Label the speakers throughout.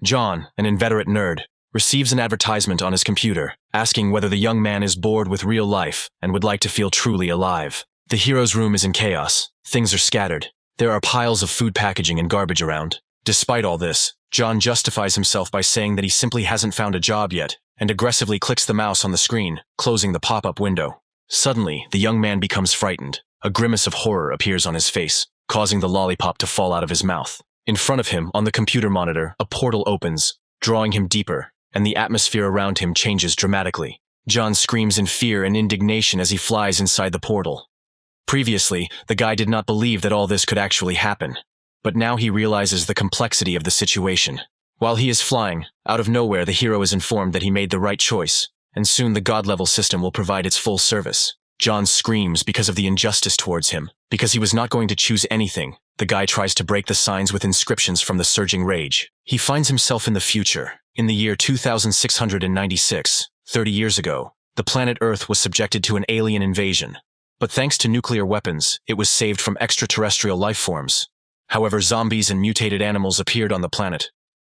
Speaker 1: John, an inveterate nerd, receives an advertisement on his computer, asking whether the young man is bored with real life and would like to feel truly alive. The hero's room is in chaos. Things are scattered. There are piles of food packaging and garbage around. Despite all this, John justifies himself by saying that he simply hasn't found a job yet, and aggressively clicks the mouse on the screen, closing the pop-up window. Suddenly, the young man becomes frightened. A grimace of horror appears on his face, causing the lollipop to fall out of his mouth. In front of him, on the computer monitor, a portal opens, drawing him deeper, and the atmosphere around him changes dramatically. John screams in fear and indignation as he flies inside the portal. Previously, the guy did not believe that all this could actually happen, but now he realizes the complexity of the situation. While he is flying, out of nowhere the hero is informed that he made the right choice, and soon the god-level system will provide its full service. John screams because of the injustice towards him. Because he was not going to choose anything, the guy tries to break the signs with inscriptions from the surging rage. He finds himself in the future. In the year 2696, 30 years ago, the planet Earth was subjected to an alien invasion. But thanks to nuclear weapons, it was saved from extraterrestrial life forms. However, zombies and mutated animals appeared on the planet.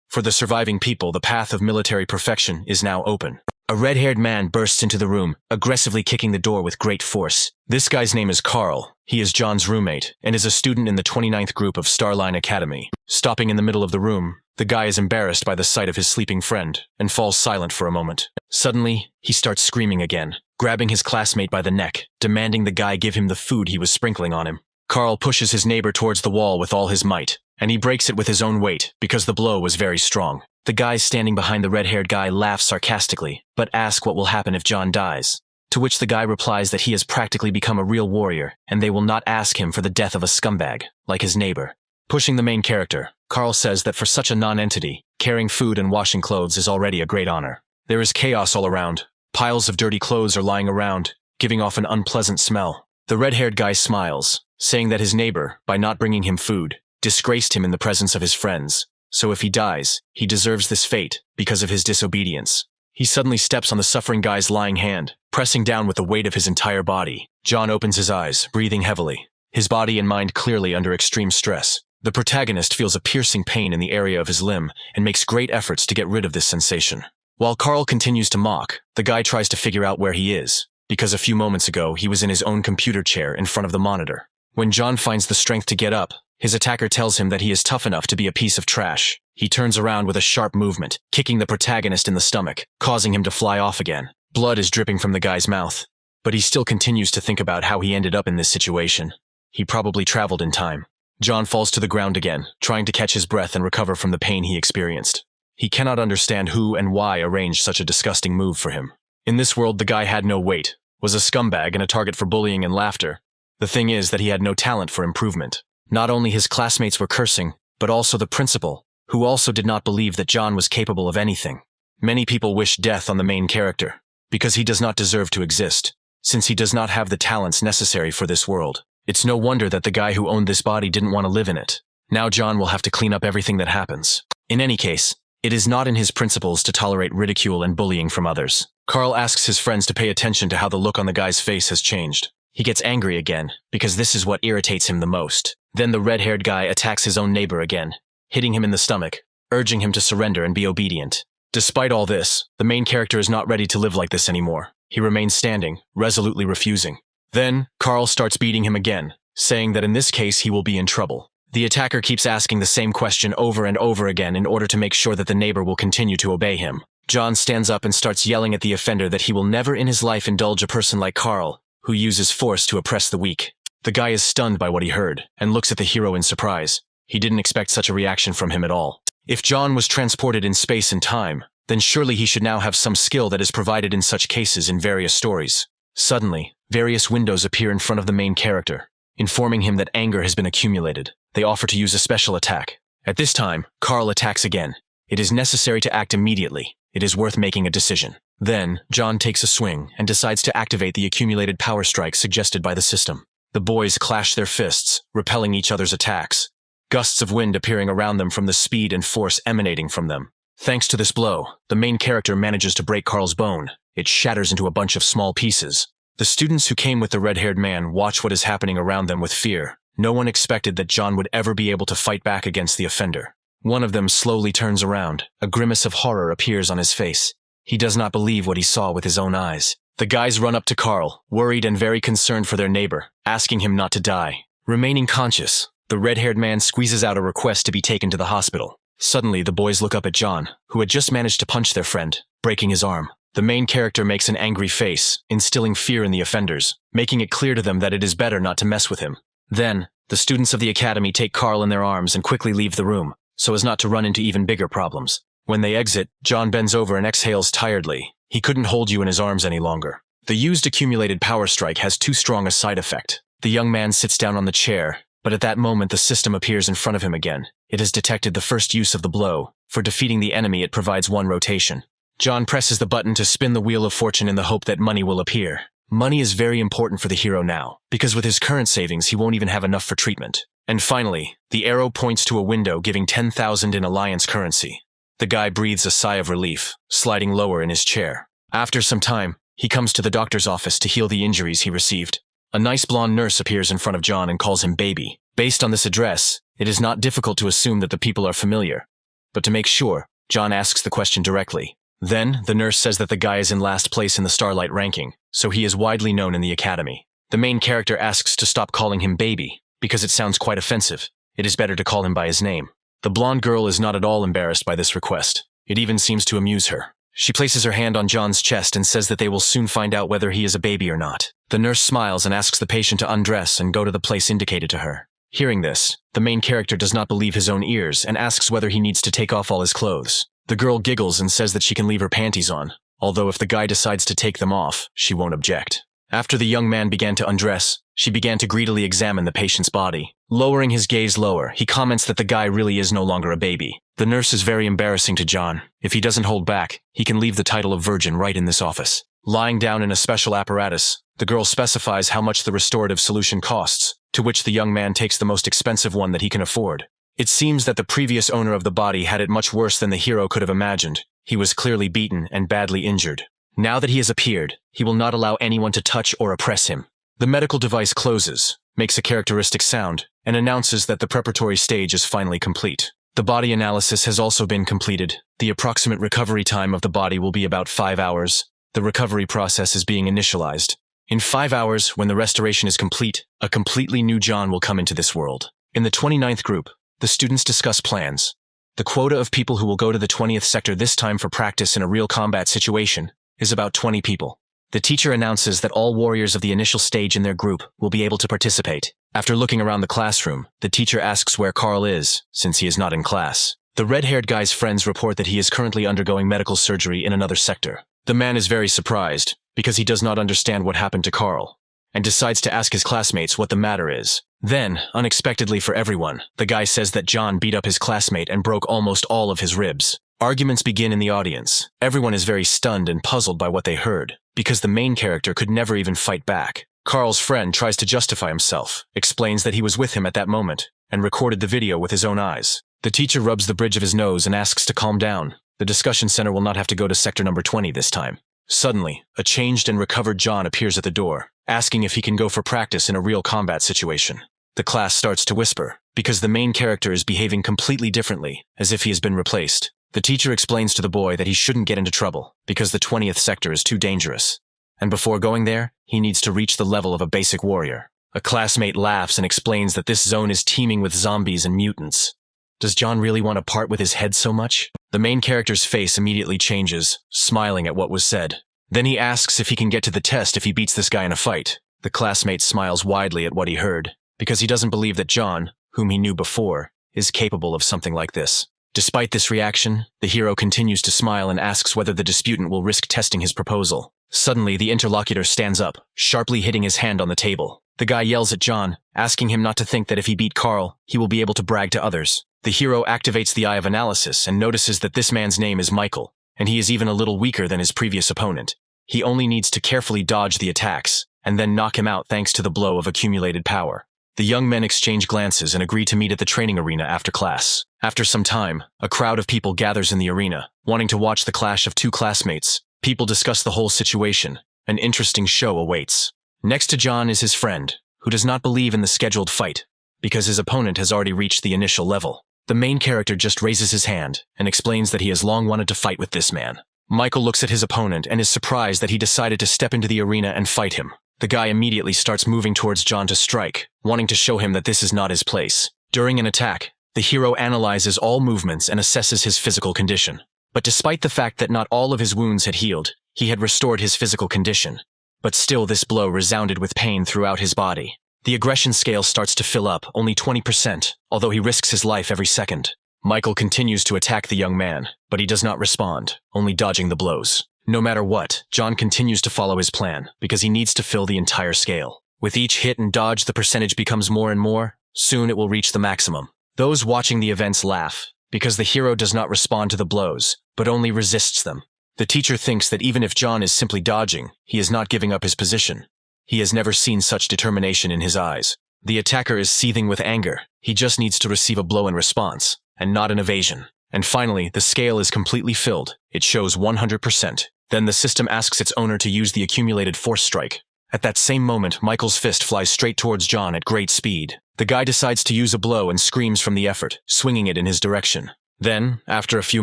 Speaker 1: For the surviving people, the path of military perfection is now open. A red-haired man bursts into the room, aggressively kicking the door with great force. This guy's name is Carl. He is John's roommate, and is a student in the 29th group of Starline Academy. Stopping in the middle of the room, the guy is embarrassed by the sight of his sleeping friend, and falls silent for a moment. Suddenly, he starts screaming again, grabbing his classmate by the neck, demanding the guy give him the food he was sprinkling on him. Carl pushes his neighbor towards the wall with all his might, and he breaks it with his own weight, because the blow was very strong. The guy standing behind the red-haired guy laughs sarcastically, but asks what will happen if John dies. To which the guy replies that he has practically become a real warrior, and they will not ask him for the death of a scumbag, like his neighbor. Pushing the main character, Carl says that for such a non-entity, carrying food and washing clothes is already a great honor. There is chaos all around. Piles of dirty clothes are lying around, giving off an unpleasant smell. The red-haired guy smiles, saying that his neighbor, by not bringing him food, disgraced him in the presence of his friends. So if he dies, he deserves this fate because of his disobedience. He suddenly steps on the suffering guy's lying hand, pressing down with the weight of his entire body. John opens his eyes, breathing heavily, his body and mind clearly under extreme stress. The protagonist feels a piercing pain in the area of his limb and makes great efforts to get rid of this sensation. While Carl continues to mock, the guy tries to figure out where he is, because a few moments ago he was in his own computer chair in front of the monitor. When John finds the strength to get up, his attacker tells him that he is tough enough to be a piece of trash. He turns around with a sharp movement, kicking the protagonist in the stomach, causing him to fly off again. Blood is dripping from the guy's mouth, but he still continues to think about how he ended up in this situation. He probably traveled in time. John falls to the ground again, trying to catch his breath and recover from the pain he experienced. He cannot understand who and why arranged such a disgusting move for him. In this world, the guy had no weight, was a scumbag and a target for bullying and laughter. The thing is that he had no talent for improvement. Not only his classmates were cursing, but also the principal, who also did not believe that John was capable of anything. Many people wish death on the main character, because he does not deserve to exist, since he does not have the talents necessary for this world. It's no wonder that the guy who owned this body didn't want to live in it. Now John will have to clean up everything that happens. In any case, it is not in his principles to tolerate ridicule and bullying from others. Carl asks his friends to pay attention to how the look on the guy's face has changed. He gets angry again, because this is what irritates him the most. Then the red-haired guy attacks his own neighbor again, hitting him in the stomach, urging him to surrender and be obedient. Despite all this, the main character is not ready to live like this anymore. He remains standing, resolutely refusing. Then, Carl starts beating him again, saying that in this case he will be in trouble. The attacker keeps asking the same question over and over again in order to make sure that the neighbor will continue to obey him. John stands up and starts yelling at the offender that he will never in his life indulge a person like Carl, who uses force to oppress the weak. The guy is stunned by what he heard, and looks at the hero in surprise. He didn't expect such a reaction from him at all. If John was transported in space and time, then surely he should now have some skill that is provided in such cases in various stories. Suddenly, various windows appear in front of the main character, informing him that anger has been accumulated. They offer to use a special attack. At this time, Carl attacks again. It is necessary to act immediately. It is worth making a decision. Then, John takes a swing and decides to activate the accumulated power strike suggested by the system. The boys clash their fists, repelling each other's attacks, gusts of wind appearing around them from the speed and force emanating from them. Thanks to this blow, the main character manages to break Carl's bone. It shatters into a bunch of small pieces. The students who came with the red-haired man watch what is happening around them with fear. No one expected that John would ever be able to fight back against the offender. One of them slowly turns around. A grimace of horror appears on his face. He does not believe what he saw with his own eyes. The guys run up to Carl, worried and very concerned for their neighbor, asking him not to die. Remaining conscious, the red-haired man squeezes out a request to be taken to the hospital. Suddenly, the boys look up at John, who had just managed to punch their friend, breaking his arm. The main character makes an angry face, instilling fear in the offenders, making it clear to them that it is better not to mess with him. Then, the students of the academy take Carl in their arms and quickly leave the room, so as not to run into even bigger problems. When they exit, John bends over and exhales tiredly. He couldn't hold you in his arms any longer. The used accumulated power strike has too strong a side effect. The young man sits down on the chair, but at that moment the system appears in front of him again. It has detected the first use of the blow. For defeating the enemy, it provides one rotation. John presses the button to spin the wheel of fortune in the hope that money will appear. Money is very important for the hero now, because with his current savings he won't even have enough for treatment. And finally, the arrow points to a window giving 10,000 in alliance currency. The guy breathes a sigh of relief, sliding lower in his chair. After some time, he comes to the doctor's office to heal the injuries he received. A nice blonde nurse appears in front of John and calls him baby. Based on this address, it is not difficult to assume that the people are familiar. But to make sure, John asks the question directly. Then, the nurse says that the guy is in last place in the Starlight ranking, so he is widely known in the academy. The main character asks to stop calling him baby, because it sounds quite offensive. It is better to call him by his name. The blonde girl is not at all embarrassed by this request. It even seems to amuse her. She places her hand on John's chest and says that they will soon find out whether he is a baby or not. The nurse smiles and asks the patient to undress and go to the place indicated to her. Hearing this, the main character does not believe his own ears and asks whether he needs to take off all his clothes. The girl giggles and says that she can leave her panties on, although if the guy decides to take them off, she won't object. After the young man began to undress, she began to greedily examine the patient's body. Lowering his gaze lower, he comments that the guy really is no longer a baby. The nurse is very embarrassing to John. If he doesn't hold back, he can leave the title of virgin right in this office. Lying down in a special apparatus, the girl specifies how much the restorative solution costs, to which the young man takes the most expensive one that he can afford. It seems that the previous owner of the body had it much worse than the hero could have imagined. He was clearly beaten and badly injured. Now that he has appeared, he will not allow anyone to touch or oppress him. The medical device closes, makes a characteristic sound, and announces that the preparatory stage is finally complete. The body analysis has also been completed. The approximate recovery time of the body will be about 5 hours. The recovery process is being initialized. In 5 hours, when the restoration is complete, a completely new John will come into this world. In the 29th group, the students discuss plans. The quota of people who will go to the 20th sector this time for practice in a real combat situation is about 20 people. The teacher announces that all warriors of the initial stage in their group will be able to participate. After looking around the classroom, the teacher asks where Carl is, since he is not in class. The red-haired guy's friends report that he is currently undergoing medical surgery in another sector. The man is very surprised, because he does not understand what happened to Carl, and decides to ask his classmates what the matter is. Then, unexpectedly for everyone, the guy says that John beat up his classmate and broke almost all of his ribs. Arguments begin in the audience. Everyone is very stunned and puzzled by what they heard, because the main character could never even fight back. Carl's friend tries to justify himself, explains that he was with him at that moment, and recorded the video with his own eyes. The teacher rubs the bridge of his nose and asks to calm down. The discussion center will not have to go to sector number 20 this time. Suddenly, a changed and recovered John appears at the door, asking if he can go for practice in a real combat situation. The class starts to whisper, because the main character is behaving completely differently, as if he has been replaced. The teacher explains to the boy that he shouldn't get into trouble, because the 20th sector is too dangerous. And before going there, he needs to reach the level of a basic warrior. A classmate laughs and explains that this zone is teeming with zombies and mutants. Does John really want to part with his head so much? The main character's face immediately changes, smiling at what was said. Then he asks if he can get to the test if he beats this guy in a fight. The classmate smiles widely at what he heard, because he doesn't believe that John, whom he knew before, is capable of something like this. Despite this reaction, the hero continues to smile and asks whether the disputant will risk testing his proposal. Suddenly, the interlocutor stands up, sharply hitting his hand on the table. The guy yells at John, asking him not to think that if he beat Carl, he will be able to brag to others. The hero activates the Eye of Analysis and notices that this man's name is Michael, and he is even a little weaker than his previous opponent. He only needs to carefully dodge the attacks, and then knock him out thanks to the blow of accumulated power. The young men exchange glances and agree to meet at the training arena after class. After some time, a crowd of people gathers in the arena, wanting to watch the clash of two classmates. People discuss the whole situation. An interesting show awaits. Next to John is his friend, who does not believe in the scheduled fight, because his opponent has already reached the initial level. The main character just raises his hand and explains that he has long wanted to fight with this man. Michael looks at his opponent and is surprised that he decided to step into the arena and fight him. The guy immediately starts moving towards John to strike, wanting to show him that this is not his place. During an attack, the hero analyzes all movements and assesses his physical condition. But despite the fact that not all of his wounds had healed, he had restored his physical condition. But still this blow resounded with pain throughout his body. The aggression scale starts to fill up, only 20%, although he risks his life every second. Michael continues to attack the young man, but he does not respond, only dodging the blows. No matter what, John continues to follow his plan, because he needs to fill the entire scale. With each hit and dodge, the percentage becomes more and more. Soon it will reach the maximum. Those watching the events laugh, because the hero does not respond to the blows, but only resists them. The teacher thinks that even if John is simply dodging, he is not giving up his position. He has never seen such determination in his eyes. The attacker is seething with anger. He just needs to receive a blow in response, and not an evasion. And finally, the scale is completely filled. It shows 100%. Then the system asks its owner to use the accumulated force strike. At that same moment, Michael's fist flies straight towards John at great speed. The guy decides to use a blow and screams from the effort, swinging it in his direction. Then, after a few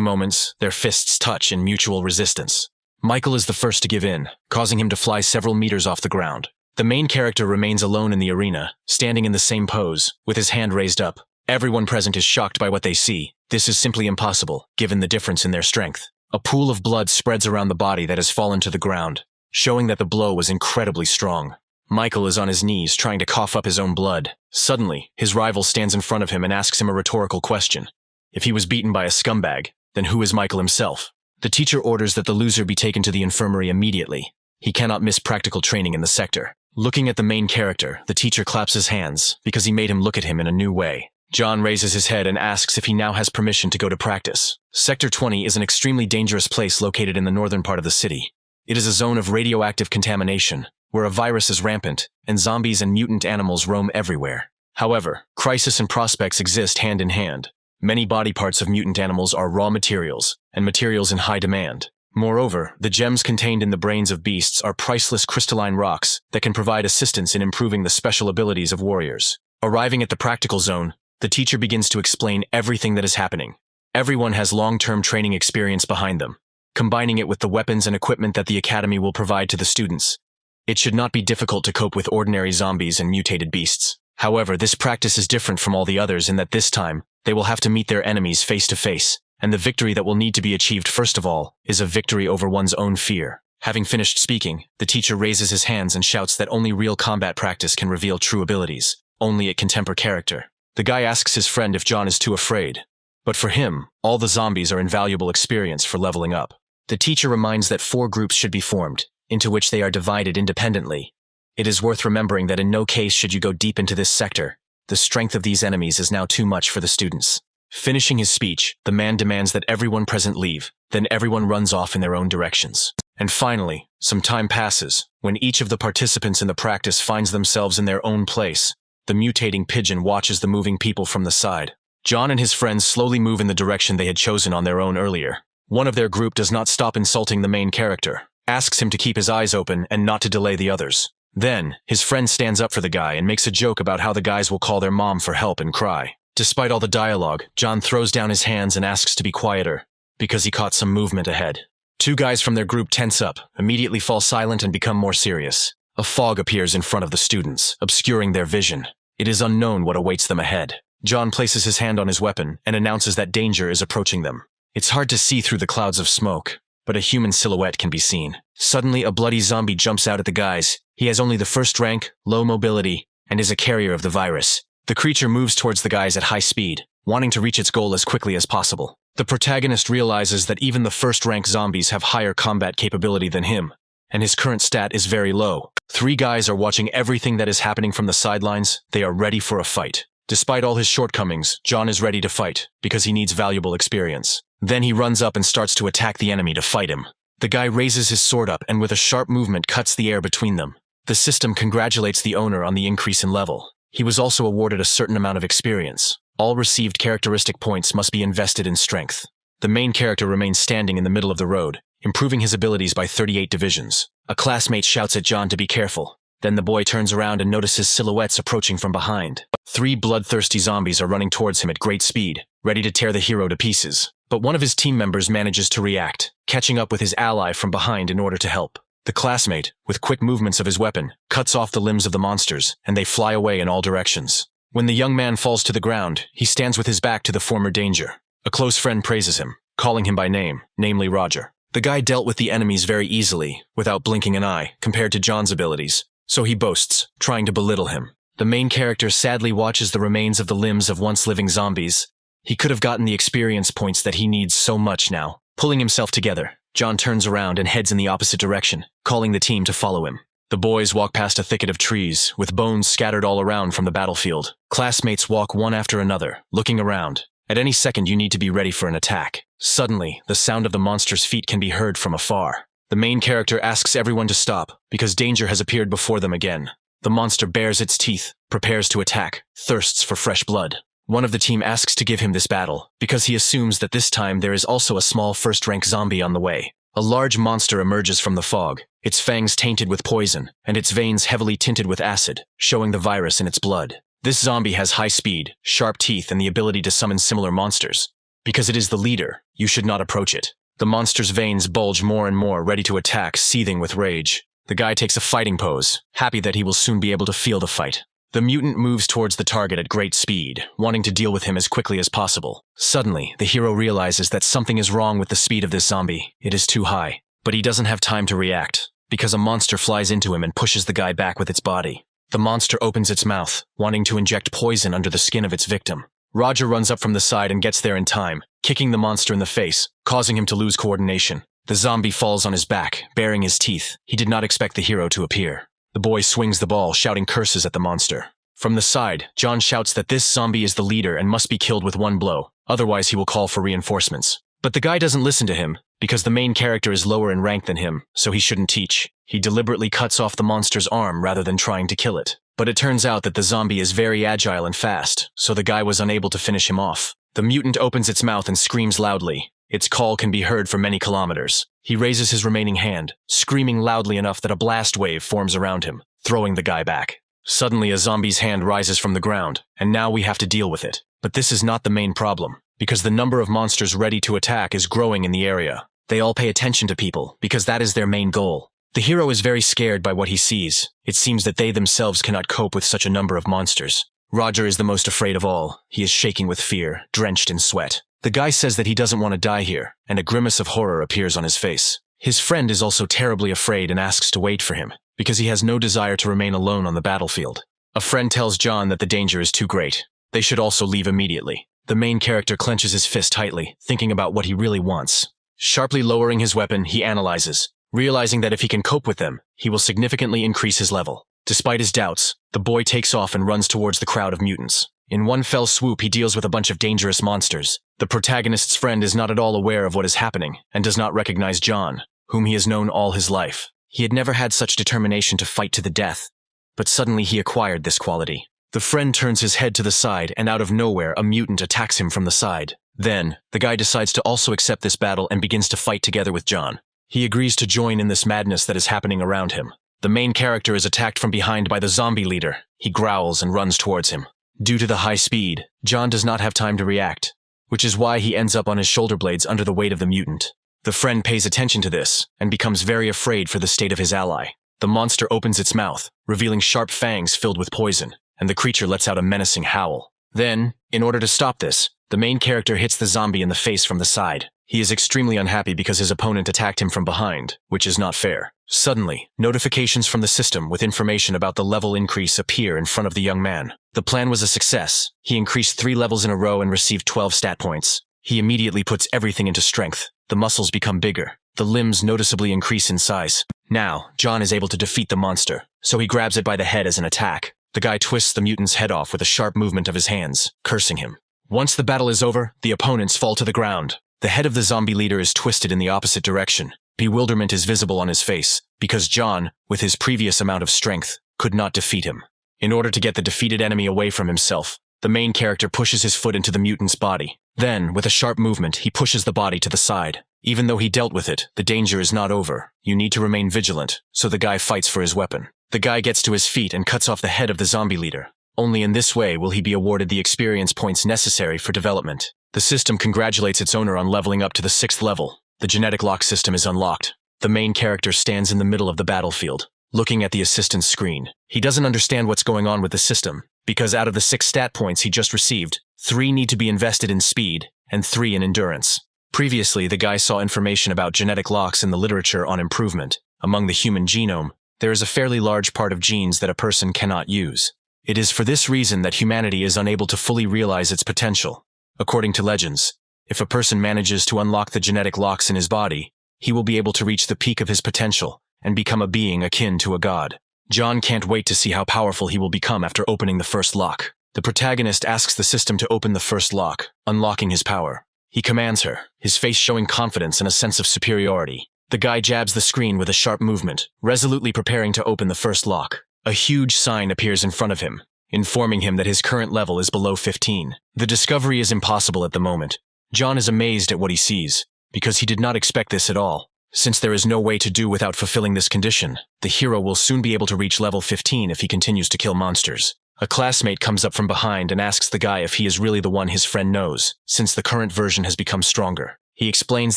Speaker 1: moments, their fists touch in mutual resistance. Michael is the first to give in, causing him to fly several meters off the ground. The main character remains alone in the arena, standing in the same pose, with his hand raised up. Everyone present is shocked by what they see. This is simply impossible, given the difference in their strength. A pool of blood spreads around the body that has fallen to the ground, showing that the blow was incredibly strong. Michael is on his knees, trying to cough up his own blood. Suddenly, his rival stands in front of him and asks him a rhetorical question. If he was beaten by a scumbag, then who is Michael himself? The teacher orders that the loser be taken to the infirmary immediately. He cannot miss practical training in the sector. Looking at the main character, the teacher claps his hands, because he made him look at him in a new way. John raises his head and asks if he now has permission to go to practice. Sector 20 is an extremely dangerous place located in the northern part of the city. It is a zone of radioactive contamination, where a virus is rampant, and zombies and mutant animals roam everywhere. However, crisis and prospects exist hand in hand. Many body parts of mutant animals are raw materials, and materials in high demand. Moreover, the gems contained in the brains of beasts are priceless crystalline rocks that can provide assistance in improving the special abilities of warriors. Arriving at the practical zone, the teacher begins to explain everything that is happening. Everyone has long-term training experience behind them, combining it with the weapons and equipment that the academy will provide to the students. It should not be difficult to cope with ordinary zombies and mutated beasts. However, this practice is different from all the others in that this time, they will have to meet their enemies face to face, and the victory that will need to be achieved first of all is a victory over one's own fear. Having finished speaking, the teacher raises his hands and shouts that only real combat practice can reveal true abilities. Only it can temper character. The guy asks his friend if John is too afraid. But for him, all the zombies are invaluable experience for leveling up. The teacher reminds that 4 groups should be formed, into which they are divided independently. It is worth remembering that in no case should you go deep into this sector. The strength of these enemies is now too much for the students. Finishing his speech, the man demands that everyone present leave, then everyone runs off in their own directions. And finally, some time passes, when each of the participants in the practice finds themselves in their own place. The mutating pigeon watches the moving people from the side. John and his friends slowly move in the direction they had chosen on their own earlier. One of their group does not stop insulting the main character, asks him to keep his eyes open and not to delay the others. Then, his friend stands up for the guy and makes a joke about how the guys will call their mom for help and cry. Despite all the dialogue, John throws down his hands and asks to be quieter, because he caught some movement ahead. 2 guys from their group tense up, immediately fall silent and become more serious. A fog appears in front of the students, obscuring their vision. It is unknown what awaits them ahead. John places his hand on his weapon and announces that danger is approaching them. It's hard to see through the clouds of smoke, but a human silhouette can be seen. Suddenly, a bloody zombie jumps out at the guys. He has only the 1st rank, low mobility, and is a carrier of the virus. The creature moves towards the guys at high speed, wanting to reach its goal as quickly as possible. The protagonist realizes that even the 1st rank zombies have higher combat capability than him, and his current stat is very low. 3 guys are watching everything that is happening from the sidelines. They are ready for a fight. Despite all his shortcomings, John is ready to fight, because he needs valuable experience. Then he runs up and starts to attack the enemy to fight him. The guy raises his sword up and with a sharp movement cuts the air between them. The system congratulates the owner on the increase in level. He was also awarded a certain amount of experience. All received characteristic points must be invested in strength. The main character remains standing in the middle of the road, improving his abilities by 38 divisions. A classmate shouts at John to be careful. Then the boy turns around and notices silhouettes approaching from behind. 3 bloodthirsty zombies are running towards him at great speed. ready to tear the hero to pieces. But one of his team members manages to react, catching up with his ally from behind in order to help. The classmate, with quick movements of his weapon, cuts off the limbs of the monsters, and they fly away in all directions. When the young man falls to the ground, he stands with his back to the former danger. A close friend praises him, calling him by name, namely Roger. The guy dealt with the enemies very easily, without blinking an eye, compared to John's abilities, so he boasts, trying to belittle him. The main character sadly watches the remains of the limbs of once living zombies. He could have gotten the experience points that he needs so much now. Pulling himself together, John turns around and heads in the opposite direction, calling the team to follow him. The boys walk past a thicket of trees, with bones scattered all around from the battlefield. Classmates walk one after another, looking around. At any second you need to be ready for an attack. Suddenly, the sound of the monster's feet can be heard from afar. The main character asks everyone to stop, because danger has appeared before them again. The monster bares its teeth, prepares to attack, thirsts for fresh blood. One of the team asks to give him this battle, because he assumes that this time there is also a small first-rank zombie on the way. A large monster emerges from the fog, its fangs tainted with poison, and its veins heavily tinted with acid, showing the virus in its blood. This zombie has high speed, sharp teeth, and the ability to summon similar monsters. Because it is the leader, you should not approach it. The monster's veins bulge more and more, ready to attack, seething with rage. The guy takes a fighting pose, happy that he will soon be able to feel the fight. The mutant moves towards the target at great speed, wanting to deal with him as quickly as possible. Suddenly, the hero realizes that something is wrong with the speed of this zombie. It is too high. But he doesn't have time to react, because a monster flies into him and pushes the guy back with its body. The monster opens its mouth, wanting to inject poison under the skin of its victim. Roger runs up from the side and gets there in time, kicking the monster in the face, causing him to lose coordination. The zombie falls on his back, baring his teeth. He did not expect the hero to appear. The boy swings the ball, shouting curses at the monster. From the side, John shouts that this zombie is the leader and must be killed with one blow, otherwise he will call for reinforcements. But the guy doesn't listen to him, because the main character is lower in rank than him, so he shouldn't teach. He deliberately cuts off the monster's arm rather than trying to kill it. But it turns out that the zombie is very agile and fast, so the guy was unable to finish him off. The mutant opens its mouth and screams loudly. Its call can be heard for many kilometers. He raises his remaining hand, screaming loudly enough that a blast wave forms around him, throwing the guy back. Suddenly a zombie's hand rises from the ground, and now we have to deal with it. But this is not the main problem, because the number of monsters ready to attack is growing in the area. They all pay attention to people, because that is their main goal. The hero is very scared by what he sees. It seems that they themselves cannot cope with such a number of monsters. Roger is the most afraid of all. He is shaking with fear, drenched in sweat. The guy says that he doesn't want to die here, and a grimace of horror appears on his face. His friend is also terribly afraid and asks to wait for him, because he has no desire to remain alone on the battlefield. A friend tells John that the danger is too great. They should also leave immediately. The main character clenches his fist tightly, thinking about what he really wants. Sharply lowering his weapon, he analyzes, realizing that if he can cope with them, he will significantly increase his level. Despite his doubts, the boy takes off and runs towards the crowd of mutants. In one fell swoop, he deals with a bunch of dangerous monsters. The protagonist's friend is not at all aware of what is happening, and does not recognize John, whom he has known all his life. He had never had such determination to fight to the death, but suddenly he acquired this quality. The friend turns his head to the side, and out of nowhere, a mutant attacks him from the side. Then, the guy decides to also accept this battle and begins to fight together with John. He agrees to join in this madness that is happening around him. The main character is attacked from behind by the zombie leader. He growls and runs towards him. Due to the high speed, John does not have time to react, which is why he ends up on his shoulder blades under the weight of the mutant. The friend pays attention to this, and becomes very afraid for the state of his ally. The monster opens its mouth, revealing sharp fangs filled with poison, and the creature lets out a menacing howl. Then, in order to stop this, the main character hits the zombie in the face from the side. He is extremely unhappy because his opponent attacked him from behind, which is not fair. Suddenly, notifications from the system with information about the level increase appear in front of the young man. The plan was a success. He increased 3 levels in a row and received 12 stat points. He immediately puts everything into strength. The muscles become bigger. The limbs noticeably increase in size. Now, John is able to defeat the monster, so he grabs it by the head as an attack. The guy twists the mutant's head off with a sharp movement of his hands, cursing him. Once the battle is over, the opponents fall to the ground. The head of the zombie leader is twisted in the opposite direction. Bewilderment is visible on his face, because John, with his previous amount of strength, could not defeat him. In order to get the defeated enemy away from himself, the main character pushes his foot into the mutant's body. Then, with a sharp movement, he pushes the body to the side. Even though he dealt with it, the danger is not over. You need to remain vigilant, so the guy fights for his weapon. The guy gets to his feet and cuts off the head of the zombie leader. Only in this way will he be awarded the experience points necessary for development. The system congratulates its owner on leveling up to the 6th level. The genetic lock system is unlocked. The main character stands in the middle of the battlefield, looking at the assistant's screen. He doesn't understand what's going on with the system, because out of the 6 stat points he just received, 3 need to be invested in speed, and 3 in endurance. Previously, the guy saw information about genetic locks in the literature on improvement. Among the human genome, there is a fairly large part of genes that a person cannot use. It is for this reason that humanity is unable to fully realize its potential. According to legends, if a person manages to unlock the genetic locks in his body, he will be able to reach the peak of his potential and become a being akin to a god. John can't wait to see how powerful he will become after opening the first lock. The protagonist asks the system to open the first lock, unlocking his power. He commands her, his face showing confidence and a sense of superiority. The guy jabs the screen with a sharp movement, resolutely preparing to open the first lock. A huge sign appears in front of him, informing him that his current level is below 15. The discovery is impossible at the moment. John is amazed at what he sees, because he did not expect this at all. Since there is no way to do without fulfilling this condition, the hero will soon be able to reach level 15 if he continues to kill monsters. A classmate comes up from behind and asks the guy if he is really the one his friend knows, since the current version has become stronger. He explains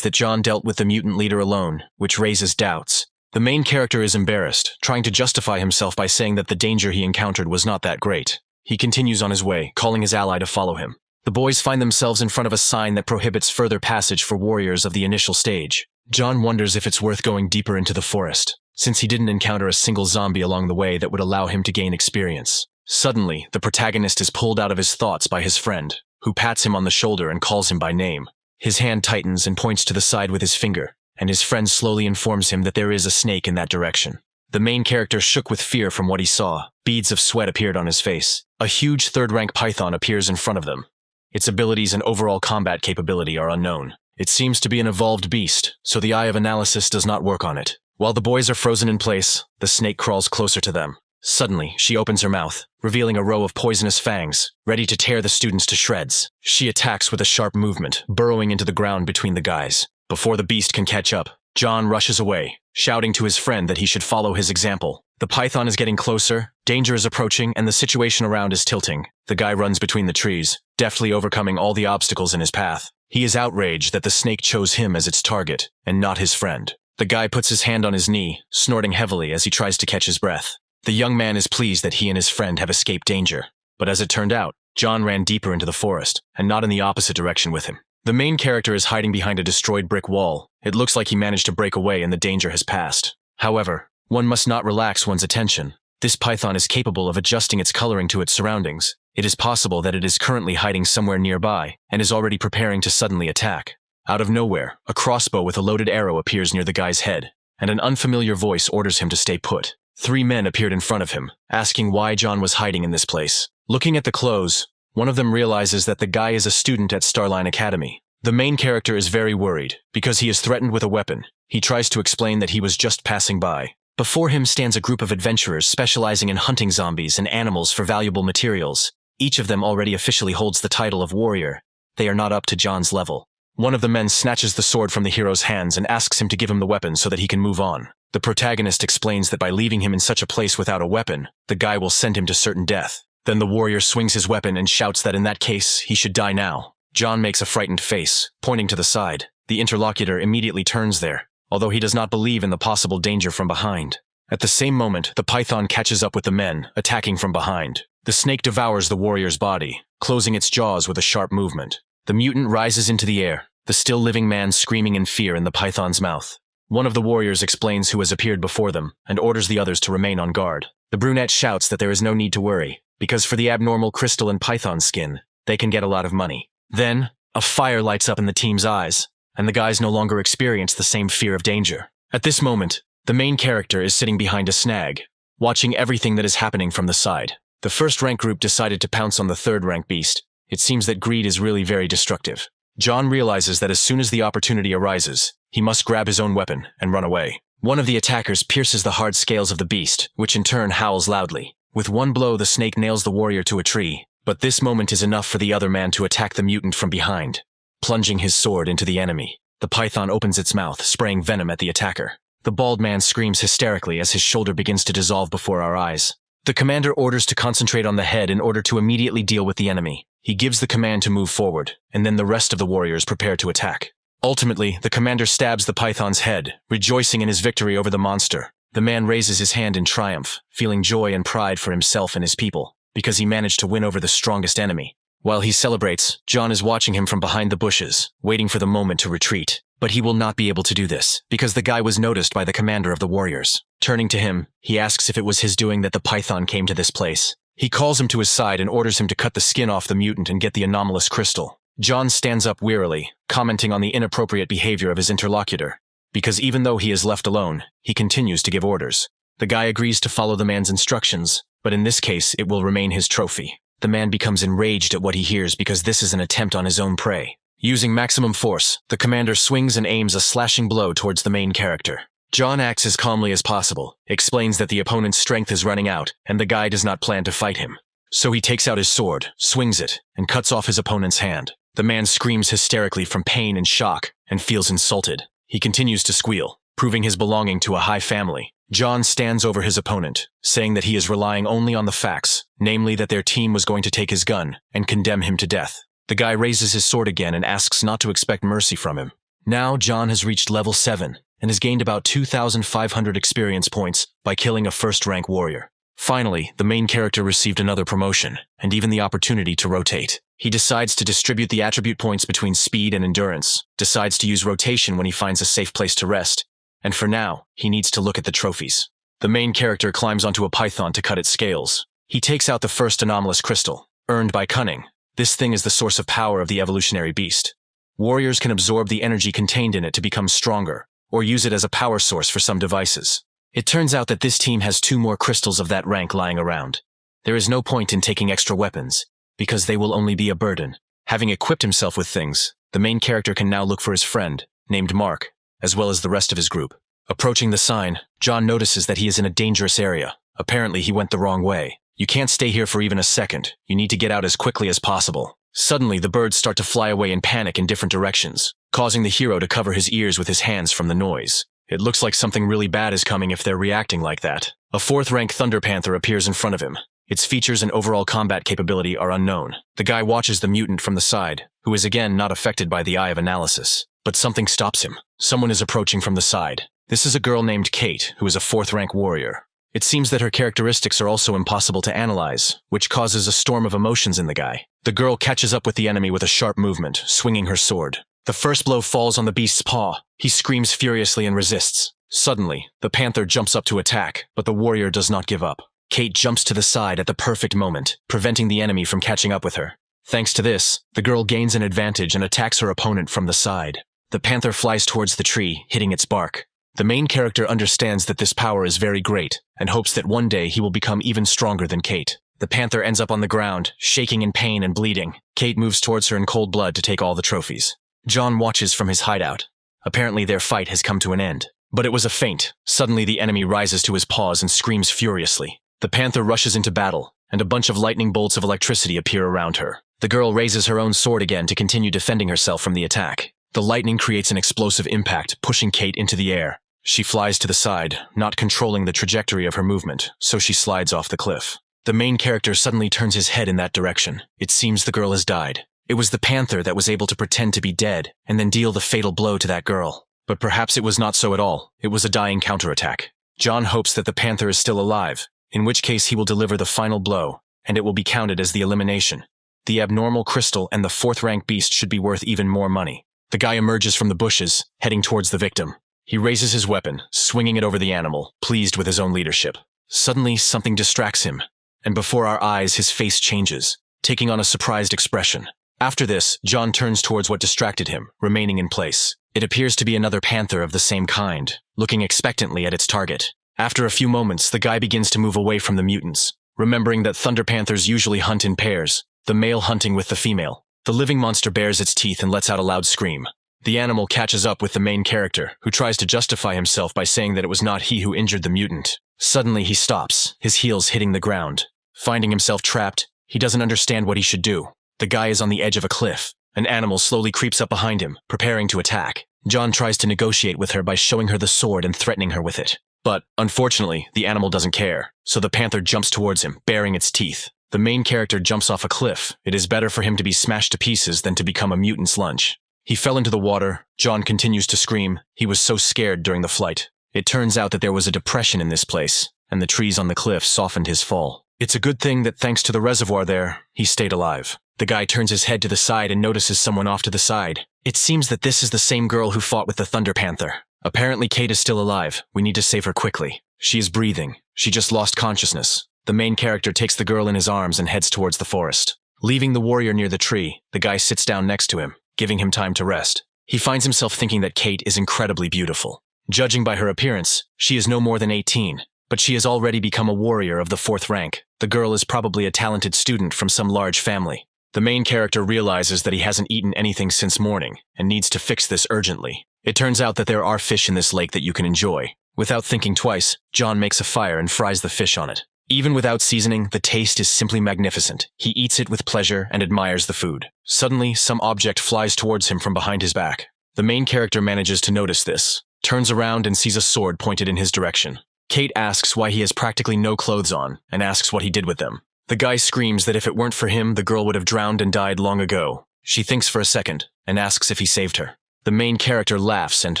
Speaker 1: that John dealt with the mutant leader alone, which raises doubts. The main character is embarrassed, trying to justify himself by saying that the danger he encountered was not that great. He continues on his way, calling his ally to follow him. The boys find themselves in front of a sign that prohibits further passage for warriors of the initial stage. John wonders if it's worth going deeper into the forest, since he didn't encounter a single zombie along the way that would allow him to gain experience. Suddenly, the protagonist is pulled out of his thoughts by his friend, who pats him on the shoulder and calls him by name. His hand tightens and points to the side with his finger, and his friend slowly informs him that there is a snake in that direction. The main character shook with fear from what he saw. Beads of sweat appeared on his face. A huge 3rd-rank python appears in front of them. Its abilities and overall combat capability are unknown. It seems to be an evolved beast, so the eye of analysis does not work on it. While the boys are frozen in place, the snake crawls closer to them. Suddenly, she opens her mouth, revealing a row of poisonous fangs, ready to tear the students to shreds. She attacks with a sharp movement, burrowing into the ground between the guys. Before the beast can catch up, John rushes away, shouting to his friend that he should follow his example. The python is getting closer, danger is approaching, and the situation around is tilting. The guy runs between the trees, deftly overcoming all the obstacles in his path. He is outraged that the snake chose him as its target, and not his friend. The guy puts his hand on his knee, snorting heavily as he tries to catch his breath. The young man is pleased that he and his friend have escaped danger. But as it turned out, John ran deeper into the forest, and not in the opposite direction with him. The main character is hiding behind a destroyed brick wall. It looks like he managed to break away and the danger has passed. However, one must not relax one's attention. This python is capable of adjusting its coloring to its surroundings. It is possible that it is currently hiding somewhere nearby, and is already preparing to suddenly attack. Out of nowhere, a crossbow with a loaded arrow appears near the guy's head, and an unfamiliar voice orders him to stay put. 3 men appeared in front of him, asking why John was hiding in this place. Looking at the clothes, one of them realizes that the guy is a student at Starline Academy. The main character is very worried, because he is threatened with a weapon. He tries to explain that he was just passing by. Before him stands a group of adventurers specializing in hunting zombies and animals for valuable materials. Each of them already officially holds the title of warrior. They are not up to John's level. One of the men snatches the sword from the hero's hands and asks him to give him the weapon so that he can move on. The protagonist explains that by leaving him in such a place without a weapon, the guy will send him to certain death. Then the warrior swings his weapon and shouts that in that case, he should die now. John makes a frightened face, pointing to the side. The interlocutor immediately turns there, although he does not believe in the possible danger from behind. At the same moment, the python catches up with the men, attacking from behind. The snake devours the warrior's body, closing its jaws with a sharp movement. The mutant rises into the air, the still living man screaming in fear in the python's mouth. One of the warriors explains who has appeared before them, and orders the others to remain on guard. The brunette shouts that there is no need to worry, because for the abnormal crystal and python skin, they can get a lot of money. Then, a fire lights up in the team's eyes, and the guys no longer experience the same fear of danger. At this moment, the main character is sitting behind a snag, watching everything that is happening from the side. The 1st-rank group decided to pounce on the 3rd-rank beast. It seems that greed is really very destructive. John realizes that as soon as the opportunity arises, he must grab his own weapon and run away. One of the attackers pierces the hard scales of the beast, which in turn howls loudly. With one blow, the snake nails the warrior to a tree, but this moment is enough for the other man to attack the mutant from behind. Plunging his sword into the enemy, the python opens its mouth, spraying venom at the attacker. The bald man screams hysterically as his shoulder begins to dissolve before our eyes. The commander orders to concentrate on the head in order to immediately deal with the enemy. He gives the command to move forward, and then the rest of the warriors prepare to attack. Ultimately, the commander stabs the python's head, rejoicing in his victory over the monster. The man raises his hand in triumph, feeling joy and pride for himself and his people, because he managed to win over the strongest enemy. While he celebrates, John is watching him from behind the bushes, waiting for the moment to retreat. But he will not be able to do this, because the guy was noticed by the commander of the warriors. Turning to him, he asks if it was his doing that the python came to this place. He calls him to his side and orders him to cut the skin off the mutant and get the anomalous crystal. John stands up wearily, commenting on the inappropriate behavior of his interlocutor. Because even though he is left alone, he continues to give orders. The guy agrees to follow the man's instructions, but in this case it will remain his trophy. The man becomes enraged at what he hears because this is an attempt on his own prey. Using maximum force, the commander swings and aims a slashing blow towards the main character. John acts as calmly as possible, explains that the opponent's strength is running out, and the guy does not plan to fight him. So he takes out his sword, swings it, and cuts off his opponent's hand. The man screams hysterically from pain and shock, and feels insulted. He continues to squeal, proving his belonging to a high family. John stands over his opponent, saying that he is relying only on the facts, namely that their team was going to take his gun and condemn him to death. The guy raises his sword again and asks not to expect mercy from him. Now John has reached level 7 and has gained about 2,500 experience points by killing a first-rank warrior. Finally, the main character received another promotion, and even the opportunity to rotate. He decides to distribute the attribute points between speed and endurance, decides to use rotation when he finds a safe place to rest, and for now, he needs to look at the trophies. The main character climbs onto a python to cut its scales. He takes out the first anomalous crystal, earned by cunning. This thing is the source of power of the evolutionary beast. Warriors can absorb the energy contained in it to become stronger, or use it as a power source for some devices. It turns out that this team has 2 more crystals of that rank lying around. There is no point in taking extra weapons, because they will only be a burden. Having equipped himself with things, the main character can now look for his friend, named Mark, as well as the rest of his group. Approaching the sign, John notices that he is in a dangerous area. Apparently he went the wrong way. You can't stay here for even a second. You need to get out as quickly as possible. Suddenly, the birds start to fly away in panic in different directions, causing the hero to cover his ears with his hands from the noise. It looks like something really bad is coming if they're reacting like that. A 4th-rank Thunder Panther appears in front of him. Its features and overall combat capability are unknown. The guy watches the mutant from the side, who is again not affected by the eye of analysis. But something stops him. Someone is approaching from the side. This is a girl named Kate, who is a 4th-rank warrior. It seems that her characteristics are also impossible to analyze, which causes a storm of emotions in the guy. The girl catches up with the enemy with a sharp movement, swinging her sword. The first blow falls on the beast's paw. He screams furiously and resists. Suddenly, the panther jumps up to attack, but the warrior does not give up. Kate jumps to the side at the perfect moment, preventing the enemy from catching up with her. Thanks to this, the girl gains an advantage and attacks her opponent from the side. The panther flies towards the tree, hitting its bark. The main character understands that this power is very great, and hopes that one day he will become even stronger than Kate. The panther ends up on the ground, shaking in pain and bleeding. Kate moves towards her in cold blood to take all the trophies. John watches from his hideout. Apparently their fight has come to an end. But it was a feint. Suddenly the enemy rises to his paws and screams furiously. The panther rushes into battle, and a bunch of lightning bolts of electricity appear around her. The girl raises her own sword again to continue defending herself from the attack. The lightning creates an explosive impact, pushing Kate into the air. She flies to the side, not controlling the trajectory of her movement, so she slides off the cliff. The main character suddenly turns his head in that direction. It seems the girl has died. It was the panther that was able to pretend to be dead, and then deal the fatal blow to that girl. But perhaps it was not so at all. It was a dying counterattack. John hopes that the panther is still alive, in which case he will deliver the final blow, and it will be counted as the elimination. The abnormal crystal and the 4th-rank beast should be worth even more money. The guy emerges from the bushes, heading towards the victim. He raises his weapon, swinging it over the animal, pleased with his own leadership. Suddenly, something distracts him, and before our eyes his face changes, taking on a surprised expression. After this, John turns towards what distracted him, remaining in place. It appears to be another panther of the same kind, looking expectantly at its target. After a few moments, the guy begins to move away from the mutants, remembering that thunder panthers usually hunt in pairs, the male hunting with the female. The living monster bares its teeth and lets out a loud scream. The animal catches up with the main character, who tries to justify himself by saying that it was not he who injured the mutant. Suddenly he stops, his heels hitting the ground. Finding himself trapped, he doesn't understand what he should do. The guy is on the edge of a cliff. An animal slowly creeps up behind him, preparing to attack. John tries to negotiate with her by showing her the sword and threatening her with it. But, unfortunately, the animal doesn't care, so the panther jumps towards him, baring its teeth. The main character jumps off a cliff. It is better for him to be smashed to pieces than to become a mutant's lunch. He fell into the water. John continues to scream. He was so scared during the flight. It turns out that there was a depression in this place, and the trees on the cliff softened his fall. It's a good thing that thanks to the reservoir there, he stayed alive. The guy turns his head to the side and notices someone off to the side. It seems that this is the same girl who fought with the Thunder Panther. Apparently Kate is still alive. We need to save her quickly. She is breathing. She just lost consciousness. The main character takes the girl in his arms and heads towards the forest. Leaving the warrior near the tree, the guy sits down next to him, giving him time to rest. He finds himself thinking that Kate is incredibly beautiful. Judging by her appearance, she is no more than 18, but she has already become a warrior of the 4th rank. The girl is probably a talented student from some large family. The main character realizes that he hasn't eaten anything since morning and needs to fix this urgently. It turns out that there are fish in this lake that you can enjoy. Without thinking twice, John makes a fire and fries the fish on it. Even without seasoning, the taste is simply magnificent. He eats it with pleasure and admires the food. Suddenly, some object flies towards him from behind his back. The main character manages to notice this, turns around and sees a sword pointed in his direction. Kate asks why he has practically no clothes on and asks what he did with them. The guy screams that if it weren't for him, the girl would have drowned and died long ago. She thinks for a second and asks if he saved her. The main character laughs and,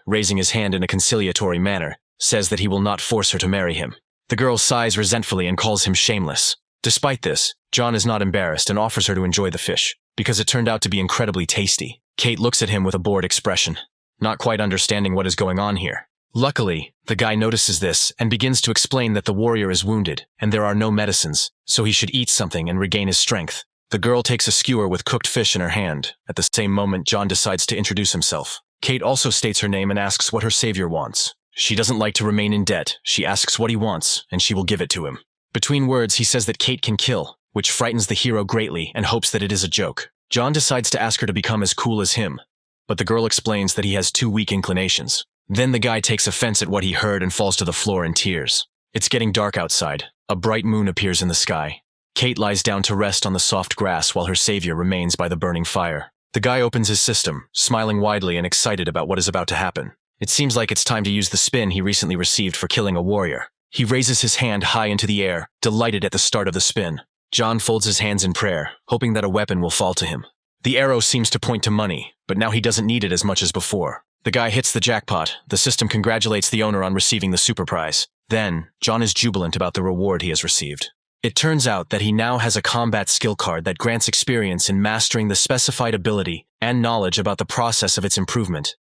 Speaker 1: raising his hand in a conciliatory manner, says that he will not force her to marry him. The girl sighs resentfully and calls him shameless. Despite this, John is not embarrassed and offers her to enjoy the fish, because it turned out to be incredibly tasty. Kate looks at him with a bored expression, not quite understanding what is going on here. Luckily, the guy notices this and begins to explain that the warrior is wounded and there are no medicines, so he should eat something and regain his strength. The girl takes a skewer with cooked fish in her hand. At the same moment, John decides to introduce himself. Kate also states her name and asks what her savior wants. She doesn't like to remain in debt. She asks what he wants, and she will give it to him. Between words, he says that Kate can kill, which frightens the hero greatly and hopes that it is a joke. John decides to ask her to become as cool as him, but the girl explains that he has 2 weak inclinations. Then the guy takes offense at what he heard and falls to the floor in tears. It's getting dark outside. A bright moon appears in the sky. Kate lies down to rest on the soft grass while her savior remains by the burning fire. The guy opens his system, smiling widely and excited about what is about to happen. It seems like it's time to use the spin he recently received for killing a warrior. He raises his hand high into the air, delighted at the start of the spin. John folds his hands in prayer, hoping that a weapon will fall to him. The arrow seems to point to money, but now he doesn't need it as much as before. The guy hits the jackpot. The system congratulates the owner on receiving the super prize. Then, John is jubilant about the reward he has received. It turns out that he now has a combat skill card that grants experience in mastering the specified ability and knowledge about the process of its improvement.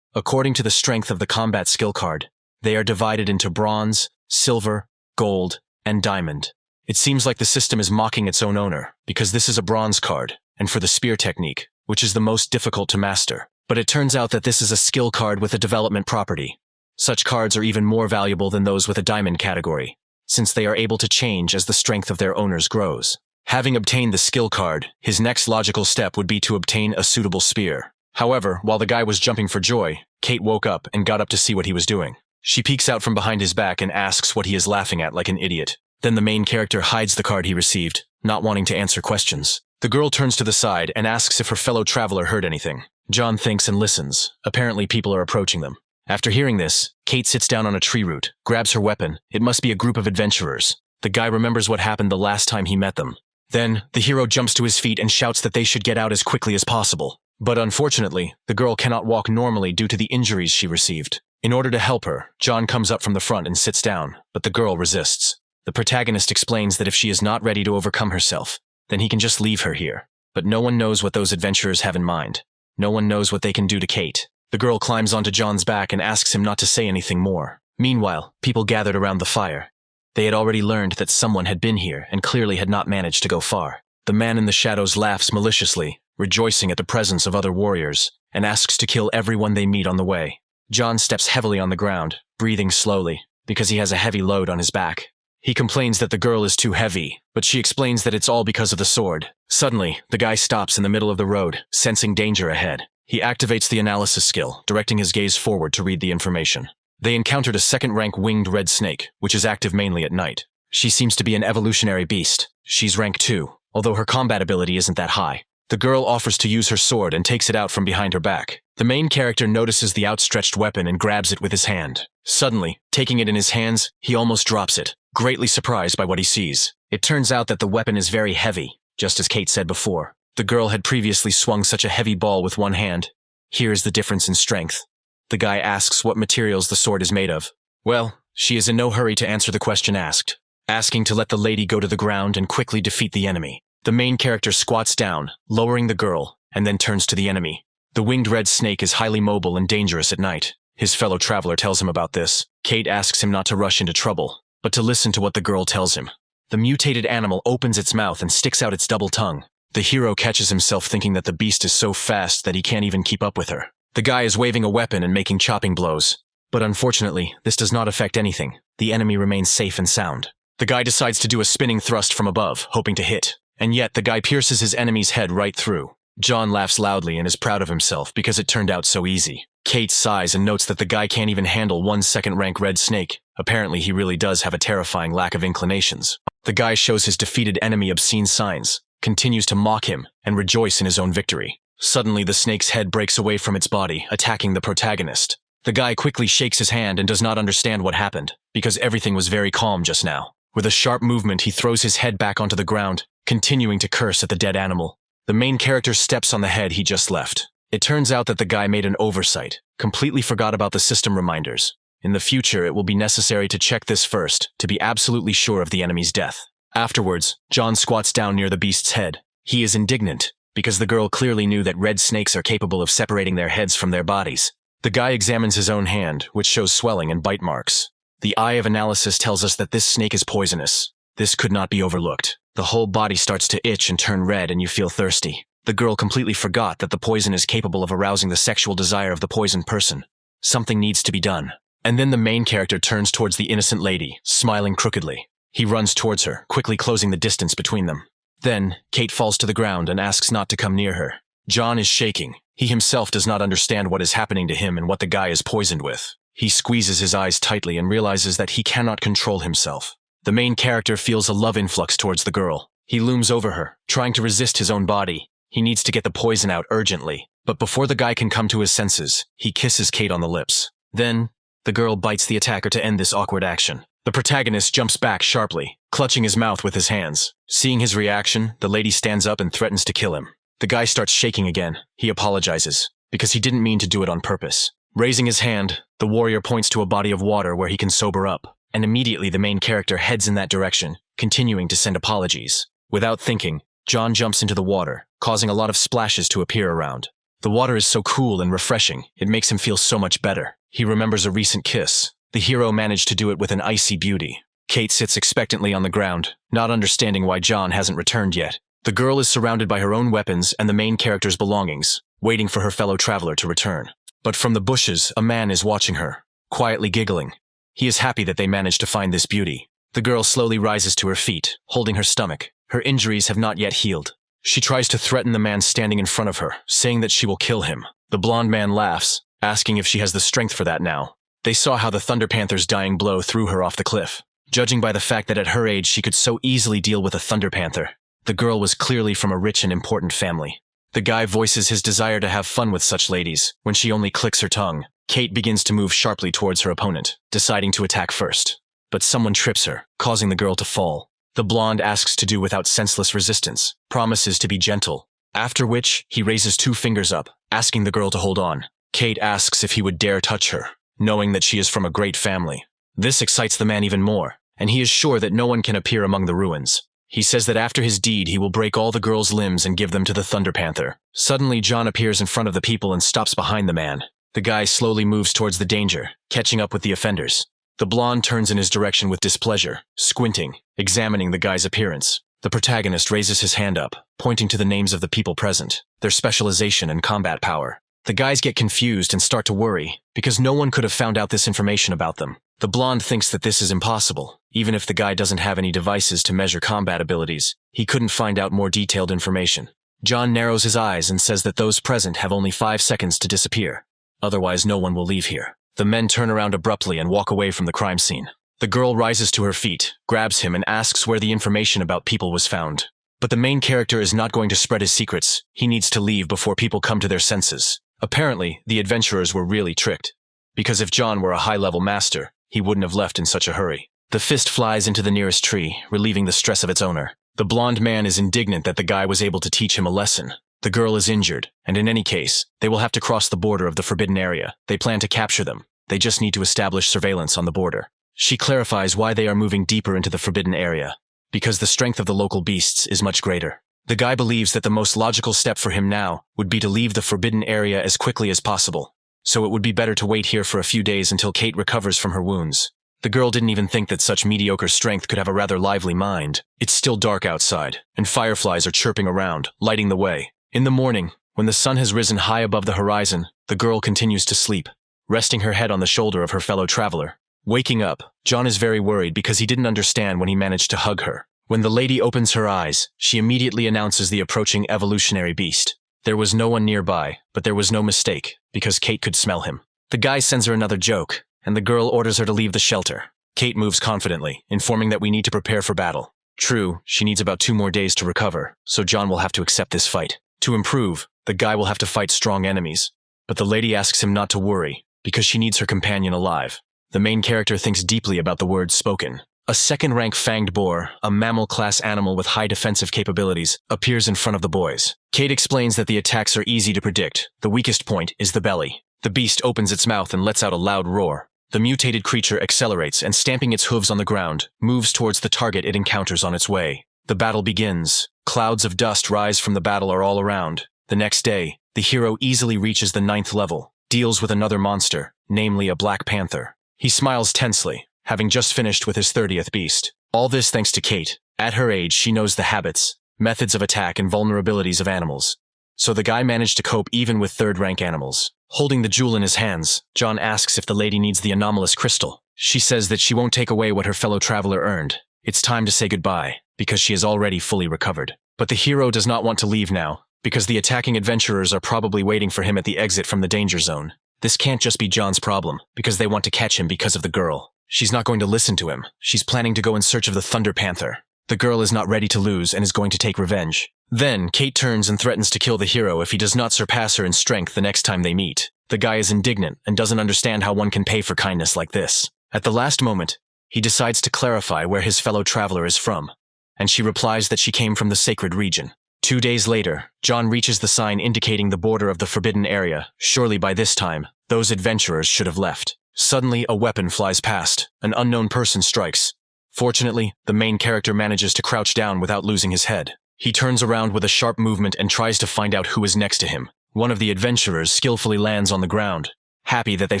Speaker 1: According to the strength of the combat skill card, they are divided into bronze, silver, gold, and diamond. It seems like the system is mocking its own owner, because this is a bronze card, and for the spear technique, which is the most difficult to master. But it turns out that this is a skill card with a development property. Such cards are even more valuable than those with a diamond category, since they are able to change as the strength of their owners grows. Having obtained the skill card, his next logical step would be to obtain a suitable spear. However, while the guy was jumping for joy, Kate woke up and got up to see what he was doing. She peeks out from behind his back and asks what he is laughing at like an idiot. Then the main character hides the card he received, not wanting to answer questions. The girl turns to the side and asks if her fellow traveler heard anything. John thinks and listens. Apparently people are approaching them. After hearing this, Kate sits down on a tree root, grabs her weapon. It must be a group of adventurers. The guy remembers what happened the last time he met them. Then, the hero jumps to his feet and shouts that they should get out as quickly as possible. But unfortunately, the girl cannot walk normally due to the injuries she received. In order to help her, John comes up from the front and sits down, but the girl resists. The protagonist explains that if she is not ready to overcome herself, then he can just leave her here. But no one knows what those adventurers have in mind. No one knows what they can do to Kate. The girl climbs onto John's back and asks him not to say anything more. Meanwhile, people gathered around the fire. They had already learned that someone had been here and clearly had not managed to go far. The man in the shadows laughs maliciously, rejoicing at the presence of other warriors, and asks to kill everyone they meet on the way. John steps heavily on the ground, breathing slowly, because he has a heavy load on his back. He complains that the girl is too heavy, but she explains that it's all because of the sword. Suddenly, the guy stops in the middle of the road, sensing danger ahead. He activates the analysis skill, directing his gaze forward to read the information. They encountered a second-rank winged red snake, which is active mainly at night. She seems to be an evolutionary beast. She's rank 2, although her combat ability isn't that high. The girl offers to use her sword and takes it out from behind her back. The main character notices the outstretched weapon and grabs it with his hand. Suddenly, taking it in his hands, he almost drops it, greatly surprised by what he sees. It turns out that the weapon is very heavy, just as Kate said before. The girl had previously swung such a heavy ball with one hand. Here is the difference in strength. The guy asks what materials the sword is made of. Well, she is in no hurry to answer the question asked, asking to let the lady go to the ground and quickly defeat the enemy. The main character squats down, lowering the girl, and then turns to the enemy. The winged red snake is highly mobile and dangerous at night. His fellow traveler tells him about this. Kate asks him not to rush into trouble, but to listen to what the girl tells him. The mutated animal opens its mouth and sticks out its double tongue. The hero catches himself thinking that the beast is so fast that he can't even keep up with her. The guy is waving a weapon and making chopping blows. But unfortunately, this does not affect anything. The enemy remains safe and sound. The guy decides to do a spinning thrust from above, hoping to hit. And yet, the guy pierces his enemy's head right through. John laughs loudly and is proud of himself because it turned out so easy. Kate sighs and notes that the guy can't even handle one second-rank red snake. Apparently, he really does have a terrifying lack of inclinations. The guy shows his defeated enemy obscene signs, continues to mock him, and rejoice in his own victory. Suddenly, the snake's head breaks away from its body, attacking the protagonist. The guy quickly shakes his hand and does not understand what happened, because everything was very calm just now. With a sharp movement, he throws his head back onto the ground, continuing to curse at the dead animal. The main character steps on the head he just left. It turns out that the guy made an oversight, completely forgot about the system reminders. In the future, it will be necessary to check this first, to be absolutely sure of the enemy's death. Afterwards, John squats down near the beast's head. He is indignant, because the girl clearly knew that red snakes are capable of separating their heads from their bodies. The guy examines his own hand, which shows swelling and bite marks. The eye of analysis tells us that this snake is poisonous. This could not be overlooked. The whole body starts to itch and turn red and you feel thirsty. The girl completely forgot that the poison is capable of arousing the sexual desire of the poisoned person. Something needs to be done. And then the main character turns towards the innocent lady, smiling crookedly. He runs towards her, quickly closing the distance between them. Then, Kate falls to the ground and asks not to come near her. John is shaking. He himself does not understand what is happening to him and what the guy is poisoned with. He squeezes his eyes tightly and realizes that he cannot control himself. The main character feels a love influx towards the girl. He looms over her, trying to resist his own body. He needs to get the poison out urgently. But before the guy can come to his senses, he kisses Kate on the lips. Then, the girl bites the attacker to end this awkward action. The protagonist jumps back sharply, clutching his mouth with his hands. Seeing his reaction, the lady stands up and threatens to kill him. The guy starts shaking again. He apologizes, because he didn't mean to do it on purpose. Raising his hand, the warrior points to a body of water where he can sober up, and immediately the main character heads in that direction, continuing to send apologies. Without thinking, John jumps into the water, causing a lot of splashes to appear around. The water is so cool and refreshing, it makes him feel so much better. He remembers a recent kiss. The hero managed to do it with an icy beauty. Kate sits expectantly on the ground, not understanding why John hasn't returned yet. The girl is surrounded by her own weapons and the main character's belongings, waiting for her fellow traveler to return. But from the bushes, a man is watching her, quietly giggling. He is happy that they managed to find this beauty. The girl slowly rises to her feet, holding her stomach. Her injuries have not yet healed. She tries to threaten the man standing in front of her, saying that she will kill him. The blonde man laughs, asking if she has the strength for that now. They saw how the Thunder Panther's dying blow threw her off the cliff. Judging by the fact that at her age she could so easily deal with a Thunder Panther, the girl was clearly from a rich and important family. The guy voices his desire to have fun with such ladies, when she only clicks her tongue. Kate begins to move sharply towards her opponent, deciding to attack first. But someone trips her, causing the girl to fall. The blonde asks to do without senseless resistance, promises to be gentle, after which he raises 2 fingers up, asking the girl to hold on. Kate asks if he would dare touch her, knowing that she is from a great family. This excites the man even more, and he is sure that no one can appear among the ruins. He says that after his deed he will break all the girl's limbs and give them to the Thunder Panther. Suddenly John appears in front of the people and stops behind the man. The guy slowly moves towards the danger, catching up with the offenders. The blonde turns in his direction with displeasure, squinting, examining the guy's appearance. The protagonist raises his hand up, pointing to the names of the people present, their specialization and combat power. The guys get confused and start to worry, because no one could have found out this information about them. The blonde thinks that this is impossible. Even if the guy doesn't have any devices to measure combat abilities, he couldn't find out more detailed information. John narrows his eyes and says that those present have only 5 seconds to disappear. Otherwise, no one will leave here. The men turn around abruptly and walk away from the crime scene. The girl rises to her feet, grabs him and asks where the information about people was found. But the main character is not going to spread his secrets. He needs to leave before people come to their senses. Apparently, the adventurers were really tricked. Because if John were a high-level master, he wouldn't have left in such a hurry. The fist flies into the nearest tree, relieving the stress of its owner. The blonde man is indignant that the guy was able to teach him a lesson. The girl is injured, and in any case, they will have to cross the border of the forbidden area. They plan to capture them. They just need to establish surveillance on the border. She clarifies why they are moving deeper into the forbidden area. Because the strength of the local beasts is much greater. The guy believes that the most logical step for him now would be to leave the forbidden area as quickly as possible. So it would be better to wait here for a few days until Kate recovers from her wounds. The girl didn't even think that such mediocre strength could have a rather lively mind. It's still dark outside, and fireflies are chirping around, lighting the way. In the morning, when the sun has risen high above the horizon, the girl continues to sleep, resting her head on the shoulder of her fellow traveler. Waking up, John is very worried because he didn't understand when he managed to hug her. When the lady opens her eyes, she immediately announces the approaching evolutionary beast. There was no one nearby, but there was no mistake, because Kate could smell him. The guy sends her another joke, and the girl orders her to leave the shelter. Kate moves confidently, informing that we need to prepare for battle. True, she needs about 2 more days to recover, so John will have to accept this fight. To improve, the guy will have to fight strong enemies. But the lady asks him not to worry, because she needs her companion alive. The main character thinks deeply about the words spoken. A second-rank fanged boar, a mammal-class animal with high defensive capabilities, appears in front of the boys. Kate explains that the attacks are easy to predict. The weakest point is the belly. The beast opens its mouth and lets out a loud roar. The mutated creature accelerates and, stamping its hooves on the ground, moves towards the target it encounters on its way. The battle begins. Clouds of dust rise from the battle are all around. The next day, the hero easily reaches the 9th level, deals with another monster, namely a black panther. He smiles tensely, having just finished with his 30th beast. All this thanks to Kate. At her age, she knows the habits, methods of attack, and vulnerabilities of animals. So the guy managed to cope even with 3rd-rank animals. Holding the jewel in his hands, John asks if the lady needs the anomalous crystal. She says that she won't take away what her fellow traveler earned. It's time to say goodbye, because she is already fully recovered. But the hero does not want to leave now, because the attacking adventurers are probably waiting for him at the exit from the danger zone. This can't just be John's problem, because they want to catch him because of the girl. She's not going to listen to him. She's planning to go in search of the Thunder Panther. The girl is not ready to lose and is going to take revenge. Then, Kate turns and threatens to kill the hero if he does not surpass her in strength the next time they meet. The guy is indignant and doesn't understand how one can pay for kindness like this. At the last moment, he decides to clarify where his fellow traveler is from, and she replies that she came from the sacred region. 2 days later, John reaches the sign indicating the border of the forbidden area. Surely by this time, those adventurers should have left. Suddenly, a weapon flies past. An unknown person strikes. Fortunately, the main character manages to crouch down without losing his head. He turns around with a sharp movement and tries to find out who is next to him. One of the adventurers skillfully lands on the ground, happy that they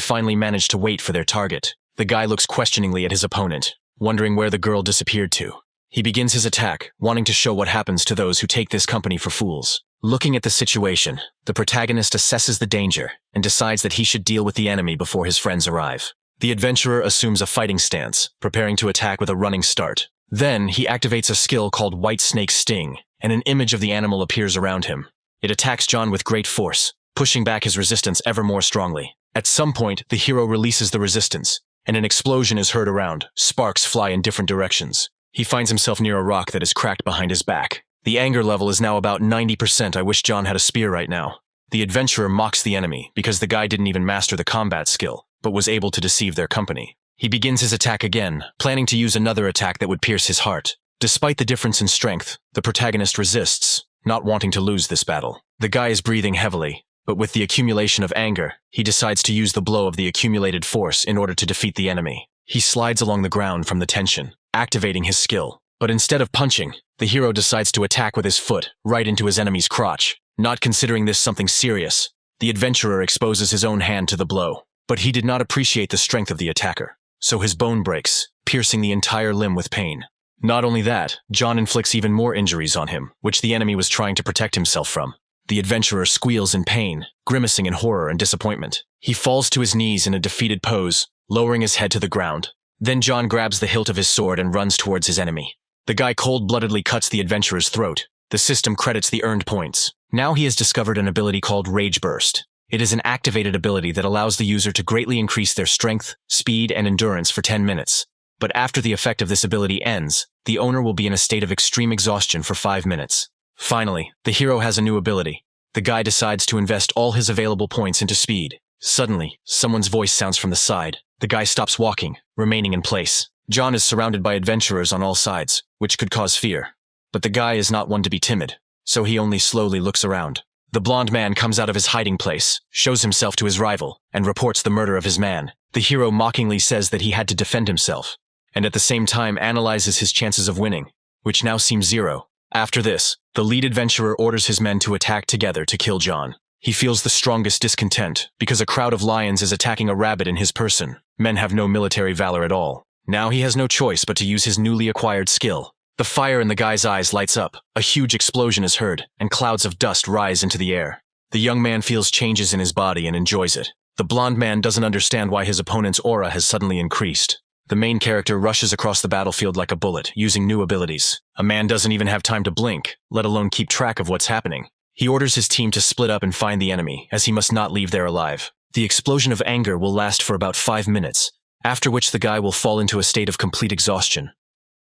Speaker 1: finally managed to wait for their target. The guy looks questioningly at his opponent, wondering where the girl disappeared to. He begins his attack, wanting to show what happens to those who take this company for fools. Looking at the situation, the protagonist assesses the danger and decides that he should deal with the enemy before his friends arrive. The adventurer assumes a fighting stance, preparing to attack with a running start. Then, he activates a skill called White Snake Sting, and an image of the animal appears around him. It attacks John with great force, pushing back his resistance ever more strongly. At some point, the hero releases the resistance, and an explosion is heard around. Sparks fly in different directions. He finds himself near a rock that is cracked behind his back. The anger level is now about 90%. I wish John had a spear right now. The adventurer mocks the enemy because the guy didn't even master the combat skill, but was able to deceive their company. He begins his attack again, planning to use another attack that would pierce his heart. Despite the difference in strength, the protagonist resists, not wanting to lose this battle. The guy is breathing heavily, but with the accumulation of anger, he decides to use the blow of the accumulated force in order to defeat the enemy. He slides along the ground from the tension, activating his skill. But instead of punching, the hero decides to attack with his foot, right into his enemy's crotch. Not considering this something serious, the adventurer exposes his own hand to the blow. But he did not appreciate the strength of the attacker, so his bone breaks, piercing the entire limb with pain. Not only that, John inflicts even more injuries on him, which the enemy was trying to protect himself from. The adventurer squeals in pain, grimacing in horror and disappointment. He falls to his knees in a defeated pose, lowering his head to the ground. Then John grabs the hilt of his sword and runs towards his enemy. The guy cold-bloodedly cuts the adventurer's throat. The system credits the earned points. Now he has discovered an ability called Rage Burst. It is an activated ability that allows the user to greatly increase their strength, speed, and endurance for 10 minutes. But after the effect of this ability ends, the owner will be in a state of extreme exhaustion for 5 minutes. Finally, the hero has a new ability. The guy decides to invest all his available points into speed. Suddenly, someone's voice sounds from the side. The guy stops walking, remaining in place. John is surrounded by adventurers on all sides, which could cause fear. But the guy is not one to be timid, so he only slowly looks around. The blonde man comes out of his hiding place, shows himself to his rival, and reports the murder of his man. The hero mockingly says that he had to defend himself, and at the same time analyzes his chances of winning, which now seem 0. After this, the lead adventurer orders his men to attack together to kill John. He feels the strongest discontent, because a crowd of lions is attacking a rabbit in his person. Men have no military valor at all. Now he has no choice but to use his newly acquired skill. The fire in the guy's eyes lights up, a huge explosion is heard, and clouds of dust rise into the air. The young man feels changes in his body and enjoys it. The blonde man doesn't understand why his opponent's aura has suddenly increased. The main character rushes across the battlefield like a bullet, using new abilities. A man doesn't even have time to blink, let alone keep track of what's happening. He orders his team to split up and find the enemy, as he must not leave there alive. The explosion of anger will last for about 5 minutes, after which the guy will fall into a state of complete exhaustion.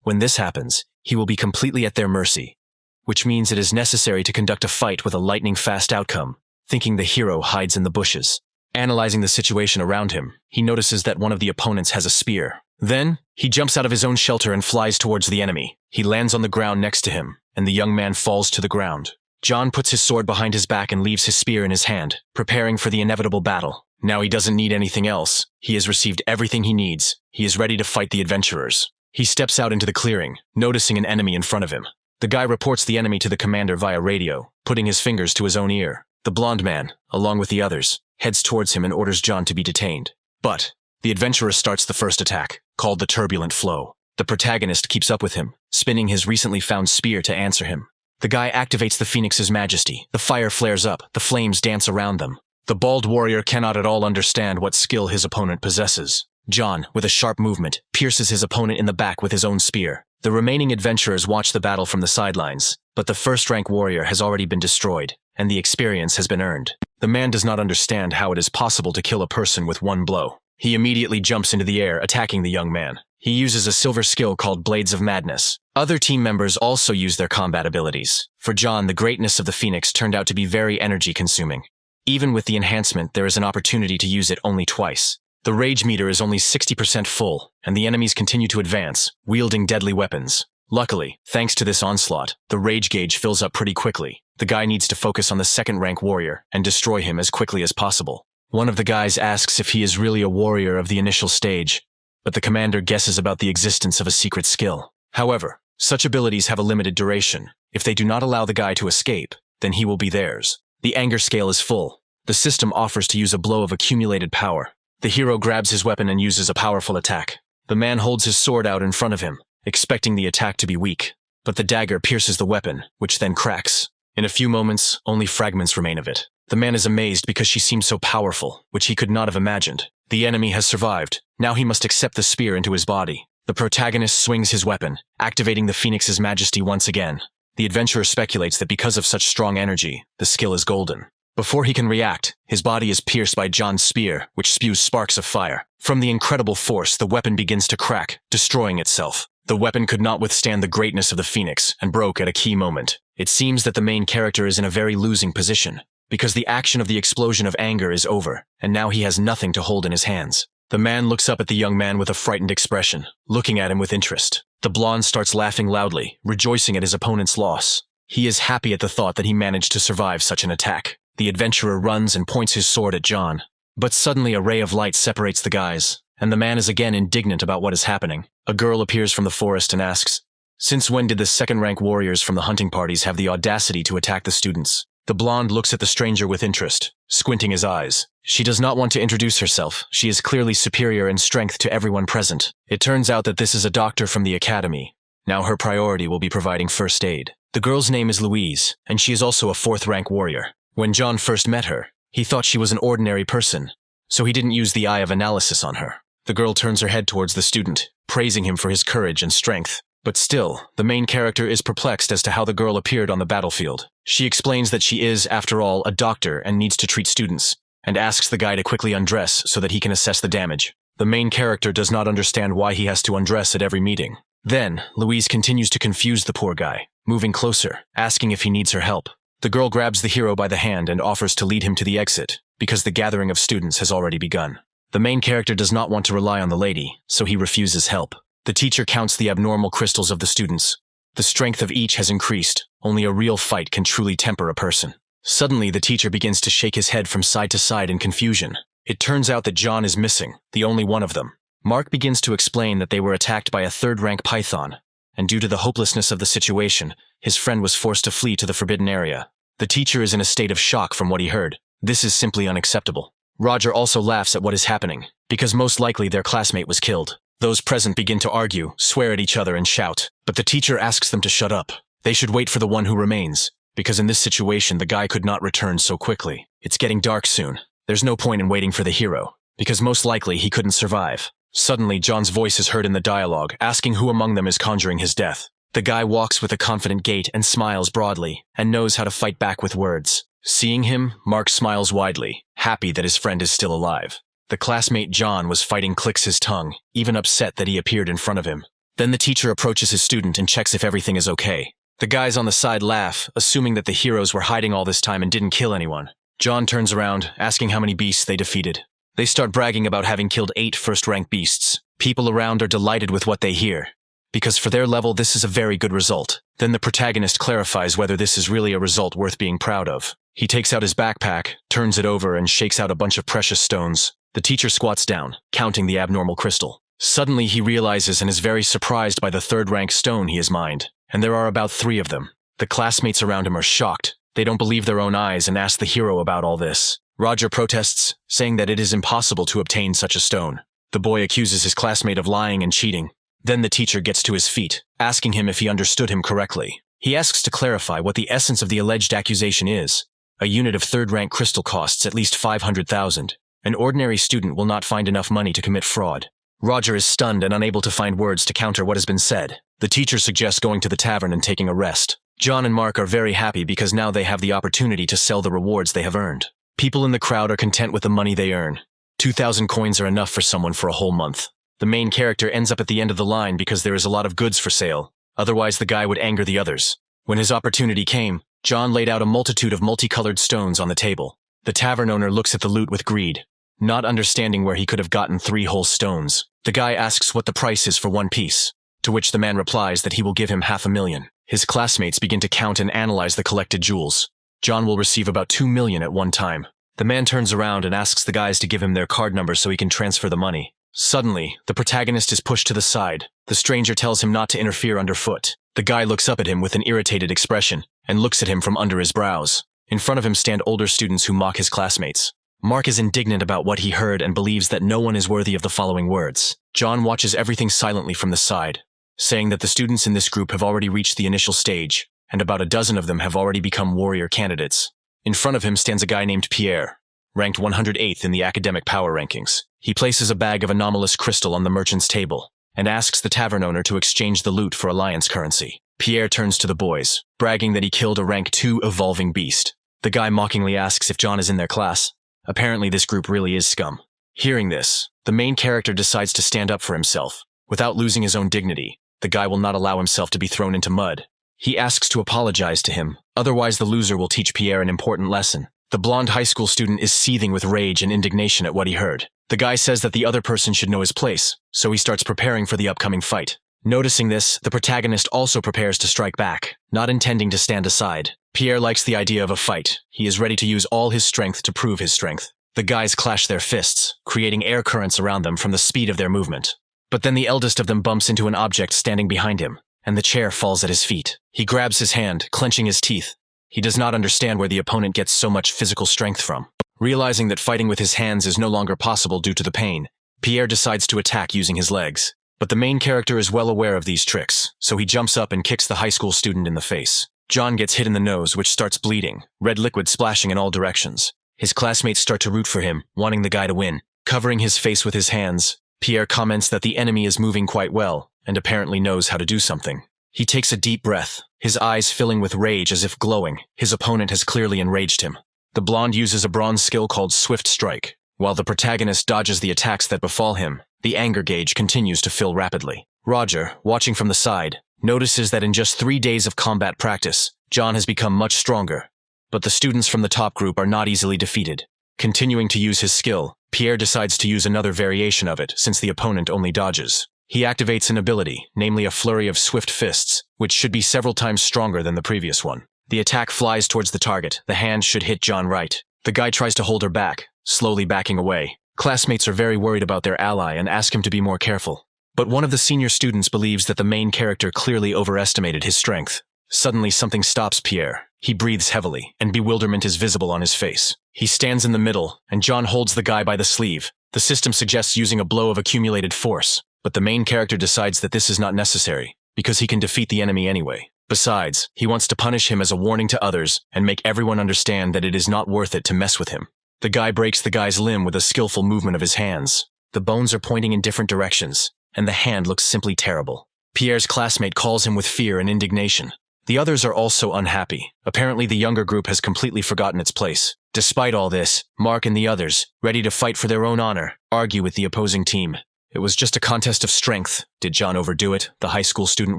Speaker 1: When this happens, he will be completely at their mercy, which means it is necessary to conduct a fight with a lightning-fast outcome, thinking the hero hides in the bushes. Analyzing the situation around him, he notices that one of the opponents has a spear. Then, he jumps out of his own shelter and flies towards the enemy. He lands on the ground next to him, and the young man falls to the ground. John puts his sword behind his back and leaves his spear in his hand, preparing for the inevitable battle. Now he doesn't need anything else. He has received everything he needs. He is ready to fight the adventurers. He steps out into the clearing, noticing an enemy in front of him. The guy reports the enemy to the commander via radio, putting his fingers to his own ear. The blonde man, along with the others, heads towards him and orders John to be detained. But the adventurer starts the first attack, called the Turbulent Flow. The protagonist keeps up with him, spinning his recently found spear to answer him. The guy activates the Phoenix's majesty. The fire flares up, the flames dance around them. The bald warrior cannot at all understand what skill his opponent possesses. John, with a sharp movement, pierces his opponent in the back with his own spear. The remaining adventurers watch the battle from the sidelines, but the first-rank warrior has already been destroyed, and the experience has been earned. The man does not understand how it is possible to kill a person with one blow. He immediately jumps into the air, attacking the young man. He uses a silver skill called Blades of Madness. Other team members also use their combat abilities. For John, the greatness of the Phoenix turned out to be very energy-consuming. Even with the enhancement, there is an opportunity to use it only twice. The rage meter is only 60% full, and the enemies continue to advance, wielding deadly weapons. Luckily, thanks to this onslaught, the rage gauge fills up pretty quickly. The guy needs to focus on the second-rank warrior and destroy him as quickly as possible. One of the guys asks if he is really a warrior of the initial stage, but the commander guesses about the existence of a secret skill. However, such abilities have a limited duration. If they do not allow the guy to escape, then he will be theirs. The anger scale is full. The system offers to use a blow of accumulated power. The hero grabs his weapon and uses a powerful attack. The man holds his sword out in front of him, expecting the attack to be weak. But the dagger pierces the weapon, which then cracks. In a few moments, only fragments remain of it. The man is amazed because she seems so powerful, which he could not have imagined. The enemy has survived. Now he must accept the spear into his body. The protagonist swings his weapon, activating the Phoenix's majesty once again. The adventurer speculates that because of such strong energy, the skill is golden. Before he can react, his body is pierced by John's spear, which spews sparks of fire. From the incredible force, the weapon begins to crack, destroying itself. The weapon could not withstand the greatness of the Phoenix and broke at a key moment. It seems that the main character is in a very losing position, because the action of the explosion of anger is over, and now he has nothing to hold in his hands. The man looks up at the young man with a frightened expression, looking at him with interest. The blonde starts laughing loudly, rejoicing at his opponent's loss. He is happy at the thought that he managed to survive such an attack. The adventurer runs and points his sword at John. But suddenly a ray of light separates the guys, and the man is again indignant about what is happening. A girl appears from the forest and asks, "Since when did the second-rank warriors from the hunting parties have the audacity to attack the students?" The blonde looks at the stranger with interest, squinting his eyes. She does not want to introduce herself. She is clearly superior in strength to everyone present. It turns out that this is a doctor from the academy. Now her priority will be providing first aid. The girl's name is Louise, and she is also a fourth-rank warrior. When John first met her, he thought she was an ordinary person, so he didn't use the eye of analysis on her. The girl turns her head towards the student, praising him for his courage and strength. But still, the main character is perplexed as to how the girl appeared on the battlefield. She explains that she is, after all, a doctor and needs to treat students, and asks the guy to quickly undress so that he can assess the damage. The main character does not understand why he has to undress at every meeting. Then, Louise continues to confuse the poor guy, moving closer, asking if he needs her help. The girl grabs the hero by the hand and offers to lead him to the exit, because the gathering of students has already begun. The main character does not want to rely on the lady, so he refuses help. The teacher counts the abnormal crystals of the students. The strength of each has increased. Only a real fight can truly temper a person. Suddenly, the teacher begins to shake his head from side to side in confusion. It turns out that John is missing, the only one of them. Mark begins to explain that they were attacked by a third-rank python, and due to the hopelessness of the situation, his friend was forced to flee to the forbidden area. The teacher is in a state of shock from what he heard. This is simply unacceptable. Roger also laughs at what is happening, because most likely their classmate was killed. Those present begin to argue, swear at each other and shout, but the teacher asks them to shut up. They should wait for the one who remains, because in this situation the guy could not return so quickly. It's getting dark soon. There's no point in waiting for the hero, because most likely he couldn't survive. Suddenly, John's voice is heard in the dialogue, asking who among them is conjuring his death. The guy walks with a confident gait and smiles broadly, and knows how to fight back with words. Seeing him, Mark smiles widely, happy that his friend is still alive. The classmate John was fighting clicks his tongue, even upset that he appeared in front of him. Then the teacher approaches his student and checks if everything is okay. The guys on the side laugh, assuming that the heroes were hiding all this time and didn't kill anyone. John turns around, asking how many beasts they defeated. They start bragging about having killed 8 first-rank beasts. People around are delighted with what they hear, because for their level this is a very good result. Then the protagonist clarifies whether this is really a result worth being proud of. He takes out his backpack, turns it over, and shakes out a bunch of precious stones. The teacher squats down, counting the abnormal crystal. Suddenly he realizes and is very surprised by the third-rank stone he has mined, and there are about 3 of them. The classmates around him are shocked. They don't believe their own eyes and ask the hero about all this. Roger protests, saying that it is impossible to obtain such a stone. The boy accuses his classmate of lying and cheating. Then the teacher gets to his feet, asking him if he understood him correctly. He asks to clarify what the essence of the alleged accusation is. A unit of third-rank crystal costs at least 500,000. An ordinary student will not find enough money to commit fraud. Roger is stunned and unable to find words to counter what has been said. The teacher suggests going to the tavern and taking a rest. John and Mark are very happy because now they have the opportunity to sell the rewards they have earned. People in the crowd are content with the money they earn. 2,000 coins are enough for someone for a whole month. The main character ends up at the end of the line because there is a lot of goods for sale. Otherwise, the guy would anger the others. When his opportunity came, John laid out a multitude of multicolored stones on the table. The tavern owner looks at the loot with greed, not understanding where he could have gotten 3 whole stones. The guy asks what the price is for 1 piece, to which the man replies that he will give him 500,000. His classmates begin to count and analyze the collected jewels. John will receive about 2 million at one time. The man turns around and asks the guys to give him their card number so he can transfer the money. Suddenly, the protagonist is pushed to the side. The stranger tells him not to interfere underfoot. The guy looks up at him with an irritated expression and looks at him from under his brows. In front of him stand older students who mock his classmates. Mark is indignant about what he heard and believes that no one is worthy of the following words. John watches everything silently from the side, saying that the students in this group have already reached the initial stage, and about a dozen of them have already become warrior candidates. In front of him stands a guy named Pierre, ranked 108th in the academic power rankings. He places a bag of anomalous crystal on the merchant's table, and asks the tavern owner to exchange the loot for alliance currency. Pierre turns to the boys, bragging that he killed a rank 2 evolving beast. The guy mockingly asks if John is in their class. Apparently this group really is scum. Hearing this, the main character decides to stand up for himself. Without losing his own dignity, the guy will not allow himself to be thrown into mud. He asks to apologize to him, otherwise the loser will teach Pierre an important lesson. The blonde high school student is seething with rage and indignation at what he heard. The guy says that the other person should know his place, so he starts preparing for the upcoming fight. Noticing this, the protagonist also prepares to strike back, not intending to stand aside. Pierre likes the idea of a fight. He is ready to use all his strength to prove his strength. The guys clash their fists, creating air currents around them from the speed of their movement. But then the eldest of them bumps into an object standing behind him, and the chair falls at his feet. He grabs his hand, clenching his teeth. He does not understand where the opponent gets so much physical strength from. Realizing that fighting with his hands is no longer possible due to the pain, Pierre decides to attack using his legs. But the main character is well aware of these tricks, so he jumps up and kicks the high school student in the face. John gets hit in the nose, which starts bleeding, red liquid splashing in all directions. His classmates start to root for him, wanting the guy to win. Covering his face with his hands, Pierre comments that the enemy is moving quite well, and apparently knows how to do something. He takes a deep breath, his eyes filling with rage as if glowing. His opponent has clearly enraged him. The blonde uses a bronze skill called Swift Strike, While the protagonist dodges the attacks that befall him, the anger gauge continues to fill rapidly. Roger, watching from the side, notices that in just 3 days of combat practice, John has become much stronger. But the students from the top group are not easily defeated. Continuing to use his skill, Pierre decides to use another variation of it since the opponent only dodges. He activates an ability, namely a flurry of swift fists, which should be several times stronger than the previous one. The attack flies towards the target. The hand should hit John right. The guy tries to hold her back, slowly backing away. Classmates are very worried about their ally and ask him to be more careful. But one of the senior students believes that the main character clearly overestimated his strength. Suddenly something stops Pierre. He breathes heavily, and bewilderment is visible on his face. He stands in the middle, and John holds the guy by the sleeve. The system suggests using a blow of accumulated force, but the main character decides that this is not necessary, because he can defeat the enemy anyway. Besides, he wants to punish him as a warning to others and make everyone understand that it is not worth it to mess with him. The guy breaks the guy's limb with a skillful movement of his hands. The bones are pointing in different directions, and the hand looks simply terrible. Pierre's classmate calls him with fear and indignation. The others are also unhappy. Apparently the younger group has completely forgotten its place. Despite all this, Mark and the others, ready to fight for their own honor, argue with the opposing team. It was just a contest of strength. Did John overdo it? The high school student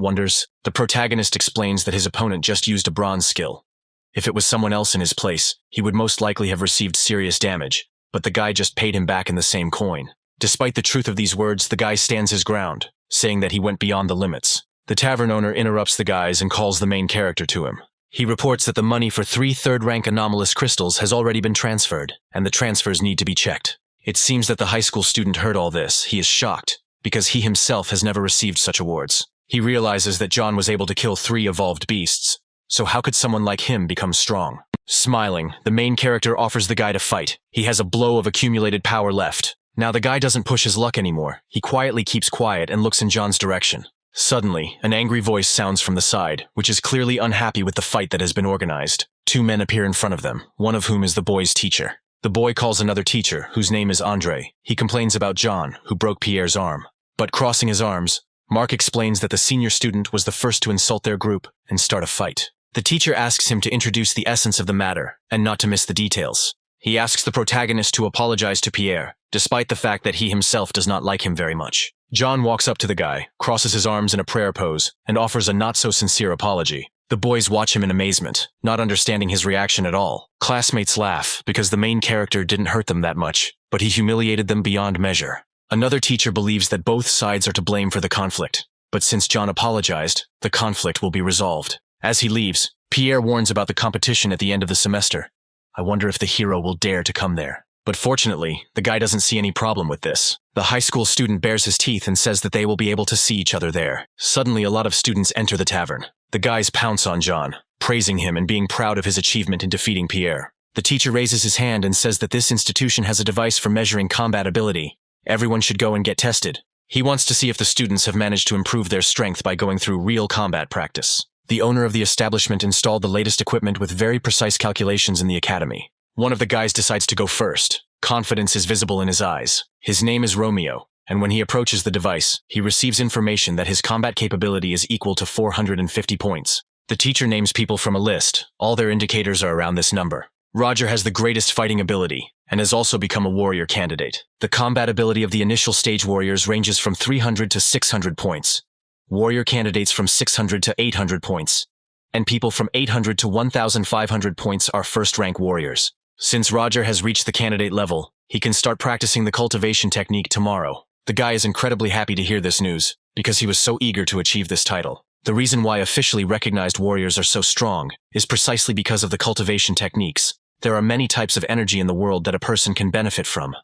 Speaker 1: wonders. The protagonist explains that his opponent just used a bronze skill. If it was someone else in his place, he would most likely have received serious damage, but the guy just paid him back in the same coin. Despite the truth of these words, the guy stands his ground, saying that he went beyond the limits. The tavern owner interrupts the guys and calls the main character to him. He reports that the money for 3 third-rank anomalous crystals has already been transferred, and the transfers need to be checked. It seems that the high school student heard all this. He is shocked, because he himself has never received such awards. He realizes that John was able to kill 3 evolved beasts, so how could someone like him become strong? Smiling, the main character offers the guy to fight. He has a blow of accumulated power left. Now the guy doesn't push his luck anymore. He quietly keeps quiet and looks in John's direction. Suddenly, an angry voice sounds from the side, which is clearly unhappy with the fight that has been organized. 2 men appear in front of them, one of whom is the boy's teacher. The boy calls another teacher, whose name is Andre. He complains about John, who broke Pierre's arm. But crossing his arms, Mark explains that the senior student was the first to insult their group and start a fight. The teacher asks him to introduce the essence of the matter, and not to miss the details. He asks the protagonist to apologize to Pierre, despite the fact that he himself does not like him very much. John walks up to the guy, crosses his arms in a prayer pose, and offers a not-so-sincere apology. The boys watch him in amazement, not understanding his reaction at all. Classmates laugh, because the main character didn't hurt them that much, but he humiliated them beyond measure. Another teacher believes that both sides are to blame for the conflict, but since John apologized, the conflict will be resolved. As he leaves, Pierre warns about the competition at the end of the semester. I wonder if the hero will dare to come there. But fortunately, the guy doesn't see any problem with this. The high school student bares his teeth and says that they will be able to see each other there. Suddenly, a lot of students enter the tavern. The guys pounce on John, praising him and being proud of his achievement in defeating Pierre. The teacher raises his hand and says that this institution has a device for measuring combat ability. Everyone should go and get tested. He wants to see if the students have managed to improve their strength by going through real combat practice. The owner of the establishment installed the latest equipment with very precise calculations in the academy. One of the guys decides to go first. Confidence is visible in his eyes. His name is Romeo, and when he approaches the device, he receives information that his combat capability is equal to 450 points. The teacher names people from a list. All their indicators are around this number. Roger has the greatest fighting ability, and has also become a warrior candidate. The combat ability of the initial stage warriors ranges from 300 to 600 points. Warrior candidates from 600 to 800 points. And people from 800 to 1,500 points are first-rank warriors. Since Roger has reached the candidate level, he can start practicing the cultivation technique tomorrow. The guy is incredibly happy to hear this news, because he was so eager to achieve this title. The reason why officially recognized warriors are so strong is precisely because of the cultivation techniques. There are many types of energy in the world that a person can benefit from.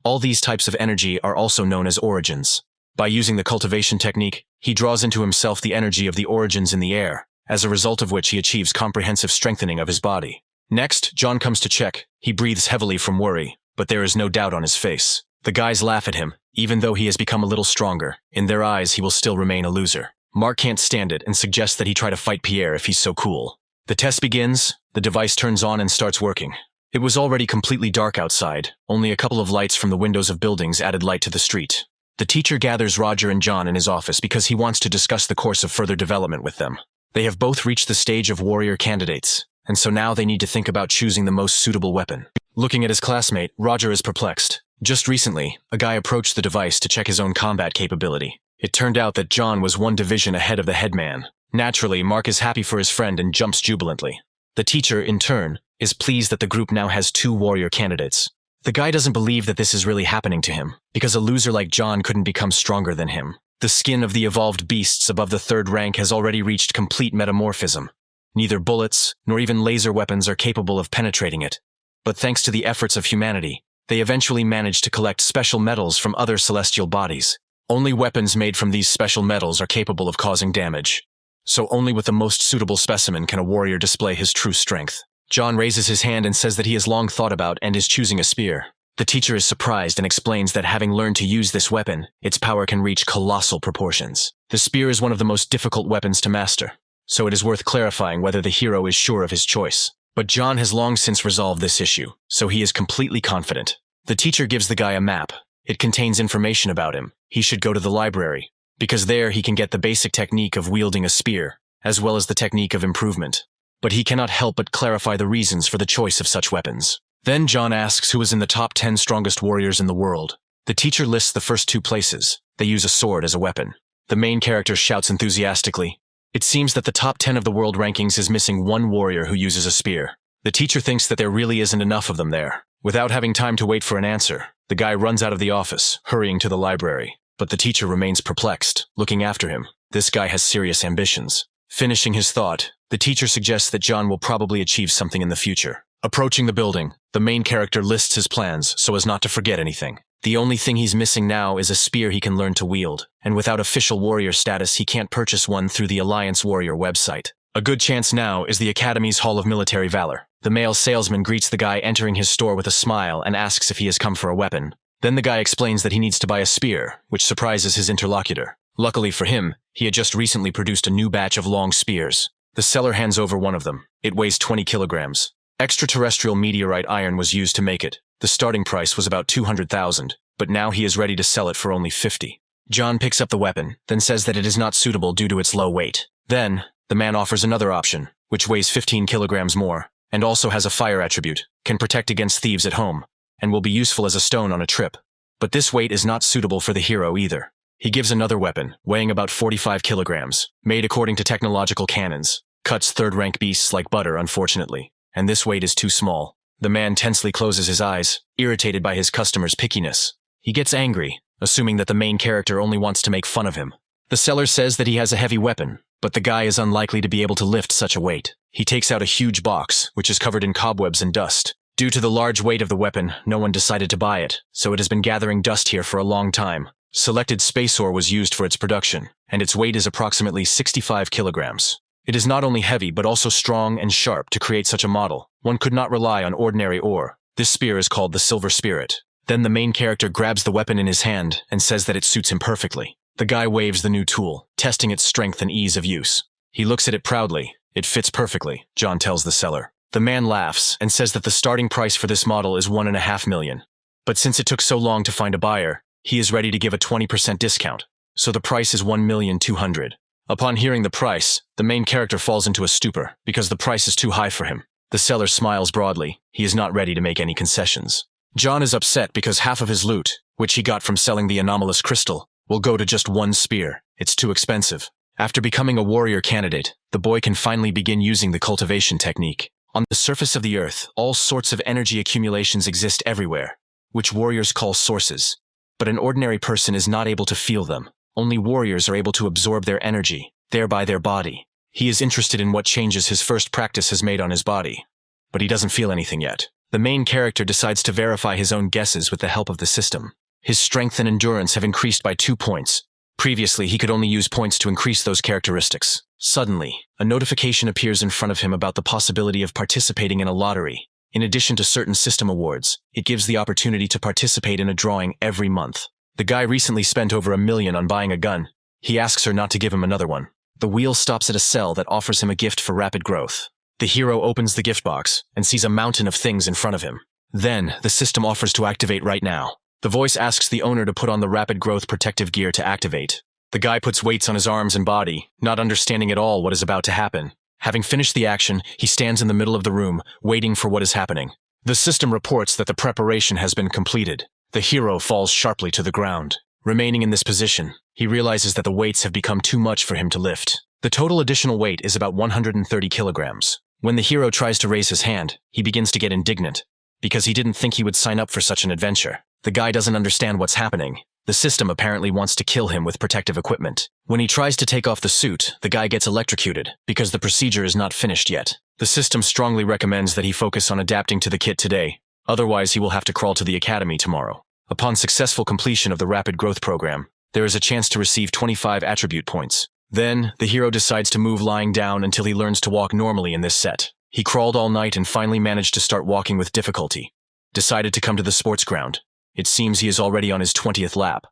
Speaker 1: All these types of energy are also known as origins. By using the cultivation technique, he draws into himself the energy of the origins in the air, as a result of which he achieves comprehensive strengthening of his body. Next, John comes to check. He breathes heavily from worry, but there is no doubt on his face. The guys laugh at him. Even though he has become a little stronger, in their eyes he will still remain a loser. Mark can't stand it and suggests that he try to fight Pierre if he's so cool. The test begins, the device turns on and starts working. It was already completely dark outside. Only a couple of lights from the windows of buildings added light to the street. The teacher gathers Roger and John in his office because he wants to discuss the course of further development with them. They have both reached the stage of warrior candidates, and so now they need to think about choosing the most suitable weapon. Looking at his classmate, Roger is perplexed. Just recently, a guy approached the device to check his own combat capability. It turned out that John was one division ahead of the headman. Naturally, Mark is happy for his friend and jumps jubilantly. The teacher, in turn, is pleased that the group now has 2 warrior candidates. The guy doesn't believe that this is really happening to him, because a loser like John couldn't become stronger than him. The skin of the evolved beasts above the 3rd rank has already reached complete metamorphism. Neither bullets, nor even laser weapons are capable of penetrating it. But thanks to the efforts of humanity, they eventually managed to collect special metals from other celestial bodies. Only weapons made from these special metals are capable of causing damage. So only with the most suitable specimen can a warrior display his true strength. John raises his hand and says that he has long thought about and is choosing a spear. The teacher is surprised and explains that having learned to use this weapon, its power can reach colossal proportions. The spear is one of the most difficult weapons to master, so it is worth clarifying whether the hero is sure of his choice. But John has long since resolved this issue, so he is completely confident. The teacher gives the guy a map. It contains information about him. He should go to the library, because there he can get the basic technique of wielding a spear, as well as the technique of improvement. But he cannot help but clarify the reasons for the choice of such weapons. Then John asks who is in the top 10 strongest warriors in the world. The teacher lists the first 2 places. They use a sword as a weapon. The main character shouts enthusiastically. It seems that the top 10 of the world rankings is missing 1 warrior who uses a spear. The teacher thinks that there really isn't enough of them there. Without having time to wait for an answer, the guy runs out of the office, hurrying to the library. But the teacher remains perplexed, looking after him. This guy has serious ambitions. Finishing his thought, the teacher suggests that John will probably achieve something in the future. Approaching the building, the main character lists his plans so as not to forget anything. The only thing he's missing now is a spear he can learn to wield, and without official warrior status he can't purchase one through the Alliance Warrior website. A good chance now is the Academy's Hall of Military Valor. The male salesman greets the guy entering his store with a smile and asks if he has come for a weapon. Then the guy explains that he needs to buy a spear, which surprises his interlocutor. Luckily for him, he had just recently produced a new batch of long spears. The seller hands over one of them. It weighs 20 kilograms. Extraterrestrial meteorite iron was used to make it. The starting price was about 200,000, but now he is ready to sell it for only 50. John picks up the weapon, then says that it is not suitable due to its low weight. Then, the man offers another option, which weighs 15 kilograms more, and also has a fire attribute, can protect against thieves at home, and will be useful as a stone on a trip. But this weight is not suitable for the hero either. He gives another weapon, weighing about 45 kilograms, made according to technological canons. Cuts 3rd rank beasts like butter, unfortunately, and this weight is too small. The man tensely closes his eyes, irritated by his customer's pickiness. He gets angry, assuming that the main character only wants to make fun of him. The seller says that he has a heavy weapon, but the guy is unlikely to be able to lift such a weight. He takes out a huge box, which is covered in cobwebs and dust. Due to the large weight of the weapon, no one decided to buy it, so it has been gathering dust here for a long time. Selected space ore was used for its production, and its weight is approximately 65 kilograms. It is not only heavy but also strong and sharp to create such a model. One could not rely on ordinary ore. This spear is called the Silver Spirit. Then the main character grabs the weapon in his hand and says that it suits him perfectly. The guy waves the new tool, testing its strength and ease of use. He looks at it proudly. It fits perfectly, John tells the seller. The man laughs and says that the starting price for this model is $1.5 million. But since it took so long to find a buyer, he is ready to give a 20% discount, so the price is $1,200,000. Upon hearing the price, the main character falls into a stupor because the price is too high for him. The seller smiles broadly. He is not ready to make any concessions. John is upset because half of his loot, which he got from selling the anomalous crystal, will go to just 1 spear. It's too expensive. After becoming a warrior candidate, the boy can finally begin using the cultivation technique. On the surface of the earth, all sorts of energy accumulations exist everywhere, which warriors call sources. But an ordinary person is not able to feel them. Only warriors are able to absorb their energy, thereby their body. He is interested in what changes his first practice has made on his body, but he doesn't feel anything yet. The main character decides to verify his own guesses with the help of the system. His strength and endurance have increased by 2 points. Previously, he could only use points to increase those characteristics. Suddenly, a notification appears in front of him about the possibility of participating in a lottery. In addition to certain system awards, it gives the opportunity to participate in a drawing every month. The guy recently spent over $1 million on buying a gun. He asks her not to give him another one. The wheel stops at a cell that offers him a gift for rapid growth. The hero opens the gift box and sees a mountain of things in front of him. Then, the system offers to activate right now. The voice asks the owner to put on the rapid growth protective gear to activate. The guy puts weights on his arms and body, not understanding at all what is about to happen. Having finished the action, he stands in the middle of the room, waiting for what is happening. The system reports that the preparation has been completed. The hero falls sharply to the ground. Remaining in this position, he realizes that the weights have become too much for him to lift. The total additional weight is about 130 kilograms. When the hero tries to raise his hand, he begins to get indignant, because he didn't think he would sign up for such an adventure. The guy doesn't understand what's happening. The system apparently wants to kill him with protective equipment. When he tries to take off the suit, the guy gets electrocuted, because the procedure is not finished yet. The system strongly recommends that he focus on adapting to the kit today, otherwise he will have to crawl to the academy tomorrow. Upon successful completion of the rapid growth program, there is a chance to receive 25 attribute points. Then, the hero decides to move lying down until he learns to walk normally in this set. He crawled all night and finally managed to start walking with difficulty. Decided to come to the sports ground. It seems he is already on his 20th lap.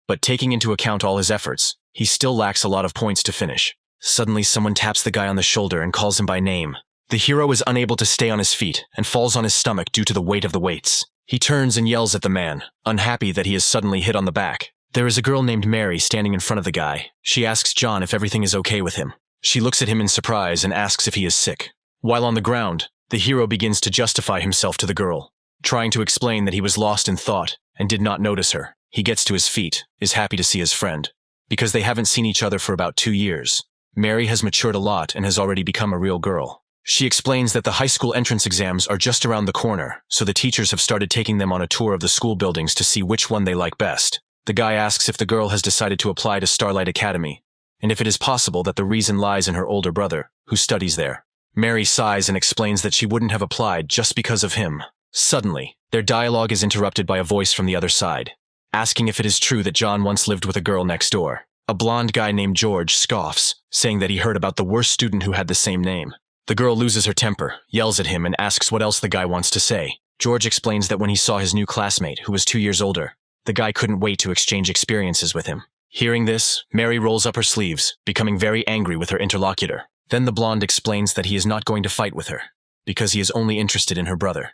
Speaker 1: But taking into account all his efforts, he still lacks a lot of points to finish. Suddenly someone taps the guy on the shoulder and calls him by name. The hero is unable to stay on his feet and falls on his stomach due to the weight of the weights. He turns and yells at the man, unhappy that he is suddenly hit on the back. There is a girl named Mary standing in front of the guy. She asks John if everything is okay with him. She looks at him in surprise and asks if he is sick. While on the ground, the hero begins to justify himself to the girl, trying to explain that he was lost in thought and did not notice her. He gets to his feet, is happy to see his friend, because they haven't seen each other for about 2 years. Mary has matured a lot and has already become a real girl. She explains that the high school entrance exams are just around the corner, so the teachers have started taking them on a tour of the school buildings to see which one they like best. The guy asks if the girl has decided to apply to Starlight Academy, and if it is possible that the reason lies in her older brother, who studies there. Mary sighs and explains that she wouldn't have applied just because of him. Suddenly, their dialogue is interrupted by a voice from the other side, asking if it is true that John once lived with a girl next door. A blonde guy named George scoffs, saying that he heard about the worst student who had the same name. The girl loses her temper, yells at him, and asks what else the guy wants to say. George explains that when he saw his new classmate, who was 2 years older, the guy couldn't wait to exchange experiences with him. Hearing this, Mary rolls up her sleeves, becoming very angry with her interlocutor. Then the blonde explains that he is not going to fight with her, because he is only interested in her brother.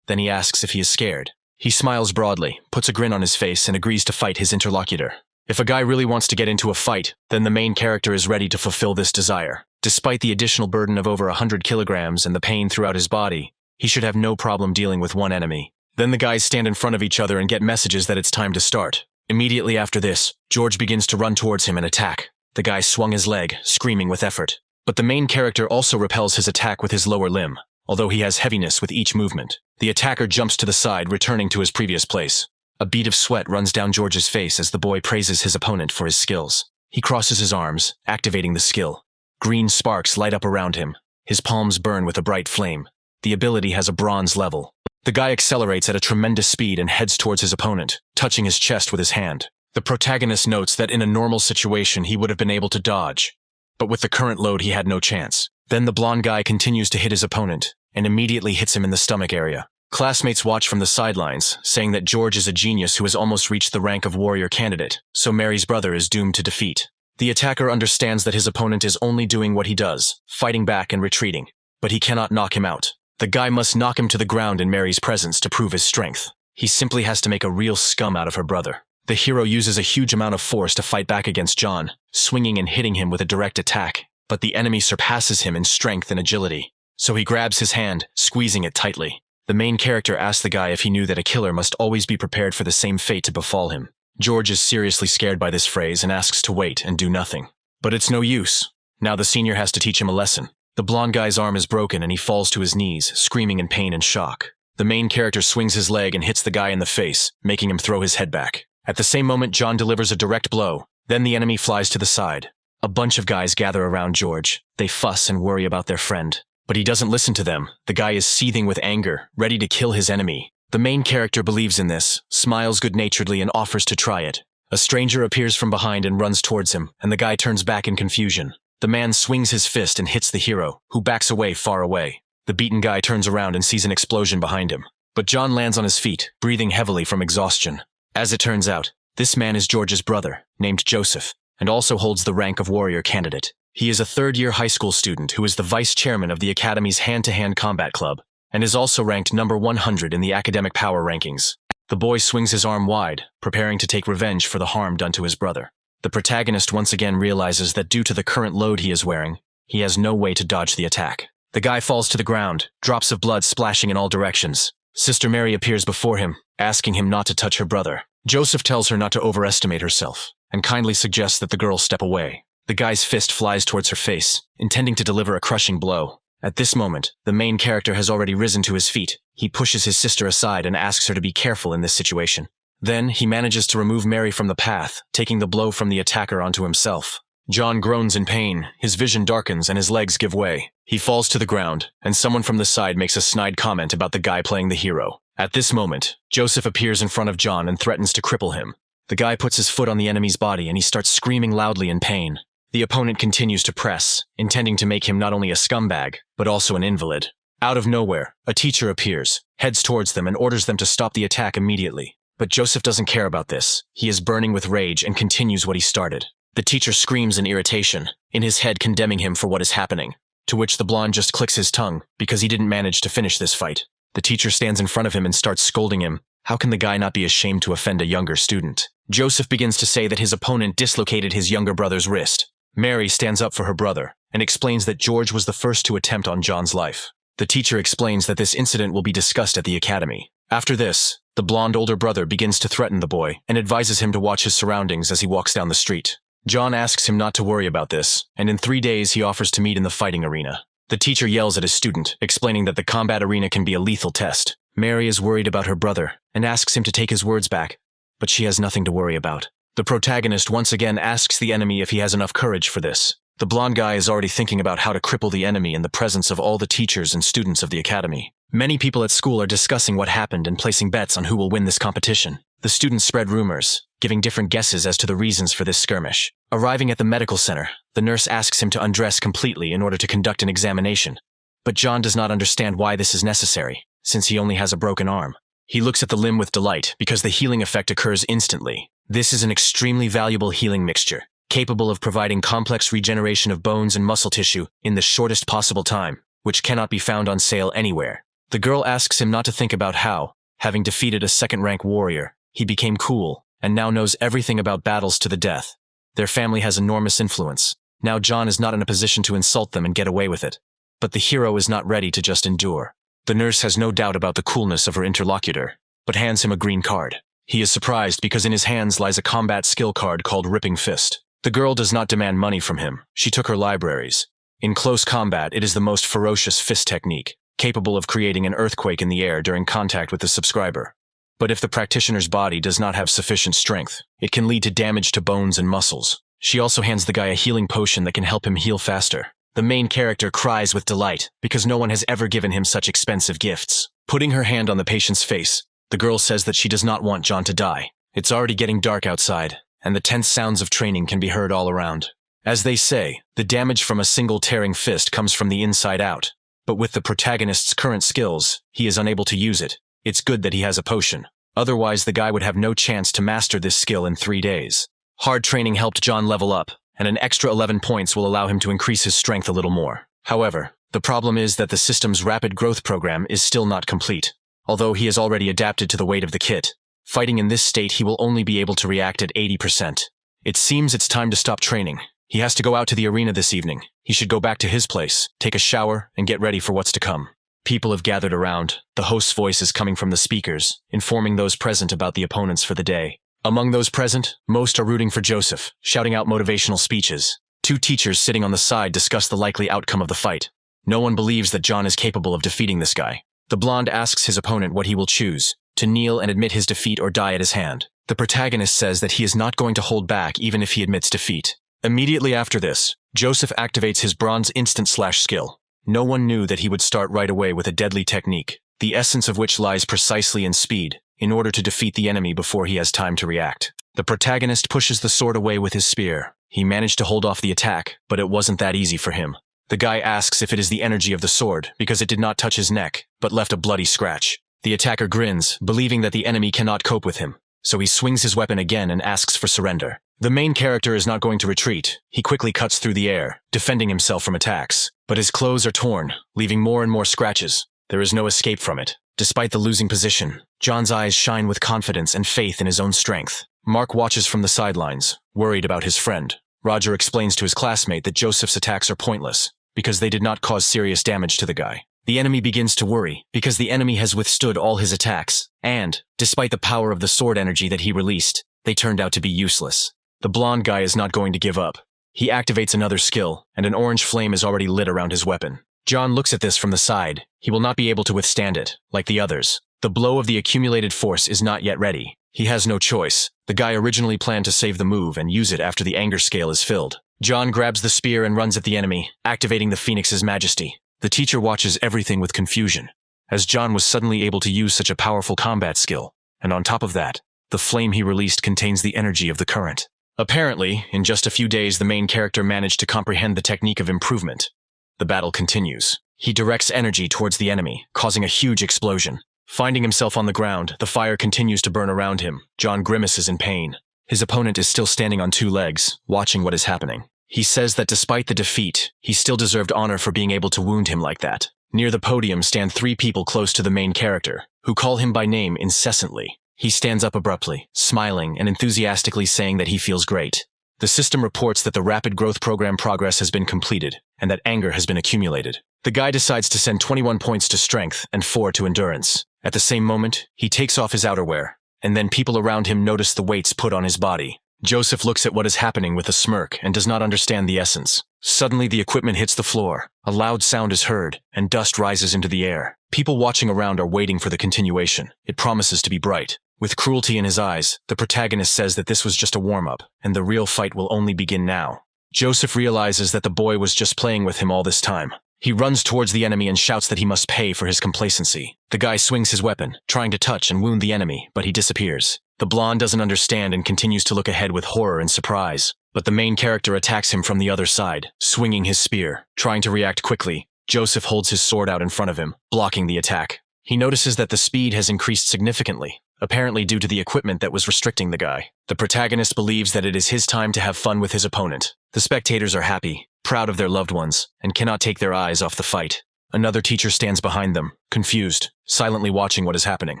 Speaker 1: Then he asks if he is scared. He smiles broadly, puts a grin on his face, and agrees to fight his interlocutor. If a guy really wants to get into a fight, then the main character is ready to fulfill this desire. Despite the additional burden of over 100 kilograms and the pain throughout his body, he should have no problem dealing with one enemy. Then the guys stand in front of each other and get messages that it's time to start. Immediately after this, George begins to run towards him and attack. The guy swung his leg, screaming with effort. But the main character also repels his attack with his lower limb, although he has heaviness with each movement. The attacker jumps to the side, returning to his previous place. A bead of sweat runs down George's face as the boy praises his opponent for his skills. He crosses his arms, activating the skill. Green sparks light up around him. His palms burn with a bright flame. The ability has a bronze level. The guy accelerates at a tremendous speed and heads towards his opponent, touching his chest with his hand. The protagonist notes that in a normal situation he would have been able to dodge, but with the current load he had no chance. Then the blonde guy continues to hit his opponent, and immediately hits him in the stomach area. Classmates watch from the sidelines, saying that George is a genius who has almost reached the rank of warrior candidate, so Mary's brother is doomed to defeat. The attacker understands that his opponent is only doing what he does, fighting back and retreating, but he cannot knock him out. The guy must knock him to the ground in Mary's presence to prove his strength. He simply has to make a real scum out of her brother. The hero uses a huge amount of force to fight back against John, swinging and hitting him with a direct attack, but the enemy surpasses him in strength and agility. So he grabs his hand, squeezing it tightly. The main character asks the guy if he knew that a killer must always be prepared for the same fate to befall him. George is seriously scared by this phrase and asks to wait and do nothing. But it's no use. Now the senior has to teach him a lesson. The blonde guy's arm is broken and he falls to his knees, screaming in pain and shock. The main character swings his leg and hits the guy in the face, making him throw his head back. At the same moment, John delivers a direct blow. Then the enemy flies to the side. A bunch of guys gather around George. They fuss and worry about their friend. But he doesn't listen to them. The guy is seething with anger, ready to kill his enemy. The main character believes in this, smiles good-naturedly and offers to try it. A stranger appears from behind and runs towards him, and the guy turns back in confusion. The man swings his fist and hits the hero, who backs away far away. The beaten guy turns around and sees an explosion behind him. But John lands on his feet, breathing heavily from exhaustion. As it turns out, this man is George's brother, named Joseph, and also holds the rank of warrior candidate. He is a third-year high school student who is the vice chairman of the Academy's hand-to-hand combat club, and is also ranked number 100 in the academic power rankings. The boy swings his arm wide, preparing to take revenge for the harm done to his brother. The protagonist once again realizes that due to the current load he is wearing, he has no way to dodge the attack. The guy falls to the ground, drops of blood splashing in all directions. Sister Mary appears before him, asking him not to touch her brother. Joseph tells her not to overestimate herself, and kindly suggests that the girl step away. The guy's fist flies towards her face, intending to deliver a crushing blow. At this moment, the main character has already risen to his feet. He pushes his sister aside and asks her to be careful in this situation. Then, he manages to remove Mary from the path, taking the blow from the attacker onto himself. John groans in pain, his vision darkens and his legs give way. He falls to the ground, and someone from the side makes a snide comment about the guy playing the hero. At this moment, Joseph appears in front of John and threatens to cripple him. The guy puts his foot on the enemy's body and he starts screaming loudly in pain. The opponent continues to press, intending to make him not only a scumbag, but also an invalid. Out of nowhere, a teacher appears, heads towards them and orders them to stop the attack immediately. But Joseph doesn't care about this. He is burning with rage and continues what he started. The teacher screams in irritation, in his head condemning him for what is happening, to which the blonde just clicks his tongue because he didn't manage to finish this fight. The teacher stands in front of him and starts scolding him. How can the guy not be ashamed to offend a younger student? Joseph begins to say that his opponent dislocated his younger brother's wrist. Mary stands up for her brother and explains that George was the first to attempt on John's life. The teacher explains that this incident will be discussed at the academy. After this, the blonde older brother begins to threaten the boy and advises him to watch his surroundings as he walks down the street. John asks him not to worry about this, and in 3 days he offers to meet in the fighting arena. The teacher yells at his student, explaining that the combat arena can be a lethal test. Mary is worried about her brother and asks him to take his words back, but she has nothing to worry about. The protagonist once again asks the enemy if he has enough courage for this. The blonde guy is already thinking about how to cripple the enemy in the presence of all the teachers and students of the academy. Many people at school are discussing what happened and placing bets on who will win this competition. The students spread rumors, giving different guesses as to the reasons for this skirmish. Arriving at the medical center, the nurse asks him to undress completely in order to conduct an examination. But John does not understand why this is necessary, since he only has a broken arm. He looks at the limb with delight because the healing effect occurs instantly. This is an extremely valuable healing mixture, capable of providing complex regeneration of bones and muscle tissue in the shortest possible time, which cannot be found on sale anywhere. The girl asks him not to think about how, having defeated a second-rank warrior, he became cool and now knows everything about battles to the death. Their family has enormous influence. Now John is not in a position to insult them and get away with it. But the hero is not ready to just endure. The nurse has no doubt about the coolness of her interlocutor, but hands him a green card. He is surprised because in his hands lies a combat skill card called Ripping Fist. The girl does not demand money from him. She took her libraries. In close combat, it is the most ferocious fist technique, capable of creating an earthquake in the air during contact with the subscriber. But if the practitioner's body does not have sufficient strength, it can lead to damage to bones and muscles. She also hands the guy a healing potion that can help him heal faster. The main character cries with delight because no one has ever given him such expensive gifts. Putting her hand on the patient's face, the girl says that she does not want John to die. It's already getting dark outside, and the tense sounds of training can be heard all around. As they say, the damage from a single tearing fist comes from the inside out. But with the protagonist's current skills, he is unable to use it. It's good that he has a potion. Otherwise, the guy would have no chance to master this skill in 3 days. Hard training helped John level up, and an extra 11 points will allow him to increase his strength a little more. However, the problem is that the system's rapid growth program is still not complete. Although he has already adapted to the weight of the kit, fighting in this state he will only be able to react at 80%. It seems it's time to stop training. He has to go out to the arena this evening. He should go back to his place, take a shower, and get ready for what's to come. People have gathered around. The host's voice is coming from the speakers, informing those present about the opponents for the day. Among those present, most are rooting for Joseph, shouting out motivational speeches. 2 teachers sitting on the side discuss the likely outcome of the fight. No one believes that John is capable of defeating this guy. The blonde asks his opponent what he will choose, to kneel and admit his defeat or die at his hand. The protagonist says that he is not going to hold back even if he admits defeat. Immediately after this, Joseph activates his bronze instant slash skill. No one knew that he would start right away with a deadly technique, the essence of which lies precisely in speed, in order to defeat the enemy before he has time to react. The protagonist pushes the sword away with his spear. He managed to hold off the attack, but it wasn't that easy for him. The guy asks if it is the energy of the sword, because it did not touch his neck, but left a bloody scratch. The attacker grins, believing that the enemy cannot cope with him, so he swings his weapon again and asks for surrender. The main character is not going to retreat. He quickly cuts through the air, defending himself from attacks. But his clothes are torn, leaving more and more scratches. There is no escape from it. Despite the losing position, John's eyes shine with confidence and faith in his own strength. Mark watches from the sidelines, worried about his friend. Roger explains to his classmate that Joseph's attacks are pointless, because they did not cause serious damage to the guy. The enemy begins to worry, because the enemy has withstood all his attacks, and, despite the power of the sword energy that he released, they turned out to be useless. The blonde guy is not going to give up. He activates another skill, and an orange flame is already lit around his weapon. John looks at this from the side. He will not be able to withstand it, like the others. The blow of the accumulated force is not yet ready. He has no choice. The guy originally planned to save the move and use it after the anger scale is filled. John grabs the spear and runs at the enemy, activating the Phoenix's majesty. The teacher watches everything with confusion, as John was suddenly able to use such a powerful combat skill, and on top of that, the flame he released contains the energy of the current. Apparently, in just a few days the main character managed to comprehend the technique of improvement. The battle continues. He directs energy towards the enemy, causing a huge explosion. Finding himself on the ground, the fire continues to burn around him. John grimaces in pain. His opponent is still standing on two legs, watching what is happening. He says that despite the defeat, he still deserved honor for being able to wound him like that. Near the podium stand three people close to the main character, who call him by name incessantly. He stands up abruptly, smiling and enthusiastically saying that he feels great. The system reports that the rapid growth program progress has been completed, and that anger has been accumulated. The guy decides to send 21 points to strength and 4 to endurance. At the same moment, he takes off his outerwear, and then people around him notice the weights put on his body. Joseph looks at what is happening with a smirk and does not understand the essence. Suddenly the equipment hits the floor, a loud sound is heard, and dust rises into the air. People watching around are waiting for the continuation. It promises to be bright. With cruelty in his eyes, the protagonist says that this was just a warm-up, and the real fight will only begin now. Joseph realizes that the boy was just playing with him all this time. He runs towards the enemy and shouts that he must pay for his complacency. The guy swings his weapon, trying to touch and wound the enemy, but he disappears. The blonde doesn't understand and continues to look ahead with horror and surprise. But the main character attacks him from the other side, swinging his spear. Trying to react quickly, Joseph holds his sword out in front of him, blocking the attack. He notices that the speed has increased significantly, apparently due to the equipment that was restricting the guy. The protagonist believes that it is his time to have fun with his opponent. The spectators are happy, proud of their loved ones, and cannot take their eyes off the fight. Another teacher stands behind them, confused, silently watching what is happening.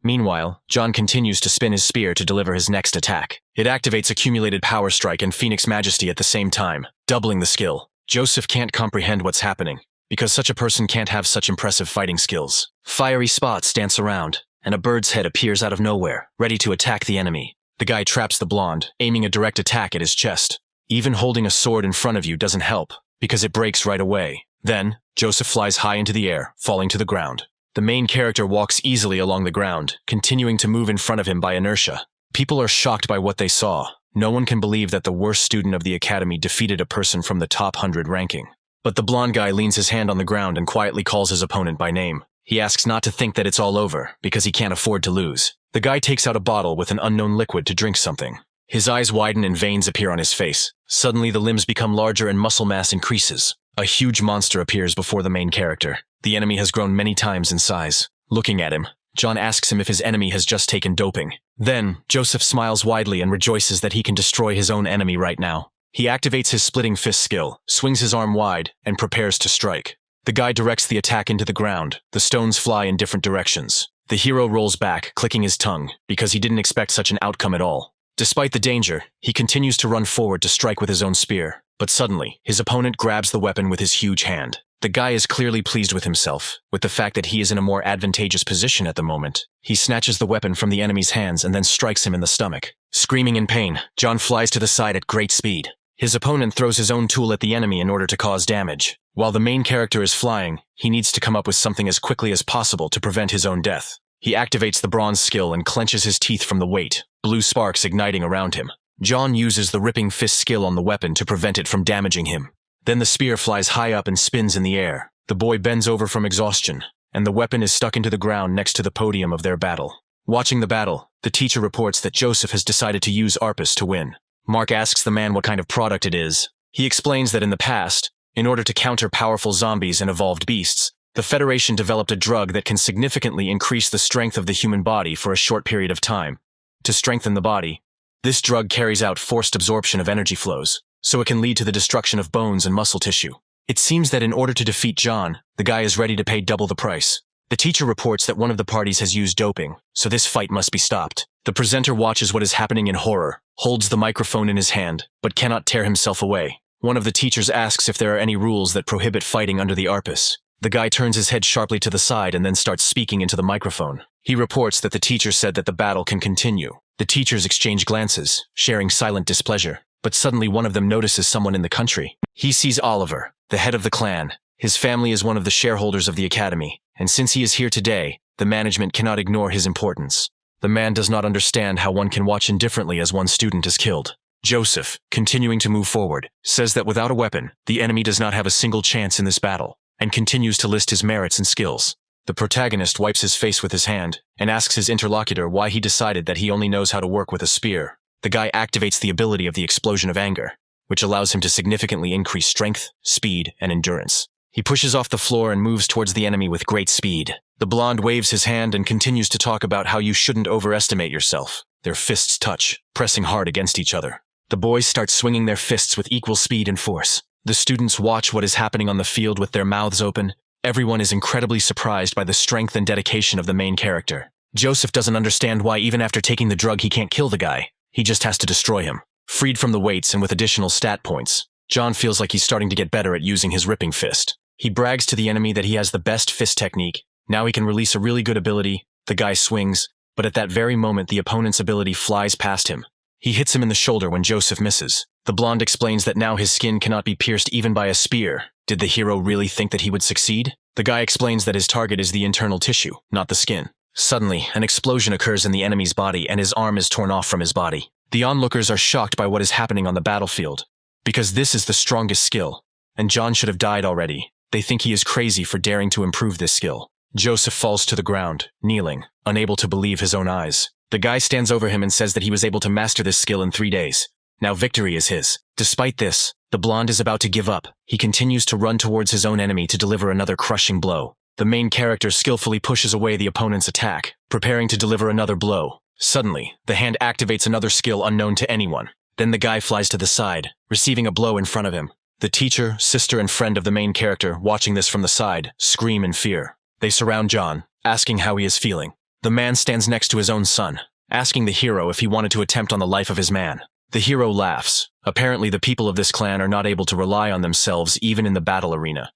Speaker 1: Meanwhile, John continues to spin his spear to deliver his next attack. It activates accumulated power strike and Phoenix Majesty at the same time, doubling the skill. Joseph can't comprehend what's happening, because such a person can't have such impressive fighting skills. Fiery spots dance around, and a bird's head appears out of nowhere, ready to attack the enemy. The guy traps the blonde, aiming a direct attack at his chest. Even holding a sword in front of you doesn't help, because it breaks right away. Then, Joseph flies high into the air, falling to the ground. The main character walks easily along the ground, continuing to move in front of him by inertia. People are shocked by what they saw. No one can believe that the worst student of the academy defeated a person from the top 100 ranking. But the blonde guy leans his hand on the ground and quietly calls his opponent by name. He asks not to think that it's all over, because he can't afford to lose. The guy takes out a bottle with an unknown liquid to drink something. His eyes widen and veins appear on his face. Suddenly the limbs become larger and muscle mass increases. A huge monster appears before the main character. The enemy has grown many times in size. Looking at him, John asks him if his enemy has just taken doping. Then, Joseph smiles widely and rejoices that he can destroy his own enemy right now. He activates his splitting fist skill, swings his arm wide, and prepares to strike. The guy directs the attack into the ground. The stones fly in different directions. The hero rolls back, clicking his tongue, because he didn't expect such an outcome at all. Despite the danger, he continues to run forward to strike with his own spear. But suddenly, his opponent grabs the weapon with his huge hand. The guy is clearly pleased with himself, with the fact that he is in a more advantageous position at the moment. He snatches the weapon from the enemy's hands and then strikes him in the stomach. Screaming in pain, John flies to the side at great speed. His opponent throws his own tool at the enemy in order to cause damage. While the main character is flying, he needs to come up with something as quickly as possible to prevent his own death. He activates the bronze skill and clenches his teeth from the weight, blue sparks igniting around him. John uses the ripping fist skill on the weapon to prevent it from damaging him. Then the spear flies high up and spins in the air. The boy bends over from exhaustion, and the weapon is stuck into the ground next to the podium of their battle. Watching the battle, the teacher reports that Joseph has decided to use Arpus to win. Mark asks the man what kind of product it is. He explains that in the past, in order to counter powerful zombies and evolved beasts, the Federation developed a drug that can significantly increase the strength of the human body for a short period of time. To strengthen the body, this drug carries out forced absorption of energy flows, so it can lead to the destruction of bones and muscle tissue. It seems that in order to defeat John, the guy is ready to pay double the price. The teacher reports that one of the parties has used doping, so this fight must be stopped. The presenter watches what is happening in horror, holds the microphone in his hand, but cannot tear himself away. One of the teachers asks if there are any rules that prohibit fighting under the Arpus. The guy turns his head sharply to the side and then starts speaking into the microphone. He reports that the teacher said that the battle can continue. The teachers exchange glances, sharing silent displeasure. But suddenly one of them notices someone in the country. He sees Oliver, the head of the clan. His family is one of the shareholders of the academy, and since he is here today, the management cannot ignore his importance. The man does not understand how one can watch indifferently as one student is killed. Joseph, continuing to move forward, says that without a weapon, the enemy does not have a single chance in this battle, and continues to list his merits and skills. The protagonist wipes his face with his hand and asks his interlocutor why he decided that he only knows how to work with a spear. The guy activates the ability of the explosion of anger, which allows him to significantly increase strength, speed, and endurance. He pushes off the floor and moves towards the enemy with great speed. The blonde waves his hand and continues to talk about how you shouldn't overestimate yourself. Their fists touch, pressing hard against each other. The boys start swinging their fists with equal speed and force. The students watch what is happening on the field with their mouths open. Everyone is incredibly surprised by the strength and dedication of the main character. Joseph doesn't understand why even after taking the drug he can't kill the guy. He just has to destroy him. Freed from the weights and with additional stat points, John feels like he's starting to get better at using his ripping fist. He brags to the enemy that he has the best fist technique. Now he can release a really good ability. The guy swings, but at that very moment the opponent's ability flies past him. He hits him in the shoulder when Joseph misses. The blonde explains that now his skin cannot be pierced even by a spear. Did the hero really think that he would succeed? The guy explains that his target is the internal tissue, not the skin. Suddenly, an explosion occurs in the enemy's body and his arm is torn off from his body. The onlookers are shocked by what is happening on the battlefield, because this is the strongest skill, and John should have died already. They think he is crazy for daring to improve this skill. Joseph falls to the ground, kneeling, unable to believe his own eyes. The guy stands over him and says that he was able to master this skill in 3 days. Now victory is his. Despite this, the blonde is about to give up. He continues to run towards his own enemy to deliver another crushing blow. The main character skillfully pushes away the opponent's attack, preparing to deliver another blow. Suddenly, the hand activates another skill unknown to anyone. Then the guy flies to the side, receiving a blow in front of him. The teacher, sister, and friend of the main character, watching this from the side, scream in fear. They surround John, asking how he is feeling. The man stands next to his own son, asking the hero if he wanted to attempt on the life of his man. The hero laughs. Apparently the people of this clan are not able to rely on themselves even in the battle arena.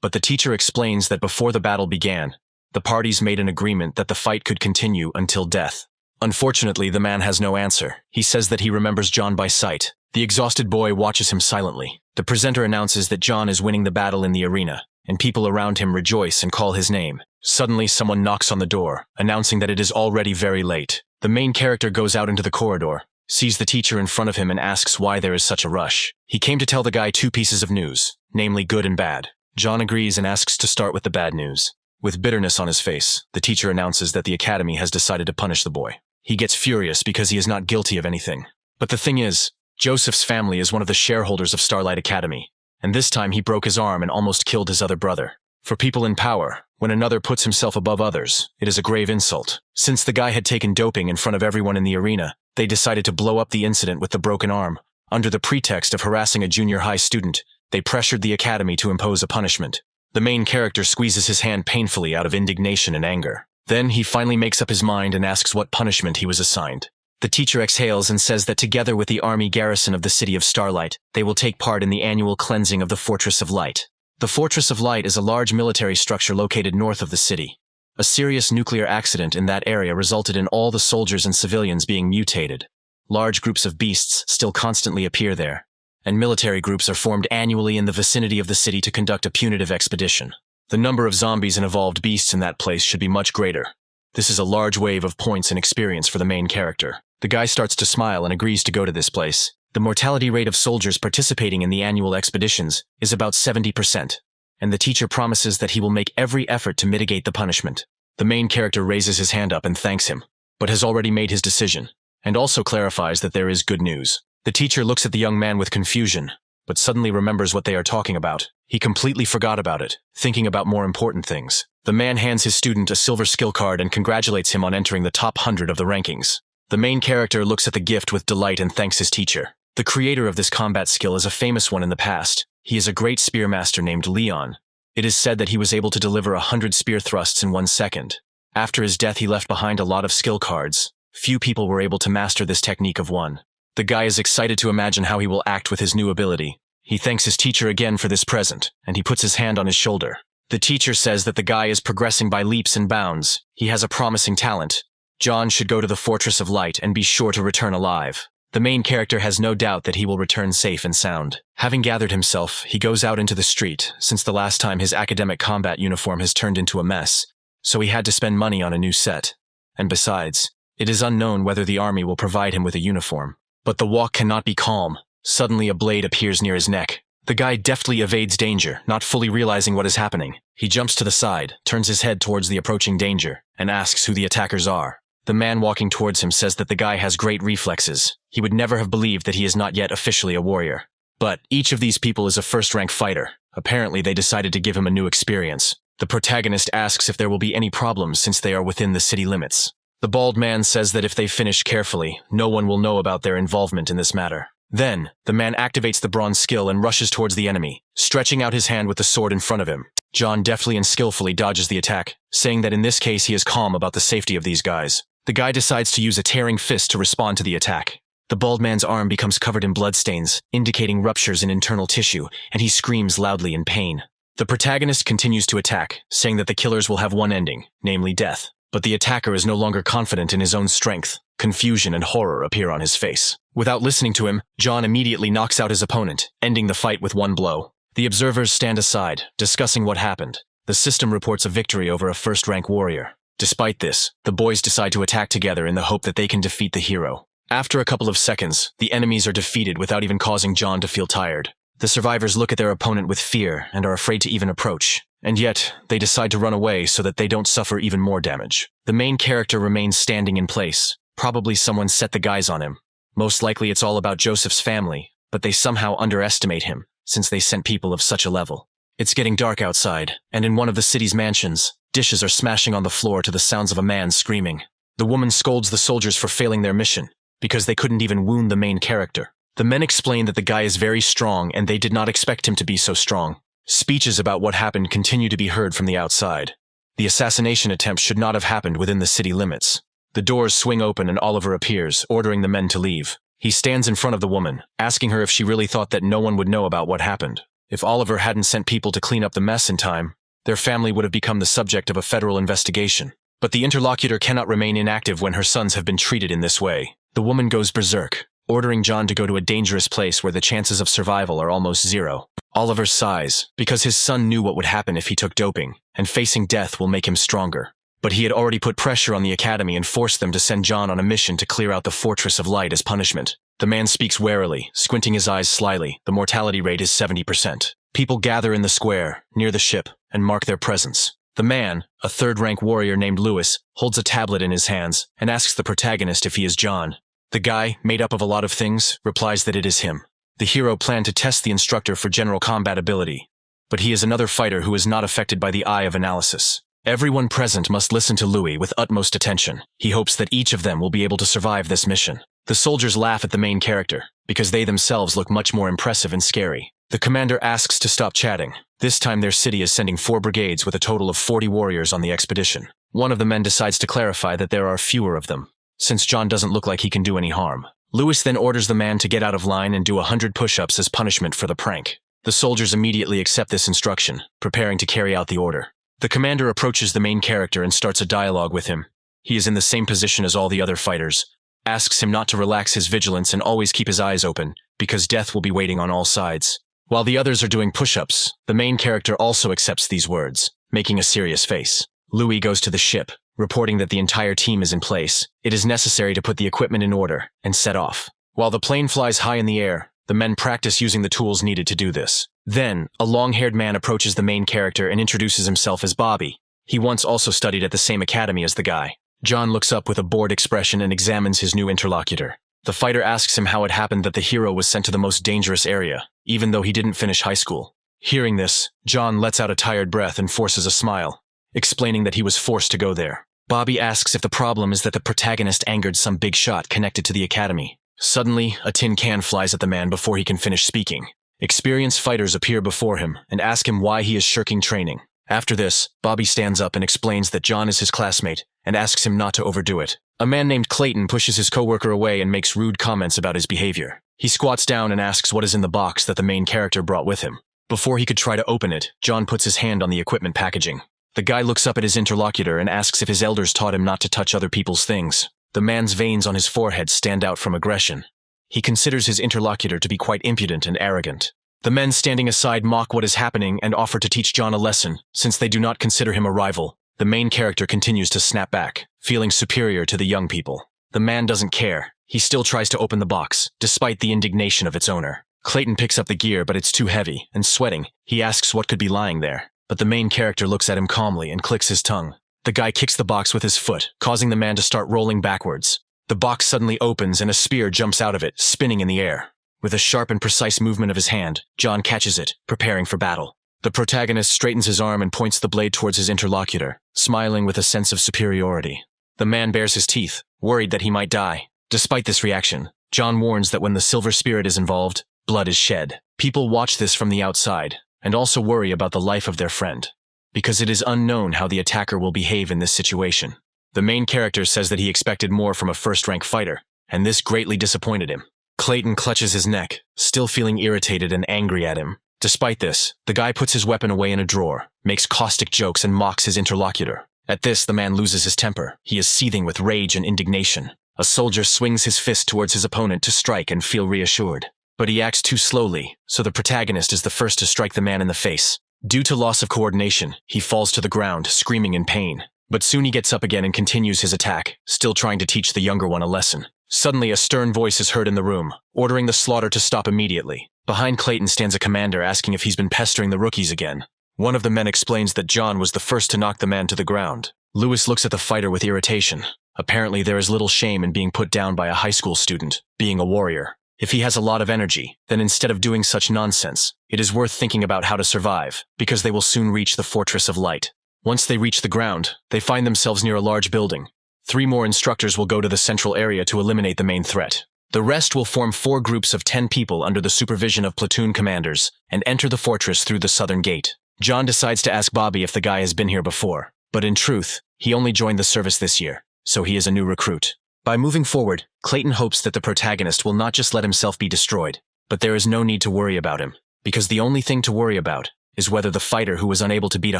Speaker 1: But the teacher explains that before the battle began, the parties made an agreement that the fight could continue until death. Unfortunately, the man has no answer. He says that he remembers John by sight. The exhausted boy watches him silently. The presenter announces that John is winning the battle in the arena, and people around him rejoice and call his name. Suddenly, someone knocks on the door, announcing that it is already very late. The main character goes out into the corridor, sees the teacher in front of him and asks why there is such a rush. He came to tell the guy 2 pieces of news, namely good and bad. John agrees and asks to start with the bad news. With bitterness on his face, the teacher announces that the academy has decided to punish the boy. He gets furious because he is not guilty of anything. But the thing is, Joseph's family is one of the shareholders of Starlight Academy, and this time he broke his arm and almost killed his other brother. For people in power, when another puts himself above others, it is a grave insult. Since the guy had taken doping in front of everyone in the arena, they decided to blow up the incident with the broken arm. Under the pretext of harassing a junior high student, they pressured the academy to impose a punishment. The main character squeezes his hand painfully out of indignation and anger. Then he finally makes up his mind and asks what punishment he was assigned. The teacher exhales and says that together with the army garrison of the city of Starlight, they will take part in the annual cleansing of the Fortress of Light. The Fortress of Light is a large military structure located north of the city. A serious nuclear accident in that area resulted in all the soldiers and civilians being mutated. Large groups of beasts still constantly appear there, and military groups are formed annually in the vicinity of the city to conduct a punitive expedition. The number of zombies and evolved beasts in that place should be much greater. This is a large wave of points and experience for the main character. The guy starts to smile and agrees to go to this place. The mortality rate of soldiers participating in the annual expeditions is about 70%, and the teacher promises that he will make every effort to mitigate the punishment. The main character raises his hand up and thanks him, but has already made his decision, and also clarifies that there is good news. The teacher looks at the young man with confusion, but suddenly remembers what they are talking about. He completely forgot about it, thinking about more important things. The man hands his student a silver skill card and congratulates him on entering the top 100 of the rankings. The main character looks at the gift with delight and thanks his teacher. The creator of this combat skill is a famous one in the past. He is a great spear master named Leon. It is said that he was able to deliver 100 spear thrusts in 1 second. After his death, he left behind a lot of skill cards. Few people were able to master this technique of one. The guy is excited to imagine how he will act with his new ability. He thanks his teacher again for this present, and he puts his hand on his shoulder. The teacher says that the guy is progressing by leaps and bounds. He has a promising talent. John should go to the Fortress of Light and be sure to return alive. The main character has no doubt that he will return safe and sound. Having gathered himself, he goes out into the street, since the last time his academic combat uniform has turned into a mess, so he had to spend money on a new set. And besides, it is unknown whether the army will provide him with a uniform. But the walk cannot be calm. Suddenly a blade appears near his neck. The guy deftly evades danger, not fully realizing what is happening. He jumps to the side, turns his head towards the approaching danger, and asks who the attackers are. The man walking towards him says that the guy has great reflexes. He would never have believed that he is not yet officially a warrior. But each of these people is a first-rank fighter. Apparently they decided to give him a new experience. The protagonist asks if there will be any problems since they are within the city limits. The bald man says that if they finish carefully, no one will know about their involvement in this matter. Then, the man activates the bronze skill and rushes towards the enemy, stretching out his hand with the sword in front of him. John deftly and skillfully dodges the attack, saying that in this case he is calm about the safety of these guys. The guy decides to use a tearing fist to respond to the attack. The bald man's arm becomes covered in bloodstains, indicating ruptures in internal tissue, and he screams loudly in pain. The protagonist continues to attack, saying that the killers will have one ending, namely death. But the attacker is no longer confident in his own strength. Confusion and horror appear on his face. Without listening to him, John immediately knocks out his opponent, ending the fight with one blow. The observers stand aside, discussing what happened. The system reports a victory over a first-rank warrior. Despite this, the boys decide to attack together in the hope that they can defeat the hero. After a couple of seconds, the enemies are defeated without even causing John to feel tired. The survivors look at their opponent with fear and are afraid to even approach. And yet, they decide to run away so that they don't suffer even more damage. The main character remains standing in place. Probably someone set the guys on him. Most likely it's all about Joseph's family, but they somehow underestimate him, since they sent people of such a level. It's getting dark outside, and in one of the city's mansions, dishes are smashing on the floor to the sounds of a man screaming. The woman scolds the soldiers for failing their mission, because they couldn't even wound the main character. The men explain that the guy is very strong and they did not expect him to be so strong. Speeches about what happened continue to be heard from the outside. The assassination attempt should not have happened within the city limits. The doors swing open and Oliver appears, ordering the men to leave. He stands in front of the woman, asking her if she really thought that no one would know about what happened. If Oliver hadn't sent people to clean up the mess in time, their family would have become the subject of a federal investigation. But the interlocutor cannot remain inactive when her sons have been treated in this way. The woman goes berserk, ordering John to go to a dangerous place where the chances of survival are almost zero. Oliver sighs, because his son knew what would happen if he took doping, and facing death will make him stronger. But he had already put pressure on the academy and forced them to send John on a mission to clear out the Fortress of Light as punishment. The man speaks warily, squinting his eyes slyly. The mortality rate is 70%. People gather in the square, near the ship, and mark their presence. The man, a third-rank warrior named Lewis, holds a tablet in his hands and asks the protagonist if he is John. The guy, made up of a lot of things, replies that it is him. The hero planned to test the instructor for general combat ability, but he is another fighter who is not affected by the eye of analysis. Everyone present must listen to Louis with utmost attention. He hopes that each of them will be able to survive this mission. The soldiers laugh at the main character, because they themselves look much more impressive and scary. The commander asks to stop chatting. This time their city is sending 4 brigades with a total of 40 warriors on the expedition. One of the men decides to clarify that there are fewer of them, since John doesn't look like he can do any harm. Lewis then orders the man to get out of line and do 100 push-ups as punishment for the prank. The soldiers immediately accept this instruction, preparing to carry out the order. The commander approaches the main character and starts a dialogue with him. He is in the same position as all the other fighters, asks him not to relax his vigilance and always keep his eyes open, because death will be waiting on all sides. While the others are doing push-ups, the main character also accepts these words, making a serious face. Louis goes to the ship, reporting that the entire team is in place. It is necessary to put the equipment in order and set off. While the plane flies high in the air, the men practice using the tools needed to do this. Then, a long-haired man approaches the main character and introduces himself as Bobby. He once also studied at the same academy as the guy. John looks up with a bored expression and examines his new interlocutor. The fighter asks him how it happened that the hero was sent to the most dangerous area, even though he didn't finish high school. Hearing this, John lets out a tired breath and forces a smile, explaining that he was forced to go there. Bobby asks if the problem is that the protagonist angered some big shot connected to the academy. Suddenly, a tin can flies at the man before he can finish speaking. Experienced fighters appear before him and ask him why he is shirking training. After this, Bobby stands up and explains that John is his classmate and asks him not to overdo it. A man named Clayton pushes his coworker away and makes rude comments about his behavior. He squats down and asks what is in the box that the main character brought with him. Before he could try to open it, John puts his hand on the equipment packaging. The guy looks up at his interlocutor and asks if his elders taught him not to touch other people's things. The man's veins on his forehead stand out from aggression. He considers his interlocutor to be quite impudent and arrogant. The men standing aside mock what is happening and offer to teach John a lesson, since they do not consider him a rival. The main character continues to snap back, feeling superior to the young people. The man doesn't care. He still tries to open the box, despite the indignation of its owner. Clayton picks up the gear, but it's too heavy, and sweating, he asks what could be lying there. But the main character looks at him calmly and clicks his tongue. The guy kicks the box with his foot, causing the man to start rolling backwards. The box suddenly opens and a spear jumps out of it, spinning in the air. With a sharp and precise movement of his hand, John catches it, preparing for battle. The protagonist straightens his arm and points the blade towards his interlocutor, smiling with a sense of superiority. The man bares his teeth, worried that he might die. Despite this reaction, John warns that when the silver spirit is involved, blood is shed. People watch this from the outside, and also worry about the life of their friend, because it is unknown how the attacker will behave in this situation. The main character says that he expected more from a first-rank fighter, and this greatly disappointed him. Clayton clutches his neck, still feeling irritated and angry at him. Despite this, the guy puts his weapon away in a drawer, makes caustic jokes and mocks his interlocutor. At this, the man loses his temper. He is seething with rage and indignation. A soldier swings his fist towards his opponent to strike and feel reassured. But he acts too slowly, so the protagonist is the first to strike the man in the face. Due to loss of coordination, he falls to the ground, screaming in pain. But soon he gets up again and continues his attack, still trying to teach the younger one a lesson. Suddenly, a stern voice is heard in the room, ordering the slaughter to stop immediately. Behind Clayton stands a commander asking if he's been pestering the rookies again. One of the men explains that John was the first to knock the man to the ground. Lewis looks at the fighter with irritation. Apparently, there is little shame in being put down by a high school student, being a warrior. If he has a lot of energy, then instead of doing such nonsense, it is worth thinking about how to survive, because they will soon reach the Fortress of Light. Once they reach the ground, they find themselves near a large building. 3 more instructors will go to the central area to eliminate the main threat. The rest will form 4 groups of 10 people under the supervision of platoon commanders and enter the fortress through the southern gate. John decides to ask Bobby if the guy has been here before, but in truth, he only joined the service this year, so he is a new recruit. By moving forward, Clayton hopes that the protagonist will not just let himself be destroyed, but there is no need to worry about him, because the only thing to worry about is whether the fighter who was unable to beat a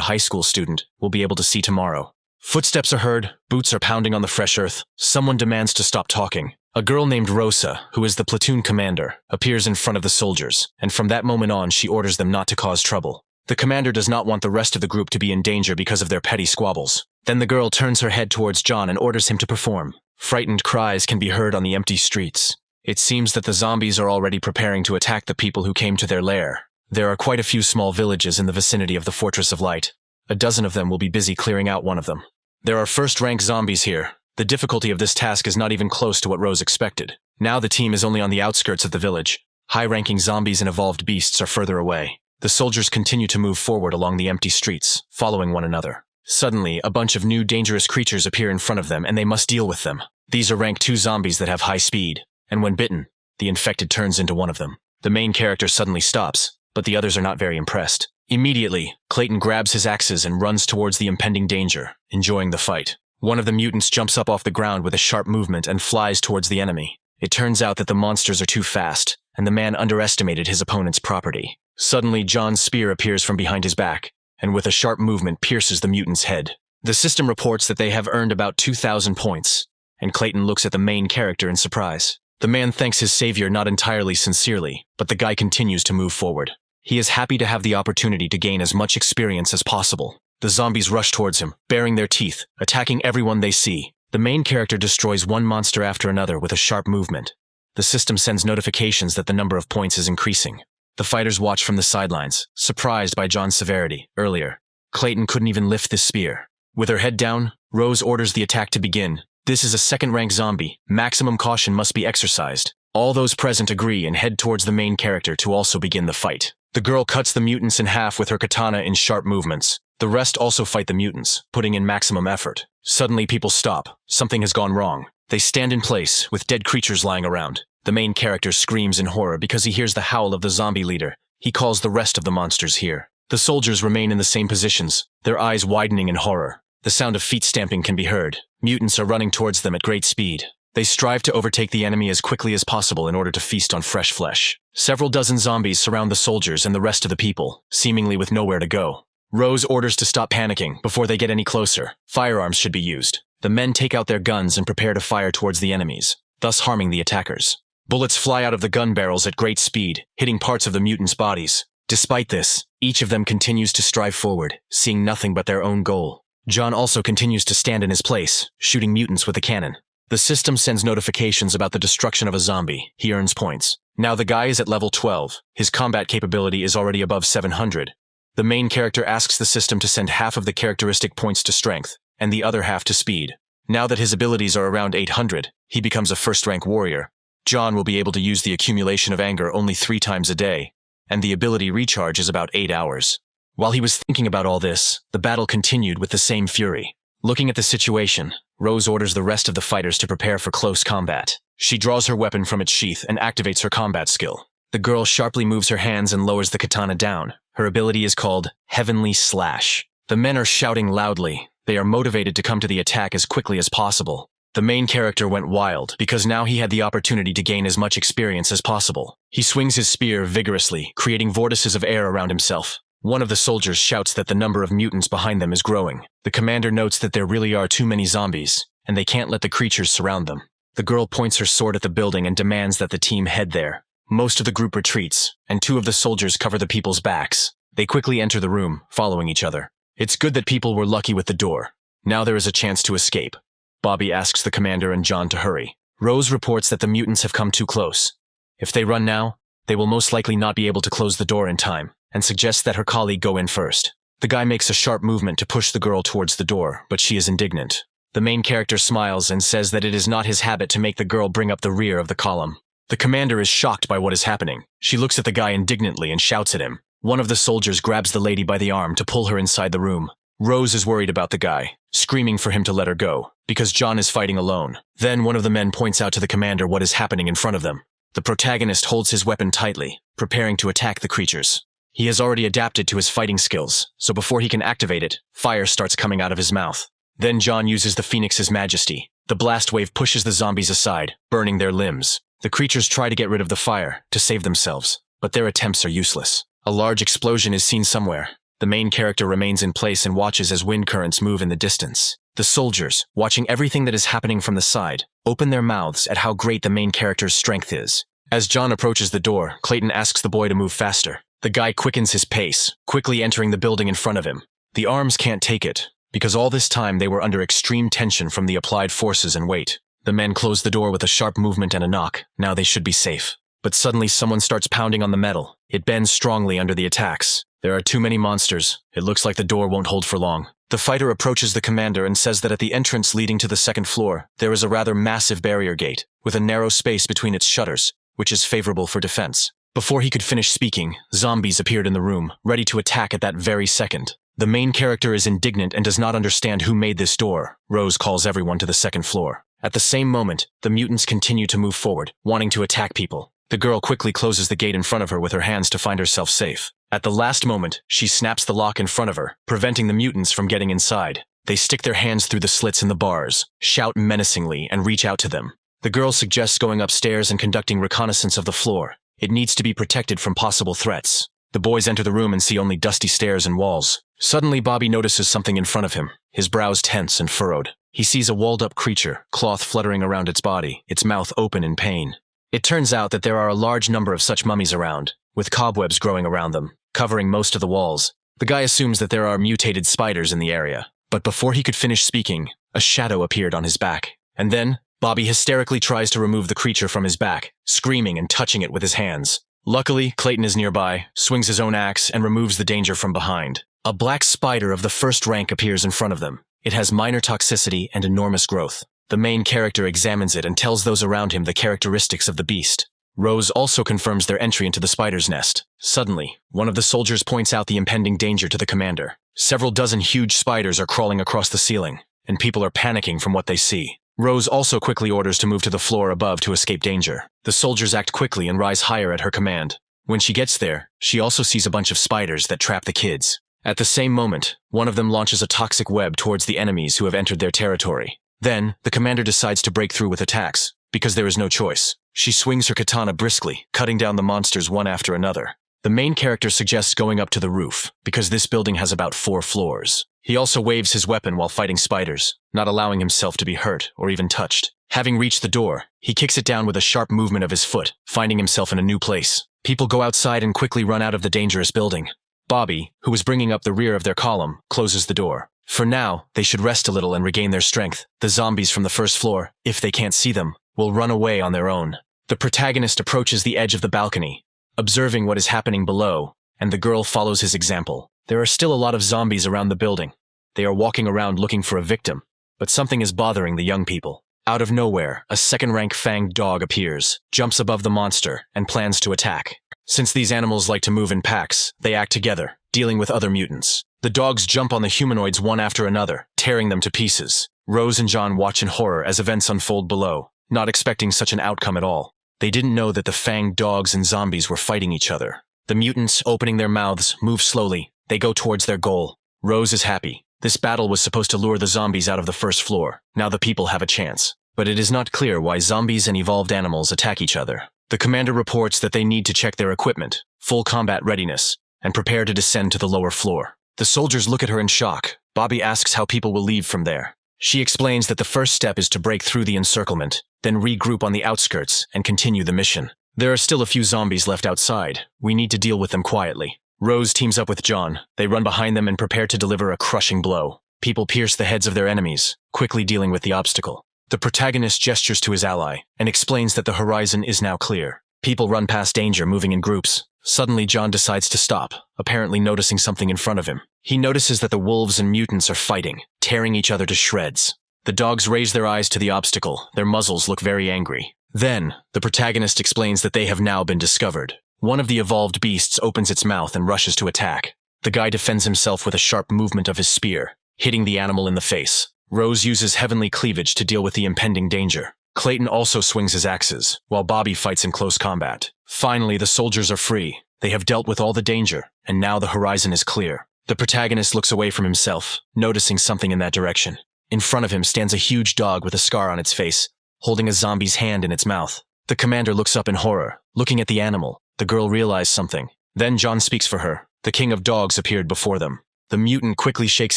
Speaker 1: high school student will be able to see tomorrow. Footsteps are heard, boots are pounding on the fresh earth, someone demands to stop talking. A girl named Rosa, who is the platoon commander, appears in front of the soldiers, and from that moment on she orders them not to cause trouble. The commander does not want the rest of the group to be in danger because of their petty squabbles. Then the girl turns her head towards John and orders him to perform. Frightened cries can be heard on the empty streets. It seems that the zombies are already preparing to attack the people who came to their lair. There are quite a few small villages in the vicinity of the Fortress of Light. A dozen of them will be busy clearing out one of them. There are first-rank zombies here. The difficulty of this task is not even close to what Rose expected. Now the team is only on the outskirts of the village. High-ranking zombies and evolved beasts are further away. The soldiers continue to move forward along the empty streets, following one another. Suddenly, a bunch of new dangerous creatures appear in front of them and they must deal with them. These are rank 2 zombies that have high speed, and when bitten, the infected turns into one of them. The main character suddenly stops, but the others are not very impressed. Immediately, Clayton grabs his axes and runs towards the impending danger, enjoying the fight. One of the mutants jumps up off the ground with a sharp movement and flies towards the enemy. It turns out that the monsters are too fast, and the man underestimated his opponent's property. Suddenly, John's spear appears from behind his back, and with a sharp movement pierces the mutant's head. The system reports that they have earned about 2,000 points, and Clayton looks at the main character in surprise. The man thanks his savior not entirely sincerely, but the guy continues to move forward. He is happy to have the opportunity to gain as much experience as possible. The zombies rush towards him, baring their teeth, attacking everyone they see. The main character destroys one monster after another with a sharp movement. The system sends notifications that the number of points is increasing. The fighters watch from the sidelines, surprised by John's severity. Earlier, Clayton couldn't even lift this spear. With her head down, Rose orders the attack to begin. This is a second-rank zombie. Maximum caution must be exercised. All those present agree and head towards the main character to also begin the fight. The girl cuts the mutants in half with her katana in sharp movements. The rest also fight the mutants, putting in maximum effort. Suddenly people stop. Something has gone wrong. They stand in place, with dead creatures lying around. The main character screams in horror because he hears the howl of the zombie leader. He calls the rest of the monsters here. The soldiers remain in the same positions, their eyes widening in horror. The sound of feet stamping can be heard. Mutants are running towards them at great speed. They strive to overtake the enemy as quickly as possible in order to feast on fresh flesh. Several dozen zombies surround the soldiers and the rest of the people, seemingly with nowhere to go. Rose orders to stop panicking before they get any closer. Firearms should be used. The men take out their guns and prepare to fire towards the enemies, thus harming the attackers. Bullets fly out of the gun barrels at great speed, hitting parts of the mutants' bodies. Despite this, each of them continues to strive forward, seeing nothing but their own goal. John also continues to stand in his place, shooting mutants with a cannon. The system sends notifications about the destruction of a zombie. He earns points. Now the guy is at level 12. His combat capability is already above 700. The main character asks the system to send half of the characteristic points to strength, and the other half to speed. Now that his abilities are around 800, he becomes a first-rank warrior. John will be able to use the accumulation of anger only 3 times a day, and the ability recharge is about 8 hours. While he was thinking about all this, the battle continued with the same fury. Looking at the situation, Rose orders the rest of the fighters to prepare for close combat. She draws her weapon from its sheath and activates her combat skill. The girl sharply moves her hands and lowers the katana down. Her ability is called Heavenly Slash. The men are shouting loudly. They are motivated to come to the attack as quickly as possible. The main character went wild because now he had the opportunity to gain as much experience as possible. He swings his spear vigorously, creating vortices of air around himself. One of the soldiers shouts that the number of mutants behind them is growing. The commander notes that there really are too many zombies, and they can't let the creatures surround them. The girl points her sword at the building and demands that the team head there. Most of the group retreats, and 2 of the soldiers cover the people's backs. They quickly enter the room, following each other. It's good that people were lucky with the door. Now there is a chance to escape. Bobby asks the commander and John to hurry. Rose reports that the mutants have come too close. If they run now, they will most likely not be able to close the door in time, and suggests that her colleague go in first. The guy makes a sharp movement to push the girl towards the door, but she is indignant. The main character smiles and says that it is not his habit to make the girl bring up the rear of the column. The commander is shocked by what is happening. She looks at the guy indignantly and shouts at him. One of the soldiers grabs the lady by the arm to pull her inside the room. Rose is worried about the guy, screaming for him to let her go, because John is fighting alone. Then one of the men points out to the commander what is happening in front of them. The protagonist holds his weapon tightly, preparing to attack the creatures. He has already adapted to his fighting skills, so before he can activate it, fire starts coming out of his mouth. Then John uses the Phoenix's majesty. The blast wave pushes the zombies aside, burning their limbs. The creatures try to get rid of the fire, to save themselves, but their attempts are useless. A large explosion is seen somewhere. The main character remains in place and watches as wind currents move in the distance. The soldiers, watching everything that is happening from the side, open their mouths at how great the main character's strength is. As John approaches the door, Clayton asks the boy to move faster. The guy quickens his pace, quickly entering the building in front of him. The arms can't take it, because all this time they were under extreme tension from the applied forces and weight. The men close the door with a sharp movement and a knock. Now they should be safe. But suddenly someone starts pounding on the metal. It bends strongly under the attacks. There are too many monsters. It looks like the door won't hold for long. The fighter approaches the commander and says that at the entrance leading to the 2nd floor, there is a rather massive barrier gate, with a narrow space between its shutters, which is favorable for defense. Before he could finish speaking, zombies appeared in the room, ready to attack at that very second. The main character is indignant and does not understand who made this door. Rose calls everyone to the 2nd floor. At the same moment, the mutants continue to move forward, wanting to attack people. The girl quickly closes the gate in front of her with her hands to find herself safe. At the last moment, she snaps the lock in front of her, preventing the mutants from getting inside. They stick their hands through the slits in the bars, shout menacingly, and reach out to them. The girl suggests going upstairs and conducting reconnaissance of the floor. It needs to be protected from possible threats. The boys enter the room and see only dusty stairs and walls. Suddenly, Bobby notices something in front of him, his brows tense and furrowed. He sees a walled-up creature, cloth fluttering around its body, its mouth open in pain. It turns out that there are a large number of such mummies around, with cobwebs growing around them, covering most of the walls. The guy assumes that there are mutated spiders in the area. But before he could finish speaking, a shadow appeared on his back. And then, Bobby hysterically tries to remove the creature from his back, screaming and touching it with his hands. Luckily, Clayton is nearby, swings his own axe, and removes the danger from behind. A black spider of the 1st rank appears in front of them. It has minor toxicity and enormous growth. The main character examines it and tells those around him the characteristics of the beast. Rose also confirms their entry into the spider's nest. Suddenly, one of the soldiers points out the impending danger to the commander. Several dozen huge spiders are crawling across the ceiling, and people are panicking from what they see. Rose also quickly orders to move to the floor above to escape danger. The soldiers act quickly and rise higher at her command. When she gets there, she also sees a bunch of spiders that trap the kids. At the same moment, one of them launches a toxic web towards the enemies who have entered their territory. Then, the commander decides to break through with attacks, because there is no choice. She swings her katana briskly, cutting down the monsters one after another. The main character suggests going up to the roof, because this building has about 4 floors. He also waves his weapon while fighting spiders, not allowing himself to be hurt or even touched. Having reached the door, he kicks it down with a sharp movement of his foot, finding himself in a new place. People go outside and quickly run out of the dangerous building. Bobby, who was bringing up the rear of their column, closes the door. For now, they should rest a little and regain their strength. The zombies from the first floor, if they can't see them, will run away on their own. The protagonist approaches the edge of the balcony, observing what is happening below, and the girl follows his example. There are still a lot of zombies around the building. They are walking around looking for a victim, but something is bothering the young people. Out of nowhere, a second-rank fanged dog appears, jumps above the monster, and plans to attack. Since these animals like to move in packs, they act together, dealing with other mutants. The dogs jump on the humanoids one after another, tearing them to pieces. Rose and John watch in horror as events unfold below, not expecting such an outcome at all. They didn't know that the fanged dogs and zombies were fighting each other. The mutants, opening their mouths, move slowly. They go towards their goal. Rose is happy. This battle was supposed to lure the zombies out of the first floor. Now the people have a chance. But it is not clear why zombies and evolved animals attack each other. The commander reports that they need to check their equipment, full combat readiness, and prepare to descend to the lower floor. The soldiers look at her in shock. Bobby asks how people will leave from there. She explains that the first step is to break through the encirclement, then regroup on the outskirts and continue the mission. There are still a few zombies left outside. We need to deal with them quietly. Rose teams up with John. They run behind them and prepare to deliver a crushing blow. People pierce the heads of their enemies, quickly dealing with the obstacle. The protagonist gestures to his ally and explains that the horizon is now clear. People run past danger, moving in groups. Suddenly, John decides to stop, apparently noticing something in front of him. He notices that the wolves and mutants are fighting, tearing each other to shreds. The dogs raise their eyes to the obstacle. Their muzzles look very angry. Then, the protagonist explains that they have now been discovered. One of the evolved beasts opens its mouth and rushes to attack. The guy defends himself with a sharp movement of his spear, hitting the animal in the face. Rose uses heavenly cleavage to deal with the impending danger. Clayton also swings his axes, while Bobby fights in close combat. Finally, the soldiers are free. They have dealt with all the danger, and now the horizon is clear. The protagonist looks away from himself, noticing something in that direction. In front of him stands a huge dog with a scar on its face, holding a zombie's hand in its mouth. The commander looks up in horror, looking at the animal. The girl realizes something. Then John speaks for her. The king of dogs appeared before them. The mutant quickly shakes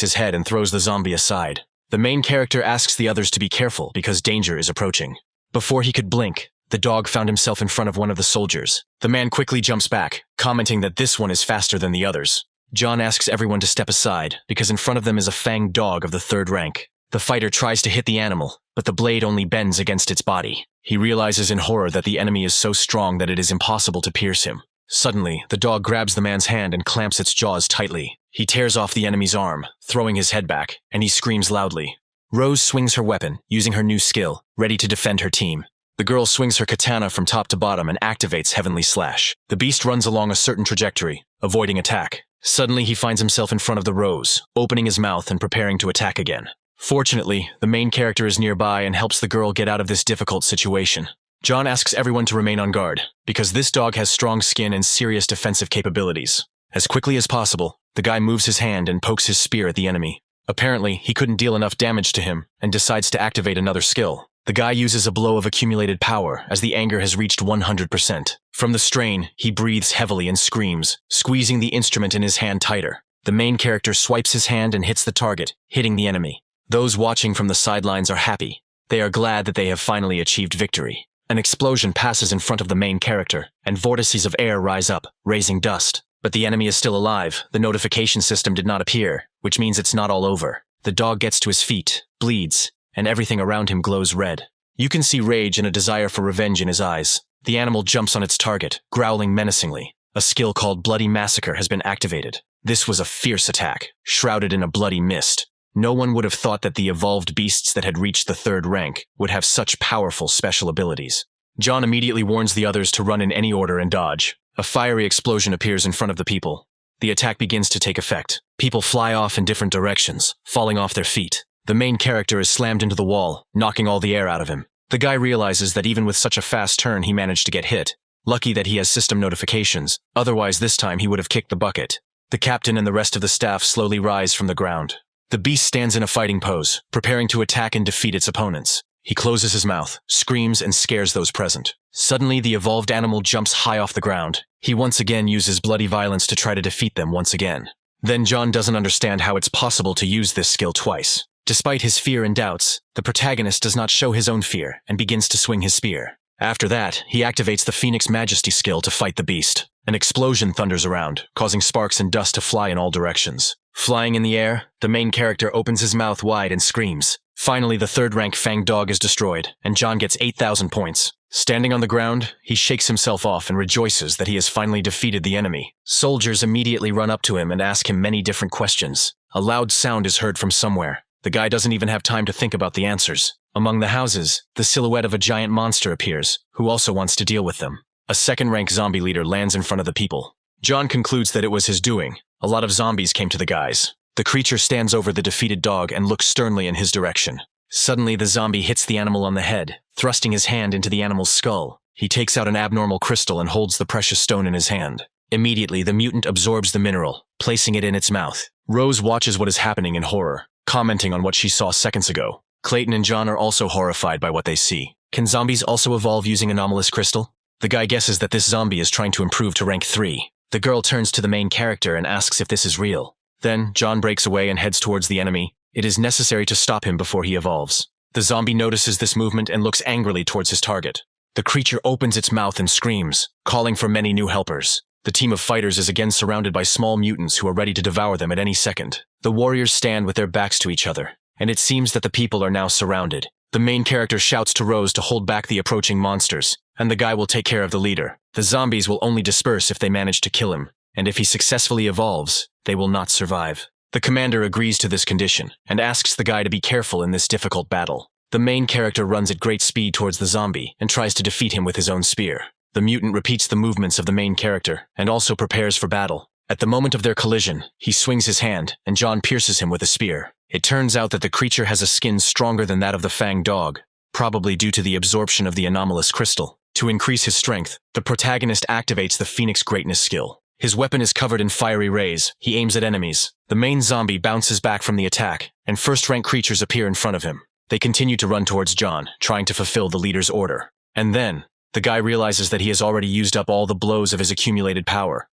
Speaker 1: his head and throws the zombie aside. The main character asks the others to be careful because danger is approaching. Before he could blink, the dog found himself in front of one of the soldiers. The man quickly jumps back, commenting that this one is faster than the others. John asks everyone to step aside because in front of them is a fanged dog of the 3rd rank. The fighter tries to hit the animal, but the blade only bends against its body. He realizes in horror that the enemy is so strong that it is impossible to pierce him. Suddenly, the dog grabs the man's hand and clamps its jaws tightly. He tears off the enemy's arm, throwing his head back, and he screams loudly. Rose swings her weapon, using her new skill, ready to defend her team. The girl swings her katana from top to bottom and activates Heavenly Slash. The beast runs along a certain trajectory, avoiding attack. Suddenly, he finds himself in front of the Rose, opening his mouth and preparing to attack again. Fortunately, the main character is nearby and helps the girl get out of this difficult situation. John asks everyone to remain on guard, because this dog has strong skin and serious defensive capabilities. As quickly as possible, the guy moves his hand and pokes his spear at the enemy. Apparently, he couldn't deal enough damage to him and decides to activate another skill. The guy uses a blow of accumulated power as the anger has reached 100%. From the strain, he breathes heavily and screams, squeezing the instrument in his hand tighter. The main character swipes his hand and hits the target, hitting the enemy. Those watching from the sidelines are happy. They are glad that they have finally achieved victory. An explosion passes in front of the main character, and vortices of air rise up, raising dust. But the enemy is still alive. The notification system did not appear, which means it's not all over. The dog gets to his feet, bleeds, and everything around him glows red. You can see rage and a desire for revenge in his eyes. The animal jumps on its target, growling menacingly. A skill called Bloody Massacre has been activated. This was a fierce attack, shrouded in a bloody mist. No one would have thought that the evolved beasts that had reached the 3rd rank would have such powerful special abilities. John immediately warns the others to run in any order and dodge. A fiery explosion appears in front of the people. The attack begins to take effect. People fly off in different directions, falling off their feet. The main character is slammed into the wall, knocking all the air out of him. The guy realizes that even with such a fast turn he managed to get hit. Lucky that he has system notifications, otherwise this time he would have kicked the bucket. The captain and the rest of the staff slowly rise from the ground. The beast stands in a fighting pose, preparing to attack and defeat its opponents. He closes his mouth, screams, and scares those present. Suddenly, the evolved animal jumps high off the ground. He once again uses bloody violence to try to defeat them once again. Then John doesn't understand how it's possible to use this skill twice. Despite his fear and doubts, the protagonist does not show his own fear and begins to swing his spear. After that, he activates the Phoenix Majesty skill to fight the beast. An explosion thunders around, causing sparks and dust to fly in all directions. Flying in the air, the main character opens his mouth wide and screams. Finally, the third-rank Fang dog is destroyed, and John gets 8,000 points. Standing on the ground, he shakes himself off and rejoices that he has finally defeated the enemy. Soldiers immediately run up to him and ask him many different questions. A loud sound is heard from somewhere. The guy doesn't even have time to think about the answers. Among the houses, the silhouette of a giant monster appears, who also wants to deal with them. A second-rank zombie leader lands in front of the people. John concludes that it was his doing. A lot of zombies came to the guys. The creature stands over the defeated dog and looks sternly in his direction. Suddenly, the zombie hits the animal on the head, thrusting his hand into the animal's skull. He takes out an abnormal crystal and holds the precious stone in his hand. Immediately, the mutant absorbs the mineral, placing it in its mouth. Rose watches what is happening in horror, commenting on what she saw seconds ago. Clayton and John are also horrified by what they see. Can zombies also evolve using anomalous crystal? The guy guesses that this zombie is trying to improve to rank 3. The girl turns to the main character and asks if this is real. Then, John breaks away and heads towards the enemy. It is necessary to stop him before he evolves. The zombie notices this movement and looks angrily towards his target. The creature opens its mouth and screams, calling for many new helpers. The team of fighters is again surrounded by small mutants who are ready to devour them at any second. The warriors stand with their backs to each other, and it seems that the people are now surrounded. The main character shouts to Rose to hold back the approaching monsters, and the guy will take care of the leader. The zombies will only disperse if they manage to kill him, and if he successfully evolves, they will not survive. The commander agrees to this condition, and asks the guy to be careful in this difficult battle. The main character runs at great speed towards the zombie, and tries to defeat him with his own spear. The mutant repeats the movements of the main character, and also prepares for battle. At the moment of their collision, he swings his hand, and John pierces him with a spear. It turns out that the creature has a skin stronger than that of the Fang dog, probably due to the absorption of the anomalous crystal. To increase his strength, the protagonist activates the Phoenix Greatness skill. His weapon is covered in fiery rays. He aims at enemies. The main zombie bounces back from the attack, and first-rank creatures appear in front of him. They continue to run towards John, trying to fulfill the leader's order. And then, the guy realizes that he has already used up all the blows of his accumulated power.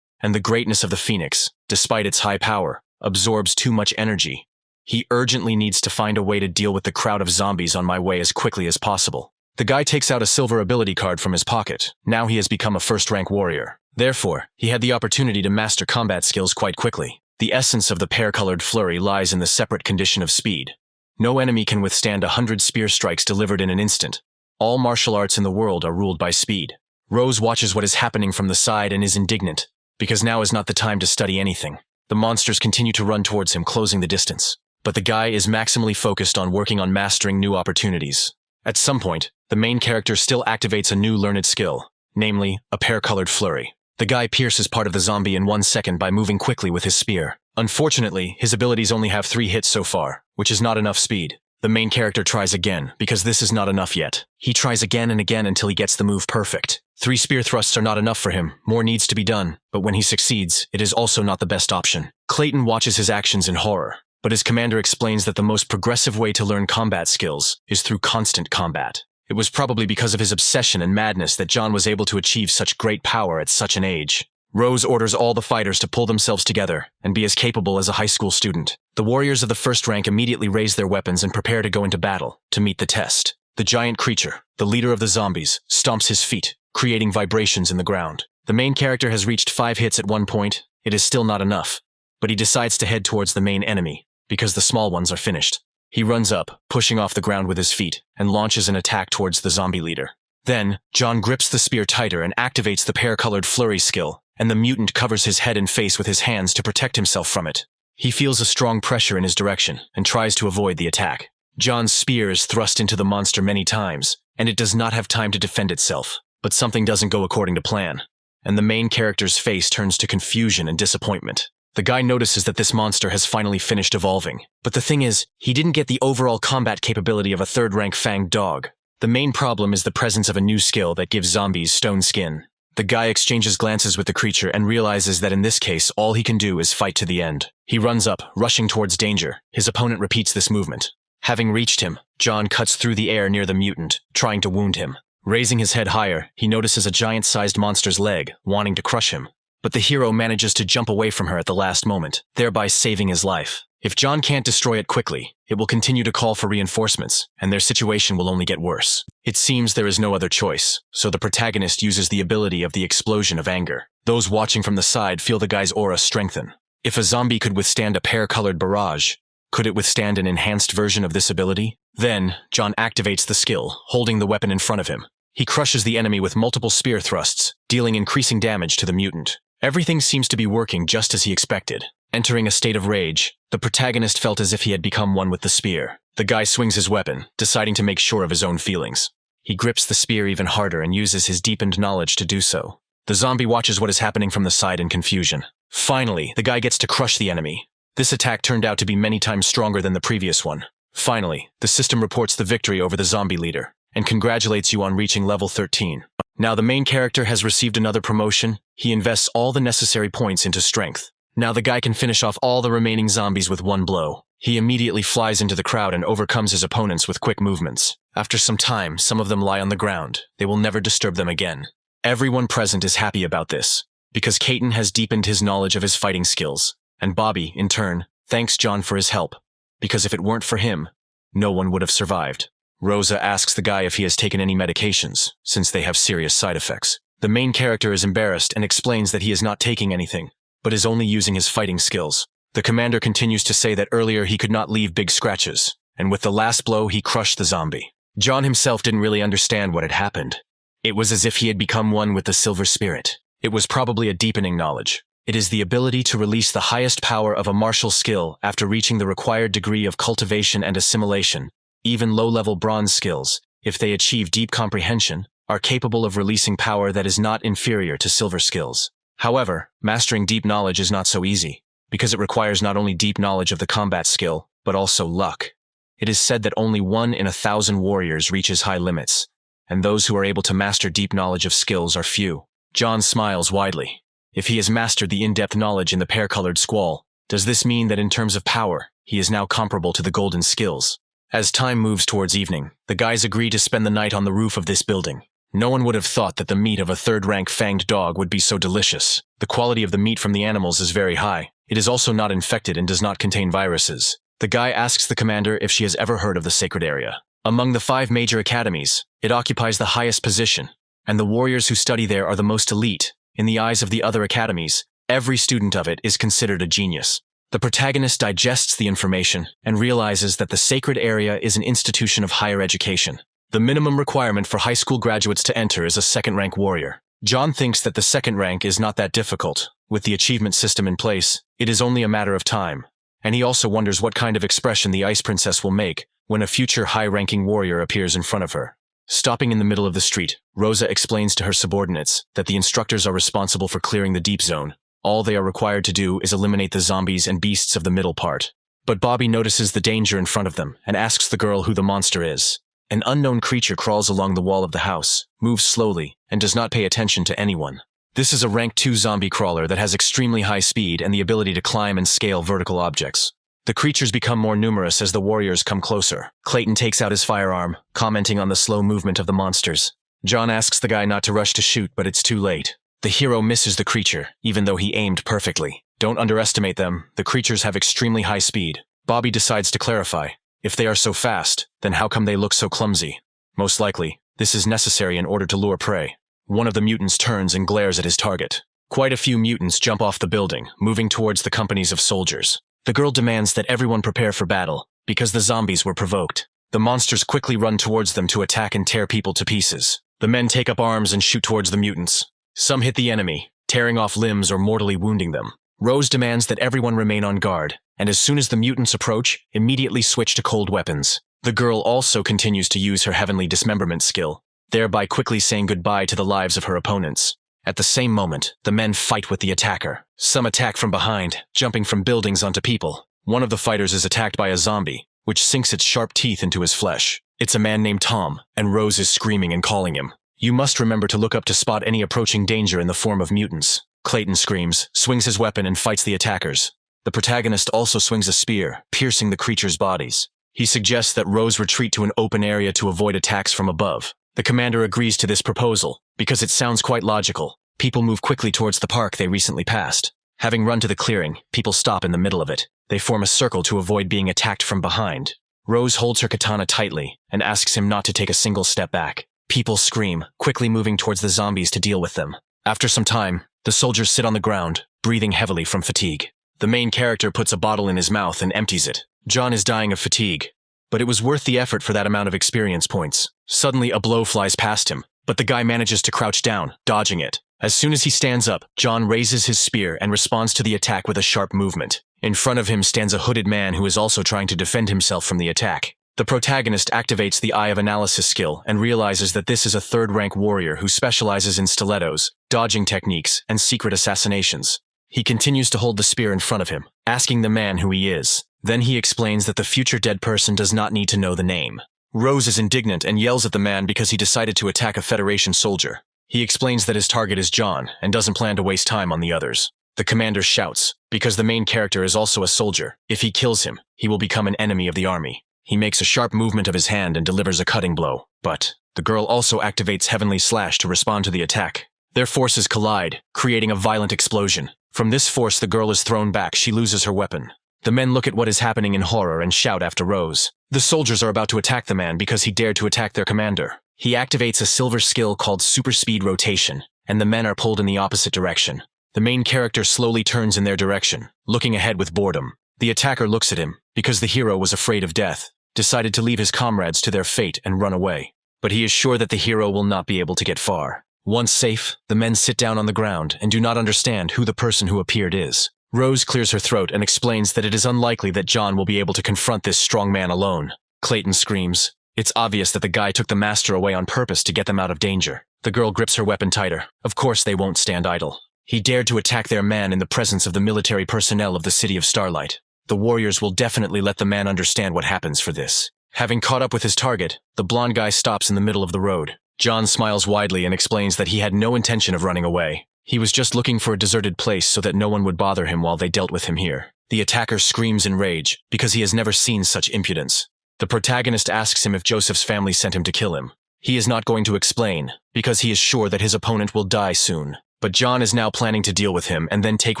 Speaker 1: And the greatness of the Phoenix, despite its high power, absorbs too much energy. He urgently needs to find a way to deal with the crowd of zombies on my way as quickly as possible. The guy takes out a silver ability card from his pocket. Now he has become a first-rank warrior. Therefore, he had the opportunity to master combat skills quite quickly. The essence of the pear-colored flurry lies in the separate condition of speed. No enemy can withstand 100 spear strikes delivered in an instant. All martial arts in the world are ruled by speed. Rose watches what is happening from the side and is indignant, because now is not the time to study anything. The monsters continue to run towards him, closing the distance. But the guy is maximally focused on working on mastering new opportunities. At some point, the main character still activates a new learned skill, namely, a pear-colored flurry. The guy pierces part of the zombie in 1 second by moving quickly with his spear. Unfortunately, his abilities only have 3 hits so far, which is not enough speed. The main character tries again, because this is not enough yet. He tries again and again until he gets the move perfect. 3 spear thrusts are not enough for him. More needs to be done, but when he succeeds, it is also not the best option. Clayton watches his actions in horror, but his commander explains that the most progressive way to learn combat skills is through constant combat. It was probably because of his obsession and madness that John was able to achieve such great power at such an age. Rose orders all the fighters to pull themselves together and be as capable as a high school student. The warriors of the first rank immediately raise their weapons and prepare to go into battle to meet the test. The giant creature, the leader of the zombies, stomps his feet, creating vibrations in the ground. The main character has reached 5 hits at one point. It is still not enough, but he decides to head towards the main enemy because the small ones are finished. He runs up, pushing off the ground with his feet, and launches an attack towards the zombie leader. Then, John grips the spear tighter and activates the pear-colored flurry skill, and the mutant covers his head and face with his hands to protect himself from it. He feels a strong pressure in his direction and tries to avoid the attack. John's spear is thrust into the monster many times, and it does not have time to defend itself. But something doesn't go according to plan, and the main character's face turns to confusion and disappointment. The guy notices that this monster has finally finished evolving. But the thing is, he didn't get the overall combat capability of a third-rank Fang dog. The main problem is the presence of a new skill that gives zombies stone skin. The guy exchanges glances with the creature and realizes that in this case, all he can do is fight to the end. He runs up, rushing towards danger. His opponent repeats this movement. Having reached him, John cuts through the air near the mutant, trying to wound him. Raising his head higher, he notices a giant-sized monster's leg, wanting to crush him. But the hero manages to jump away from her at the last moment, thereby saving his life. If John can't destroy it quickly, it will continue to call for reinforcements, and their situation will only get worse. It seems there is no other choice, so the protagonist uses the ability of the explosion of anger. Those watching from the side feel the guy's aura strengthen. If a zombie could withstand a pear-colored barrage, could it withstand an enhanced version of this ability? Then, John activates the skill, holding the weapon in front of him. He crushes the enemy with multiple spear thrusts, dealing increasing damage to the mutant. Everything seems to be working just as he expected. Entering a state of rage, the protagonist felt as if he had become one with the spear. The guy swings his weapon, deciding to make sure of his own feelings. He grips the spear even harder and uses his deepened knowledge to do so. The zombie watches what is happening from the side in confusion. Finally, the guy gets to crush the enemy. This attack turned out to be many times stronger than the previous one. Finally, the system reports the victory over the zombie leader, and congratulates you on reaching level 13. Now the main character has received another promotion. He invests all the necessary points into strength. Now the guy can finish off all the remaining zombies with one blow. He immediately flies into the crowd and overcomes his opponents with quick movements. After some time, some of them lie on the ground. They will never disturb them again. Everyone present is happy about this, because Caton has deepened his knowledge of his fighting skills, and Bobby, in turn, thanks John for his help, because if it weren't for him, no one would have survived. Rosa asks the guy if he has taken any medications, since they have serious side effects. The main character is embarrassed and explains that he is not taking anything, but is only using his fighting skills. The commander continues to say that earlier he could not leave big scratches, and with the last blow he crushed the zombie. John himself didn't really understand what had happened. It was as if he had become one with the silver spirit. It was probably a deepening knowledge. It is the ability to release the highest power of a martial skill after reaching the required degree of cultivation and assimilation. Even low-level bronze skills, if they achieve deep comprehension, are capable of releasing power that is not inferior to silver skills. However, mastering deep knowledge is not so easy, because it requires not only deep knowledge of the combat skill, but also luck. It is said that only 1 in 1,000 warriors reaches high limits, and those who are able to master deep knowledge of skills are few. John smiles widely. If he has mastered the in-depth knowledge in the pear-colored squall, does this mean that in terms of power, he is now comparable to the golden skills? As time moves towards evening, the guys agree to spend the night on the roof of this building. No one would have thought that the meat of a third-rank fanged dog would be so delicious. The quality of the meat from the animals is very high. It is also not infected and does not contain viruses. The guy asks the commander if she has ever heard of the sacred area. Among the 5 major academies, it occupies the highest position, and the warriors who study there are the most elite. In the eyes of the other academies, every student of it is considered a genius. The protagonist digests the information and realizes that the sacred area is an institution of higher education. The minimum requirement for high school graduates to enter is a second-rank warrior. John thinks that the second rank is not that difficult. With the achievement system in place, it is only a matter of time. And he also wonders what kind of expression the Ice Princess will make when a future high-ranking warrior appears in front of her. Stopping in the middle of the street, Rosa explains to her subordinates that the instructors are responsible for clearing the deep zone. All they are required to do is eliminate the zombies and beasts of the middle part. But Bobby notices the danger in front of them and asks the girl who the monster is. An unknown creature crawls along the wall of the house, moves slowly, and does not pay attention to anyone. This is a rank 2 zombie crawler that has extremely high speed and the ability to climb and scale vertical objects. The creatures become more numerous as the warriors come closer. Clayton takes out his firearm, commenting on the slow movement of the monsters. John asks the guy not to rush to shoot, but it's too late. The hero misses the creature, even though he aimed perfectly. Don't underestimate them, the creatures have extremely high speed. Bobby decides to clarify. If they are so fast, then how come they look so clumsy? Most likely, this is necessary in order to lure prey. One of the mutants turns and glares at his target. Quite a few mutants jump off the building, moving towards the companies of soldiers. The girl demands that everyone prepare for battle, because the zombies were provoked. The monsters quickly run towards them to attack and tear people to pieces. The men take up arms and shoot towards the mutants. Some hit the enemy, tearing off limbs or mortally wounding them. Rose demands that everyone remain on guard, and as soon as the mutants approach, immediately switch to cold weapons. The girl also continues to use her heavenly dismemberment skill, thereby quickly saying goodbye to the lives of her opponents. At the same moment, the men fight with the attacker. Some attack from behind, jumping from buildings onto people. One of the fighters is attacked by a zombie, which sinks its sharp teeth into his flesh. It's a man named Tom, and Rose is screaming and calling him. You must remember to look up to spot any approaching danger in the form of mutants. Clayton screams, swings his weapon and fights the attackers. The protagonist also swings a spear, piercing the creatures' bodies. He suggests that Rose retreat to an open area to avoid attacks from above. The commander agrees to this proposal, because it sounds quite logical. People move quickly towards the park they recently passed. Having run to the clearing, people stop in the middle of it. They form a circle to avoid being attacked from behind. Rose holds her katana tightly and asks him not to take a single step back. People scream, quickly moving towards the zombies to deal with them. After some time, the soldiers sit on the ground, breathing heavily from fatigue. The main character puts a bottle in his mouth and empties it. John is dying of fatigue, but it was worth the effort for that amount of experience points. Suddenly, a blow flies past him, but the guy manages to crouch down, dodging it. As soon as he stands up, John raises his spear and responds to the attack with a sharp movement. In front of him stands a hooded man who is also trying to defend himself from the attack. The protagonist activates the Eye of Analysis skill and realizes that this is a third-rank warrior who specializes in stilettos, dodging techniques, and secret assassinations. He continues to hold the spear in front of him, asking the man who he is. Then he explains that the future dead person does not need to know the name. Rose is indignant and yells at the man because he decided to attack a Federation soldier. He explains that his target is John and doesn't plan to waste time on the others. The commander shouts, because the main character is also a soldier. If he kills him, he will become an enemy of the army. He makes a sharp movement of his hand and delivers a cutting blow, but the girl also activates Heavenly Slash to respond to the attack. Their forces collide, creating a violent explosion. From this force, the girl is thrown back. She loses her weapon. The men look at what is happening in horror and shout after Rose. The soldiers are about to attack the man because he dared to attack their commander. He activates a silver skill called Super Speed Rotation, and the men are pulled in the opposite direction. The main character slowly turns in their direction, looking ahead with boredom. The attacker looks at him, because the hero was afraid of death, decided to leave his comrades to their fate and run away. But he is sure that the hero will not be able to get far. Once safe, the men sit down on the ground and do not understand who the person who appeared is. Rose clears her throat and explains that it is unlikely that John will be able to confront this strong man alone. Clayton screams. It's obvious that the guy took the master away on purpose to get them out of danger. The girl grips her weapon tighter. Of course they won't stand idle. He dared to attack their man in the presence of the military personnel of the City of Starlight. The warriors will definitely let the man understand what happens for this. Having caught up with his target, the blonde guy stops in the middle of the road. John smiles widely and explains that he had no intention of running away. He was just looking for a deserted place so that no one would bother him while they dealt with him here. The attacker screams in rage, because he has never seen such impudence. The protagonist asks him if Joseph's family sent him to kill him. He is not going to explain, because he is sure that his opponent will die soon. But John is now planning to deal with him and then take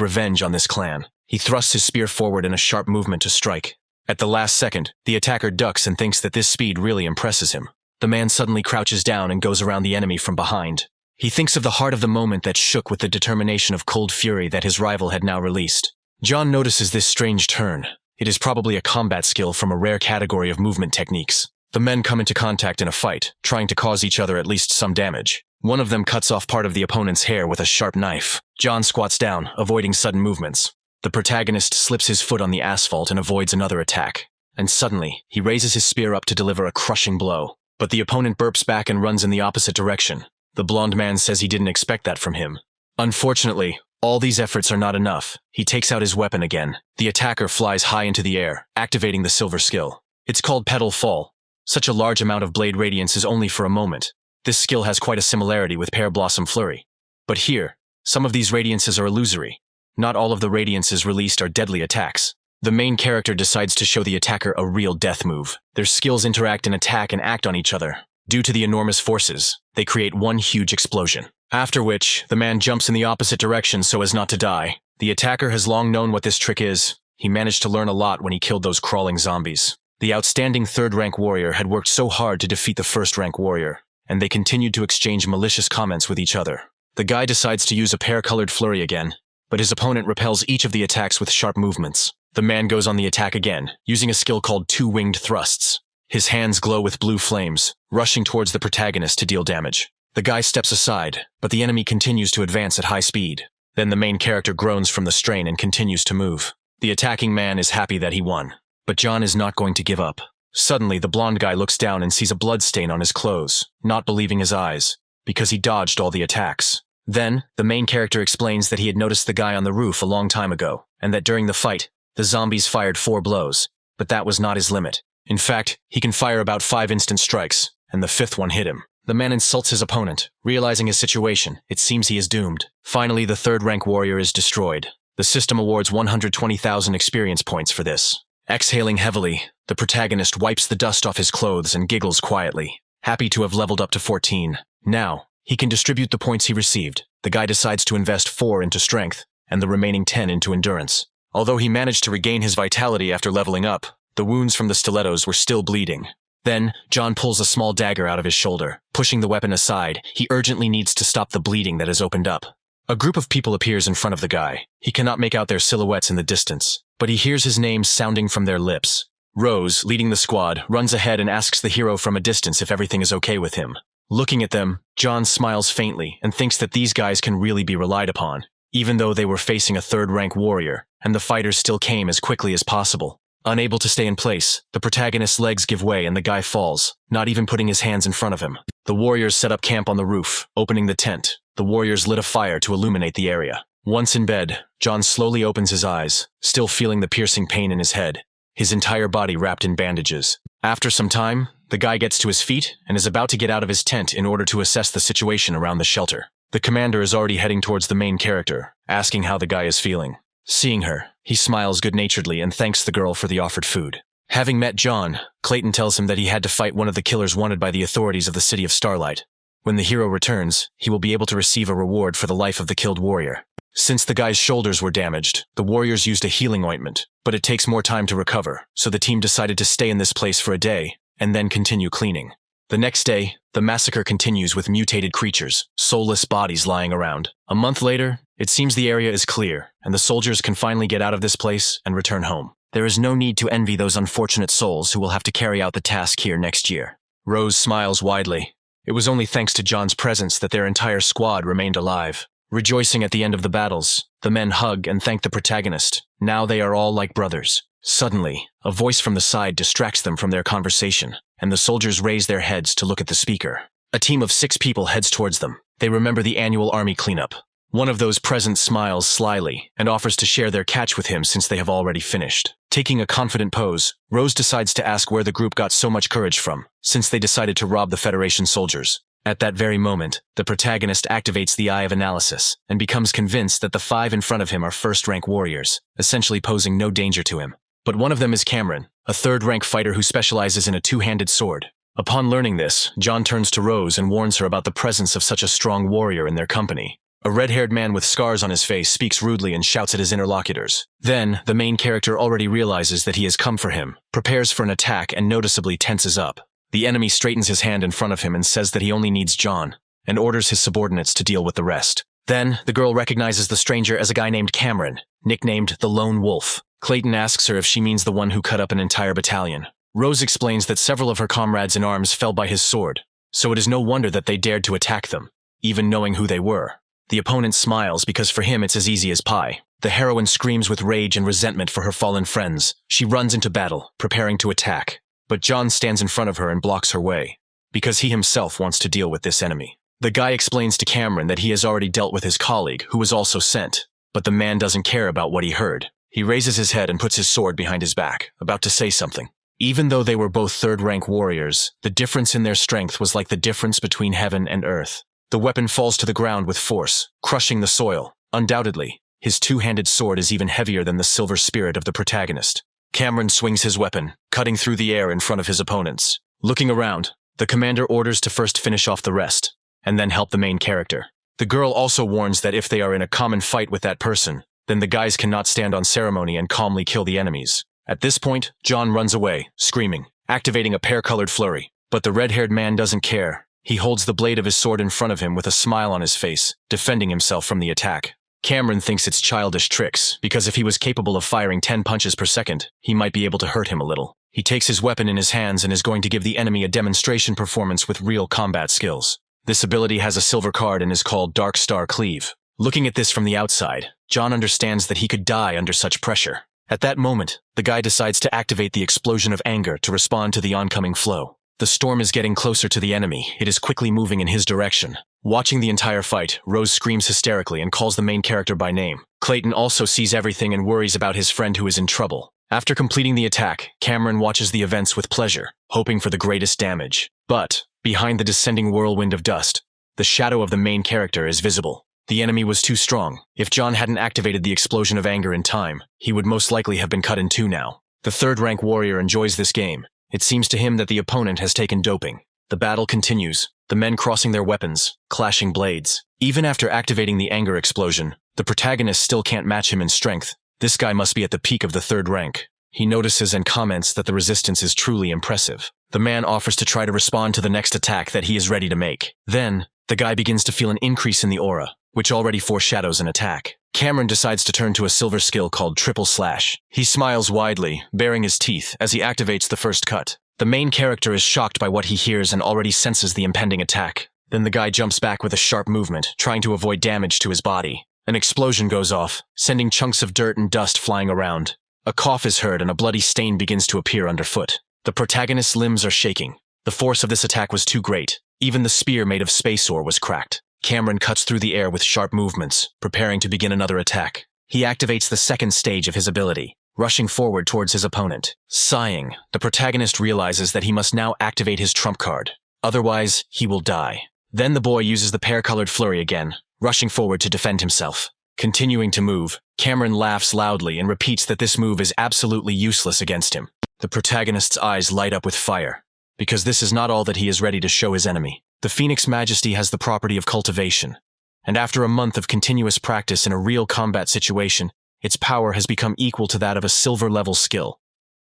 Speaker 1: revenge on this clan. He thrusts his spear forward in a sharp movement to strike. At the last second, the attacker ducks and thinks that this speed really impresses him. The man suddenly crouches down and goes around the enemy from behind. He thinks of the heart of the moment that shook with the determination of cold fury that his rival had now released. John notices this strange turn. It is probably a combat skill from a rare category of movement techniques. The men come into contact in a fight, trying to cause each other at least some damage. One of them cuts off part of the opponent's hair with a sharp knife. John squats down, avoiding sudden movements. The protagonist slips his foot on the asphalt and avoids another attack. And suddenly, he raises his spear up to deliver a crushing blow. But the opponent burps back and runs in the opposite direction. The blonde man says he didn't expect that from him. Unfortunately, all these efforts are not enough. He takes out his weapon again. The attacker flies high into the air, activating the silver skill. It's called Petal Fall. Such a large amount of blade radiance is only for a moment. This skill has quite a similarity with Pear Blossom Flurry. But here, some of these radiances are illusory. Not all of the radiances released are deadly attacks. The main character decides to show the attacker a real death move. Their skills interact and attack and act on each other. Due to the enormous forces, they create one huge explosion. After which, the man jumps in the opposite direction so as not to die. The attacker has long known what this trick is. He managed to learn a lot when he killed those crawling zombies. The outstanding third-rank warrior had worked so hard to defeat the first-rank warrior, and they continued to exchange malicious comments with each other. The guy decides to use a pear-colored flurry again, but his opponent repels each of the attacks with sharp movements. The man goes on the attack again, using a skill called two-winged thrusts. His hands glow with blue flames, rushing towards the protagonist to deal damage. The guy steps aside, but the enemy continues to advance at high speed. Then the main character groans from the strain and continues to move. The attacking man is happy that he won, but John is not going to give up. Suddenly, the blonde guy looks down and sees a blood stain on his clothes, not believing his eyes, because he dodged all the attacks. Then, the main character explains that he had noticed the guy on the roof a long time ago, and that during the fight, the zombies fired 4 blows, but that was not his limit. In fact, he can fire about 5 instant strikes, and the 5th one hit him. The man insults his opponent. Realizing his situation, it seems he is doomed. Finally, the third-rank warrior is destroyed. The system awards 120,000 experience points for this. Exhaling heavily, the protagonist wipes the dust off his clothes and giggles quietly, happy to have leveled up to 14. Now, he can distribute the points he received. The guy decides to invest 4 into strength, and the remaining 10 into endurance. Although he managed to regain his vitality after leveling up, the wounds from the stilettos were still bleeding. Then, John pulls a small dagger out of his shoulder. Pushing the weapon aside, he urgently needs to stop the bleeding that has opened up. A group of people appears in front of the guy. He cannot make out their silhouettes in the distance, but he hears his name sounding from their lips. Rose, leading the squad, runs ahead and asks the hero from a distance if everything is okay with him. Looking at them, John smiles faintly and thinks that these guys can really be relied upon, even though they were facing a third-rank warrior, and the fighters still came as quickly as possible. Unable to stay in place, the protagonist's legs give way and the guy falls, not even putting his hands in front of him. The warriors set up camp on the roof, opening the tent. The warriors lit a fire to illuminate the area. Once in bed, John slowly opens his eyes, still feeling the piercing pain in his head, his entire body wrapped in bandages. After some time, the guy gets to his feet and is about to get out of his tent in order to assess the situation around the shelter. The commander is already heading towards the main character, asking how the guy is feeling. Seeing her, he smiles good-naturedly and thanks the girl for the offered food. Having met John, Clayton tells him that he had to fight one of the killers wanted by the authorities of the city of Starlight. When the hero returns, he will be able to receive a reward for the life of the killed warrior. Since the guy's shoulders were damaged, the warriors used a healing ointment, but it takes more time to recover, so the team decided to stay in this place for a day, and then continue cleaning. The next day, the massacre continues with mutated creatures, soulless bodies lying around. A month later, it seems the area is clear, and the soldiers can finally get out of this place and return home. There is no need to envy those unfortunate souls who will have to carry out the task here next year. Rose smiles widely. It was only thanks to John's presence that their entire squad remained alive. Rejoicing at the end of the battles, the men hug and thank the protagonist. Now they are all like brothers. Suddenly, a voice from the side distracts them from their conversation, and the soldiers raise their heads to look at the speaker. A team of 6 people heads towards them. They remember the annual army cleanup. One of those present smiles slyly and offers to share their catch with him since they have already finished. Taking a confident pose, Rose decides to ask where the group got so much courage from, since they decided to rob the Federation soldiers. At that very moment, the protagonist activates the Eye of Analysis and becomes convinced that the 5 in front of him are first-rank warriors, essentially posing no danger to him. But one of them is Cameron, a third-rank fighter who specializes in a two-handed sword. Upon learning this, John turns to Rose and warns her about the presence of such a strong warrior in their company. A red-haired man with scars on his face speaks rudely and shouts at his interlocutors. Then, the main character already realizes that he has come for him, prepares for an attack and noticeably tenses up. The enemy straightens his hand in front of him and says that he only needs John, and orders his subordinates to deal with the rest. Then, the girl recognizes the stranger as a guy named Cameron, nicknamed the Lone Wolf. Clayton asks her if she means the one who cut up an entire battalion. Rose explains that several of her comrades in arms fell by his sword, so it is no wonder that they dared to attack them, even knowing who they were. The opponent smiles because for him it's as easy as pie. The heroine screams with rage and resentment for her fallen friends. She runs into battle, preparing to attack. But John stands in front of her and blocks her way, because he himself wants to deal with this enemy. The guy explains to Cameron that he has already dealt with his colleague, who was also sent, but the man doesn't care about what he heard. He raises his head and puts his sword behind his back, about to say something. Even though they were both third-rank warriors, the difference in their strength was like the difference between heaven and earth. The weapon falls to the ground with force, crushing the soil. Undoubtedly, his two-handed sword is even heavier than the silver spirit of the protagonist. Cameron swings his weapon, cutting through the air in front of his opponents. Looking around, the commander orders to first finish off the rest, and then help the main character. The girl also warns that if they are in a common fight with that person, then the guys cannot stand on ceremony and calmly kill the enemies. At this point, John runs away, screaming, activating a pear-colored flurry. But the red-haired man doesn't care. He holds the blade of his sword in front of him with a smile on his face, defending himself from the attack. Cameron thinks it's childish tricks, because if he was capable of firing 10 punches per second, he might be able to hurt him a little. He takes his weapon in his hands and is going to give the enemy a demonstration performance with real combat skills. This ability has a silver card and is called Dark Star Cleave. Looking at this from the outside, John understands that he could die under such pressure. At that moment, the guy decides to activate the explosion of anger to respond to the oncoming flow. The storm is getting closer to the enemy. It is quickly moving in his direction. Watching the entire fight, Rose screams hysterically and calls the main character by name. Clayton also sees everything and worries about his friend who is in trouble. After completing the attack, Cameron watches the events with pleasure, hoping for the greatest damage. But, Behind the descending whirlwind of dust, the shadow of the main character is visible. The enemy was too strong. If John hadn't activated the explosion of anger in time, he would most likely have been cut in two now. The third-rank warrior enjoys this game. It seems to him that the opponent has taken doping. The battle continues, the men crossing their weapons, clashing blades. Even after activating the anger explosion, the protagonist still can't match him in strength. This guy must be at the peak of the third rank. He notices and comments that the resistance is truly impressive. The man offers to try to respond to the next attack that he is ready to make. Then, the guy begins to feel an increase in the aura, which already foreshadows an attack. Cameron decides to turn to a silver skill called Triple Slash. He smiles widely, baring his teeth, as he activates the first cut. The main character is shocked by what he hears and already senses the impending attack. Then the guy jumps back with a sharp movement, trying to avoid damage to his body. An explosion goes off, sending chunks of dirt and dust flying around. A cough is heard and a bloody stain begins to appear underfoot. The protagonist's limbs are shaking. The force of this attack was too great. Even the spear made of space ore was cracked. Cameron cuts through the air with sharp movements, preparing to begin another attack. He activates the second stage of his ability, rushing forward towards his opponent. Sighing, the protagonist realizes that he must now activate his trump card. Otherwise, he will die. Then the boy uses the pear-colored flurry again, rushing forward to defend himself. Continuing to move, Cameron laughs loudly and repeats that this move is absolutely useless against him. The protagonist's eyes light up with fire, because this is not all that he is ready to show his enemy. The Phoenix Majesty has the property of cultivation, and after a month of continuous practice in a real combat situation, its power has become equal to that of a silver-level skill.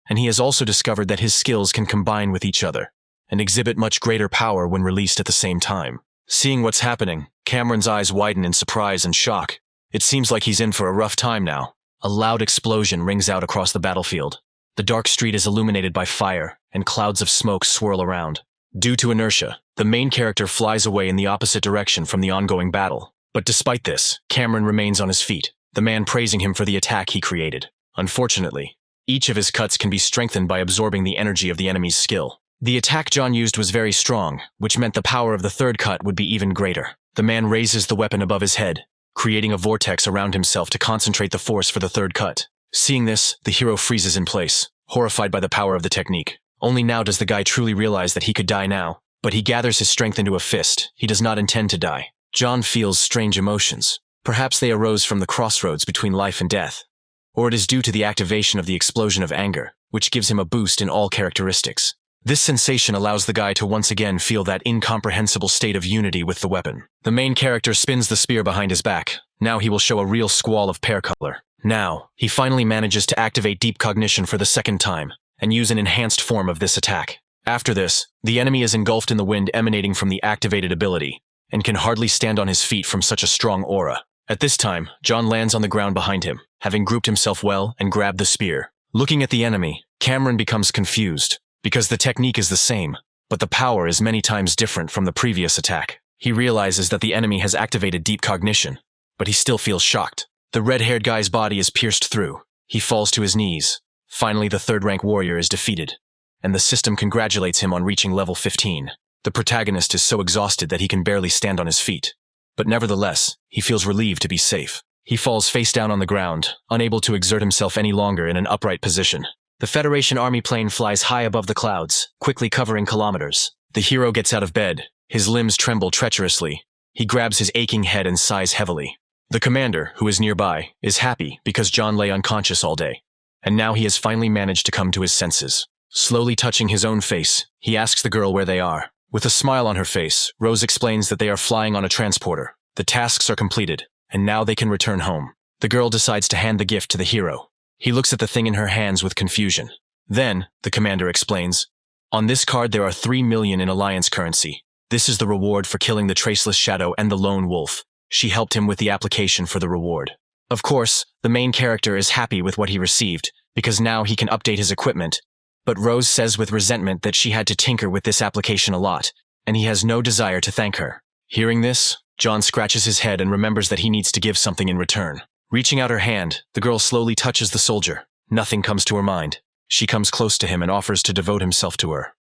Speaker 1: And he has also discovered that his skills can combine with each other, and exhibit much greater power when released at the same time. Seeing what's happening, Cameron's eyes widen in surprise and shock. It seems like he's in for a rough time now. A loud explosion rings out across the battlefield. The dark street is illuminated by fire, and clouds of smoke swirl around. Due to inertia, the main character flies away in the opposite direction from the ongoing battle. But despite this, Cameron remains on his feet, the man praising him for the attack he created. Unfortunately, each of his cuts can be strengthened by absorbing the energy of the enemy's skill. The attack John used was very strong, which meant the power of the third cut would be even greater. The man raises the weapon above his head, creating a vortex around himself to concentrate the force for the third cut. Seeing this, the hero freezes in place, horrified by the power of the technique. Only now does the guy truly realize that he could die now, but he gathers his strength into a fist. He does not intend to die. John feels strange emotions. Perhaps they arose from the crossroads between life and death. Or it is due to the activation of the explosion of anger, which gives him a boost in all characteristics. This sensation allows the guy to once again feel that incomprehensible state of unity with the weapon. The main character spins the spear behind his back. Now he will show a real squall of pear color. Now, he finally manages to activate deep cognition for the second time, and use an enhanced form of this attack. After this, the enemy is engulfed in the wind emanating from the activated ability, and can hardly stand on his feet from such a strong aura. At this time, John lands on the ground behind him, having grouped himself well and grabbed the spear. Looking at the enemy, Cameron becomes confused, because the technique is the same, but the power is many times different from the previous attack. He realizes that the enemy has activated deep cognition, but he still feels shocked. The red-haired guy's body is pierced through. He falls to his knees. Finally, the third-rank warrior is defeated, and the system congratulates him on reaching level 15. The protagonist is so exhausted that he can barely stand on his feet, but nevertheless, he feels relieved to be safe. He falls face down on the ground, unable to exert himself any longer in an upright position. The Federation Army plane flies high above the clouds, quickly covering kilometers. The hero gets out of bed. His limbs tremble treacherously. He grabs his aching head and sighs heavily. The commander, who is nearby, is happy because John lay unconscious all day, and now he has finally managed to come to his senses. Slowly touching his own face, he asks the girl where they are. With a smile on her face, Rose explains that they are flying on a transporter. The tasks are completed, and now they can return home. The girl decides to hand the gift to the hero. He looks at the thing in her hands with confusion. Then, the commander explains, "On this card there are 3 million in Alliance currency. This is the reward for killing the Traceless Shadow and the Lone Wolf." She helped him with the application for the reward. Of course, the main character is happy with what he received, because now he can update his equipment, but Rose says with resentment that she had to tinker with this application a lot, and he has no desire to thank her. Hearing this, John scratches his head and remembers that he needs to give something in return. Reaching out her hand, the girl slowly touches the soldier. Nothing comes to her mind. She comes close to him and offers to devote himself to her.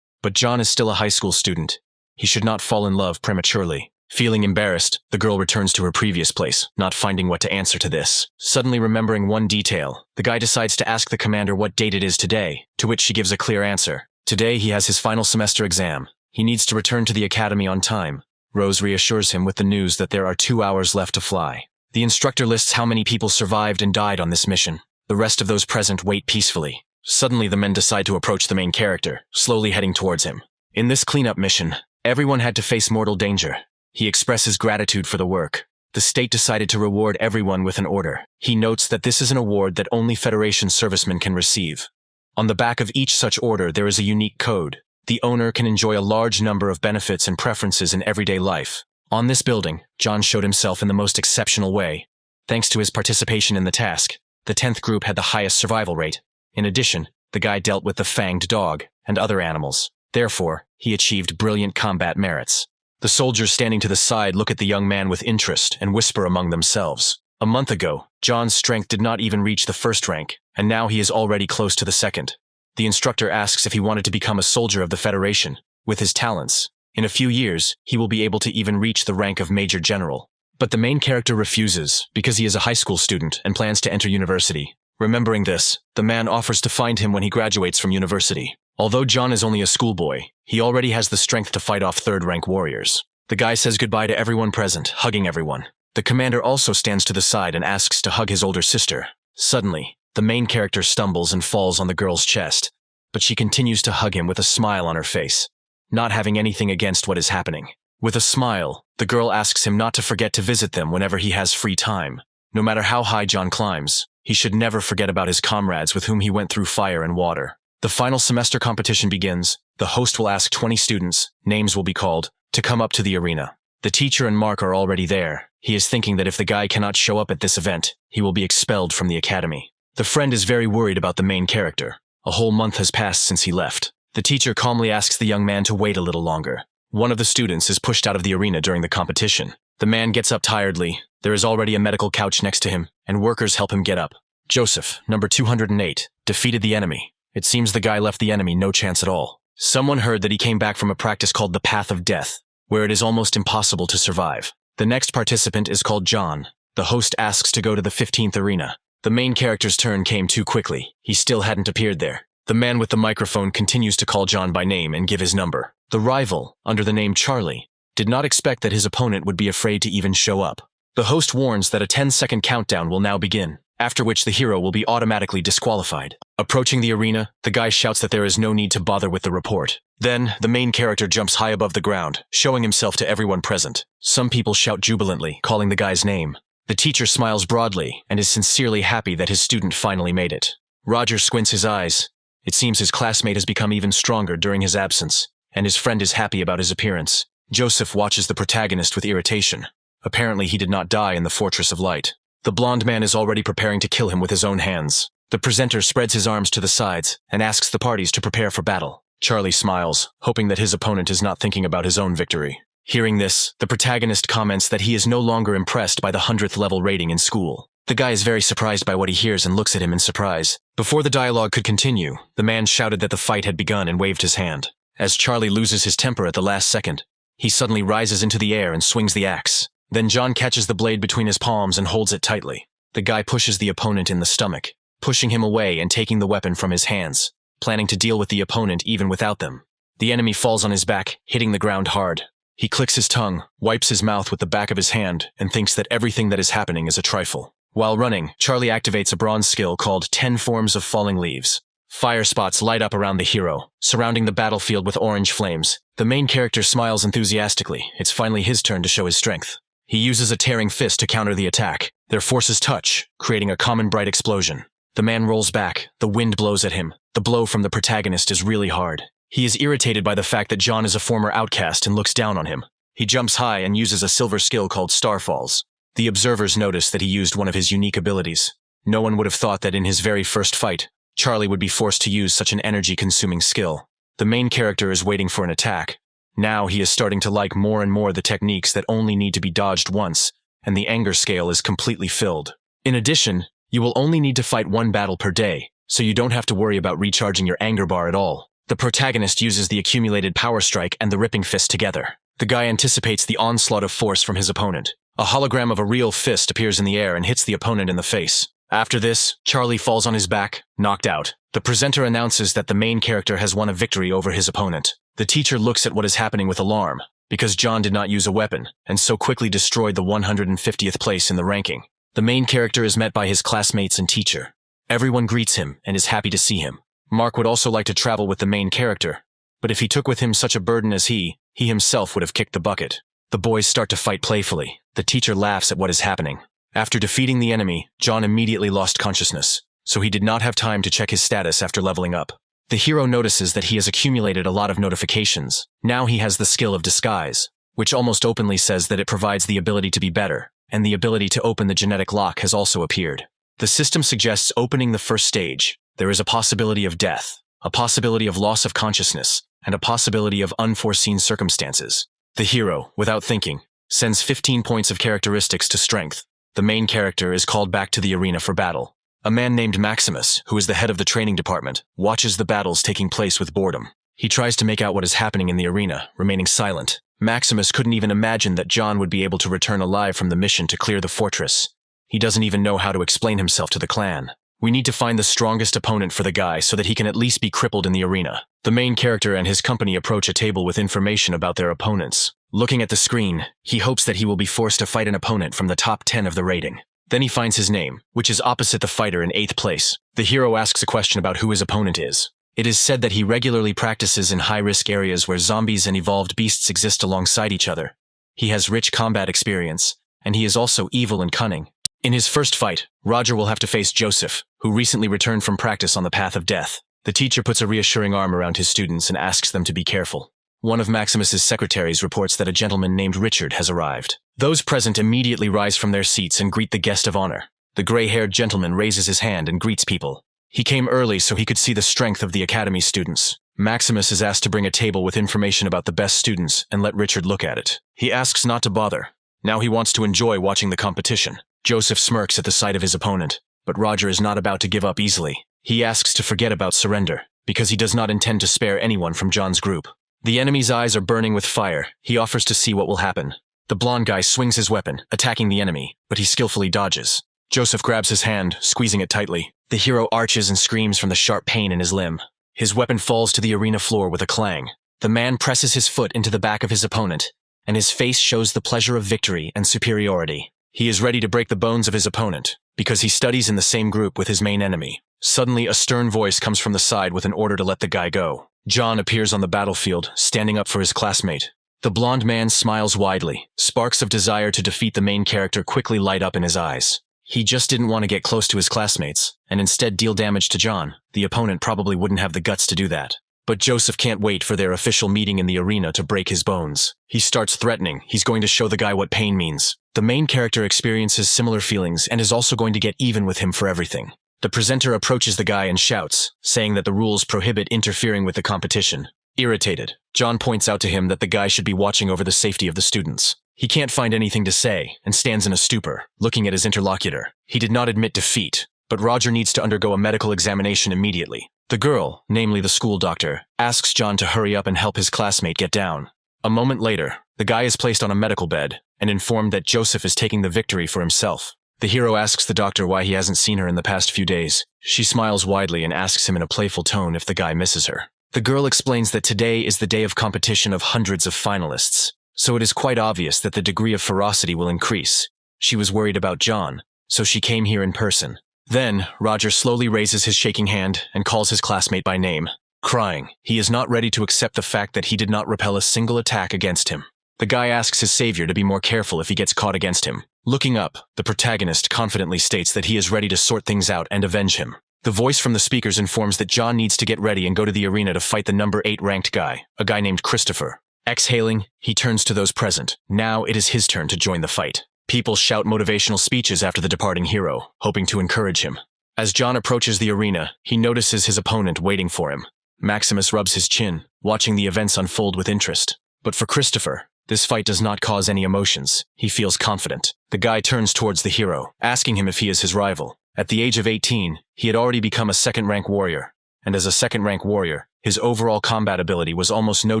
Speaker 1: But John is still a high school student. He should not fall in love prematurely. Feeling embarrassed, the girl returns to her previous place, not finding what to answer to this. Suddenly remembering one detail, the guy decides to ask the commander what date it is today, to which she gives a clear answer. Today he has his final semester exam. He needs to return to the academy on time. Rose reassures him with the news that there are 2 hours left to fly. The instructor lists how many people survived and died on this mission. The rest of those present wait peacefully. Suddenly, the men decide to approach the main character, slowly heading towards him. In this cleanup mission, everyone had to face mortal danger. He expresses gratitude for the work. The state decided to reward everyone with an order. He notes that this is an award that only Federation servicemen can receive. On the back of each such order, there is a unique code. The owner can enjoy a large number of benefits and preferences in everyday life. On this building, John showed himself in the most exceptional way. Thanks to his participation in the task, the 10th group had the highest survival rate. In addition, the guy dealt with the fanged dog and other animals. Therefore, he achieved brilliant combat merits. The soldiers standing to the side look at the young man with interest and whisper among themselves. A month ago, John's strength did not even reach the 1st rank, and now he is already close to the 2nd. The instructor asks if he wanted to become a soldier of the Federation. With his talents, in a few years, he will be able to even reach the rank of Major General. But the main character refuses because he is a high school student and plans to enter university. Remembering this, the man offers to find him when he graduates from university. Although John is only a schoolboy, he already has the strength to fight off 3rd-rank warriors. The guy says goodbye to everyone present, hugging everyone. The commander also stands to the side and asks to hug his older sister. Suddenly, the main character stumbles and falls on the girl's chest, but she continues to hug him with a smile on her face, not having anything against what is happening. With a smile, the girl asks him not to forget to visit them whenever he has free time. No matter how high John climbs, he should never forget about his comrades with whom he went through fire and water. The final semester competition begins. The host will ask 20 students, names will be called, to come up to the arena. The teacher and Mark are already there. He is thinking that if the guy cannot show up at this event, he will be expelled from the academy. The friend is very worried about the main character. A whole month has passed since he left. The teacher calmly asks the young man to wait a little longer. One of the students is pushed out of the arena during the competition. The man gets up tiredly. There is already a medical couch next to him, and workers help him get up. Joseph, number 208, defeated the enemy. It seems the guy left the enemy no chance at all. Someone heard that he came back from a practice called the Path of Death, where it is almost impossible to survive. The next participant is called John. The host asks to go to the 15th arena. The main character's turn came too quickly. He still hadn't appeared there. The man with the microphone continues to call John by name and give his number. The rival, under the name Charlie, did not expect that his opponent would be afraid to even show up. The host warns that a 10-second countdown will now begin, after which the hero will be automatically disqualified. Approaching the arena, the guy shouts that there is no need to bother with the report. Then, the main character jumps high above the ground, showing himself to everyone present. Some people shout jubilantly, calling the guy's name. The teacher smiles broadly and is sincerely happy that his student finally made it. Roger squints his eyes. It seems his classmate has become even stronger during his absence, and his friend is happy about his appearance. Joseph watches the protagonist with irritation. Apparently he did not die in the Fortress of Light. The blonde man is already preparing to kill him with his own hands. The presenter spreads his arms to the sides and asks the parties to prepare for battle. Charlie smiles, hoping that his opponent is not thinking about his own victory. Hearing this, the protagonist comments that he is no longer impressed by the 100th level rating in school. The guy is very surprised by what he hears and looks at him in surprise. Before the dialogue could continue, the man shouted that the fight had begun and waved his hand. As Charlie loses his temper at the last second, he suddenly rises into the air and swings the axe. Then John catches the blade between his palms and holds it tightly. The guy pushes the opponent in the stomach, pushing him away and taking the weapon from his hands, planning to deal with the opponent even without them. The enemy falls on his back, hitting the ground hard. He clicks his tongue, wipes his mouth with the back of his hand, and thinks that everything that is happening is a trifle. While running, Charlie activates a bronze skill called 10 Forms of Falling Leaves. Fire spots light up around the hero, surrounding the battlefield with orange flames. The main character smiles enthusiastically. It's finally his turn to show his strength. He uses a tearing fist to counter the attack. Their forces touch, creating a common bright explosion. The man rolls back. The wind blows at him. The blow from the protagonist is really hard. He is irritated by the fact that John is a former outcast and looks down on him. He jumps high and uses a silver skill called Starfalls. The observers notice that he used one of his unique abilities. No one would have thought that in his very first fight, Charlie would be forced to use such an energy-consuming skill. The main character is waiting for an attack. Now he is starting to like more and more the techniques that only need to be dodged once, and the anger scale is completely filled. In addition, you will only need to fight one battle per day, so you don't have to worry about recharging your anger bar at all. The protagonist uses the accumulated power strike and the ripping fist together. The guy anticipates the onslaught of force from his opponent. A hologram of a real fist appears in the air and hits the opponent in the face. After this, Charlie falls on his back, knocked out. The presenter announces that the main character has won a victory over his opponent. The teacher looks at what is happening with alarm, because John did not use a weapon, and so quickly destroyed the 150th place in the ranking. The main character is met by his classmates and teacher. Everyone greets him and is happy to see him. Mark would also like to travel with the main character, but if he took with him such a burden as he himself would have kicked the bucket. The boys start to fight playfully. The teacher laughs at what is happening. After defeating the enemy, John immediately lost consciousness, so he did not have time to check his status after leveling up. The hero notices that he has accumulated a lot of notifications. Now he has the skill of disguise, which almost openly says that it provides the ability to be better, and the ability to open the genetic lock has also appeared. The system suggests opening the first stage. There is a possibility of death, a possibility of loss of consciousness, and a possibility of unforeseen circumstances. The hero, without thinking, sends 15 points of characteristics to strength. The main character is called back to the arena for battle. A man named Maximus, who is the head of the training department, watches the battles taking place with boredom. He tries to make out what is happening in the arena, remaining silent. Maximus couldn't even imagine that John would be able to return alive from the mission to clear the fortress. He doesn't even know how to explain himself to the clan. We need to find the strongest opponent for the guy so that he can at least be crippled in the arena. The main character and his company approach a table with information about their opponents. Looking at the screen, he hopes that he will be forced to fight an opponent from the top 10 of the rating. Then he finds his name, which is opposite the fighter in 8th place. The hero asks a question about who his opponent is. It is said that he regularly practices in high-risk areas where zombies and evolved beasts exist alongside each other. He has rich combat experience, and he is also evil and cunning. In his first fight, Roger will have to face Joseph, who recently returned from practice on the path of death. The teacher puts a reassuring arm around his students and asks them to be careful. One of Maximus's secretaries reports that a gentleman named Richard has arrived. Those present immediately rise from their seats and greet the guest of honor. The gray-haired gentleman raises his hand and greets people. He came early so he could see the strength of the academy students. Maximus is asked to bring a table with information about the best students and let Richard look at it. He asks not to bother. Now he wants to enjoy watching the competition. Joseph smirks at the sight of his opponent, but Roger is not about to give up easily. He asks to forget about surrender, because he does not intend to spare anyone from John's group. The enemy's eyes are burning with fire. He offers to see what will happen. The blonde guy swings his weapon, attacking the enemy, but he skillfully dodges. Joseph grabs his hand, squeezing it tightly. The hero arches and screams from the sharp pain in his limb. His weapon falls to the arena floor with a clang. The man presses his foot into the back of his opponent, and his face shows the pleasure of victory and superiority. He is ready to break the bones of his opponent, because he studies in the same group with his main enemy. Suddenly, a stern voice comes from the side with an order to let the guy go. John appears on the battlefield, standing up for his classmate. The blonde man smiles widely. Sparks of desire to defeat the main character quickly light up in his eyes. He just didn't want to get close to his classmates, and instead deal damage to John. The opponent probably wouldn't have the guts to do that. But Joseph can't wait for their official meeting in the arena to break his bones. He starts threatening. He's going to show the guy what pain means. The main character experiences similar feelings and is also going to get even with him for everything. The presenter approaches the guy and shouts, saying that the rules prohibit interfering with the competition. Irritated, John points out to him that the guy should be watching over the safety of the students. He can't find anything to say and stands in a stupor, looking at his interlocutor. He did not admit defeat, but Roger needs to undergo a medical examination immediately. The girl, namely the school doctor, asks John to hurry up and help his classmate get down. A moment later, the guy is placed on a medical bed and informed that Joseph is taking the victory for himself. The hero asks the doctor why he hasn't seen her in the past few days. She smiles widely and asks him in a playful tone if the guy misses her. The girl explains that today is the day of competition of hundreds of finalists, so it is quite obvious that the degree of ferocity will increase. She was worried about John, so she came here in person. Then, Roger slowly raises his shaking hand and calls his classmate by name. Crying, he is not ready to accept the fact that he did not repel a single attack against him. The guy asks his savior to be more careful if he gets caught against him. Looking up, the protagonist confidently states that he is ready to sort things out and avenge him. The voice from the speakers informs that John needs to get ready and go to the arena to fight the number 8 ranked guy, a guy named Christopher. Exhaling, he turns to those present. Now it is his turn to join the fight. People shout motivational speeches after the departing hero, hoping to encourage him. As John approaches the arena, he notices his opponent waiting for him. Maximus rubs his chin, watching the events unfold with interest. But for Christopher, this fight does not cause any emotions. He feels confident. The guy turns towards the hero, asking him if he is his rival. At the age of 18, he had already become a second-rank warrior, and as a second-rank warrior, his overall combat ability was almost no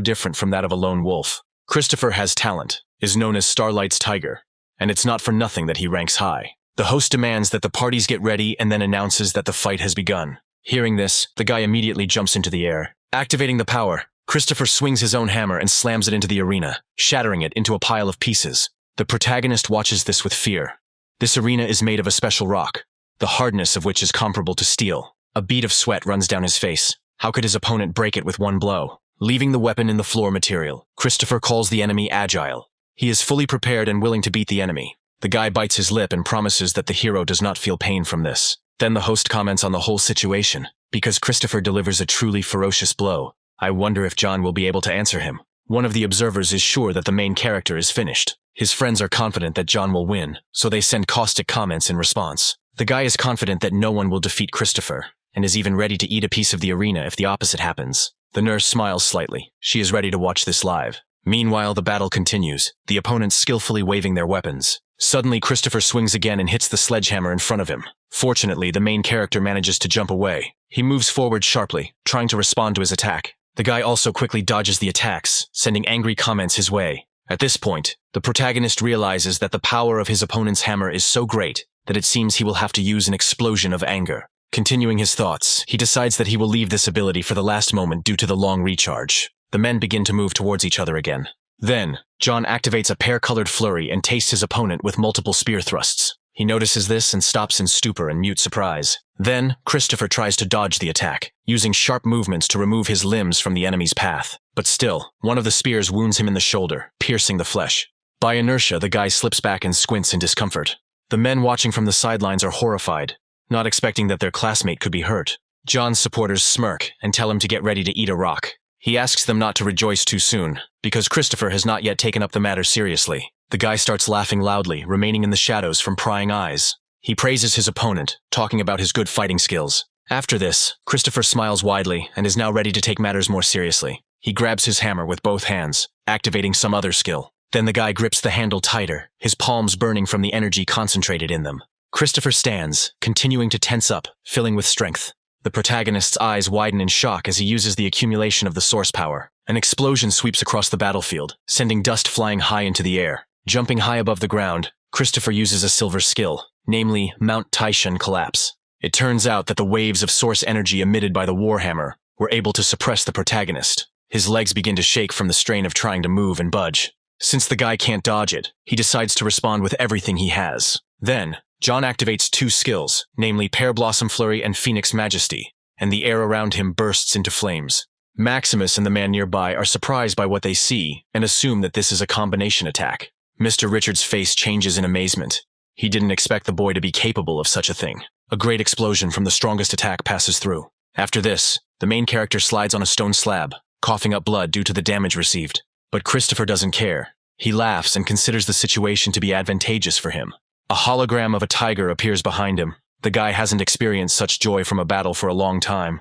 Speaker 1: different from that of a lone wolf. Christopher has talent, is known as Starlight's Tiger, and it's not for nothing that he ranks high. The host demands that the parties get ready and then announces that the fight has begun. Hearing this, the guy immediately jumps into the air. Activating the power, Christopher swings his own hammer and slams it into the arena, shattering it into a pile of pieces. The protagonist watches this with fear. This arena is made of a special rock, the hardness of which is comparable to steel. A bead of sweat runs down his face. How could his opponent break it with one blow? Leaving the weapon in the floor material, Christopher calls the enemy agile. He is fully prepared and willing to beat the enemy. The guy bites his lip and promises that the hero does not feel pain from this. Then the host comments on the whole situation. Because Christopher delivers a truly ferocious blow, I wonder if John will be able to answer him. One of the observers is sure that the main character is finished. His friends are confident that John will win, so they send caustic comments in response. The guy is confident that no one will defeat Christopher, and is even ready to eat a piece of the arena if the opposite happens. The nurse smiles slightly. She is ready to watch this live. Meanwhile, the battle continues, the opponents skillfully waving their weapons. Suddenly, Christopher swings again and hits the sledgehammer in front of him. Fortunately, the main character manages to jump away. He moves forward sharply, trying to respond to his attack. The guy also quickly dodges the attacks, sending angry comments his way. At this point, the protagonist realizes that the power of his opponent's hammer is so great that it seems he will have to use an explosion of anger. Continuing his thoughts, he decides that he will leave this ability for the last moment due to the long recharge. The men begin to move towards each other again. Then, John activates a pear-colored flurry and tastes his opponent with multiple spear thrusts. He notices this and stops in stupor and mute surprise. Then, Christopher tries to dodge the attack, using sharp movements to remove his limbs from the enemy's path. But still, one of the spears wounds him in the shoulder, piercing the flesh. By inertia, the guy slips back and squints in discomfort. The men watching from the sidelines are horrified, not expecting that their classmate could be hurt. John's supporters smirk and tell him to get ready to eat a rock. He asks them not to rejoice too soon, because Christopher has not yet taken up the matter seriously. The guy starts laughing loudly, remaining in the shadows from prying eyes. He praises his opponent, talking about his good fighting skills. After this, Christopher smiles widely and is now ready to take matters more seriously. He grabs his hammer with both hands, activating some other skill. Then the guy grips the handle tighter, his palms burning from the energy concentrated in them. Christopher stands, continuing to tense up, filling with strength. The protagonist's eyes widen in shock as he uses the accumulation of the source power. An explosion sweeps across the battlefield, sending dust flying high into the air. Jumping high above the ground, Christopher uses a silver skill, namely Mount Taishan Collapse. It turns out that the waves of source energy emitted by the Warhammer were able to suppress the protagonist. His legs begin to shake from the strain of trying to move and budge. Since the guy can't dodge it, he decides to respond with everything he has. Then, John activates two skills, namely Pear Blossom Flurry and Phoenix Majesty, and the air around him bursts into flames. Maximus and the man nearby are surprised by what they see and assume that this is a combination attack. Mr. Richards' face changes in amazement. He didn't expect the boy to be capable of such a thing. A great explosion from the strongest attack passes through. After this, the main character slides on a stone slab, coughing up blood due to the damage received. But Christopher doesn't care. He laughs and considers the situation to be advantageous for him. A hologram of a tiger appears behind him. The guy hasn't experienced such joy from a battle for a long time.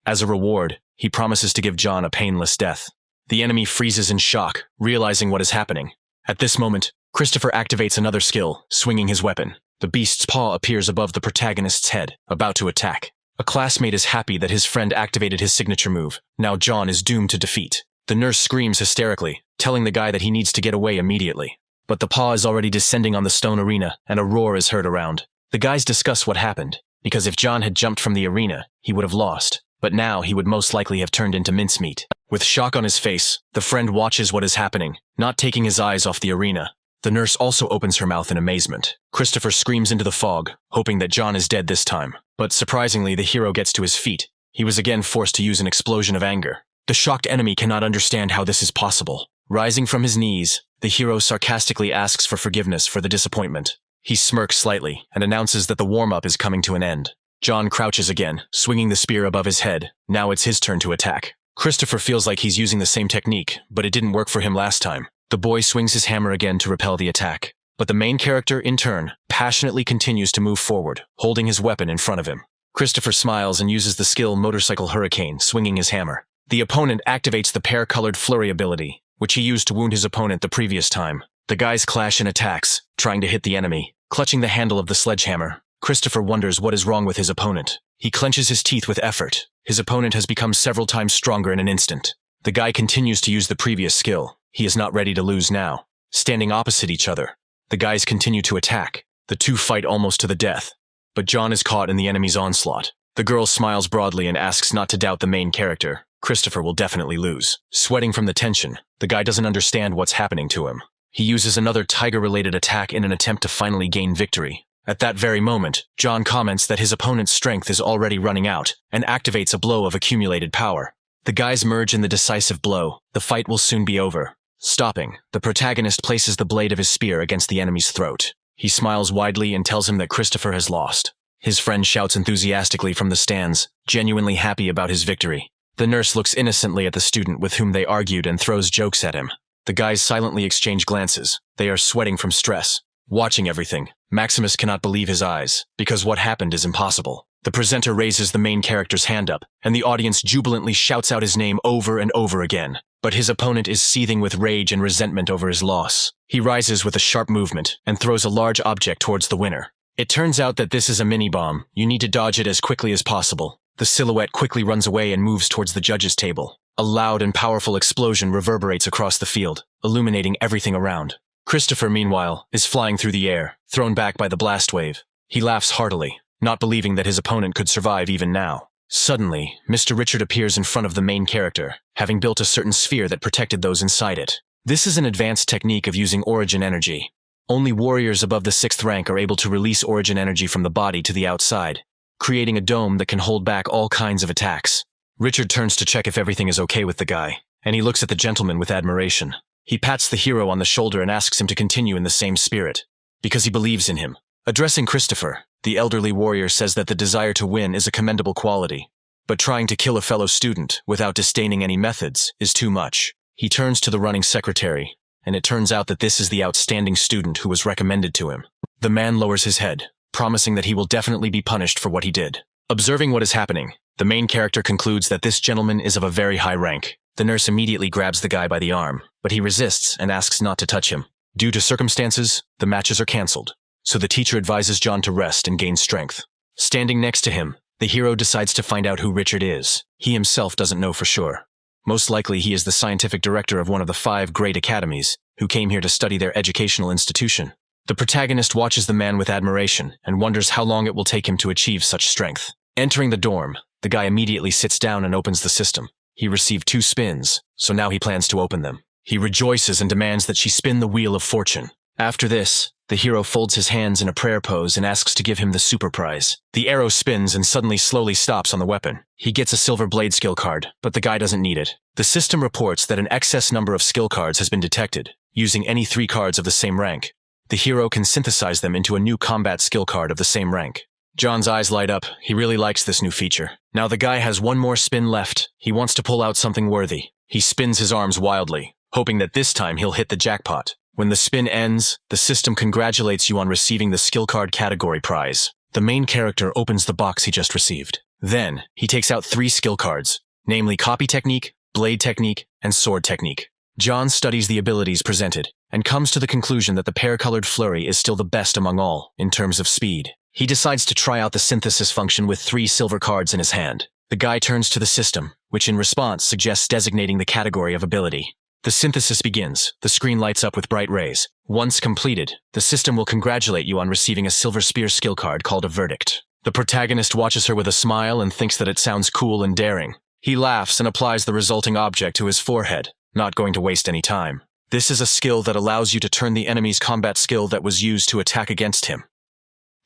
Speaker 1: As a reward, he promises to give John a painless death. The enemy freezes in shock, realizing what is happening. At this moment, Christopher activates another skill, swinging his weapon. The beast's paw appears above the protagonist's head, about to attack. A classmate is happy that his friend activated his signature move. Now John is doomed to defeat. The nurse screams hysterically, telling the guy that he needs to get away immediately. But the paw is already descending on the stone arena, and a roar is heard around. The guys discuss what happened, because if John had jumped from the arena, he would have lost. But now he would most likely have turned into mincemeat. With shock on his face, the friend watches what is happening, not taking his eyes off the arena. The nurse also opens her mouth in amazement. Christopher screams into the fog, hoping that John is dead this time. But surprisingly, the hero gets to his feet. He was again forced to use an explosion of anger. The shocked enemy cannot understand how this is possible. Rising from his knees, the hero sarcastically asks for forgiveness for the disappointment. He smirks slightly and announces that the warm-up is coming to an end. John crouches again, swinging the spear above his head. Now it's his turn to attack. Christopher feels like he's using the same technique, but it didn't work for him last time. The boy swings his hammer again to repel the attack. But the main character, in turn, passionately continues to move forward, holding his weapon in front of him. Christopher smiles and uses the skill Motorcycle Hurricane, swinging his hammer. The opponent activates the pear-colored flurry ability, which he used to wound his opponent the previous time. The guys clash in attacks, trying to hit the enemy. Clutching the handle of the sledgehammer, Christopher wonders what is wrong with his opponent. He clenches his teeth with effort. His opponent has become several times stronger in an instant. The guy continues to use the previous skill. He is not ready to lose now. Standing opposite each other, the guys continue to attack. The two fight almost to the death. But John is caught in the enemy's onslaught. The girl smiles broadly and asks not to doubt the main character. Christopher will definitely lose. Sweating from the tension, the guy doesn't understand what's happening to him. He uses another tiger-related attack in an attempt to finally gain victory. At that very moment, John comments that his opponent's strength is already running out and activates a blow of accumulated power. The guys merge in the decisive blow. The fight will soon be over. Stopping, the protagonist places the blade of his spear against the enemy's throat. He smiles widely and tells him that Christopher has lost. His friend shouts enthusiastically from the stands, genuinely happy about his victory. The nurse looks innocently at the student with whom they argued and throws jokes at him. The guys silently exchange glances. They are sweating from stress. Watching everything, Maximus cannot believe his eyes, because what happened is impossible. The presenter raises the main character's hand up, and the audience jubilantly shouts out his name over and over again. But his opponent is seething with rage and resentment over his loss. He rises with a sharp movement and throws a large object towards the winner. It turns out that this is a mini-bomb. You need to dodge it as quickly as possible. The silhouette quickly runs away and moves towards the judges' table. A loud and powerful explosion reverberates across the field, illuminating everything around. Christopher, meanwhile, is flying through the air, thrown back by the blast wave. He laughs heartily, not believing that his opponent could survive even now. Suddenly, Mr. Richard appears in front of the main character, having built a certain sphere that protected those inside it. This is an advanced technique of using origin energy. Only warriors above the 6th rank are able to release origin energy from the body to the outside, creating a dome that can hold back all kinds of attacks. Richard turns to check if everything is okay with the guy, and he looks at the gentleman with admiration. He pats the hero on the shoulder and asks him to continue in the same spirit, because he believes in him. Addressing Christopher, the elderly warrior says that the desire to win is a commendable quality, but trying to kill a fellow student without disdaining any methods is too much. He turns to the running secretary, and it turns out that this is the outstanding student who was recommended to him. The man lowers his head, promising that he will definitely be punished for what he did. Observing what is happening, the main character concludes that this gentleman is of a very high rank. The nurse immediately grabs the guy by the arm, but he resists and asks not to touch him. Due to circumstances, the matches are cancelled, so the teacher advises John to rest and gain strength. Standing next to him, the hero decides to find out who Richard is. He himself doesn't know for sure. Most likely he is the scientific director of one of the 5 great academies, who came here to study their educational institution. The protagonist watches the man with admiration and wonders how long it will take him to achieve such strength. Entering the dorm, the guy immediately sits down and opens the system. He received 2 spins, so now he plans to open them. He rejoices and demands that she spin the wheel of fortune. After this, the hero folds his hands in a prayer pose and asks to give him the super prize. The arrow spins and suddenly slowly stops on the weapon. He gets a silver blade skill card, but the guy doesn't need it. The system reports that an excess number of skill cards has been detected. Using any 3 cards of the same rank, the hero can synthesize them into a new combat skill card of the same rank. John's eyes light up. He really likes this new feature. Now the guy has 1 more spin left. He wants to pull out something worthy. He spins his arms wildly, hoping that this time he'll hit the jackpot. When the spin ends, the system congratulates you on receiving the skill card category prize. The main character opens the box he just received. Then, he takes out 3 skill cards, namely Copy Technique, Blade Technique, and Sword Technique. John studies the abilities presented, and comes to the conclusion that the pear-colored flurry is still the best among all, in terms of speed. He decides to try out the synthesis function with 3 silver cards in his hand. The guy turns to the system, which in response suggests designating the category of ability. The synthesis begins. The screen lights up with bright rays. Once completed, the system will congratulate you on receiving a silver spear skill card called a verdict. The protagonist watches her with a smile and thinks that it sounds cool and daring. He laughs and applies the resulting object to his forehead, not going to waste any time. This is a skill that allows you to turn the enemy's combat skill that was used to attack against him.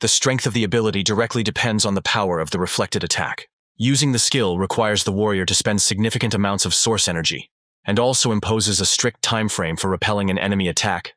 Speaker 1: The strength of the ability directly depends on the power of the reflected attack. Using the skill requires the warrior to spend significant amounts of source energy, and also imposes a strict time frame for repelling an enemy attack.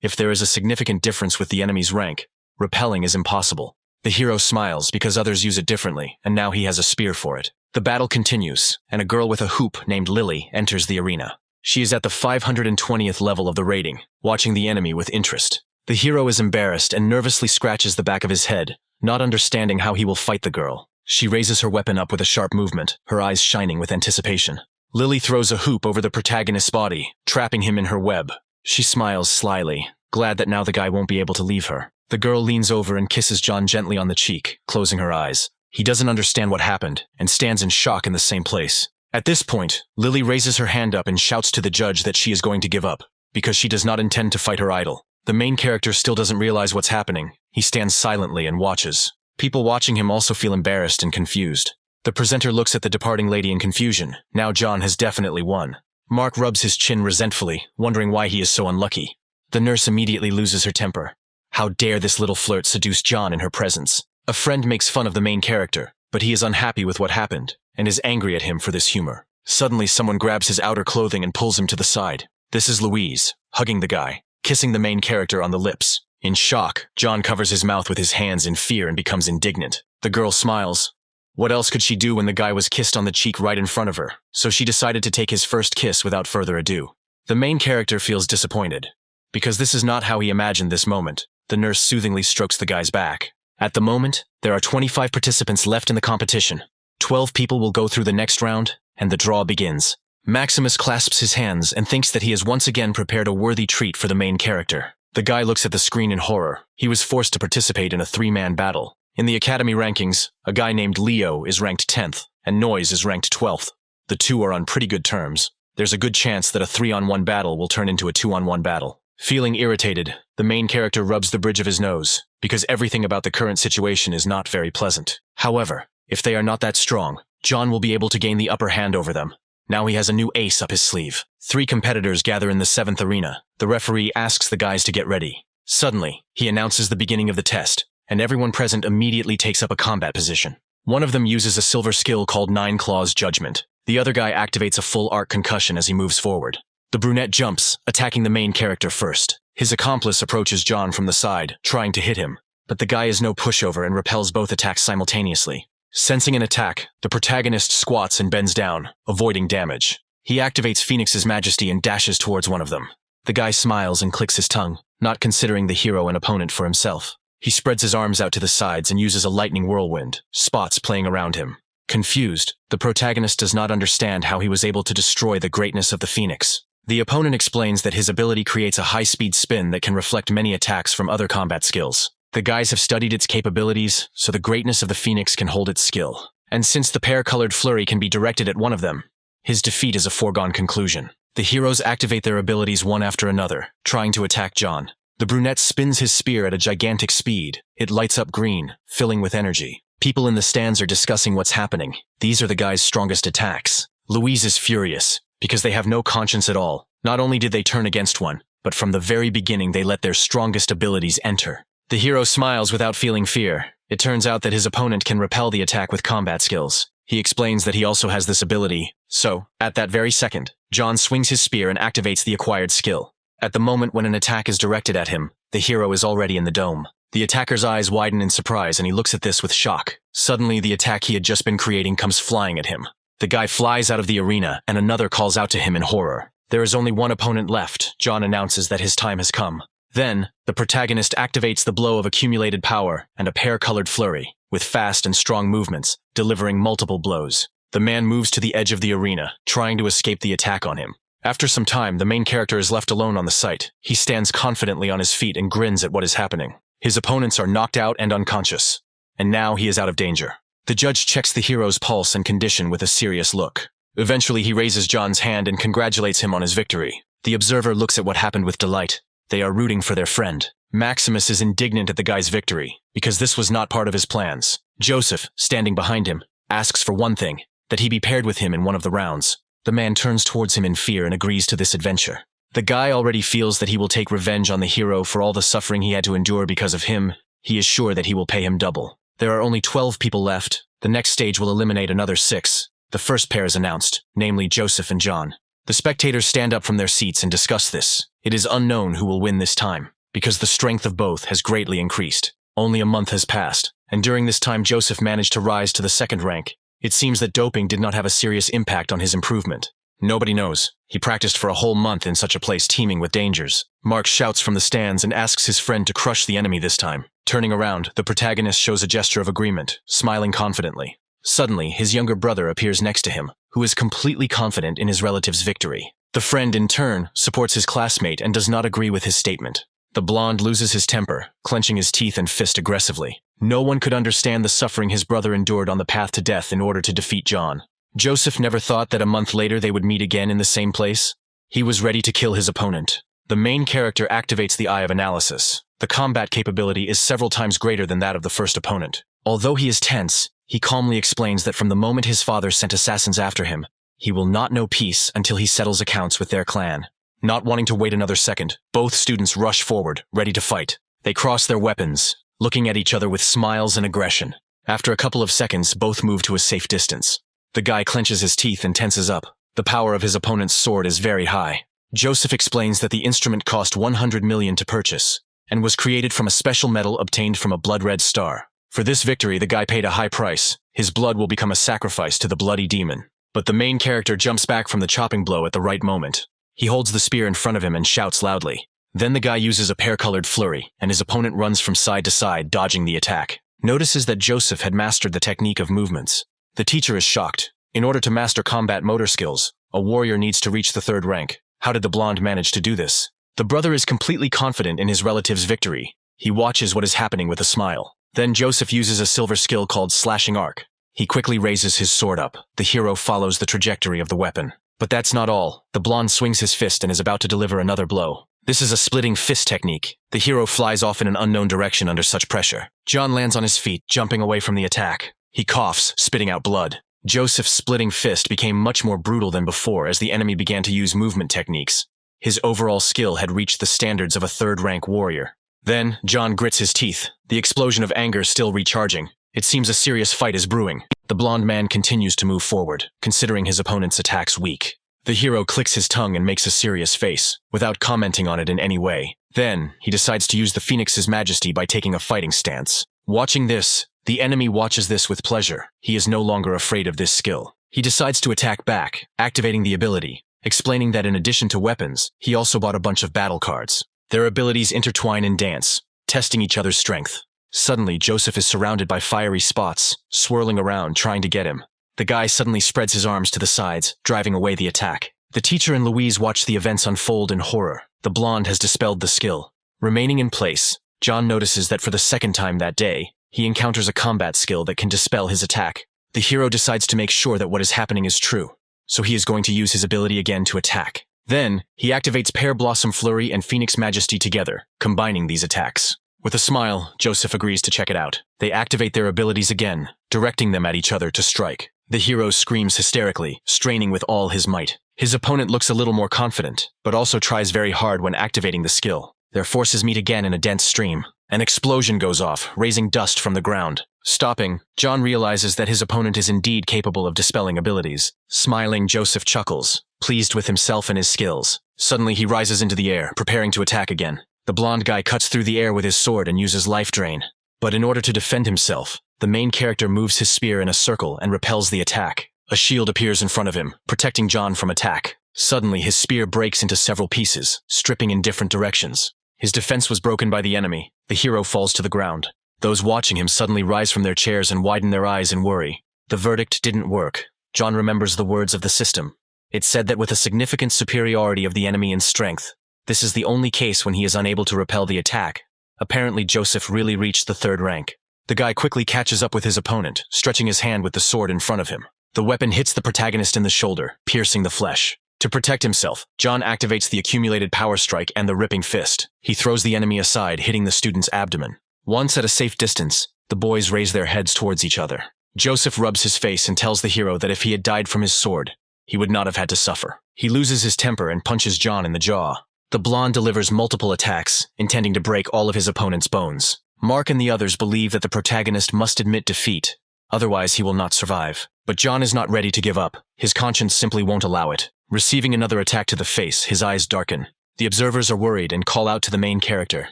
Speaker 1: If there is a significant difference with the enemy's rank, repelling is impossible. The hero smiles because others use it differently, and now he has a spear for it. The battle continues, and a girl with a hoop named Lily enters the arena. She is at the 520th level of the rating, watching the enemy with interest. The hero is embarrassed and nervously scratches the back of his head, not understanding how he will fight the girl. She raises her weapon up with a sharp movement, her eyes shining with anticipation. Lily throws a hoop over the protagonist's body, trapping him in her web. She smiles slyly, glad that now the guy won't be able to leave her. The girl leans over and kisses John gently on the cheek, closing her eyes. He doesn't understand what happened, and stands in shock in the same place. At this point, Lily raises her hand up and shouts to the judge that she is going to give up, because she does not intend to fight her idol. The main character still doesn't realize what's happening. He stands silently and watches. People watching him also feel embarrassed and confused. The presenter looks at the departing lady in confusion. Now John has definitely won. Mark rubs his chin resentfully, wondering why he is so unlucky. The nurse immediately loses her temper. How dare this little flirt seduce John in her presence? A friend makes fun of the main character, but he is unhappy with what happened, and is angry at him for this humor. Suddenly someone grabs his outer clothing and pulls him to the side. This is Louise, hugging the guy, kissing the main character on the lips. In shock, John covers his mouth with his hands in fear and becomes indignant. The girl smiles. What else could she do when the guy was kissed on the cheek right in front of her? So she decided to take his first kiss without further ado. The main character feels disappointed, because this is not how he imagined this moment. The nurse soothingly strokes the guy's back. At the moment, there are 25 participants left in the competition. 12 people will go through the next round, and the draw begins. Maximus clasps his hands and thinks that he has once again prepared a worthy treat for the main character. The guy looks at the screen in horror. He was forced to participate in a 3-man battle. In the Academy rankings, a guy named Leo is ranked 10th, and Noise is ranked 12th. The two are on pretty good terms. There's a good chance that a 3-on-1 battle will turn into a 2-on-1 battle. Feeling irritated, the main character rubs the bridge of his nose, because everything about the current situation is not very pleasant. However, if they are not that strong, John will be able to gain the upper hand over them. Now he has a new ace up his sleeve. 3 competitors gather in the 7th arena. The referee asks the guys to get ready. Suddenly, he announces the beginning of the test, and everyone present immediately takes up a combat position. One of them uses a silver skill called 9 Claws Judgment. The other guy activates a full arc concussion as he moves forward. The brunette jumps, attacking the main character first. His accomplice approaches John from the side, trying to hit him, but the guy is no pushover and repels both attacks simultaneously. Sensing an attack, the protagonist squats and bends down, avoiding damage. He activates Phoenix's Majesty and dashes towards one of them. The guy smiles and clicks his tongue, not considering the hero an opponent for himself. He spreads his arms out to the sides and uses a lightning whirlwind, spots playing around him. Confused, the protagonist does not understand how he was able to destroy the greatness of the Phoenix. The opponent explains that his ability creates a high-speed spin that can reflect many attacks from other combat skills. The guys have studied its capabilities, so the greatness of the Phoenix can hold its skill. And since the pear-colored flurry can be directed at one of them, his defeat is a foregone conclusion. The heroes activate their abilities one after another, trying to attack John. The brunette spins his spear at a gigantic speed. It lights up green, filling with energy. People in the stands are discussing what's happening. These are the guys' strongest attacks. Louise is furious, because they have no conscience at all. Not only did they turn against one, but from the very beginning they let their strongest abilities enter. The hero smiles without feeling fear. It turns out that his opponent can repel the attack with combat skills. He explains that he also has this ability, so, at that very second, John swings his spear and activates the acquired skill. At the moment when an attack is directed at him, the hero is already in the dome. The attacker's eyes widen in surprise and he looks at this with shock. Suddenly, the attack he had just been creating comes flying at him. The guy flies out of the arena and another calls out to him in horror. There is only one opponent left. John announces that his time has come. Then, the protagonist activates the blow of accumulated power and a pear-colored flurry, with fast and strong movements, delivering multiple blows. The man moves to the edge of the arena, trying to escape the attack on him. After some time, the main character is left alone on the site. He stands confidently on his feet and grins at what is happening. His opponents are knocked out and unconscious. And now he is out of danger. The judge checks the hero's pulse and condition with a serious look. Eventually, he raises John's hand and congratulates him on his victory. The observer looks at what happened with delight. They are rooting for their friend. Maximus is indignant at the guy's victory, because this was not part of his plans. Joseph, standing behind him, asks for one thing, that he be paired with him in one of the rounds. The man turns towards him in fear and agrees to this adventure. The guy already feels that he will take revenge on the hero for all the suffering he had to endure because of him. He is sure that he will pay him double. There are only 12 people left. The next stage will eliminate another 6. The first pair is announced, namely Joseph and John. The spectators stand up from their seats and discuss this. It is unknown who will win this time, because the strength of both has greatly increased. Only a month has passed, and during this time Joseph managed to rise to the 2nd rank. It seems that doping did not have a serious impact on his improvement. Nobody knows. He practiced for a whole month in such a place teeming with dangers. Mark shouts from the stands and asks his friend to crush the enemy this time. Turning around, the protagonist shows a gesture of agreement, smiling confidently. Suddenly, his younger brother appears next to him, who is completely confident in his relative's victory. The friend, in turn, supports his classmate and does not agree with his statement. The blonde loses his temper, clenching his teeth and fist aggressively. No one could understand the suffering his brother endured on the path to death in order to defeat John. Joseph never thought that a month later they would meet again in the same place. He was ready to kill his opponent. The main character activates the Eye of Analysis. The combat capability is several times greater than that of the first opponent. Although he is tense, He calmly explains that from the moment his father sent assassins after him, he will not know peace until he settles accounts with their clan. Not wanting to wait another second, both students rush forward, ready to fight. They cross their weapons, looking at each other with smiles and aggression. After a couple of seconds, both move to a safe distance. The guy clenches his teeth and tenses up. The power of his opponent's sword is very high. Joseph explains that the instrument cost 100 million to purchase, and was created from a special metal obtained from a blood-red star. For this victory, the guy paid a high price. His blood will become a sacrifice to the bloody demon. But the main character jumps back from the chopping blow at the right moment. He holds the spear in front of him and shouts loudly. Then the guy uses a pear-colored flurry, and his opponent runs from side to side, dodging the attack. Notices that Joseph had mastered the technique of movements. The teacher is shocked. In order to master combat motor skills, a warrior needs to reach the 3rd rank. How did the blonde manage to do this? The brother is completely confident in his relative's victory. He watches what is happening with a smile. Then Joseph uses a silver skill called Slashing Arc. He quickly raises his sword up. The hero follows the trajectory of the weapon. But that's not all. The blonde swings his fist and is about to deliver another blow. This is a splitting fist technique. The hero flies off in an unknown direction under such pressure. John lands on his feet, jumping away from the attack. He coughs, spitting out blood. Joseph's splitting fist became much more brutal than before as the enemy began to use movement techniques. His overall skill had reached the standards of a 3rd rank warrior. Then, John grits his teeth, the explosion of anger still recharging. It seems a serious fight is brewing. The blonde man continues to move forward, considering his opponent's attacks weak. The hero clicks his tongue and makes a serious face, without commenting on it in any way. Then, he decides to use the Phoenix's majesty by taking a fighting stance. Watching this, the enemy watches this with pleasure. He is no longer afraid of this skill. He decides to attack back, activating the ability, explaining that in addition to weapons, he also bought a bunch of battle cards. Their abilities intertwine and dance, testing each other's strength. Suddenly, Joseph is surrounded by fiery spots, swirling around, trying to get him. The guy suddenly spreads his arms to the sides, driving away the attack. The teacher and Louise watch the events unfold in horror. The blonde has dispelled the skill. Remaining in place, John notices that for the 2nd time that day, he encounters a combat skill that can dispel his attack. The hero decides to make sure that what is happening is true, so he is going to use his ability again to attack. Then, he activates Pear Blossom Flurry and Phoenix Majesty together, combining these attacks. With a smile, Joseph agrees to check it out. They activate their abilities again, directing them at each other to strike. The hero screams hysterically, straining with all his might. His opponent looks a little more confident, but also tries very hard when activating the skill. Their forces meet again in a dense stream. An explosion goes off, raising dust from the ground. Stopping, John realizes that his opponent is indeed capable of dispelling abilities. Smiling, Joseph chuckles, pleased with himself and his skills. Suddenly he rises into the air, preparing to attack again. The blonde guy cuts through the air with his sword and uses life drain. But in order to defend himself, the main character moves his spear in a circle and repels the attack. A shield appears in front of him, protecting John from attack. Suddenly his spear breaks into several pieces, stripping in different directions. His defense was broken by the enemy. The hero falls to the ground. Those watching him suddenly rise from their chairs and widen their eyes in worry. The verdict didn't work. John remembers the words of the system. It said that with a significant superiority of the enemy in strength, this is the only case when he is unable to repel the attack. Apparently Joseph really reached the 3rd rank. The guy quickly catches up with his opponent, stretching his hand with the sword in front of him. The weapon hits the protagonist in the shoulder, piercing the flesh. To protect himself, John activates the accumulated power strike and the ripping fist. He throws the enemy aside, hitting the student's abdomen. Once at a safe distance, the boys raise their heads towards each other. Joseph rubs his face and tells the hero that if he had died from his sword, he would not have had to suffer. He loses his temper and punches John in the jaw. The blonde delivers multiple attacks, intending to break all of his opponent's bones. Mark and the others believe that the protagonist must admit defeat, otherwise he will not survive. But John is not ready to give up. His conscience simply won't allow it. Receiving another attack to the face, his eyes darken. The observers are worried and call out to the main character.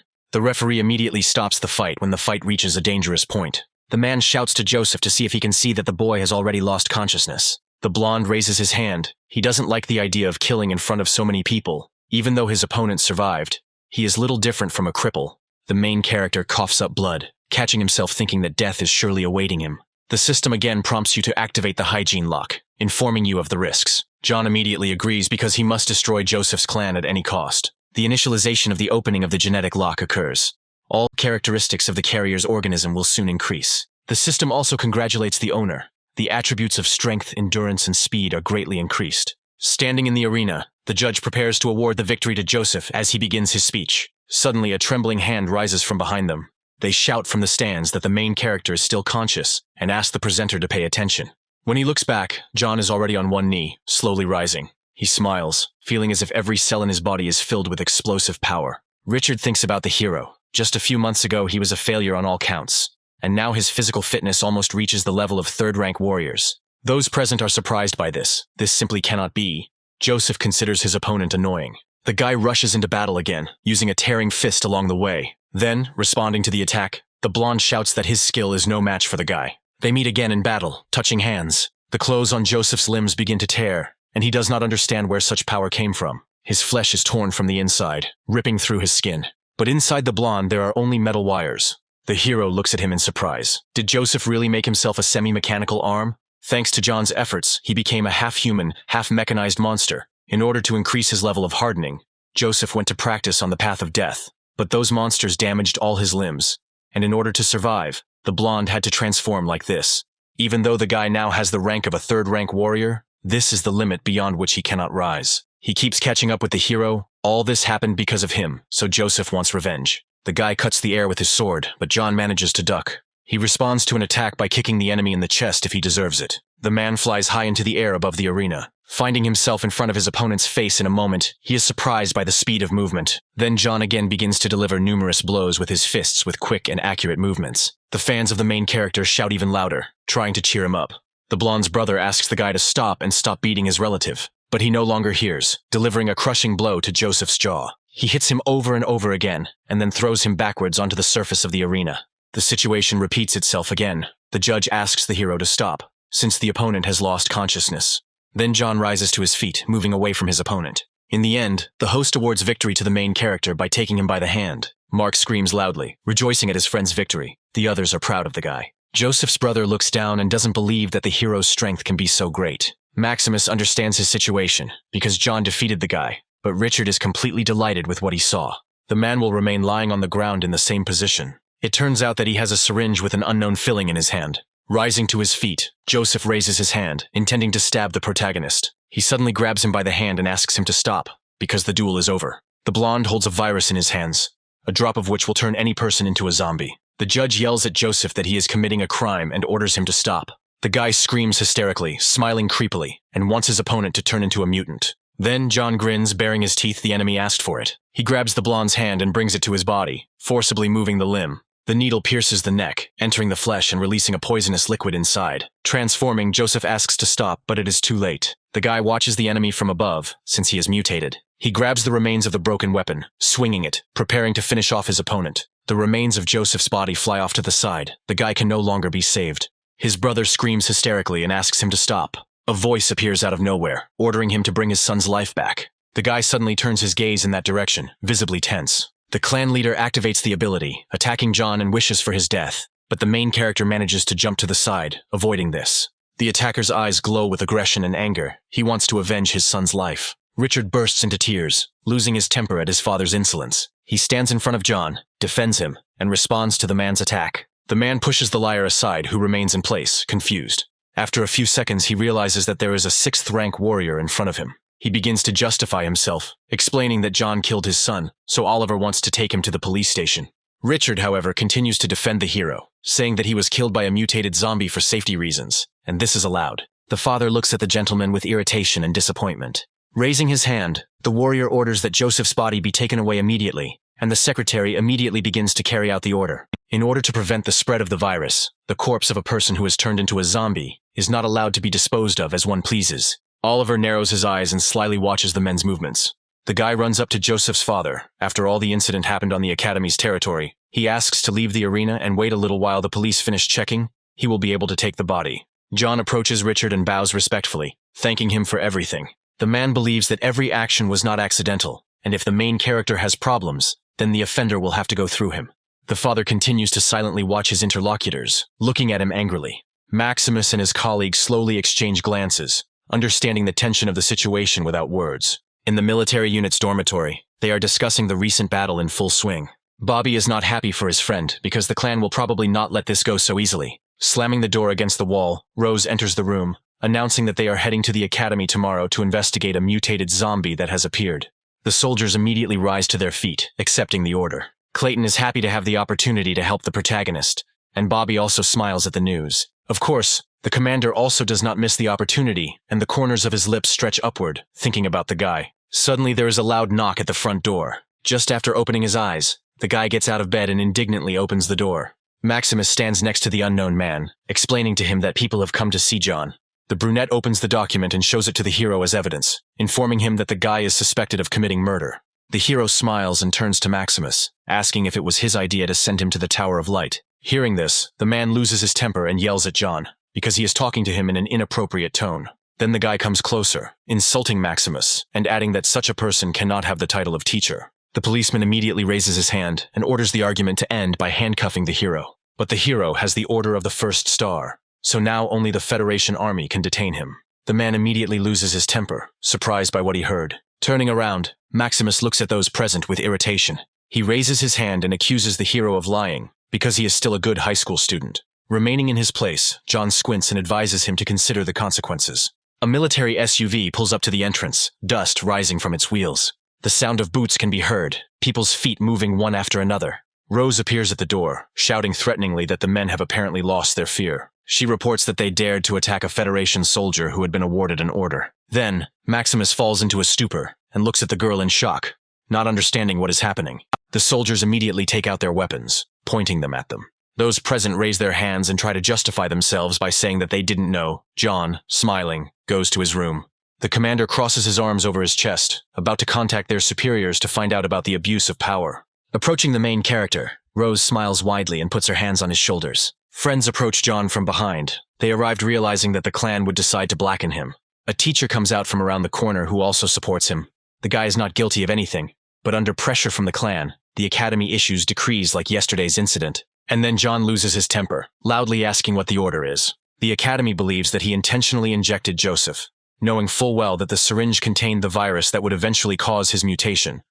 Speaker 1: The referee immediately stops the fight when the fight reaches a dangerous point. The man shouts to Joseph to see if he can see that the boy has already lost consciousness. The blonde raises his hand. He doesn't like the idea of killing in front of so many people. Even though his opponent survived, he is little different from a cripple. The main character coughs up blood, catching himself thinking that death is surely awaiting him. The system again prompts you to activate the hygiene lock, informing you of the risks. John immediately agrees because he must destroy Joseph's clan at any cost. The initialization of the opening of the genetic lock occurs. All characteristics of the carrier's organism will soon increase. The system also congratulates the owner. The attributes of strength, endurance, and speed are greatly increased. Standing in the arena, the judge prepares to award the victory to Joseph as he begins his speech. Suddenly, a trembling hand rises from behind them. They shout from the stands that the main character is still conscious and ask the presenter to pay attention. When he looks back, John is already on one knee, slowly rising. He smiles, feeling as if every cell in his body is filled with explosive power. Richard thinks about the hero. Just a few months ago, he was a failure on all counts, and now his physical fitness almost reaches the level of third-rank warriors. Those present are surprised by this. This simply cannot be. Joseph considers his opponent annoying. The guy rushes into battle again, using a tearing fist along the way. Then, responding to the attack, the blonde shouts that his skill is no match for the guy. They meet again in battle, touching hands. The clothes on Joseph's limbs begin to tear, and he does not understand where such power came from. His flesh is torn from the inside, ripping through his skin. But inside the blonde there are only metal wires. The hero looks at him in surprise. Did Joseph really make himself a semi-mechanical arm? Thanks to John's efforts, he became a half-human, half-mechanized monster. In order to increase his level of hardening, Joseph went to practice on the path of death. But those monsters damaged all his limbs, and in order to survive, the blonde had to transform like this. Even though the guy now has the rank of a third-rank warrior, this is the limit beyond which he cannot rise. He keeps catching up with the hero. All this happened because of him, so Joseph wants revenge. The guy cuts the air with his sword, but John manages to duck. He responds to an attack by kicking the enemy in the chest if he deserves it. The man flies high into the air above the arena. Finding himself in front of his opponent's face in a moment, he is surprised by the speed of movement. Then John again begins to deliver numerous blows with his fists with quick and accurate movements. The fans of the main character shout even louder, trying to cheer him up. The blonde's brother asks the guy to stop and stop beating his relative, but he no longer hears, delivering a crushing blow to Joseph's jaw. He hits him over and over again, and then throws him backwards onto the surface of the arena. The situation repeats itself again. The judge asks the hero to stop, since the opponent has lost consciousness. Then John rises to his feet, moving away from his opponent. In the end, the host awards victory to the main character by taking him by the hand. Mark screams loudly, rejoicing at his friend's victory. The others are proud of the guy. Joseph's brother looks down and doesn't believe that the hero's strength can be so great. Maximus understands his situation, because John defeated the guy, but Richard is completely delighted with what he saw. The man will remain lying on the ground in the same position. It turns out that he has a syringe with an unknown filling in his hand. Rising to his feet, Joseph raises his hand, intending to stab the protagonist. He suddenly grabs him by the hand and asks him to stop, because the duel is over. The blonde holds a virus in his hands, a drop of which will turn any person into a zombie. The judge yells at Joseph that he is committing a crime and orders him to stop. The guy screams hysterically, smiling creepily, and wants his opponent to turn into a mutant. Then John grins, baring his teeth. The enemy asked for it. He grabs the blonde's hand and brings it to his body, forcibly moving the limb. The needle pierces the neck, entering the flesh and releasing a poisonous liquid inside. Transforming, Joseph asks to stop, but it is too late. The guy watches the enemy from above, since he is mutated. He grabs the remains of the broken weapon, swinging it, preparing to finish off his opponent. The remains of Joseph's body fly off to the side. The guy can no longer be saved. His brother screams hysterically and asks him to stop. A voice appears out of nowhere, ordering him to bring his son's life back. The guy suddenly turns his gaze in that direction, visibly tense. The clan leader activates the ability, attacking John and wishes for his death, but the main character manages to jump to the side, avoiding this. The attacker's eyes glow with aggression and anger. He wants to avenge his son's life. Richard bursts into tears, losing his temper at his father's insolence. He stands in front of John, defends him, and responds to the man's attack. The man pushes the liar aside, who remains in place, confused. After a few seconds, he realizes that there is a 6th-rank warrior in front of him. He begins to justify himself, explaining that John killed his son, so Oliver wants to take him to the police station. Richard, however, continues to defend the hero, saying that he was killed by a mutated zombie for safety reasons, and this is allowed. The father looks at the gentleman with irritation and disappointment. Raising his hand, the warrior orders that Joseph's body be taken away immediately, and the secretary immediately begins to carry out the order. In order to prevent the spread of the virus, the corpse of a person who has turned into a zombie is not allowed to be disposed of as one pleases. Oliver narrows his eyes and slyly watches the men's movements. The guy runs up to Joseph's father. After all the incident happened on the academy's territory, he asks to leave the arena and wait a little while the police finish checking. He will be able to take the body. John approaches Richard and bows respectfully, thanking him for everything. The man believes that every action was not accidental, and if the main character has problems, then the offender will have to go through him. The father continues to silently watch his interlocutors, looking at him angrily. Maximus and his colleague slowly exchange glances, understanding the tension of the situation without words. In the military unit's dormitory, they are discussing the recent battle in full swing. Bobby is not happy for his friend because the clan will probably not let this go so easily. Slamming the door against the wall, Rose enters the room, announcing that they are heading to the academy tomorrow to investigate a mutated zombie that has appeared. The soldiers immediately rise to their feet, accepting the order. Clayton is happy to have the opportunity to help the protagonist, and Bobby also smiles at the news. Of course, the commander also does not miss the opportunity, and the corners of his lips stretch upward, thinking about the guy. Suddenly there is a loud knock at the front door. Just after opening his eyes, the guy gets out of bed and indignantly opens the door. Maximus stands next to the unknown man, explaining to him that people have come to see John. The brunette opens the document and shows it to the hero as evidence, informing him that the guy is suspected of committing murder. The hero smiles and turns to Maximus, asking if it was his idea to send him to the Tower of Light. Hearing this, the man loses his temper and yells at John, because he is talking to him in an inappropriate tone. Then the guy comes closer, insulting Maximus, and adding that such a person cannot have the title of teacher. The policeman immediately raises his hand and orders the argument to end by handcuffing the hero. But the hero has the Order of the First Star, so now only the Federation Army can detain him. The man immediately loses his temper, surprised by what he heard. Turning around, Maximus looks at those present with irritation. He raises his hand and accuses the hero of lying, because he is still a good high school student. Remaining in his place, John squints and advises him to consider the consequences. A military SUV pulls up to the entrance, dust rising from its wheels. The sound of boots can be heard, people's feet moving one after another. Rose appears at the door, shouting threateningly that the men have apparently lost their fear. She reports that they dared to attack a Federation soldier who had been awarded an order. Then, Maximus falls into a stupor and looks at the girl in shock, not understanding what is happening. The soldiers immediately take out their weapons, pointing them at them. Those present raise their hands and try to justify themselves by saying that they didn't know. John, smiling, goes to his room. The commander crosses his arms over his chest, about to contact their superiors to find out about the abuse of power. Approaching the main character, Rose smiles widely and puts her hands on his shoulders. Friends approach John from behind. They arrived realizing that the clan would decide to blacken him. A teacher comes out from around the corner who also supports him. The guy is not guilty of anything, but under pressure from the clan, the academy issues decrees like yesterday's incident. And then John loses his temper, loudly asking what the order is. The academy believes that he intentionally injected Joseph, knowing full well that the syringe contained the virus that would eventually cause his mutation.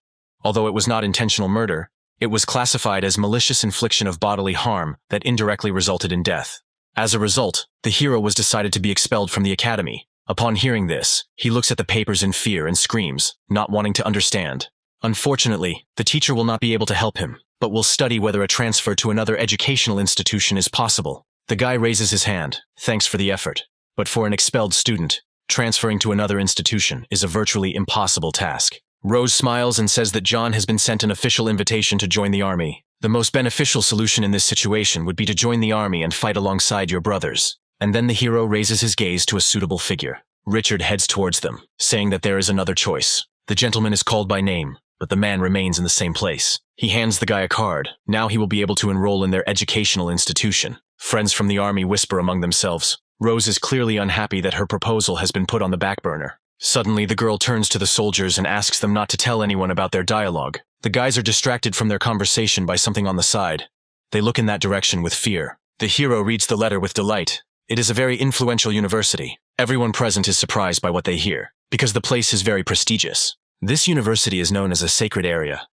Speaker 1: Although it was not intentional murder, it was classified as malicious infliction of bodily harm that indirectly resulted in death. As a result, the hero was decided to be expelled from the academy. Upon hearing this, he looks at the papers in fear and screams, not wanting to understand. Unfortunately, the teacher will not be able to help him, but will study whether a transfer to another educational institution is possible. The guy raises his hand, thanks for the effort. But for an expelled student, transferring to another institution is a virtually impossible task. Rose smiles and says that John has been sent an official invitation to join the army. The most beneficial solution in this situation would be to join the army and fight alongside your brothers. And then the hero raises his gaze to a suitable figure. Richard heads towards them, saying that there is another choice. The gentleman is called by name, but the man remains in the same place. He hands the guy a card. Now he will be able to enroll in their educational institution. Friends from the army whisper among themselves. Rose is clearly unhappy that her proposal has been put on the back burner. Suddenly, the girl turns to the soldiers and asks them not to tell anyone about their dialogue. The guys are distracted from their conversation by something on the side. They look in that direction with fear. The hero reads the letter with delight. It is a very influential university. Everyone present is surprised by what they hear, because the place is very prestigious. This university is known as a sacred area.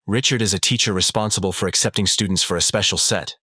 Speaker 1: Richard is a teacher responsible for accepting students for a special set.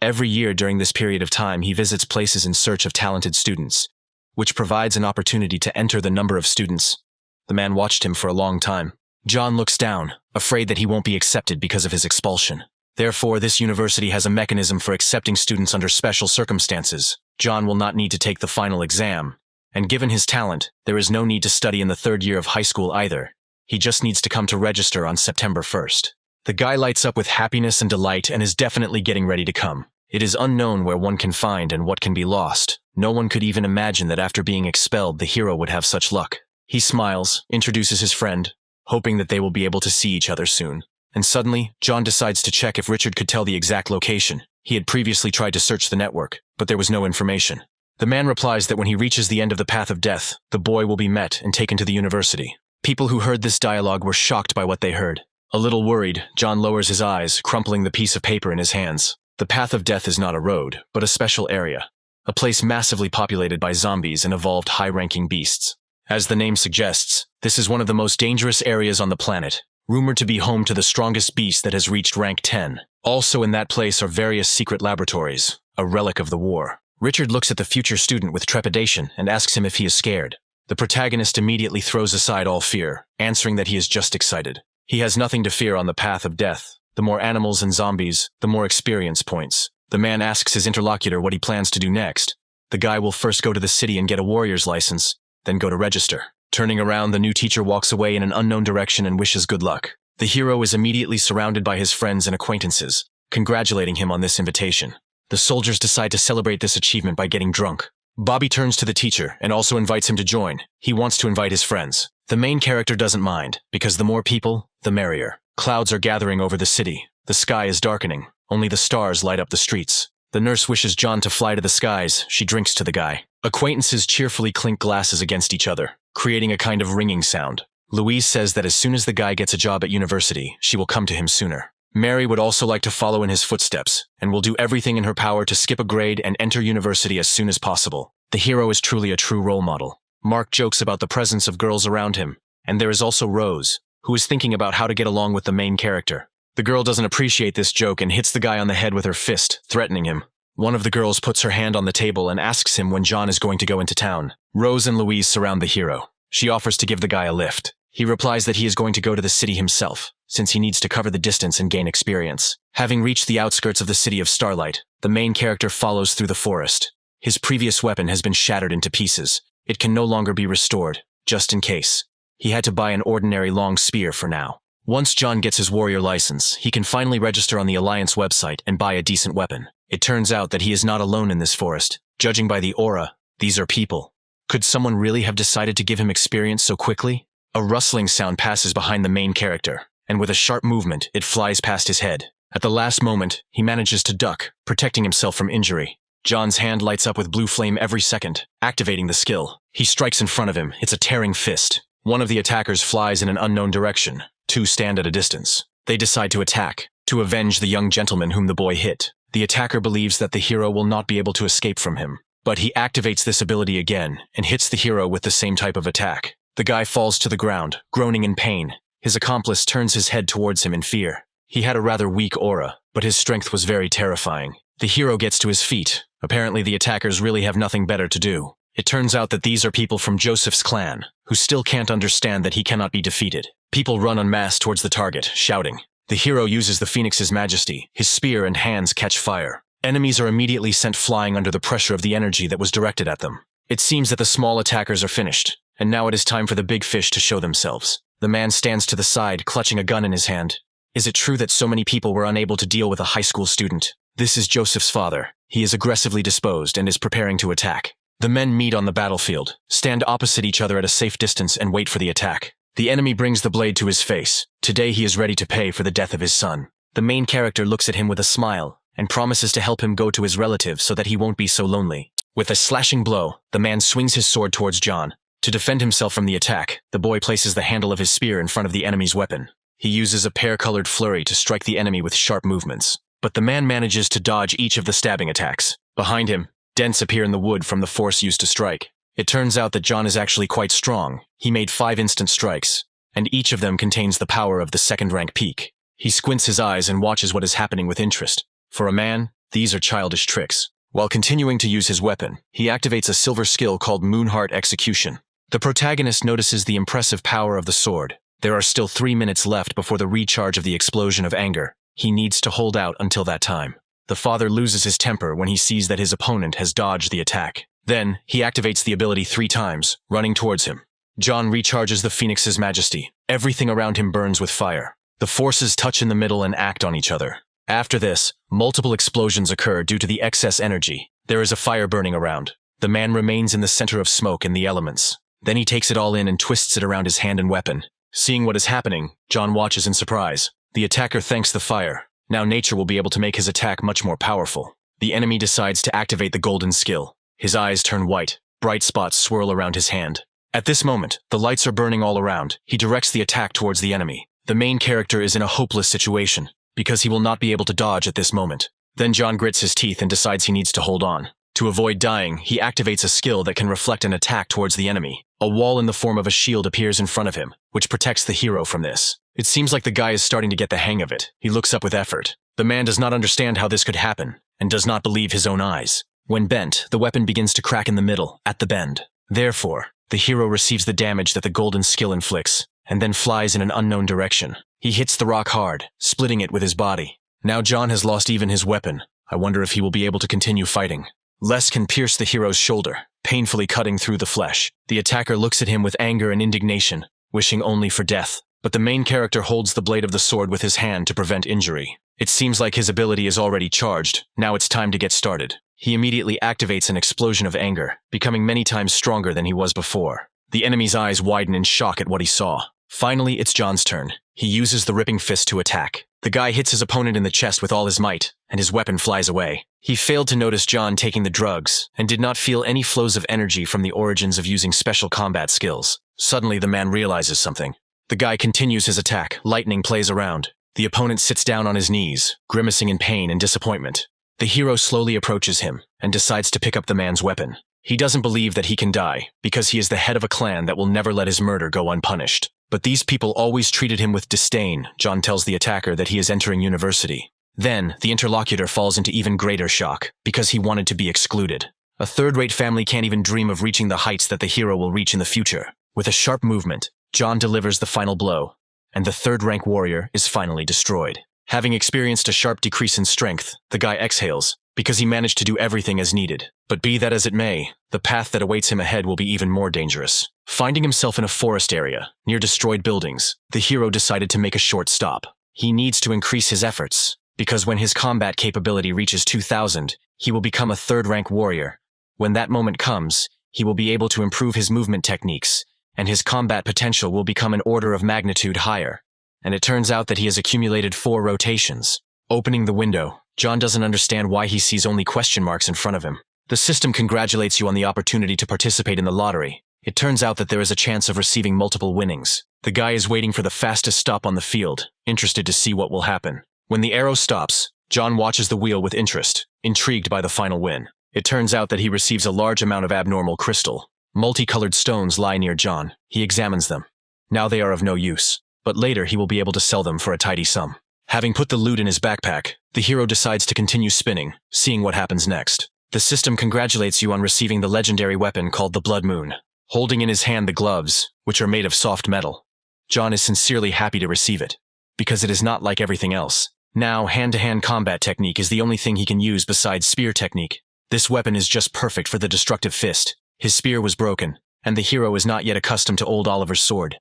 Speaker 1: Every year during this period of time, he visits places in search of talented students, which provides an opportunity to enter the number of students. The man watched him for a long time. John looks down, afraid that he won't be accepted because of his expulsion. Therefore, this university has a mechanism for accepting students under special circumstances. John will not need to take the final exam, and given his talent, there is no need to study in the third year of high school either. He just needs to come to register on September 1st. The guy lights up with happiness and delight and is definitely getting ready to come. It is unknown where one can find and what can be lost. No one could even imagine that after being expelled, the hero would have such luck. He smiles, introduces his friend, hoping that they will be able to see each other soon. And suddenly, John decides to check if Richard could tell the exact location. He had previously tried to search the network, but there was no information. The man replies that when he reaches the end of the path of death, the boy will be met and taken to the university. People who heard this dialogue were shocked by what they heard. A little worried, John lowers his eyes, crumpling the piece of paper in his hands. The path of death is not a road, but a special area. A place massively populated by zombies and evolved high-ranking beasts. As the name suggests, this is one of the most dangerous areas on the planet, rumored to be home to the strongest beast that has reached rank 10. Also in that place are various secret laboratories, a relic of the war. Richard looks at the future student with trepidation and asks him if he is scared. The protagonist immediately throws aside all fear, answering that he is just excited. He has nothing to fear on the path of death, The more animals and zombies, the more experience points. The man asks his interlocutor what he plans to do next. The guy will first go to the city and get a warrior's license, then go to register. Turning around, the new teacher walks away in an unknown direction and wishes good luck. The hero is immediately surrounded by his friends and acquaintances, congratulating him on this invitation. The soldiers decide to celebrate this achievement by getting drunk. Bobby turns to the teacher and also invites him to join. He wants to invite his friends. The main character doesn't mind, because the more people, the merrier. Clouds are gathering over the city. The sky is darkening. Only the stars light up the streets. The nurse wishes John to fly to the skies. She drinks to the guy. Acquaintances cheerfully clink glasses against each other, creating a kind of ringing sound. Louise says that as soon as the guy gets a job at university, she will come to him sooner. Mary would also like to follow in his footsteps, and will do everything in her power to skip a grade and enter university as soon as possible. The hero is truly a true role model. Mark jokes about the presence of girls around him, and there is also Rose, who is thinking about how to get along with the main character. The girl doesn't appreciate this joke and hits the guy on the head with her fist, threatening him. One of the girls puts her hand on the table and asks him when John is going to go into town. Rose and Louise surround the hero. She offers to give the guy a lift. He replies that he is going to go to the city himself, since he needs to cover the distance and gain experience. Having reached the outskirts of the city of Starlight, the main character follows through the forest. His previous weapon has been shattered into pieces. It can no longer be restored, just in case. He had to buy an ordinary long spear for now. Once John gets his warrior license, he can finally register on the Alliance website and buy a decent weapon. It turns out that he is not alone in this forest. Judging by the aura, these are people. Could someone really have decided to give him experience so quickly? A rustling sound passes behind the main character, and with a sharp movement, it flies past his head. At the last moment, he manages to duck, protecting himself from injury. John's hand lights up with blue flame every second, activating the skill. He strikes in front of him. It's a tearing fist. One of the attackers flies in an unknown direction. Two stand at a distance. They decide to attack, to avenge the young gentleman whom the boy hit. The attacker believes that the hero will not be able to escape from him, but he activates this ability again and hits the hero with the same type of attack. The guy falls to the ground, groaning in pain. His accomplice turns his head towards him in fear. He had a rather weak aura, but his strength was very terrifying. The hero gets to his feet. Apparently the attackers really have nothing better to do. It turns out that these are people from Joseph's clan, who still can't understand that he cannot be defeated. People run en masse towards the target, shouting. The hero uses the Phoenix's majesty. His spear and hands catch fire. Enemies are immediately sent flying under the pressure of the energy that was directed at them. It seems that the small attackers are finished, and now it is time for the big fish to show themselves. The man stands to the side, clutching a gun in his hand. Is it true that so many people were unable to deal with a high school student? This is Joseph's father. He is aggressively disposed and is preparing to attack. The men meet on the battlefield, stand opposite each other at a safe distance and wait for the attack. The enemy brings the blade to his face. Today he is ready to pay for the death of his son. The main character looks at him with a smile and promises to help him go to his relative so that he won't be so lonely. With a slashing blow, the man swings his sword towards John. To defend himself from the attack, the boy places the handle of his spear in front of the enemy's weapon. He uses a pear-colored flurry to strike the enemy with sharp movements. But the man manages to dodge each of the stabbing attacks. Behind him, dents appear in the wood from the force used to strike. It turns out that John is actually quite strong. He made 5 instant strikes, and each of them contains the power of the second-rank peak. He squints his eyes and watches what is happening with interest. For a man, these are childish tricks. While continuing to use his weapon, he activates a silver skill called Moonheart Execution. The protagonist notices the impressive power of the sword. There are still 3 minutes left before the recharge of the explosion of anger. He needs to hold out until that time. The father loses his temper when he sees that his opponent has dodged the attack. Then, he activates the ability 3 times, running towards him. John recharges the Phoenix's majesty. Everything around him burns with fire. The forces touch in the middle and act on each other. After this, multiple explosions occur due to the excess energy. There is a fire burning around. The man remains in the center of smoke and the elements. Then he takes it all in and twists it around his hand and weapon. Seeing what is happening, John watches in surprise. The attacker thanks the fire. Now nature will be able to make his attack much more powerful. The enemy decides to activate the golden skill. His eyes turn white. Bright spots swirl around his hand. At this moment, the lights are burning all around. He directs the attack towards the enemy. The main character is in a hopeless situation, because he will not be able to dodge at this moment. Then John grits his teeth and decides he needs to hold on. To avoid dying, he activates a skill that can reflect an attack towards the enemy. A wall in the form of a shield appears in front of him, which protects the hero from this. It seems like the guy is starting to get the hang of it. He looks up with effort. The man does not understand how this could happen, and does not believe his own eyes. When bent, the weapon begins to crack in the middle, at the bend. Therefore, the hero receives the damage that the golden skill inflicts, and then flies in an unknown direction. He hits the rock hard, splitting it with his body. Now John has lost even his weapon. I wonder if he will be able to continue fighting. Les can pierce the hero's shoulder, painfully cutting through the flesh. The attacker looks at him with anger and indignation, wishing only for death. But the main character holds the blade of the sword with his hand to prevent injury. It seems like his ability is already charged. Now it's time to get started. He immediately activates an explosion of anger, becoming many times stronger than he was before. The enemy's eyes widen in shock at what he saw. Finally, it's John's turn. He uses the ripping fist to attack. The guy hits his opponent in the chest with all his might, and his weapon flies away. He failed to notice John taking the drugs, and did not feel any flows of energy from the origins of using special combat skills. Suddenly, the man realizes something. The guy continues his attack. Lightning plays around. The opponent sits down on his knees, grimacing in pain and disappointment. The hero slowly approaches him, and decides to pick up the man's weapon. He doesn't believe that he can die, because he is the head of a clan that will never let his murder go unpunished. But these people always treated him with disdain. John tells the attacker that he is entering university. Then, the interlocutor falls into even greater shock, because he wanted to be excluded. A third-rate family can't even dream of reaching the heights that the hero will reach in the future. With a sharp movement, John delivers the final blow, and the third-rank warrior is finally destroyed. Having experienced a sharp decrease in strength, the guy exhales, because he managed to do everything as needed. But be that as it may, the path that awaits him ahead will be even more dangerous. Finding himself in a forest area, near destroyed buildings, the hero decided to make a short stop. He needs to increase his efforts, because when his combat capability reaches 2000, he will become a third-rank warrior. When that moment comes, he will be able to improve his movement techniques, and his combat potential will become an order of magnitude higher. And it turns out that he has accumulated 4 rotations. Opening the window, John doesn't understand why he sees only question marks in front of him. The system congratulates you on the opportunity to participate in the lottery. It turns out that there is a chance of receiving multiple winnings. The guy is waiting for the fastest stop on the field, interested to see what will happen. When the arrow stops, John watches the wheel with interest, intrigued by the final win. It turns out that he receives a large amount of abnormal crystal. Multicolored stones lie near John. He examines them. Now they are of no use, but later he will be able to sell them for a tidy sum. Having put the loot in his backpack, the hero decides to continue spinning, seeing what happens next. The system congratulates you on receiving the legendary weapon called the Blood Moon. Holding in his hand the gloves, which are made of soft metal, John is sincerely happy to receive it, because it is not like everything else. Now, hand-to-hand combat technique is the only thing he can use besides spear technique. This weapon is just perfect for the destructive fist. His spear was broken, and the hero is not yet accustomed to old Oliver's sword.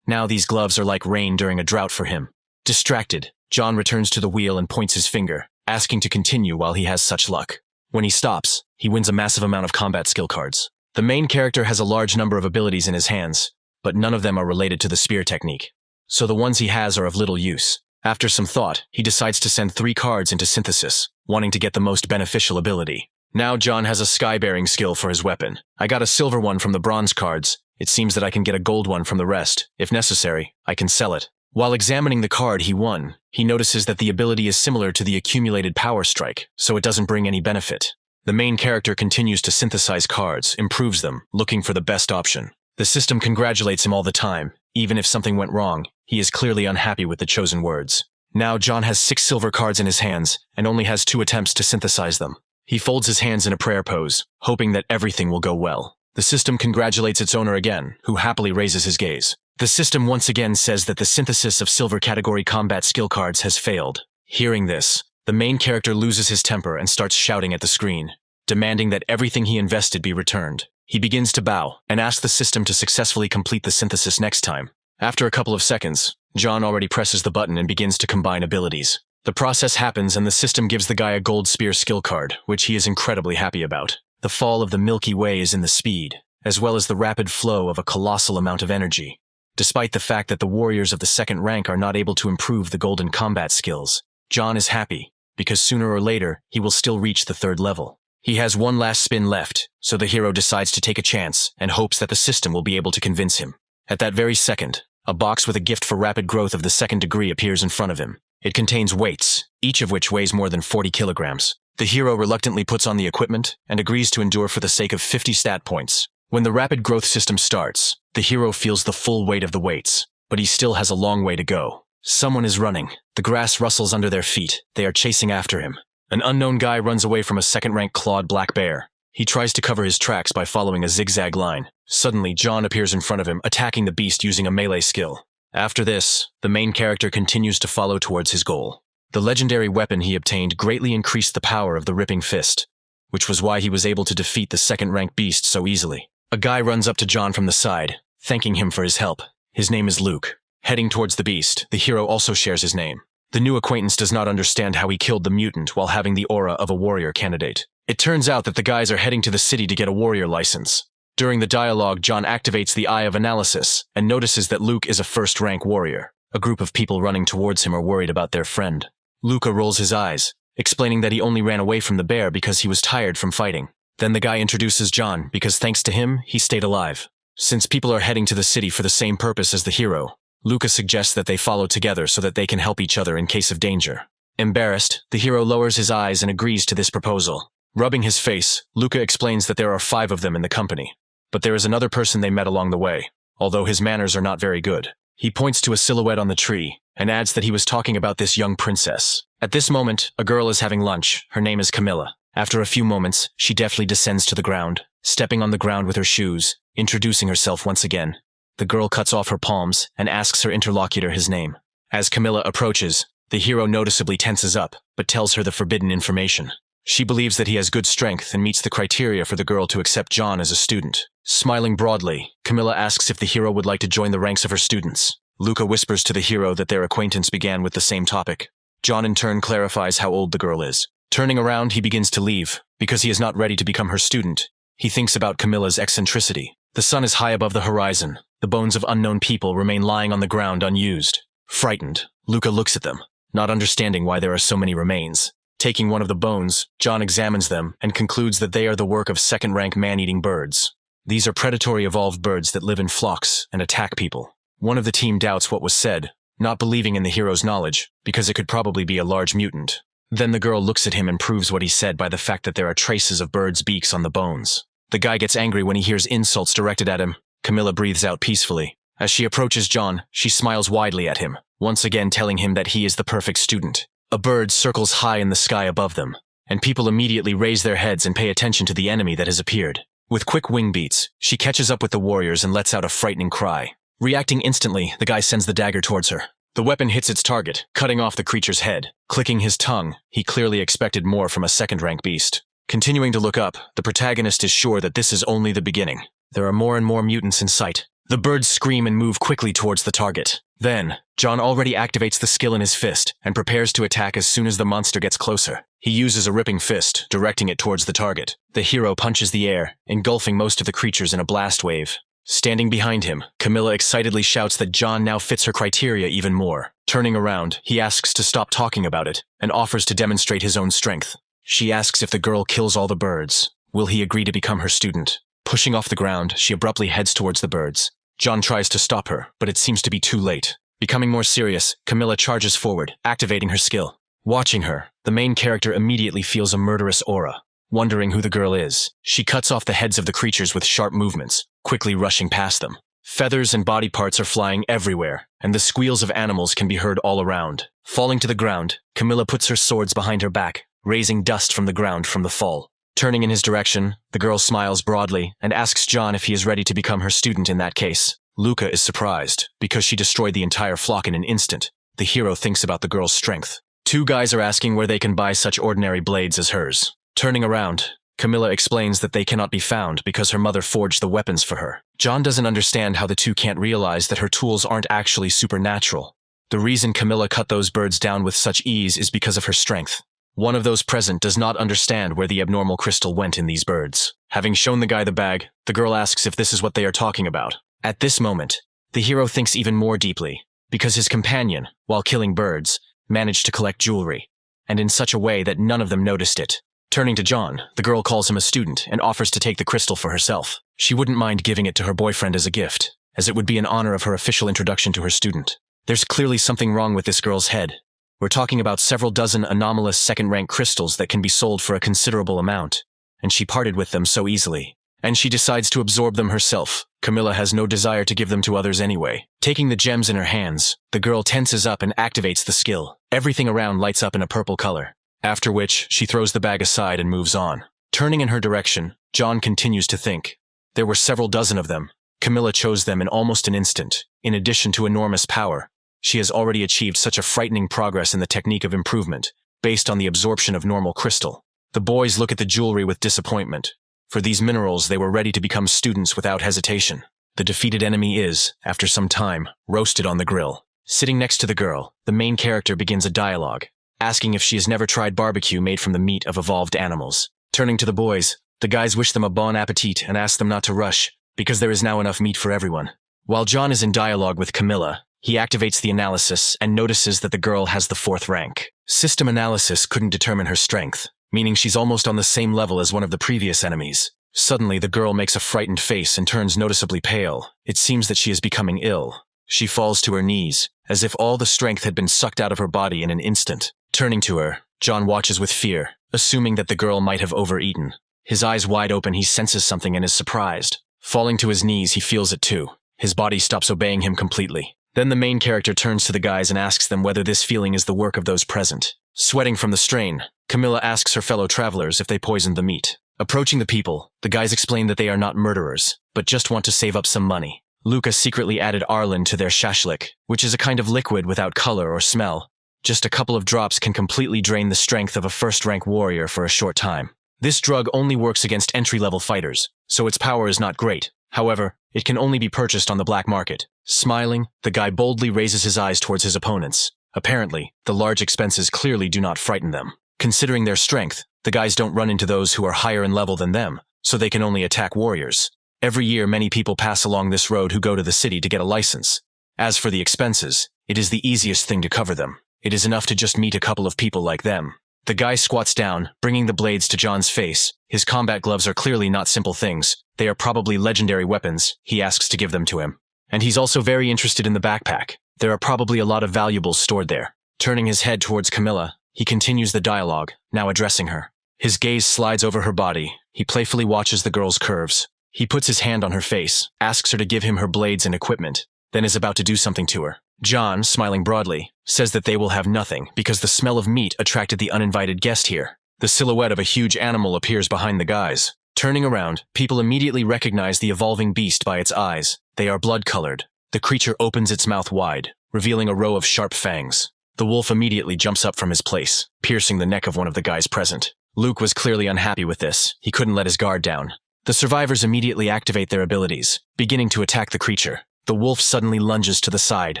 Speaker 1: Now these gloves are like rain during a drought for him. Distracted, John returns to the wheel and points his finger, asking to continue while he has such luck. When he stops, he wins a massive amount of combat skill cards. The main character has a large number of abilities in his hands, but none of them are related to the spear technique. So the ones he has are of little use. After some thought, he decides to send 3 cards into synthesis, wanting to get the most beneficial ability. Now John has a sky-bearing skill for his weapon. I got a silver one from the bronze cards. It seems that I can get a gold one from the rest. If necessary, I can sell it. While examining the card he won, he notices that the ability is similar to the accumulated power strike, so it doesn't bring any benefit. The main character continues to synthesize cards, improves them, looking for the best option. The system congratulates him all the time. Even if something went wrong, he is clearly unhappy with the chosen words. Now John has 6 silver cards in his hands, and only has 2 attempts to synthesize them. He folds his hands in a prayer pose, hoping that everything will go well. The system congratulates its owner again, who happily raises his gaze. The system once again says that the synthesis of silver category combat skill cards has failed. Hearing this, the main character loses his temper and starts shouting at the screen, demanding that everything he invested be returned. He begins to bow and asks the system to successfully complete the synthesis next time. After a couple of seconds, John already presses the button and begins to combine abilities. The process happens and the system gives the guy a gold spear skill card, which he is incredibly happy about. The fall of the Milky Way is in the speed, as well as the rapid flow of a colossal amount of energy. Despite the fact that the warriors of the 2nd rank are not able to improve the golden combat skills, John is happy, because sooner or later he will still reach the 3rd level. He has one last spin left, so the hero decides to take a chance and hopes that the system will be able to convince him. At that very second, a box with a gift for rapid growth of the 2nd degree appears in front of him. It contains weights, each of which weighs more than 40 kilograms. The hero reluctantly puts on the equipment and agrees to endure for the sake of 50 stat points. When the rapid growth system starts, the hero feels the full weight of the weights, but he still has a long way to go. Someone is running. The grass rustles under their feet. They are chasing after him. An unknown guy runs away from a 2nd-rank clawed black bear. He tries to cover his tracks by following a zigzag line. Suddenly, John appears in front of him, attacking the beast using a melee skill. After this, the main character continues to follow towards his goal. The legendary weapon he obtained greatly increased the power of the ripping fist, which was why he was able to defeat the second-rank beast so easily. A guy runs up to John from the side, thanking him for his help. His name is Luke. Heading towards the beast, the hero also shares his name. The new acquaintance does not understand how he killed the mutant while having the aura of a warrior candidate. It turns out that the guys are heading to the city to get a warrior license. During the dialogue, John activates the Eye of Analysis and notices that Luke is a first-rank warrior. A group of people running towards him are worried about their friend. Luca rolls his eyes, explaining that he only ran away from the bear because he was tired from fighting. Then the guy introduces John because thanks to him, he stayed alive. Since people are heading to the city for the same purpose as the hero, Luca suggests that they follow together so that they can help each other in case of danger. Embarrassed, the hero lowers his eyes and agrees to this proposal. Rubbing his face, Luca explains that there are 5 of them in the company. But there is another person they met along the way, although his manners are not very good. He points to a silhouette on the tree and adds that he was talking about this young princess. At this moment, a girl is having lunch. Her name is Camilla. After a few moments, she deftly descends to the ground, stepping on the ground with her shoes, introducing herself once again. The girl cuts off her palms and asks her interlocutor his name. As Camilla approaches, the hero noticeably tenses up, but tells her the forbidden information. She believes that he has good strength and meets the criteria for the girl to accept John as a student. Smiling broadly, Camilla asks if the hero would like to join the ranks of her students. Luca whispers to the hero that their acquaintance began with the same topic. John in turn clarifies how old the girl is. Turning around, he begins to leave, because he is not ready to become her student. He thinks about Camilla's eccentricity. The sun is high above the horizon. The bones of unknown people remain lying on the ground unused. Frightened, Luca looks at them, not understanding why there are so many remains. Taking one of the bones, John examines them and concludes that they are the work of second-rank man-eating birds. These are predatory evolved birds that live in flocks and attack people. One of the team doubts what was said, not believing in the hero's knowledge, because it could probably be a large mutant. Then the girl looks at him and proves what he said by the fact that there are traces of birds' beaks on the bones. The guy gets angry when he hears insults directed at him. Camilla breathes out peacefully. As she approaches John, she smiles widely at him, once again telling him that he is the perfect student. A bird circles high in the sky above them, and people immediately raise their heads and pay attention to the enemy that has appeared. With quick wing beats, she catches up with the warriors and lets out a frightening cry. Reacting instantly, the guy sends the dagger towards her. The weapon hits its target, cutting off the creature's head. Clicking his tongue, he clearly expected more from a second-rank beast. Continuing to look up, the protagonist is sure that this is only the beginning. There are more and more mutants in sight. The birds scream and move quickly towards the target. Then, John already activates the skill in his fist and prepares to attack as soon as the monster gets closer. He uses a ripping fist, directing it towards the target. The hero punches the air, engulfing most of the creatures in a blast wave. Standing behind him, Camilla excitedly shouts that John now fits her criteria even more. Turning around, he asks to stop talking about it and offers to demonstrate his own strength. She asks if the girl kills all the birds. Will he agree to become her student? Pushing off the ground, she abruptly heads towards the birds. John tries to stop her, but it seems to be too late. Becoming more serious, Camilla charges forward, activating her skill. Watching her, the main character immediately feels a murderous aura. Wondering who the girl is, she cuts off the heads of the creatures with sharp movements, quickly rushing past them. Feathers and body parts are flying everywhere, and the squeals of animals can be heard all around. Falling to the ground, Camilla puts her swords behind her back, raising dust from the ground from the fall. Turning in his direction, the girl smiles broadly and asks John if he is ready to become her student in that case. Luca is surprised, because she destroyed the entire flock in an instant. The hero thinks about the girl's strength. 2 guys are asking where they can buy such ordinary blades as hers. Turning around, Camilla explains that they cannot be found because her mother forged the weapons for her. John doesn't understand how the two can't realize that her tools aren't actually supernatural. The reason Camilla cut those birds down with such ease is because of her strength. One of those present does not understand where the abnormal crystal went in these birds. Having shown the guy the bag, the girl asks if this is what they are talking about. At this moment, the hero thinks even more deeply, because his companion, while killing birds, managed to collect jewelry, and in such a way that none of them noticed it. Turning to John, the girl calls him a student and offers to take the crystal for herself. She wouldn't mind giving it to her boyfriend as a gift, as it would be in honor of her official introduction to her student. There's clearly something wrong with this girl's head. We're talking about several dozen anomalous second-rank crystals that can be sold for a considerable amount, and she parted with them so easily. And she decides to absorb them herself. Camilla has no desire to give them to others anyway. Taking the gems in her hands, the girl tenses up and activates the skill. Everything around lights up in a purple color, after which she throws the bag aside and moves on. Turning in her direction, John continues to think. There were several dozen of them. Camilla chose them in almost an instant. In addition to enormous power, she has already achieved such a frightening progress in the technique of improvement, based on the absorption of normal crystal. The boys look at the jewelry with disappointment. For these minerals, they were ready to become students without hesitation. The defeated enemy is, after some time, roasted on the grill. Sitting next to the girl, the main character begins a dialogue, asking if she has never tried barbecue made from the meat of evolved animals. Turning to the boys, the guys wish them a bon appetit and ask them not to rush, because there is now enough meat for everyone. While John is in dialogue with Camilla, he activates the analysis and notices that the girl has the 4th rank. System analysis couldn't determine her strength, meaning she's almost on the same level as one of the previous enemies. Suddenly, the girl makes a frightened face and turns noticeably pale. It seems that she is becoming ill. She falls to her knees, as if all the strength had been sucked out of her body in an instant. Turning to her, John watches with fear, assuming that the girl might have overeaten. His eyes wide open, he senses something and is surprised. Falling to his knees, he feels it too. His body stops obeying him completely. Then the main character turns to the guys and asks them whether this feeling is the work of those present. Sweating from the strain, Camilla asks her fellow travelers if they poisoned the meat. Approaching the people, the guys explain that they are not murderers, but just want to save up some money. Luca secretly added Arlen to their shashlik, which is a kind of liquid without color or smell. Just a couple of drops can completely drain the strength of a first-rank warrior for a short time. This drug only works against entry-level fighters, so its power is not great. However, it can only be purchased on the black market. Smiling, the guy boldly raises his eyes towards his opponents. Apparently, the large expenses clearly do not frighten them. Considering their strength, the guys don't run into those who are higher in level than them, so they can only attack warriors. Every year, many people pass along this road who go to the city to get a license. As for the expenses, it is the easiest thing to cover them. It is enough to just meet a couple of people like them. The guy squats down, bringing the blades to John's face. His combat gloves are clearly not simple things. They are probably legendary weapons. He asks to give them to him. And he's also very interested in the backpack. There are probably a lot of valuables stored there. Turning his head towards Camilla, he continues the dialogue, now addressing her. His gaze slides over her body. He playfully watches the girl's curves. He puts his hand on her face, asks her to give him her blades and equipment, then is about to do something to her. John, smiling broadly, says that they will have nothing because the smell of meat attracted the uninvited guest here. The silhouette of a huge animal appears behind the guys. Turning around, people immediately recognize the evolving beast by its eyes. They are blood-colored. The creature opens its mouth wide, revealing a row of sharp fangs. The wolf immediately jumps up from his place, piercing the neck of one of the guys present. Luke was clearly unhappy with this. He couldn't let his guard down. The survivors immediately activate their abilities, beginning to attack the creature. The wolf suddenly lunges to the side,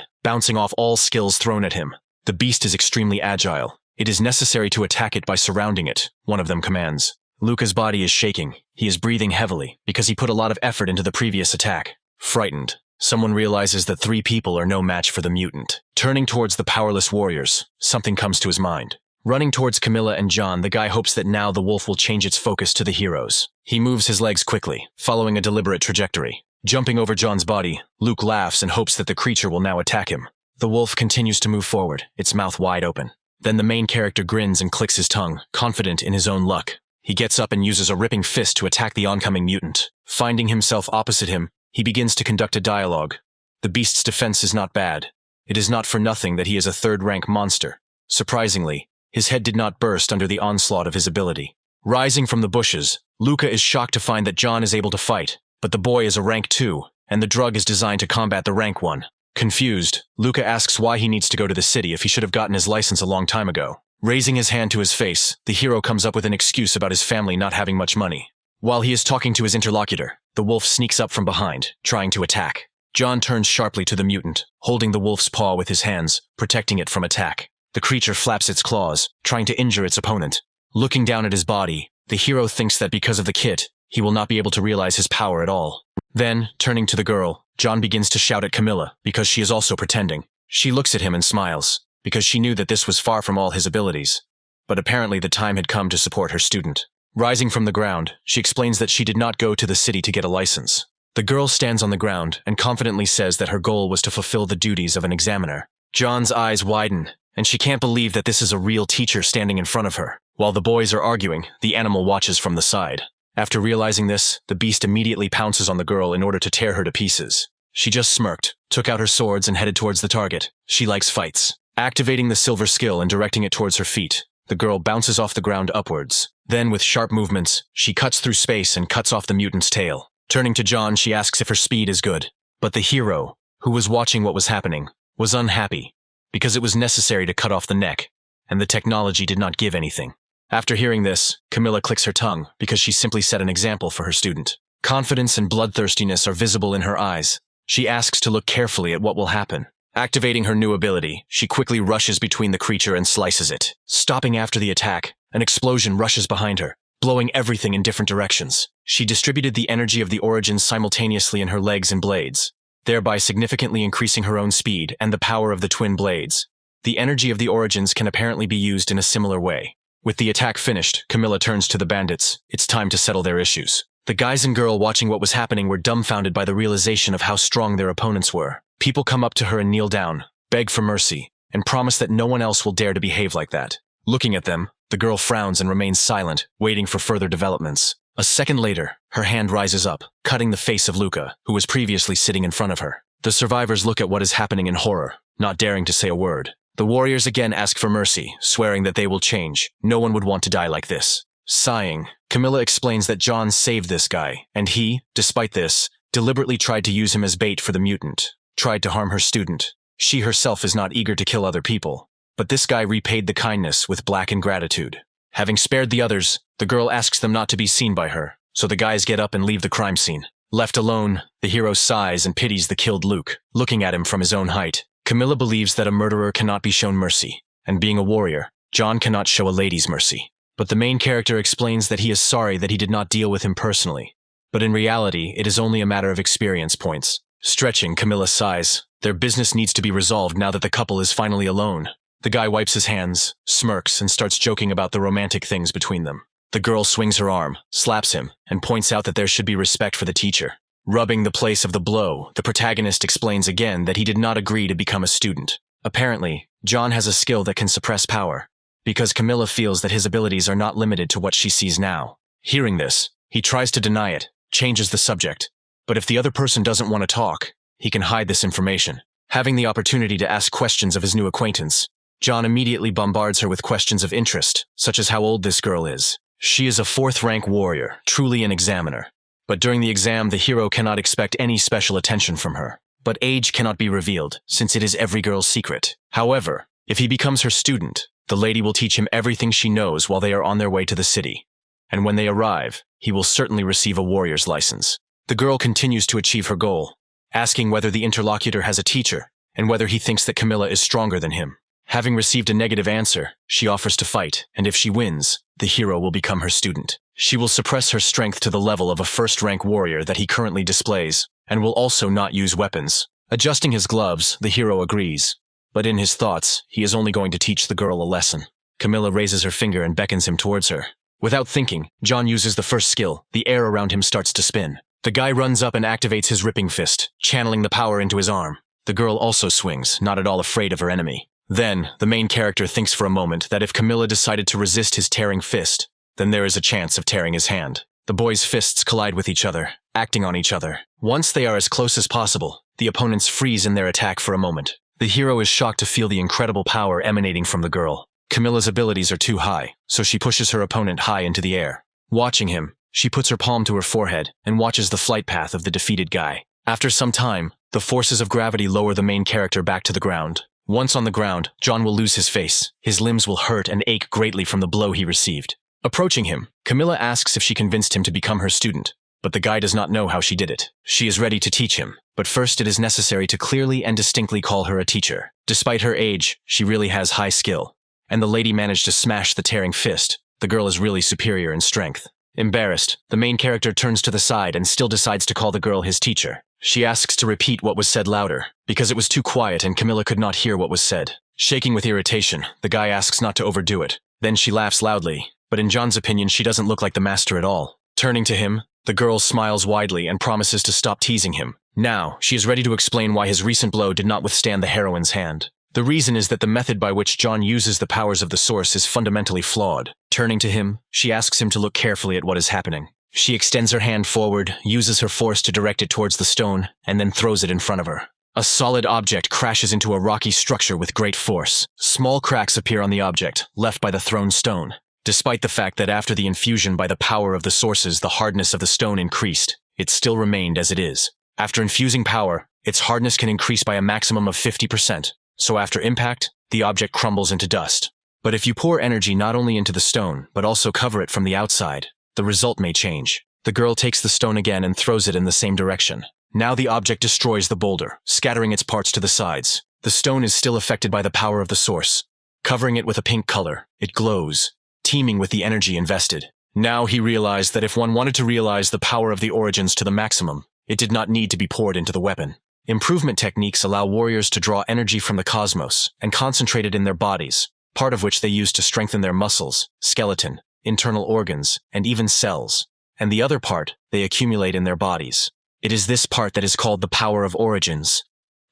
Speaker 1: bouncing off all skills thrown at him. The beast is extremely agile. It is necessary to attack it by surrounding it, one of them commands. Luca's body is shaking. He is breathing heavily, because he put a lot of effort into the previous attack. Frightened, someone realizes that 3 people are no match for the mutant. Turning towards the powerless warriors, something comes to his mind. Running towards Camilla and John, the guy hopes that now the wolf will change its focus to the heroes. He moves his legs quickly, following a deliberate trajectory. Jumping over John's body, Luke laughs and hopes that the creature will now attack him. The wolf continues to move forward, its mouth wide open. Then the main character grins and clicks his tongue, confident in his own luck. He gets up and uses a ripping fist to attack the oncoming mutant. Finding himself opposite him, he begins to conduct a dialogue. The beast's defense is not bad. It is not for nothing that he is a 3rd-rank monster. Surprisingly, his head did not burst under the onslaught of his ability. Rising from the bushes, Luca is shocked to find that John is able to fight, but the boy is a rank 2, and the drug is designed to combat the rank 1. Confused, Luca asks why he needs to go to the city if he should have gotten his license a long time ago. Raising his hand to his face, the hero comes up with an excuse about his family not having much money. While he is talking to his interlocutor, the wolf sneaks up from behind, trying to attack. John turns sharply to the mutant, holding the wolf's paw with his hands, protecting it from attack. The creature flaps its claws, trying to injure its opponent. Looking down at his body, the hero thinks that because of the kit, he will not be able to realize his power at all. Then, turning to the girl, John begins to shout at Camilla, because she is also pretending. She looks at him and smiles, because she knew that this was far from all his abilities. But apparently the time had come to support her student. Rising from the ground, she explains that she did not go to the city to get a license. The girl stands on the ground and confidently says that her goal was to fulfill the duties of an examiner. John's eyes widen, and she can't believe that this is a real teacher standing in front of her. While the boys are arguing, the animal watches from the side. After realizing this, the beast immediately pounces on the girl in order to tear her to pieces. She just smirked, took out her swords and headed towards the target. She likes fights. Activating the silver skill and directing it towards her feet, the girl bounces off the ground upwards. Then, with sharp movements, she cuts through space and cuts off the mutant's tail. Turning to John, she asks if her speed is good. But the hero, who was watching what was happening, was unhappy, because it was necessary to cut off the neck, and the technology did not give anything. After hearing this, Camilla clicks her tongue because she simply set an example for her student. Confidence and bloodthirstiness are visible in her eyes. She asks to look carefully at what will happen. Activating her new ability, she quickly rushes between the creature and slices it. Stopping after the attack, an explosion rushes behind her, blowing everything in different directions. She distributed the energy of the origins simultaneously in her legs and blades, thereby significantly increasing her own speed and the power of the twin blades. The energy of the origins can apparently be used in a similar way. With the attack finished, Camilla turns to the bandits. It's time to settle their issues. The guys and girl watching what was happening were dumbfounded by the realization of how strong their opponents were. People come up to her and kneel down, beg for mercy, and promise that no one else will dare to behave like that. Looking at them, the girl frowns and remains silent, waiting for further developments. A second later, her hand rises up, cutting the face of Luca, who was previously sitting in front of her. The survivors look at what is happening in horror, not daring to say a word. The warriors again ask for mercy, swearing that they will change. No one would want to die like this. Sighing, Camilla explains that John saved this guy, and he, despite this, deliberately tried to use him as bait for the mutant, tried to harm her student. She herself is not eager to kill other people, but this guy repaid the kindness with black ingratitude. Having spared the others, the girl asks them not to be seen by her, so the guys get up and leave the crime scene. Left alone, the hero sighs and pities the killed Luke, looking at him from his own height. Camilla believes that a murderer cannot be shown mercy, and being a warrior, John cannot show a lady's mercy. But the main character explains that he is sorry that he did not deal with him personally. But in reality, it is only a matter of experience points. Stretching, Camilla sighs. Their business needs to be resolved now that the couple is finally alone. The guy wipes his hands, smirks, and starts joking about the romantic things between them. The girl swings her arm, slaps him, and points out that there should be respect for the teacher. Rubbing the place of the blow, the protagonist explains again that he did not agree to become a student. Apparently, John has a skill that can suppress power, because Camilla feels that his abilities are not limited to what she sees now. Hearing this, he tries to deny it, changes the subject. But if the other person doesn't want to talk, he can hide this information. Having the opportunity to ask questions of his new acquaintance, John immediately bombards her with questions of interest, such as how old this girl is. She is a 4th rank warrior, truly an examiner. But during the exam, the hero cannot expect any special attention from her. But age cannot be revealed, since it is every girl's secret. However, if he becomes her student, the lady will teach him everything she knows while they are on their way to the city. And when they arrive, he will certainly receive a warrior's license. The girl continues to achieve her goal, asking whether the interlocutor has a teacher, and whether he thinks that Camilla is stronger than him. Having received a negative answer, she offers to fight, and if she wins, the hero will become her student. She will suppress her strength to the level of a 1st rank warrior that he currently displays, and will also not use weapons. Adjusting his gloves, the hero agrees. But in his thoughts, he is only going to teach the girl a lesson. Camilla raises her finger and beckons him towards her. Without thinking, John uses the first skill. The air around him starts to spin. The guy runs up and activates his ripping fist, channeling the power into his arm. The girl also swings, not at all afraid of her enemy. Then, the main character thinks for a moment that if Camilla decided to resist his tearing fist, then there is a chance of tearing his hand. The boys' fists collide with each other, acting on each other. Once they are as close as possible, the opponents freeze in their attack for a moment. The hero is shocked to feel the incredible power emanating from the girl. Camilla's abilities are too high, so she pushes her opponent high into the air. Watching him, she puts her palm to her forehead and watches the flight path of the defeated guy. After some time, the forces of gravity lower the main character back to the ground. Once on the ground, John will lose his face. His limbs will hurt and ache greatly from the blow he received. Approaching him, Camilla asks if she convinced him to become her student, but the guy does not know how she did it. She is ready to teach him, but first it is necessary to clearly and distinctly call her a teacher. Despite her age, she really has high skill, and the lady managed to smash the tearing fist. The girl is really superior in strength. Embarrassed, the main character turns to the side and still decides to call the girl his teacher. She asks to repeat what was said louder, because it was too quiet and Camilla could not hear what was said. Shaking with irritation, the guy asks not to overdo it. Then she laughs loudly, but in John's opinion she doesn't look like the master at all. Turning to him, the girl smiles widely and promises to stop teasing him. Now, she is ready to explain why his recent blow did not withstand the heroine's hand. The reason is that the method by which John uses the powers of the source is fundamentally flawed. Turning to him, she asks him to look carefully at what is happening. She extends her hand forward, uses her force to direct it towards the stone, and then throws it in front of her. A solid object crashes into a rocky structure with great force. Small cracks appear on the object, left by the thrown stone. Despite the fact that after the infusion by the power of the sources the hardness of the stone increased, it still remained as it is. After infusing power, its hardness can increase by a maximum of 50%, so after impact, the object crumbles into dust. But if you pour energy not only into the stone, but also cover it from the outside, the result may change. The girl takes the stone again and throws it in the same direction. Now the object destroys the boulder, scattering its parts to the sides. The stone is still affected by the power of the source. Covering it with a pink color, it glows, teeming with the energy invested. Now he realized that if one wanted to realize the power of the origins to the maximum, it did not need to be poured into the weapon. Improvement techniques allow warriors to draw energy from the cosmos and concentrate it in their bodies, part of which they use to strengthen their muscles, skeleton, internal organs, and even cells, and the other part they accumulate in their bodies. It is this part that is called the power of origins.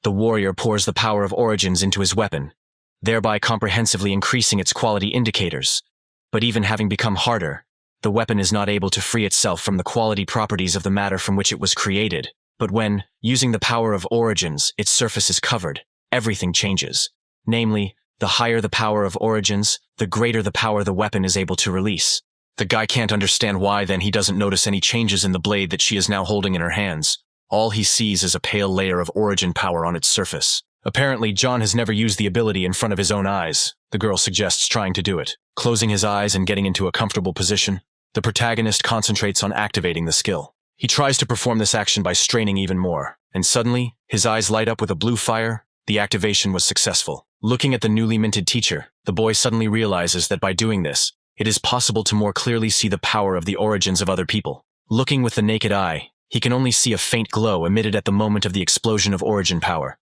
Speaker 1: The warrior pours the power of origins into his weapon, thereby comprehensively increasing its quality indicators. But even having become harder, the weapon is not able to free itself from the quality properties of the matter from which it was created. But when, using the power of origins, its surface is covered, everything changes. Namely, the higher the power of origins, the greater the power the weapon is able to release. The guy can't understand why then he doesn't notice any changes in the blade that she is now holding in her hands. All he sees is a pale layer of origin power on its surface. Apparently, John has never used the ability in front of his own eyes. The girl suggests trying to do it. Closing his eyes and getting into a comfortable position, the protagonist concentrates on activating the skill. He tries to perform this action by straining even more, and suddenly, his eyes light up with a blue fire. The activation was successful. Looking at the newly minted teacher, the boy suddenly realizes that by doing this, it is possible to more clearly see the power of the origins of other people. Looking with the naked eye, he can only see a faint glow emitted at the moment of the explosion of origin power.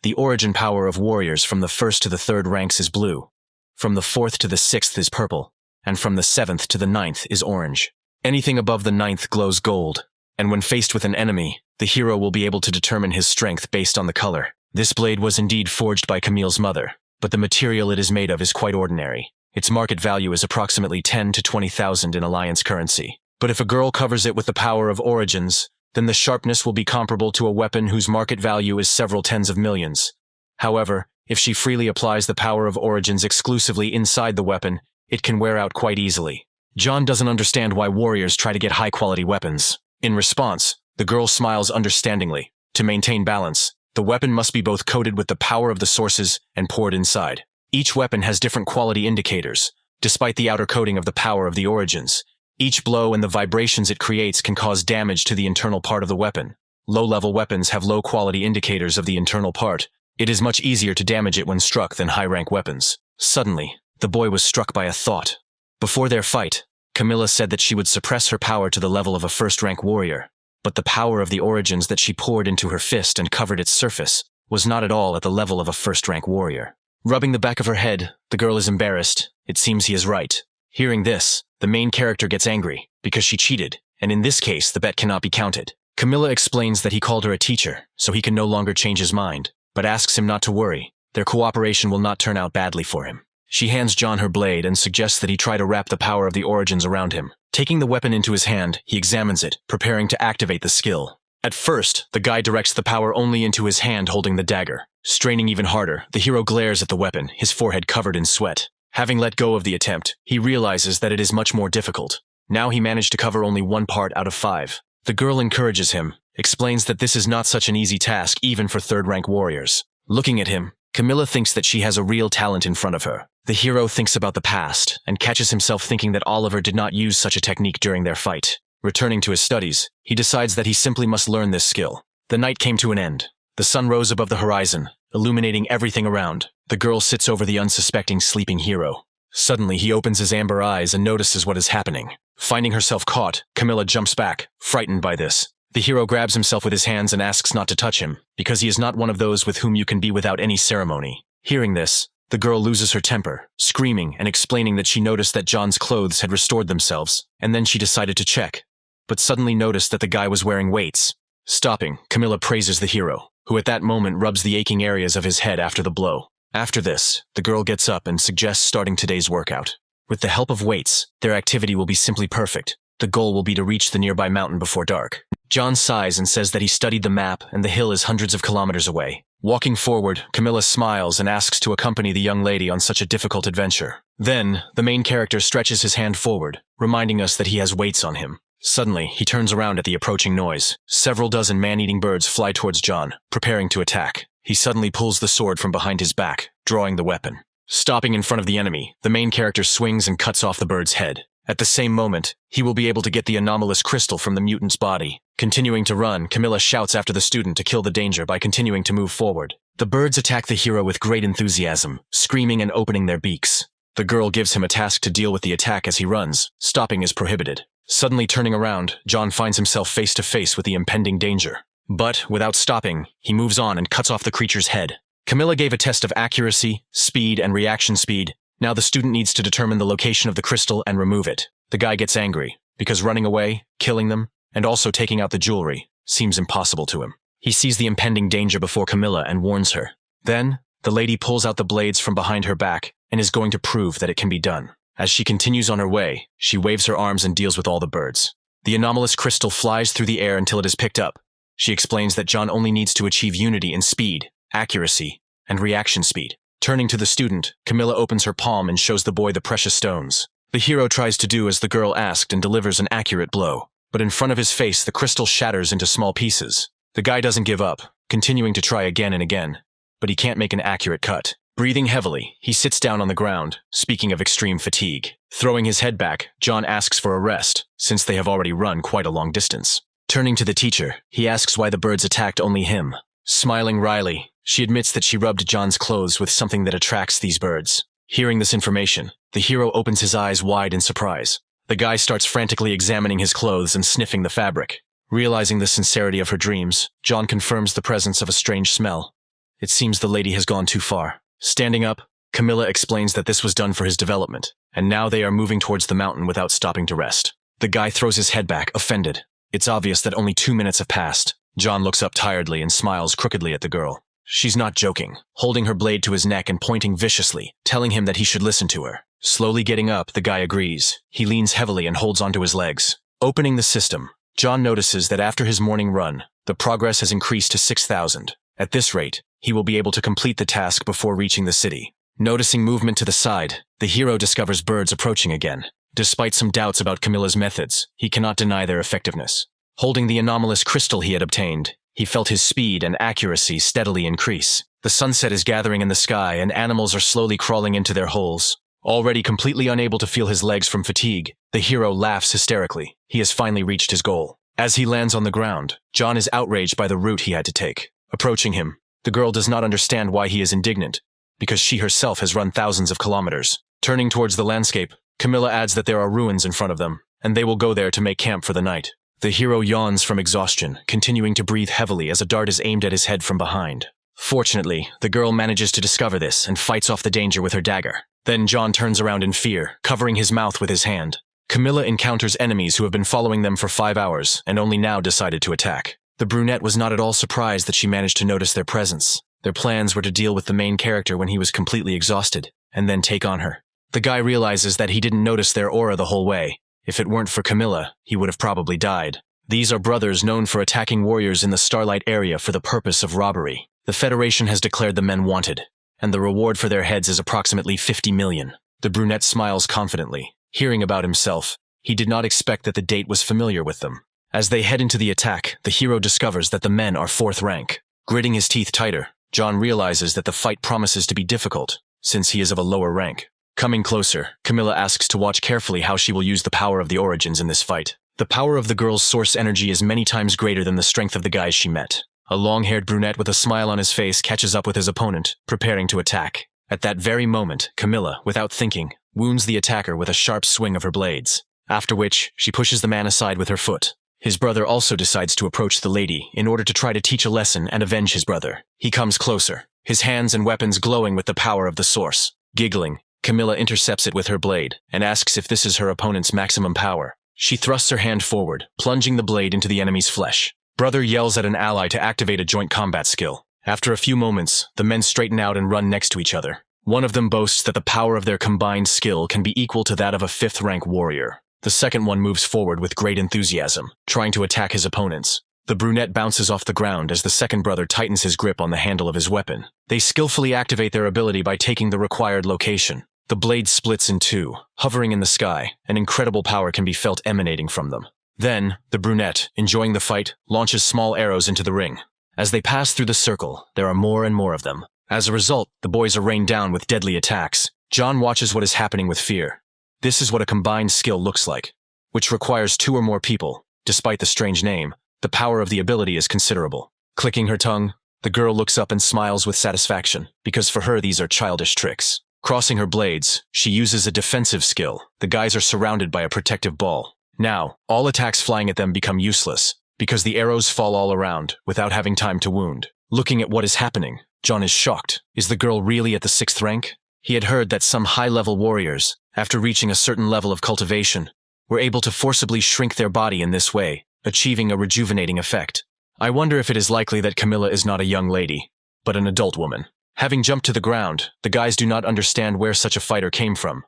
Speaker 1: The origin power of warriors from the 1st to the 3rd ranks is blue, from the 4th to the 6th is purple, and from the 7th to the 9th is orange. Anything above the 9th glows gold, and when faced with an enemy, the hero will be able to determine his strength based on the color. This blade was indeed forged by Camille's mother, but the material it is made of is quite ordinary. Its market value is approximately 10 to 20,000 in Alliance currency. But if a girl covers it with the power of origins, then the sharpness will be comparable to a weapon whose market value is several tens of millions. However, if she freely applies the power of origins exclusively inside the weapon, it can wear out quite easily. John doesn't understand why warriors try to get high-quality weapons. In response, the girl smiles understandingly. To maintain balance, the weapon must be both coated with the power of the sources and poured inside. Each weapon has different quality indicators. Despite the outer coating of the power of the origins, each blow and the vibrations it creates can cause damage to the internal part of the weapon. Low-level weapons have low-quality indicators of the internal part. It is much easier to damage it when struck than high-rank weapons. Suddenly, the boy was struck by a thought. Before their fight, Camilla said that she would suppress her power to the level of a 1st-rank warrior. But the power of the origins that she poured into her fist and covered its surface was not at all at the level of a 1st-rank warrior. Rubbing the back of her head, the girl is embarrassed. It seems he is right. Hearing this, the main character gets angry, because she cheated, and in this case the bet cannot be counted. Camilla explains that he called her a teacher, so he can no longer change his mind, but asks him not to worry. Their cooperation will not turn out badly for him. She hands John her blade and suggests that he try to wrap the power of the origins around him. Taking the weapon into his hand, he examines it, preparing to activate the skill. At first, the guy directs the power only into his hand holding the dagger. Straining even harder, the hero glares at the weapon, his forehead covered in sweat. Having let go of the attempt, he realizes that it is much more difficult. Now he managed to cover only 1 part out of 5. The girl encourages him, explains that this is not such an easy task even for 3rd-rank warriors. Looking at him, Camilla thinks that she has a real talent in front of her. The hero thinks about the past, and catches himself thinking that Oliver did not use such a technique during their fight. Returning to his studies, he decides that he simply must learn this skill. The night came to an end. The sun rose above the horizon, illuminating everything around. The girl sits over the unsuspecting sleeping hero. Suddenly, he opens his amber eyes and notices what is happening. Finding herself caught, Camilla jumps back, frightened by this. The hero grabs himself with his hands and asks not to touch him, because he is not one of those with whom you can be without any ceremony. Hearing this, the girl loses her temper, screaming and explaining that she noticed that John's clothes had restored themselves, and then she decided to check, but suddenly noticed that the guy was wearing weights. Stopping, Camilla praises the hero, who at that moment rubs the aching areas of his head after the blow. After this, the girl gets up and suggests starting today's workout. With the help of weights, their activity will be simply perfect. The goal will be to reach the nearby mountain before dark. John sighs and says that he studied the map and the hill is hundreds of kilometers away. Walking forward, Camilla smiles and asks to accompany the young lady on such a difficult adventure. Then, the main character stretches his hand forward, reminding us that he has weights on him. Suddenly, he turns around at the approaching noise. Several dozen man-eating birds fly towards John, preparing to attack. He suddenly pulls the sword from behind his back, drawing the weapon. Stopping in front of the enemy, the main character swings and cuts off the bird's head. At the same moment, he will be able to get the anomalous crystal from the mutant's body. Continuing to run, Camilla shouts after the student to kill the danger by continuing to move forward. The birds attack the hero with great enthusiasm, screaming and opening their beaks. The girl gives him a task to deal with the attack as he runs. Stopping is prohibited. Suddenly turning around, John finds himself face to face with the impending danger. But, without stopping, he moves on and cuts off the creature's head. Camilla gave a test of accuracy, speed, and reaction speed. Now the student needs to determine the location of the crystal and remove it. The guy gets angry, because running away, killing them, and also taking out the jewelry seems impossible to him. He sees the impending danger before Camilla and warns her. Then, the lady pulls out the blades from behind her back and is going to prove that it can be done. As she continues on her way, she waves her arms and deals with all the birds. The anomalous crystal flies through the air until it is picked up. She explains that John only needs to achieve unity in speed, accuracy, and reaction speed. Turning to the student, Camilla opens her palm and shows the boy the precious stones. The hero tries to do as the girl asked and delivers an accurate blow. But in front of his face, the crystal shatters into small pieces. The guy doesn't give up, continuing to try again and again. But he can't make an accurate cut. Breathing heavily, he sits down on the ground, speaking of extreme fatigue. Throwing his head back, John asks for a rest, since they have already run quite a long distance. Turning to the teacher, he asks why the birds attacked only him. Smiling wryly, she admits that she rubbed John's clothes with something that attracts these birds. Hearing this information, the hero opens his eyes wide in surprise. The guy starts frantically examining his clothes and sniffing the fabric. Realizing the sincerity of her dreams, John confirms the presence of a strange smell. It seems the lady has gone too far. Standing up, Camilla explains that this was done for his development, and now they are moving towards the mountain without stopping to rest. The guy throws his head back, offended. It's obvious that only 2 minutes have passed. John looks up tiredly and smiles crookedly at the girl. She's not joking, holding her blade to his neck and pointing viciously, telling him that he should listen to her. Slowly getting up, the guy agrees. He leans heavily and holds onto his legs. Opening the system, John notices that after his morning run, the progress has increased to 6,000. At this rate, he will be able to complete the task before reaching the city. Noticing movement to the side, the hero discovers birds approaching again. Despite some doubts about Camilla's methods, he cannot deny their effectiveness. Holding the anomalous crystal he had obtained, he felt his speed and accuracy steadily increase. The sunset is gathering in the sky and animals are slowly crawling into their holes. Already completely unable to feel his legs from fatigue, the hero laughs hysterically. He has finally reached his goal. As he lands on the ground, John is outraged by the route he had to take. Approaching him, the girl does not understand why he is indignant, because she herself has run thousands of kilometers. Turning towards the landscape, Camilla adds that there are ruins in front of them, and they will go there to make camp for the night. The hero yawns from exhaustion, continuing to breathe heavily as a dart is aimed at his head from behind. Fortunately, the girl manages to discover this and fights off the danger with her dagger. Then John turns around in fear, covering his mouth with his hand. Camilla encounters enemies who have been following them for 5 hours and only now decided to attack. The brunette was not at all surprised that she managed to notice their presence. Their plans were to deal with the main character when he was completely exhausted, and then take on her. The guy realizes that he didn't notice their aura the whole way. If it weren't for Camilla, he would have probably died. These are brothers known for attacking warriors in the Starlight area for the purpose of robbery. The Federation has declared the men wanted, and the reward for their heads is approximately 50 million. The brunette smiles confidently. Hearing about himself, he did not expect that the date was familiar with them. As they head into the attack, the hero discovers that the men are 4th rank. Gritting his teeth tighter, John realizes that the fight promises to be difficult, since he is of a lower rank. Coming closer, Camilla asks to watch carefully how she will use the power of the origins in this fight. The power of the girl's source energy is many times greater than the strength of the guys she met. A long-haired brunette with a smile on his face catches up with his opponent, preparing to attack. At that very moment, Camilla, without thinking, wounds the attacker with a sharp swing of her blades, after which she pushes the man aside with her foot. His brother also decides to approach the lady in order to try to teach a lesson and avenge his brother. He comes closer, his hands and weapons glowing with the power of the source. Giggling, Camilla intercepts it with her blade and asks if this is her opponent's maximum power. She thrusts her hand forward, plunging the blade into the enemy's flesh. Brother yells at an ally to activate a joint combat skill. After a few moments, the men straighten out and run next to each other. One of them boasts that the power of their combined skill can be equal to that of a 5th rank warrior. The second one moves forward with great enthusiasm, trying to attack his opponents. The brunette bounces off the ground as the second brother tightens his grip on the handle of his weapon. They skillfully activate their ability by taking the required location. The blade splits in two, hovering in the sky. An incredible power can be felt emanating from them. Then, the brunette, enjoying the fight, launches small arrows into the ring. As they pass through the circle, there are more and more of them. As a result, the boys are rained down with deadly attacks. John watches what is happening with fear. This is what a combined skill looks like, which requires 2 or more people. Despite the strange name, the power of the ability is considerable. Clicking her tongue, the girl looks up and smiles with satisfaction, because for her these are childish tricks. Crossing her blades, she uses a defensive skill. The guys are surrounded by a protective ball. Now, all attacks flying at them become useless, because the arrows fall all around, without having time to wound. Looking at what is happening, John is shocked. Is the girl really at the 6th rank? He had heard that some high-level warriors, after reaching a certain level of cultivation, were able to forcibly shrink their body in this way, achieving a rejuvenating effect. I wonder if it is likely that Camilla is not a young lady, but an adult woman. Having jumped to the ground, the guys do not understand where such a fighter came from,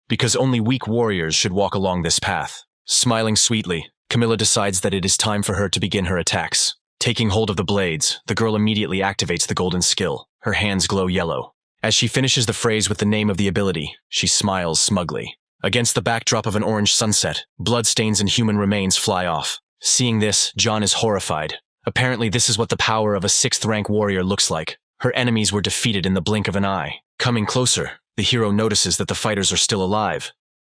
Speaker 1: because only weak warriors should walk along this path. Smiling sweetly, Camilla decides that it is time for her to begin her attacks. Taking hold of the blades, the girl immediately activates the golden skill. Her hands glow yellow. As she finishes the phrase with the name of the ability, she smiles smugly. Against the backdrop of an orange sunset, bloodstains and human remains fly off. Seeing this, John is horrified. Apparently this is what the power of a 6th rank warrior looks like. Her enemies were defeated in the blink of an eye. Coming closer, the hero notices that the fighters are still alive.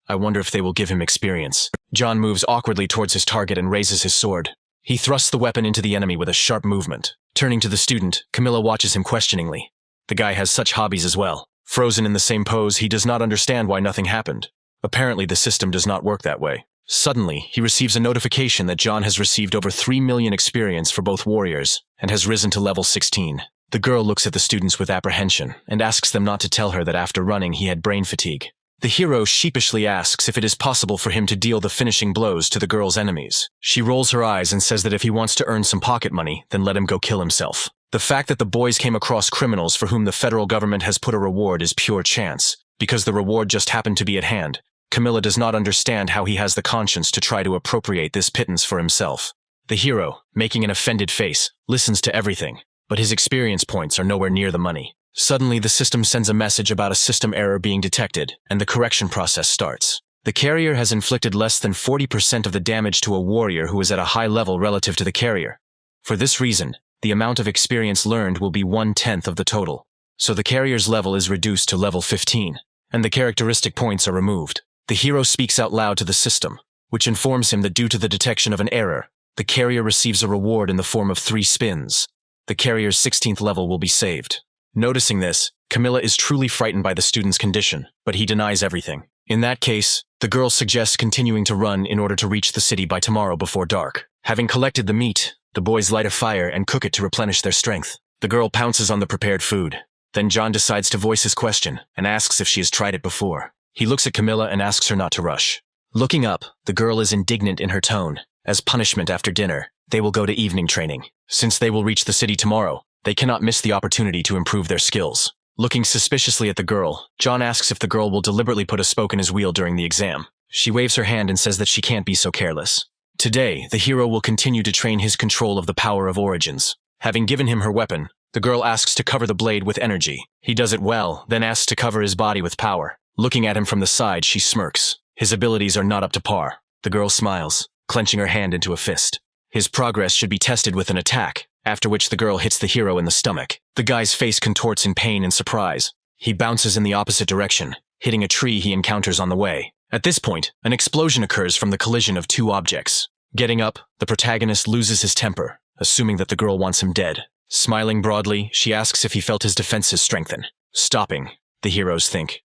Speaker 1: I wonder if they will give him experience. John moves awkwardly towards his target and raises his sword. He thrusts the weapon into the enemy with a sharp movement. Turning to the student, Camilla watches him questioningly. The guy has such hobbies as well. Frozen in the same pose, he does not understand why nothing happened. Apparently the system does not work that way. Suddenly, he receives a notification that John has received over 3 million experience for both warriors, and has risen to level 16. The girl looks at the students with apprehension, and asks them not to tell her that after running he had brain fatigue. The hero sheepishly asks if it is possible for him to deal the finishing blows to the girl's enemies. She rolls her eyes and says that if he wants to earn some pocket money, then let him go kill himself. The fact that the boys came across criminals for whom the federal government has put a reward is pure chance, because the reward just happened to be at hand. Camilla does not understand how he has the conscience to try to appropriate this pittance for himself. The hero, making an offended face, listens to everything, but his experience points are nowhere near the money. Suddenly, the system sends a message about a system error being detected, and the correction process starts. The carrier has inflicted less than 40% of the damage to a warrior who is at a high level relative to the carrier. For this reason, the amount of experience learned will be 1/10 of the total. So the carrier's level is reduced to level 15, and the characteristic points are removed. The hero speaks out loud to the system, which informs him that due to the detection of an error, the carrier receives a reward in the form of 3 spins. The carrier's 16th level will be saved. Noticing this, Camilla is truly frightened by the student's condition, but he denies everything. In that case, the girl suggests continuing to run in order to reach the city by tomorrow before dark. Having collected the meat, the boys light a fire and cook it to replenish their strength. The girl pounces on the prepared food. Then John decides to voice his question and asks if she has tried it before. He looks at Camilla and asks her not to rush. Looking up, the girl is indignant in her tone. As punishment after dinner, they will go to evening training. Since they will reach the city tomorrow, they cannot miss the opportunity to improve their skills. Looking suspiciously at the girl, John asks if the girl will deliberately put a spoke in his wheel during the exam. She waves her hand and says that she can't be so careless. Today, the hero will continue to train his control of the power of origins. Having given him her weapon, the girl asks to cover the blade with energy. He does it well, then asks to cover his body with power. Looking at him from the side, she smirks. His abilities are not up to par. The girl smiles, clenching her hand into a fist. His progress should be tested with an attack, after which the girl hits the hero in the stomach. The guy's face contorts in pain and surprise. He bounces in the opposite direction, hitting a tree he encounters on the way. At this point, an explosion occurs from the collision of 2 objects. Getting up, the protagonist loses his temper, assuming that the girl wants him dead. Smiling broadly, she asks if he felt his defenses strengthen. Stopping, the heroes think.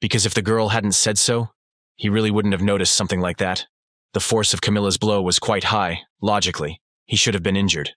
Speaker 1: Because if the girl hadn't said so, he really wouldn't have noticed something like that. The force of Camilla's blow was quite high. Logically, he should have been injured.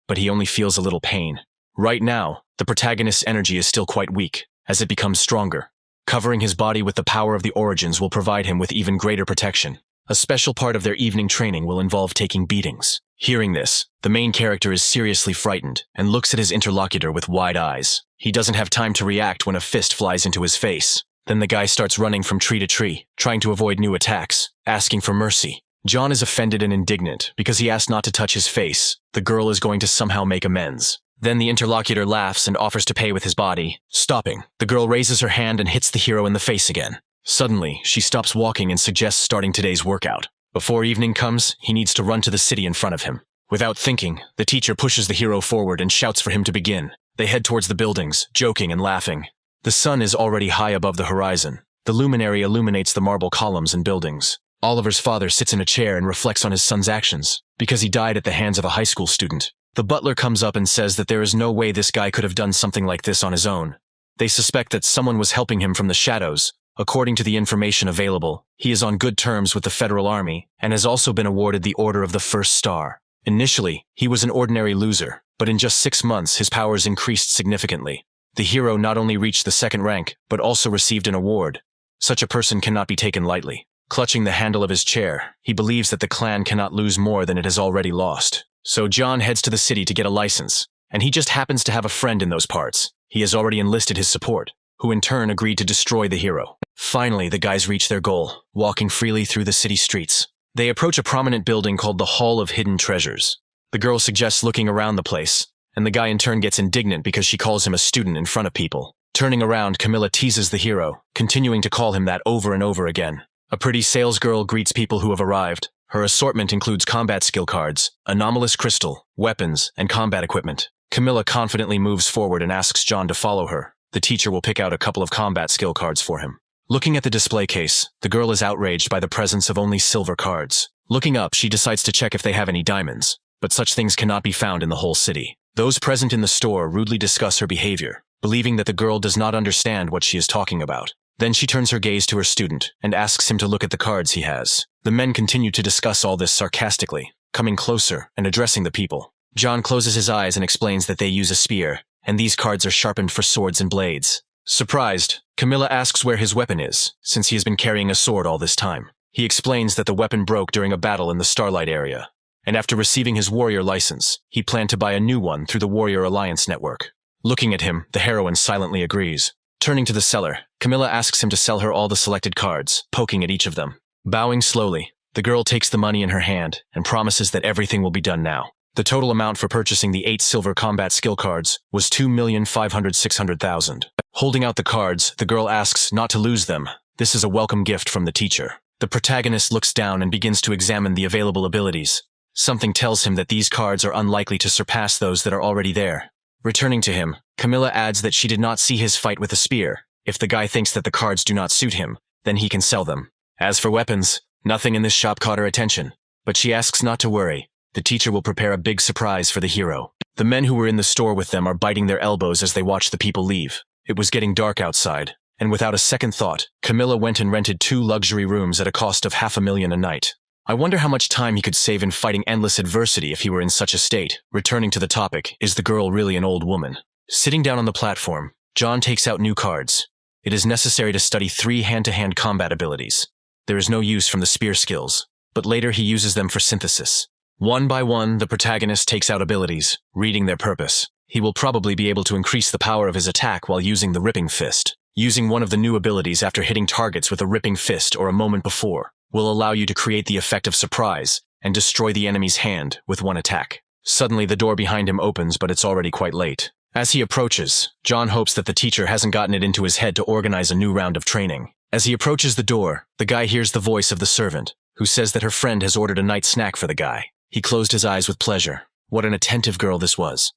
Speaker 1: But he only feels a little pain. Right now, the protagonist's energy is still quite weak. As it becomes stronger, covering his body with the power of the origins will provide him with even greater protection. A special part of their evening training will involve taking beatings. Hearing this, the main character is seriously frightened and looks at his interlocutor with wide eyes. He doesn't have time to react when a fist flies into his face. Then the guy starts running from tree to tree, trying to avoid new attacks, asking for mercy. John is offended and indignant because he asked not to touch his face. The girl is going to somehow make amends. Then the interlocutor laughs and offers to pay with his body. Stopping, the girl raises her hand and hits the hero in the face again. Suddenly, she stops walking and suggests starting today's workout. Before evening comes, he needs to run to the city in front of him. Without thinking, the teacher pushes the hero forward and shouts for him to begin. They head towards the buildings, joking and laughing. The sun is already high above the horizon. The luminary illuminates the marble columns and buildings. Oliver's father sits in a chair and reflects on his son's actions, because he died at the hands of a high school student. The butler comes up and says that there is no way this guy could have done something like this on his own. They suspect that someone was helping him from the shadows. According to the information available, he is on good terms with the Federal Army and has also been awarded the Order of the First Star. Initially, he was an ordinary loser, but in just 6 months his powers increased significantly. The hero not only reached the second rank, but also received an award. Such a person cannot be taken lightly. Clutching the handle of his chair, he believes that the clan cannot lose more than it has already lost. So John heads to the city to get a license, and he just happens to have a friend in those parts. He has already enlisted his support, who in turn agreed to destroy the hero. Finally, the guys reach their goal, walking freely through the city streets. They approach a prominent building called the Hall of Hidden Treasures. The girl suggests looking around the place, and the guy in turn gets indignant because she calls him a student in front of people. Turning around, Camilla teases the hero, continuing to call him that over and over again. A pretty salesgirl greets people who have arrived. Her assortment includes combat skill cards, anomalous crystal, weapons, and combat equipment. Camilla confidently moves forward and asks John to follow her. The teacher will pick out a couple of combat skill cards for him. Looking at the display case, the girl is outraged by the presence of only silver cards. Looking up, she decides to check if they have any diamonds, but such things cannot be found in the whole city. Those present in the store rudely discuss her behavior, believing that the girl does not understand what she is talking about. Then she turns her gaze to her student and asks him to look at the cards he has. The men continue to discuss all this sarcastically, coming closer and addressing the people. John closes his eyes and explains that they use a spear, and these cards are sharpened for swords and blades. Surprised, Camilla asks where his weapon is, since he has been carrying a sword all this time. He explains that the weapon broke during a battle in the Starlight area, and after receiving his warrior license, he planned to buy a new one through the Warrior Alliance network. Looking at him, the heroine silently agrees. Turning to the seller, Camilla asks him to sell her all the selected cards, poking at each of them. Bowing slowly, the girl takes the money in her hand and promises that everything will be done now. The total amount for purchasing the 8 silver combat skill cards was 2,500,600,000. Holding out the cards, the girl asks not to lose them. This is a welcome gift from the teacher. The protagonist looks down and begins to examine the available abilities. Something tells him that these cards are unlikely to surpass those that are already there. Returning to him, Camilla adds that she did not see his fight with a spear. If the guy thinks that the cards do not suit him, then he can sell them. As for weapons, nothing in this shop caught her attention, but she asks not to worry. The teacher will prepare a big surprise for the hero. The men who were in the store with them are biting their elbows as they watch the people leave. It was getting dark outside, and without a second thought, Camilla went and rented 2 luxury rooms at a cost of $500,000 a night. I wonder how much time he could save in fighting endless adversity if he were in such a state. Returning to the topic, is the girl really an old woman? Sitting down on the platform, John takes out new cards. It is necessary to study 3 hand-to-hand combat abilities. There is no use from the spear skills, but later he uses them for synthesis. One by one, the protagonist takes out abilities, reading their purpose. He will probably be able to increase the power of his attack while using the Ripping Fist. Using one of the new abilities after hitting targets with a Ripping Fist or a moment before will allow you to create the effect of surprise and destroy the enemy's hand with one attack. Suddenly, the door behind him opens, but it's already quite late. As he approaches, John hopes that the teacher hasn't gotten it into his head to organize a new round of training. As he approaches the door, the guy hears the voice of the servant, who says that her friend has ordered a night snack for the guy. He closed his eyes with pleasure. What an attentive girl this was.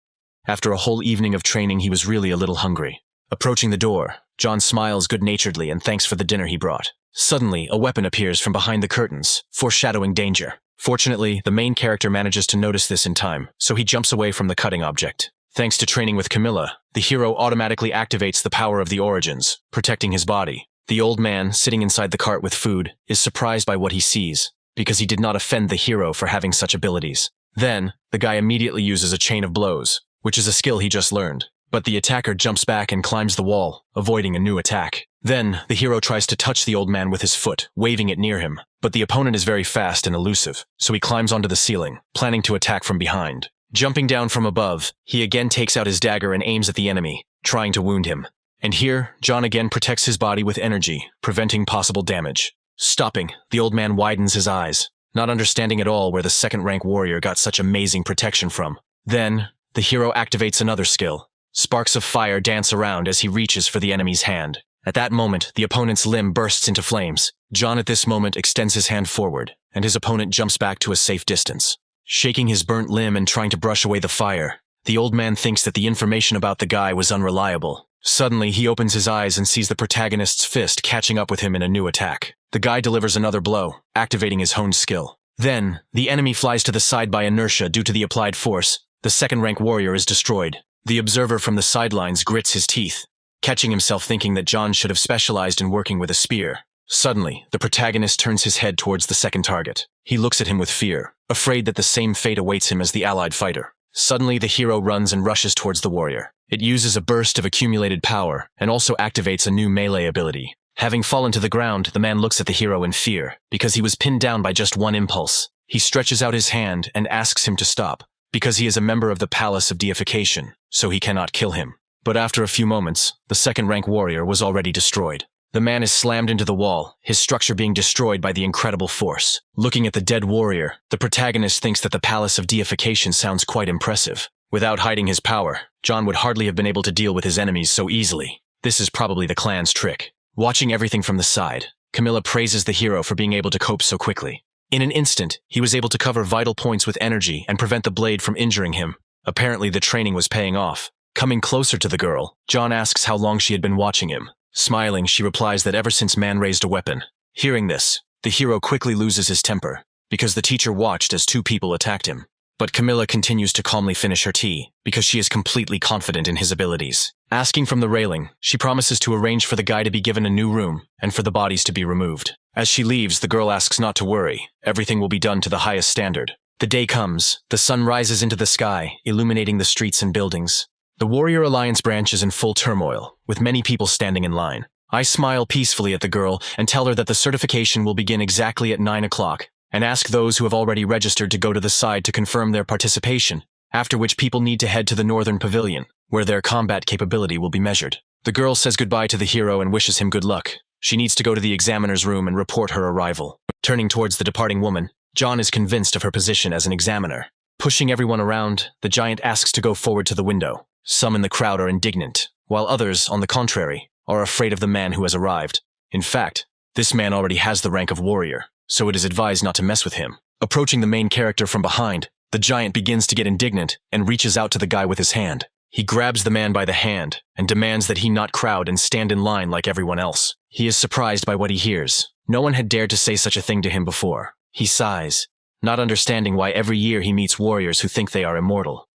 Speaker 1: After a whole evening of training, he was really a little hungry. Approaching the door, John smiles good-naturedly and thanks for the dinner he brought. Suddenly, a weapon appears from behind the curtains, foreshadowing danger. Fortunately, the main character manages to notice this in time, so he jumps away from the cutting object. Thanks to training with Camilla, the hero automatically activates the power of the origins, protecting his body. The old man, sitting inside the cart with food, is surprised by what he sees, because he did not offend the hero for having such abilities. Then, the guy immediately uses a chain of blows, which is a skill he just learned. But the attacker jumps back and climbs the wall, avoiding a new attack. Then, the hero tries to touch the old man with his foot, waving it near him. But the opponent is very fast and elusive, so he climbs onto the ceiling, planning to attack from behind. Jumping down from above, he again takes out his dagger and aims at the enemy, trying to wound him. And here, John again protects his body with energy, preventing possible damage. Stopping, the old man widens his eyes, not understanding at all where the second-rank warrior got such amazing protection from. Then, the hero activates another skill. Sparks of fire dance around as he reaches for the enemy's hand. At that moment, the opponent's limb bursts into flames. John at this moment extends his hand forward, and his opponent jumps back to a safe distance. Shaking his burnt limb and trying to brush away the fire, the old man thinks that the information about the guy was unreliable. Suddenly, he opens his eyes and sees the protagonist's fist catching up with him in a new attack. The guy delivers another blow, activating his honed skill. Then, the enemy flies to the side by inertia due to the applied force. The second-rank warrior is destroyed. The observer from the sidelines grits his teeth, catching himself thinking that John should have specialized in working with a spear. Suddenly, the protagonist turns his head towards the second target. He looks at him with fear, afraid that the same fate awaits him as the allied fighter. Suddenly, the hero runs and rushes towards the warrior. It uses a burst of accumulated power and also activates a new melee ability. Having fallen to the ground, the man looks at the hero in fear, because he was pinned down by just one impulse. He stretches out his hand and asks him to stop, because he is a member of the Palace of Deification, so he cannot kill him. But after a few moments, the second-rank warrior was already destroyed. The man is slammed into the wall, his structure being destroyed by the incredible force. Looking at the dead warrior, the protagonist thinks that the Palace of Deification sounds quite impressive. Without hiding his power, John would hardly have been able to deal with his enemies so easily. This is probably the clan's trick. Watching everything from the side, Camilla praises the hero for being able to cope so quickly. In an instant, he was able to cover vital points with energy and prevent the blade from injuring him. Apparently, the training was paying off. Coming closer to the girl, John asks how long she had been watching him. Smiling, she replies that ever since man raised a weapon. Hearing this, the hero quickly loses his temper, because the teacher watched as two people attacked him. But Camilla continues to calmly finish her tea, because she is completely confident in his abilities. Asking from the railing, she promises to arrange for the guy to be given a new room, and for the bodies to be removed. As she leaves, the girl asks not to worry. Everything will be done to the highest standard. The day comes. The sun rises into the sky, illuminating the streets and buildings. The Warrior Alliance branch is in full turmoil, with many people standing in line. I smile peacefully at the girl and tell her that the certification will begin exactly at 9 o'clock, and ask those who have already registered to go to the side to confirm their participation, after which people need to head to the Northern Pavilion, where their combat capability will be measured. The girl says goodbye to the hero and wishes him good luck. She needs to go to the examiner's room and report her arrival. Turning towards the departing woman, John is convinced of her position as an examiner. Pushing everyone around, the giant asks to go forward to the window. Some in the crowd are indignant, while others, on the contrary, are afraid of the man who has arrived. In fact, this man already has the rank of warrior, so it is advised not to mess with him. Approaching the main character from behind, the giant begins to get indignant and reaches out to the guy with his hand. He grabs the man by the hand and demands that he not crowd and stand in line like everyone else. He is surprised by what he hears. No one had dared to say such a thing to him before. He sighs, not understanding why every year he meets warriors who think they are immortal.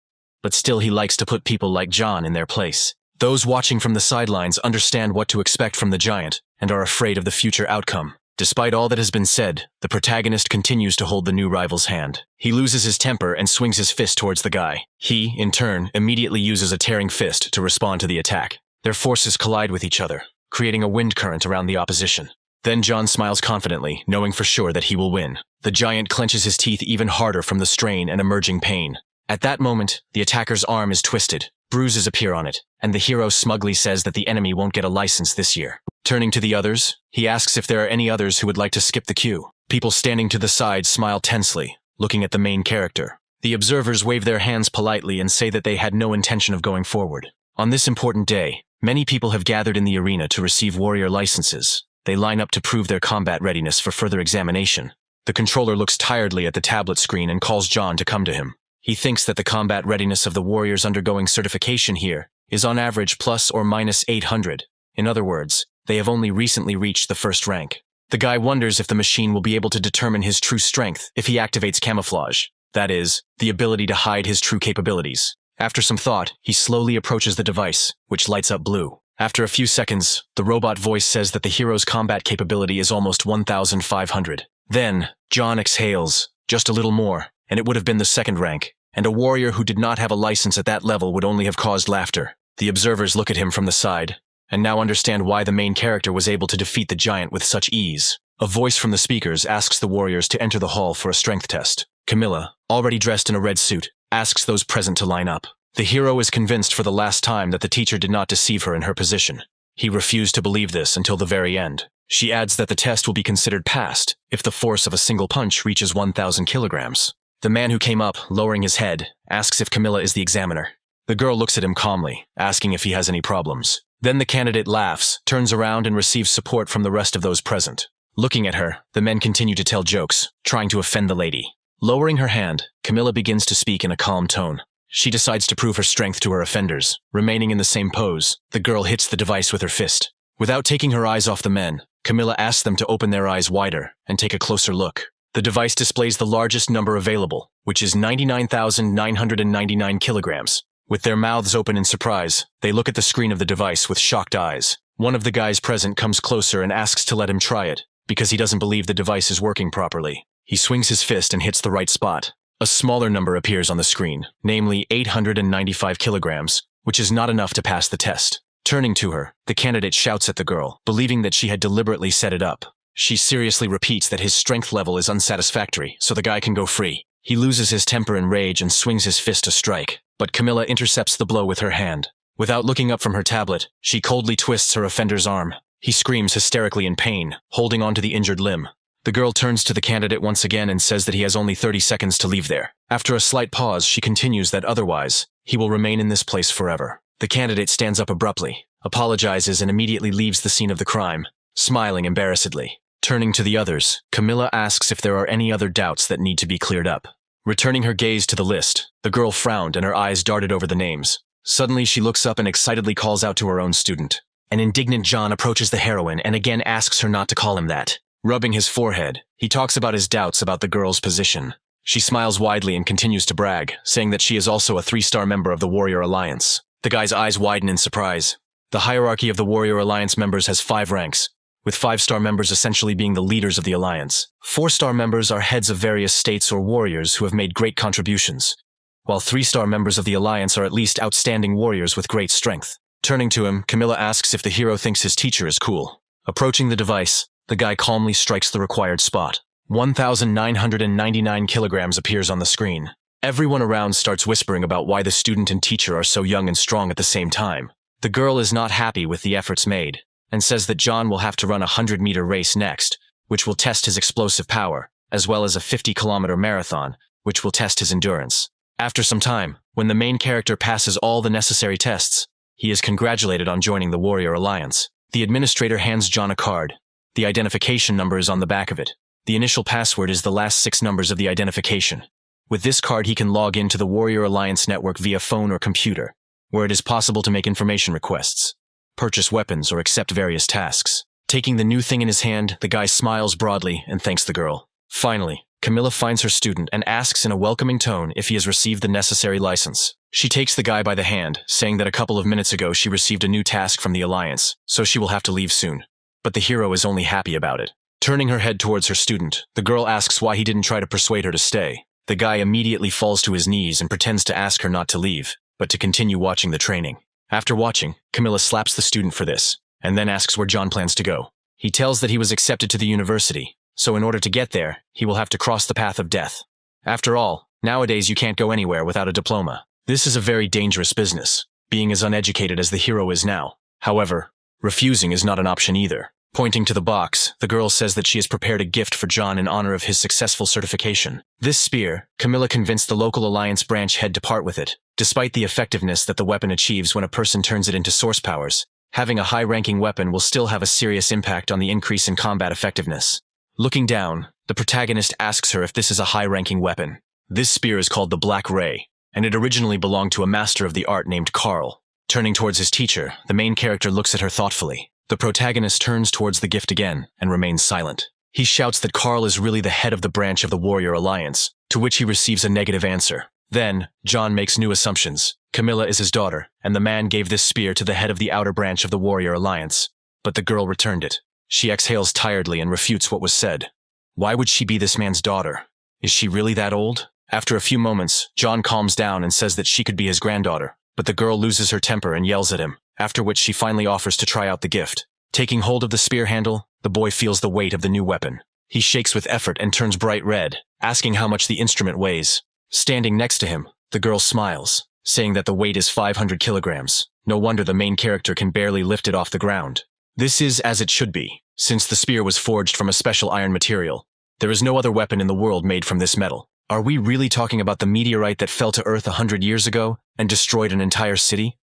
Speaker 1: But still he likes to put people like John in their place. Those watching from the sidelines understand what to expect from the giant and are afraid of the future outcome. Despite all that has been said, the protagonist continues to hold the new rival's hand. He loses his temper and swings his fist towards the guy. He, in turn, immediately uses a tearing fist to respond to the attack. Their forces collide with each other, creating a wind current around the opposition. Then John smiles confidently, knowing for sure that he will win. The giant clenches his teeth even harder from the strain and emerging pain. At that moment, the attacker's arm is twisted, bruises appear on it, and the hero smugly says that the enemy won't get a license this year. Turning to the others, he asks if there are any others who would like to skip the queue. People standing to the side smile tensely, looking at the main character. The observers wave their hands politely and say that they had no intention of going forward. On this important day, many people have gathered in the arena to receive warrior licenses. They line up to prove their combat readiness for further examination. The controller looks tiredly at the tablet screen and calls John to come to him. He thinks that the combat readiness of the warriors undergoing certification here is on average plus or minus 800. In other words, they have only recently reached the first rank. The guy wonders if the machine will be able to determine his true strength if he activates camouflage. That is, the ability to hide his true capabilities. After some thought, he slowly approaches the device, which lights up blue. After a few seconds, the robot voice says that the hero's combat capability is almost 1,500. Then, John exhales, just a little more, and it would have been the second rank, and a warrior who did not have a license at that level would only have caused laughter. The observers look at him from the side, and now understand why the main character was able to defeat the giant with such ease. A voice from the speakers asks the warriors to enter the hall for a strength test. Camilla, already dressed in a red suit, asks those present to line up. The hero is convinced for the last time that the teacher did not deceive her in her position. He refused to believe this until the very end. She adds that the test will be considered passed if the force of a single punch reaches 1,000 kilograms. The man who came up, lowering his head, asks if Camilla is the examiner. The girl looks at him calmly, asking if he has any problems. Then the candidate laughs, turns around and receives support from the rest of those present. Looking at her, the men continue to tell jokes, trying to offend the lady. Lowering her hand, Camilla begins to speak in a calm tone. She decides to prove her strength to her offenders. Remaining in the same pose, the girl hits the device with her fist. Without taking her eyes off the men, Camilla asks them to open their eyes wider and take a closer look. The device displays the largest number available, which is 99,999 kilograms. With their mouths open in surprise, they look at the screen of the device with shocked eyes. One of the guys present comes closer and asks to let him try it, because he doesn't believe the device is working properly. He swings his fist and hits the right spot. A smaller number appears on the screen, namely 895 kilograms, which is not enough to pass the test. Turning to her, the candidate shouts at the girl, believing that she had deliberately set it up. She seriously repeats that his strength level is unsatisfactory, so the guy can go free. He loses his temper in rage and swings his fist to strike, but Camilla intercepts the blow with her hand. Without looking up from her tablet, she coldly twists her offender's arm. He screams hysterically in pain, holding onto the injured limb. The girl turns to the candidate once again and says that he has only 30 seconds to leave there. After a slight pause, she continues that otherwise, he will remain in this place forever. The candidate stands up abruptly, apologizes and immediately leaves the scene of the crime, smiling embarrassedly. Turning to the others, Camilla asks if there are any other doubts that need to be cleared up. Returning her gaze to the list, the girl frowned and her eyes darted over the names. Suddenly she looks up and excitedly calls out to her own student. An indignant John approaches the heroine and again asks her not to call him that. Rubbing his forehead, he talks about his doubts about the girl's position. She smiles widely and continues to brag, saying that she is also a 3-star member of the Warrior Alliance. The guy's eyes widen in surprise. The hierarchy of the Warrior Alliance members has 5 ranks, with 5-star members essentially being the leaders of the alliance. 4-star members are heads of various states or warriors who have made great contributions, while 3-star members of the alliance are at least outstanding warriors with great strength. Turning to him, Camilla asks if the hero thinks his teacher is cool. Approaching the device, the guy calmly strikes the required spot. 1,999 kilograms appears on the screen. Everyone around starts whispering about why the student and teacher are so young and strong at the same time. The girl is not happy with the efforts made, and says that John will have to run a 100-meter race next, which will test his explosive power, as well as a 50-kilometer marathon, which will test his endurance. After some time, when the main character passes all the necessary tests, he is congratulated on joining the Warrior Alliance. The administrator hands John a card. The identification number is on the back of it. The initial password is the last 6 numbers of the identification. With this card, he can log into the Warrior Alliance network via phone or computer, where it is possible to make information requests, purchase weapons, or accept various tasks. Taking the new thing in his hand, the guy smiles broadly and thanks the girl. Finally, Camilla finds her student and asks in a welcoming tone if he has received the necessary license. She takes the guy by the hand, saying that a couple of minutes ago she received a new task from the Alliance, so she will have to leave soon. But the hero is only happy about it. Turning her head towards her student, the girl asks why he didn't try to persuade her to stay. The guy immediately falls to his knees and pretends to ask her not to leave, but to continue watching the training. After watching, Camilla slaps the student for this, and then asks where John plans to go. He tells that he was accepted to the university, so in order to get there, he will have to cross the path of death. After all, nowadays you can't go anywhere without a diploma. This is a very dangerous business, being as uneducated as the hero is now. However, refusing is not an option either. Pointing to the box, the girl says that she has prepared a gift for John in honor of his successful certification. This spear, Camilla convinced the local Alliance branch head to part with it. Despite the effectiveness that the weapon achieves when a person turns it into source powers, having a high-ranking weapon will still have a serious impact on the increase in combat effectiveness. Looking down, the protagonist asks her if this is a high-ranking weapon. This spear is called the Black Ray, and it originally belonged to a master of the art named Carl. Turning towards his teacher, the main character looks at her thoughtfully. The protagonist turns towards the gift again and remains silent. He shouts that Carl is really the head of the branch of the Warrior Alliance, to which he receives a negative answer. Then, John makes new assumptions. Camilla is his daughter, and the man gave this spear to the head of the outer branch of the Warrior Alliance. But the girl returned it. She exhales tiredly and refutes what was said. Why would she be this man's daughter? Is she really that old? After a few moments, John calms down and says that she could be his granddaughter, but the girl loses her temper and yells at him, after which she finally offers to try out the gift. Taking hold of the spear handle, the boy feels the weight of the new weapon. He shakes with effort and turns bright red, asking how much the instrument weighs. Standing next to him, the girl smiles, saying that the weight is 500 kilograms. No wonder the main character can barely lift it off the ground. This is as it should be, since the spear was forged from a special iron material. There is no other weapon in the world made from this metal. Are we really talking about the meteorite that fell to Earth 100 years ago and destroyed an entire city?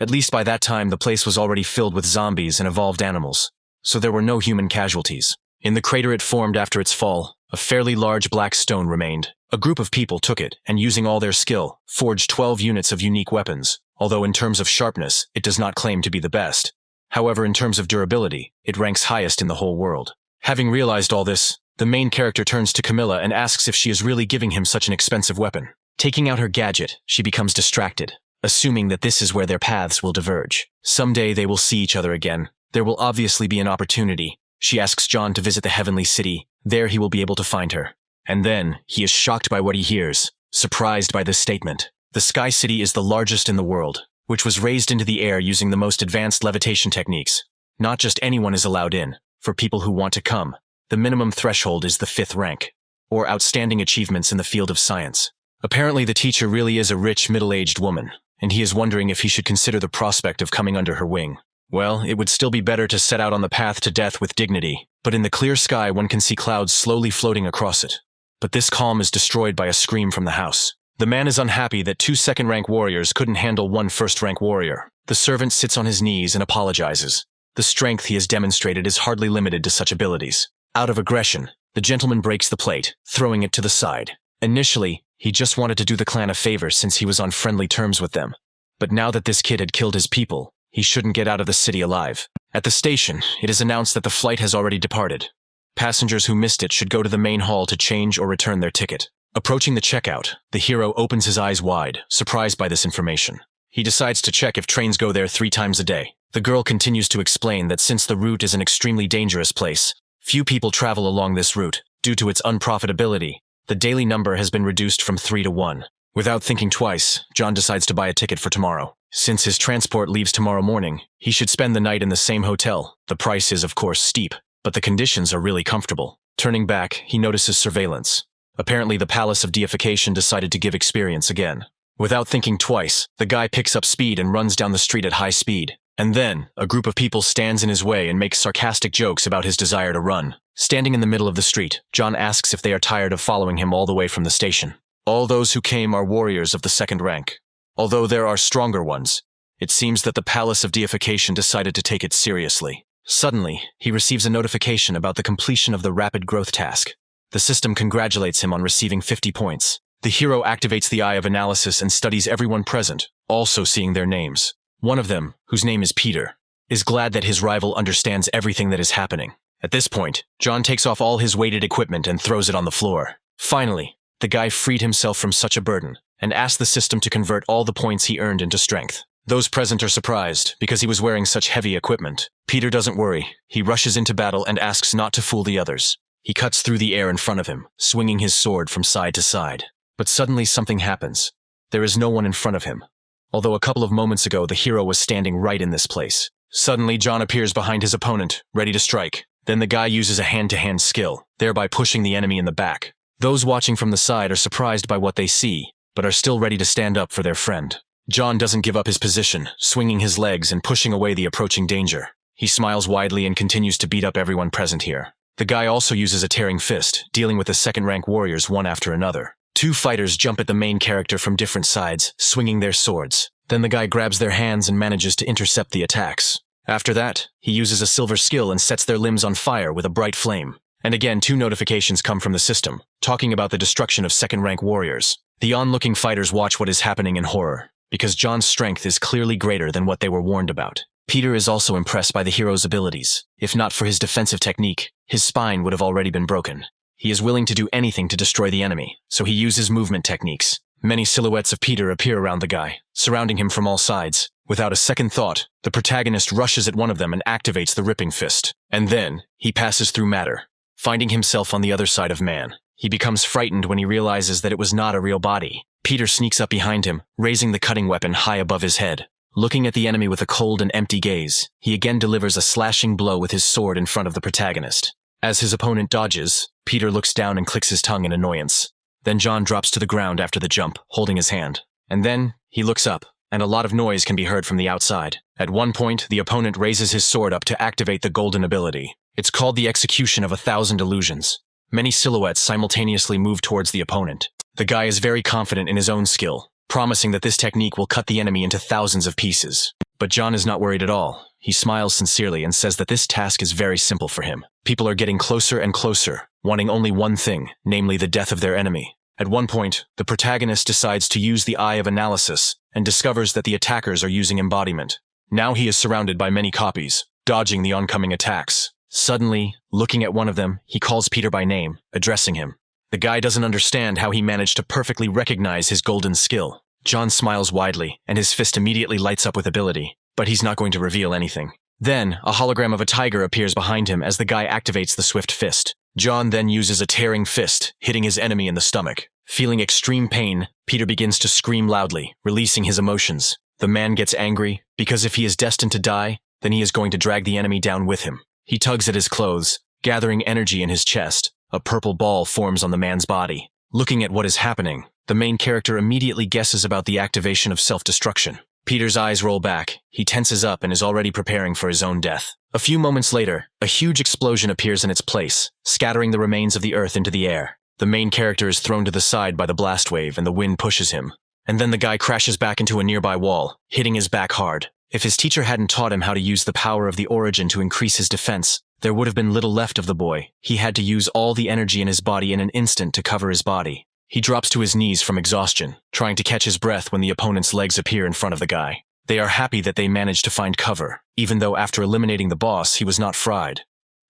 Speaker 1: At least by that time, the place was already filled with zombies and evolved animals, so there were no human casualties. In the crater it formed after its fall, a fairly large black stone remained. A group of people took it, and using all their skill, forged 12 units of unique weapons, although in terms of sharpness, it does not claim to be the best. However, in terms of durability, it ranks highest in the whole world. Having realized all this, the main character turns to Camilla and asks if she is really giving him such an expensive weapon. Taking out her gadget, she becomes distracted, assuming that this is where their paths will diverge. Someday they will see each other again. There will obviously be an opportunity. She asks John to visit the Heavenly City. There he will be able to find her. And then, he is shocked by what he hears, surprised by this statement. The Sky City is the largest in the world, which was raised into the air using the most advanced levitation techniques. Not just anyone is allowed in. For people who want to come, the minimum threshold is the 5th rank, or outstanding achievements in the field of science. Apparently the teacher really is a rich, middle-aged woman, and he is wondering if he should consider the prospect of coming under her wing. Well, it would still be better to set out on the path to death with dignity, but in the clear sky one can see clouds slowly floating across it. But this calm is destroyed by a scream from the house. The man is unhappy that 2 second-rank warriors couldn't handle 1 first-rank warrior. The servant sits on his knees and apologizes. The strength he has demonstrated is hardly limited to such abilities. Out of aggression, the gentleman breaks the plate, throwing it to the side. Initially, he just wanted to do the clan a favor since he was on friendly terms with them. But now that this kid had killed his people, he shouldn't get out of the city alive. At the station, it is announced that the flight has already departed. Passengers who missed it should go to the main hall to change or return their ticket. Approaching the checkout, the hero opens his eyes wide, surprised by this information. He decides to check if trains go there 3 times a day. The girl continues to explain that since the route is an extremely dangerous place, few people travel along this route. Due to its unprofitability, the daily number has been reduced from 3 to 1. Without thinking twice, John decides to buy a ticket for tomorrow. Since his transport leaves tomorrow morning, he should spend the night in the same hotel. The price is of course steep, but the conditions are really comfortable. Turning back, he notices surveillance. Apparently the Palace of Deification decided to give experience again. Without thinking twice, the guy picks up speed and runs down the street at high speed. And then, a group of people stands in his way and makes sarcastic jokes about his desire to run. Standing in the middle of the street, John asks if they are tired of following him all the way from the station. All those who came are warriors of the 2nd rank. Although there are stronger ones, it seems that the Palace of Deification decided to take it seriously. Suddenly, he receives a notification about the completion of the rapid growth task. The system congratulates him on receiving 50 points. The hero activates the Eye of Analysis and studies everyone present, also seeing their names. One of them, whose name is Peter, is glad that his rival understands everything that is happening. At this point, John takes off all his weighted equipment and throws it on the floor. Finally, the guy freed himself from such a burden, and asked the system to convert all the points he earned into strength. Those present are surprised, because he was wearing such heavy equipment. Peter doesn't worry. He rushes into battle and asks not to fool the others. He cuts through the air in front of him, swinging his sword from side to side. But suddenly something happens. There is no one in front of him. Although a couple of moments ago the hero was standing right in this place. Suddenly John appears behind his opponent, ready to strike. Then the guy uses a hand-to-hand skill, thereby pushing the enemy in the back. Those watching from the side are surprised by what they see, but are still ready to stand up for their friend. John doesn't give up his position, swinging his legs and pushing away the approaching danger. He smiles widely and continues to beat up everyone present here. The guy also uses a tearing fist, dealing with the 2nd-rank warriors one after another. 2 fighters jump at the main character from different sides, swinging their swords. Then the guy grabs their hands and manages to intercept the attacks. After that, he uses a silver skill and sets their limbs on fire with a bright flame. And again 2 notifications come from the system, talking about the destruction of 2nd-rank warriors. The onlooking fighters watch what is happening in horror, because John's strength is clearly greater than what they were warned about. Peter is also impressed by the hero's abilities. If not for his defensive technique, his spine would have already been broken. He is willing to do anything to destroy the enemy, so he uses movement techniques. Many silhouettes of Peter appear around the guy, surrounding him from all sides. Without a second thought, the protagonist rushes at one of them and activates the ripping fist. And then, he passes through matter, finding himself on the other side of man. He becomes frightened when he realizes that it was not a real body. Peter sneaks up behind him, raising the cutting weapon high above his head. Looking at the enemy with a cold and empty gaze, he again delivers a slashing blow with his sword in front of the protagonist. As his opponent dodges, Peter looks down and clicks his tongue in annoyance. Then John drops to the ground after the jump, holding his hand. And then, he looks up, and a lot of noise can be heard from the outside. At one point, the opponent raises his sword up to activate the golden ability. It's called the execution of 1,000 illusions. Many silhouettes simultaneously move towards the opponent. The guy is very confident in his own skill, promising that this technique will cut the enemy into thousands of pieces. But John is not worried at all. He smiles sincerely and says that this task is very simple for him. People are getting closer and closer, wanting only one thing, namely the death of their enemy. At one point, the protagonist decides to use the eye of analysis and discovers that the attackers are using embodiment. Now he is surrounded by many copies, dodging the oncoming attacks. Suddenly, looking at one of them, he calls Peter by name, addressing him. The guy doesn't understand how he managed to perfectly recognize his golden skill. John smiles widely, and his fist immediately lights up with ability, but he's not going to reveal anything. Then, a hologram of a tiger appears behind him as the guy activates the swift fist. John then uses a tearing fist, hitting his enemy in the stomach. Feeling extreme pain, Peter begins to scream loudly, releasing his emotions. The man gets angry, because if he is destined to die, then he is going to drag the enemy down with him. He tugs at his clothes, gathering energy in his chest. A purple ball forms on the man's body. Looking at what is happening, the main character immediately guesses about the activation of self-destruction. Peter's eyes roll back, he tenses up and is already preparing for his own death. A few moments later, a huge explosion appears in its place, scattering the remains of the earth into the air. The main character is thrown to the side by the blast wave and the wind pushes him. And then the guy crashes back into a nearby wall, hitting his back hard. If his teacher hadn't taught him how to use the power of the origin to increase his defense, there would have been little left of the boy. He had to use all the energy in his body in an instant to cover his body. He drops to his knees from exhaustion, trying to catch his breath when the opponent's legs appear in front of the guy. They are happy that they managed to find cover, even though after eliminating the boss he was not fried.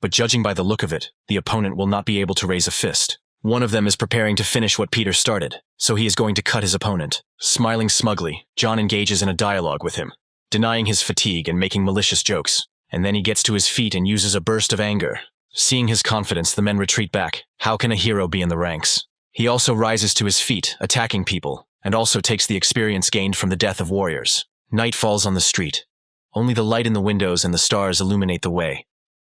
Speaker 1: But judging by the look of it, the opponent will not be able to raise a fist. One of them is preparing to finish what Peter started, so he is going to cut his opponent. Smiling smugly, John engages in a dialogue with him, denying his fatigue and making malicious jokes. And then he gets to his feet and uses a burst of anger. Seeing his confidence, the men retreat back. How can a hero be in the ranks? He also rises to his feet, attacking people, and also takes the experience gained from the death of warriors. Night falls on the street. Only the light in the windows and the stars illuminate the way.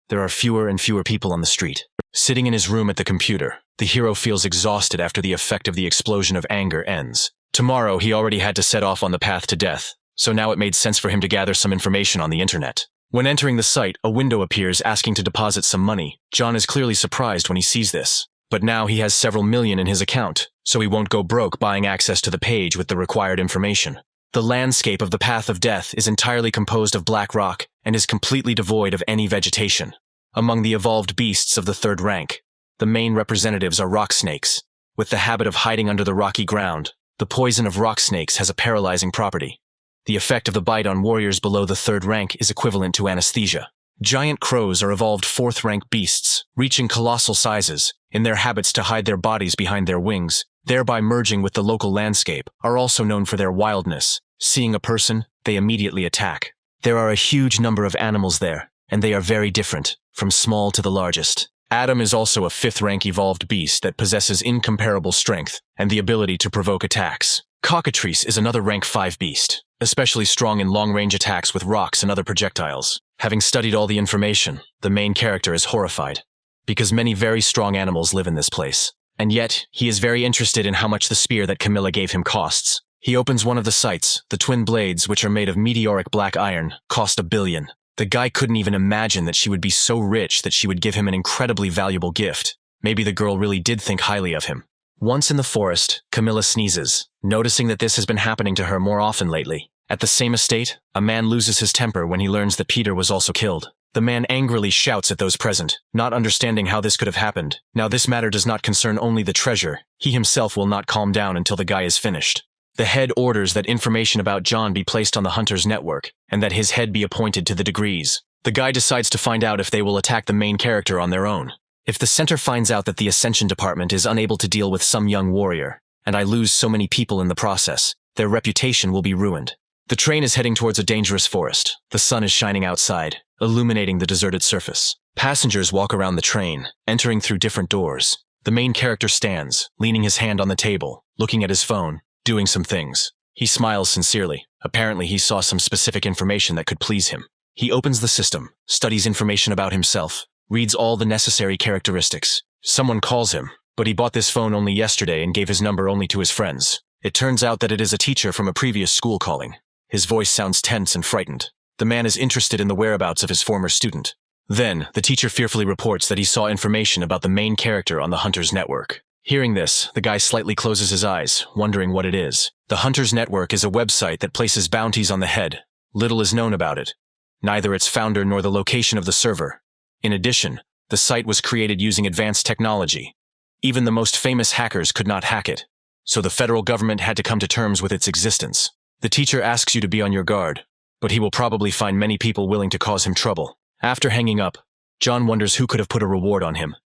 Speaker 1: There are fewer and fewer people on the street. Sitting in his room at the computer, the hero feels exhausted after the effect of the explosion of anger ends. Tomorrow he already had to set off on the path to death, so now it made sense for him to gather some information on the internet. When entering the site, a window appears asking to deposit some money. John is clearly surprised when he sees this. But now he has several million in his account, so he won't go broke buying access to the page with the required information. The landscape of the Path of Death is entirely composed of black rock and is completely devoid of any vegetation. Among the evolved beasts of the third rank, the main representatives are rock snakes. With the habit of hiding under the rocky ground, the poison of rock snakes has a paralyzing property. The effect of the bite on warriors below the third rank is equivalent to anesthesia. Giant crows are evolved fourth-rank beasts, reaching colossal sizes, in their habits to hide their bodies behind their wings, thereby merging with the local landscape, are also known for their wildness. Seeing a person, they immediately attack. There are a huge number of animals there, and they are very different, from small to the largest. Adam is also a fifth-rank evolved beast that possesses incomparable strength and the ability to provoke attacks. Cockatrice is another rank 5 beast, especially strong in long-range attacks with rocks and other projectiles. Having studied all the information, the main character is horrified, because many very strong animals live in this place. And yet, he is very interested in how much the spear that Camilla gave him costs. He opens one of the sites. The twin blades, which are made of meteoric black iron, cost $1 billion. The guy couldn't even imagine that she would be so rich that she would give him an incredibly valuable gift. Maybe the girl really did think highly of him. Once in the forest, Camilla sneezes, noticing that this has been happening to her more often lately. At the same estate, a man loses his temper when he learns that Peter was also killed. The man angrily shouts at those present, not understanding how this could have happened. Now this matter does not concern only the treasure. He himself will not calm down until the guy is finished. The head orders that information about John be placed on the Hunter's network, and that his head be appointed to the degrees. The guy decides to find out if they will attack the main character on their own. If the center finds out that the Ascension Department is unable to deal with some young warrior, and I lose so many people in the process, their reputation will be ruined. The train is heading towards a dangerous forest. The sun is shining outside, illuminating the deserted surface. Passengers walk around the train, entering through different doors. The main character stands, leaning his hand on the table, looking at his phone, doing some things. He smiles sincerely. Apparently he saw some specific information that could please him. He opens the system, studies information about himself, reads all the necessary characteristics. Someone calls him, but he bought this phone only yesterday and gave his number only to his friends. It turns out that it is a teacher from a previous school calling. His voice sounds tense and frightened. The man is interested in the whereabouts of his former student. Then, the teacher fearfully reports that he saw information about the main character on the Hunter's network. Hearing this, the guy slightly closes his eyes, wondering what it is. The Hunter's network is a website that places bounties on the head. Little is known about it. neither its founder nor the location of the server. In addition, the site was created using advanced technology. Even the most famous hackers could not hack it, so the federal government had to come to terms with its existence. The teacher asks you to be on your guard, but he will probably find many people willing to cause him trouble. After hanging up, John wonders who could have put a reward on him,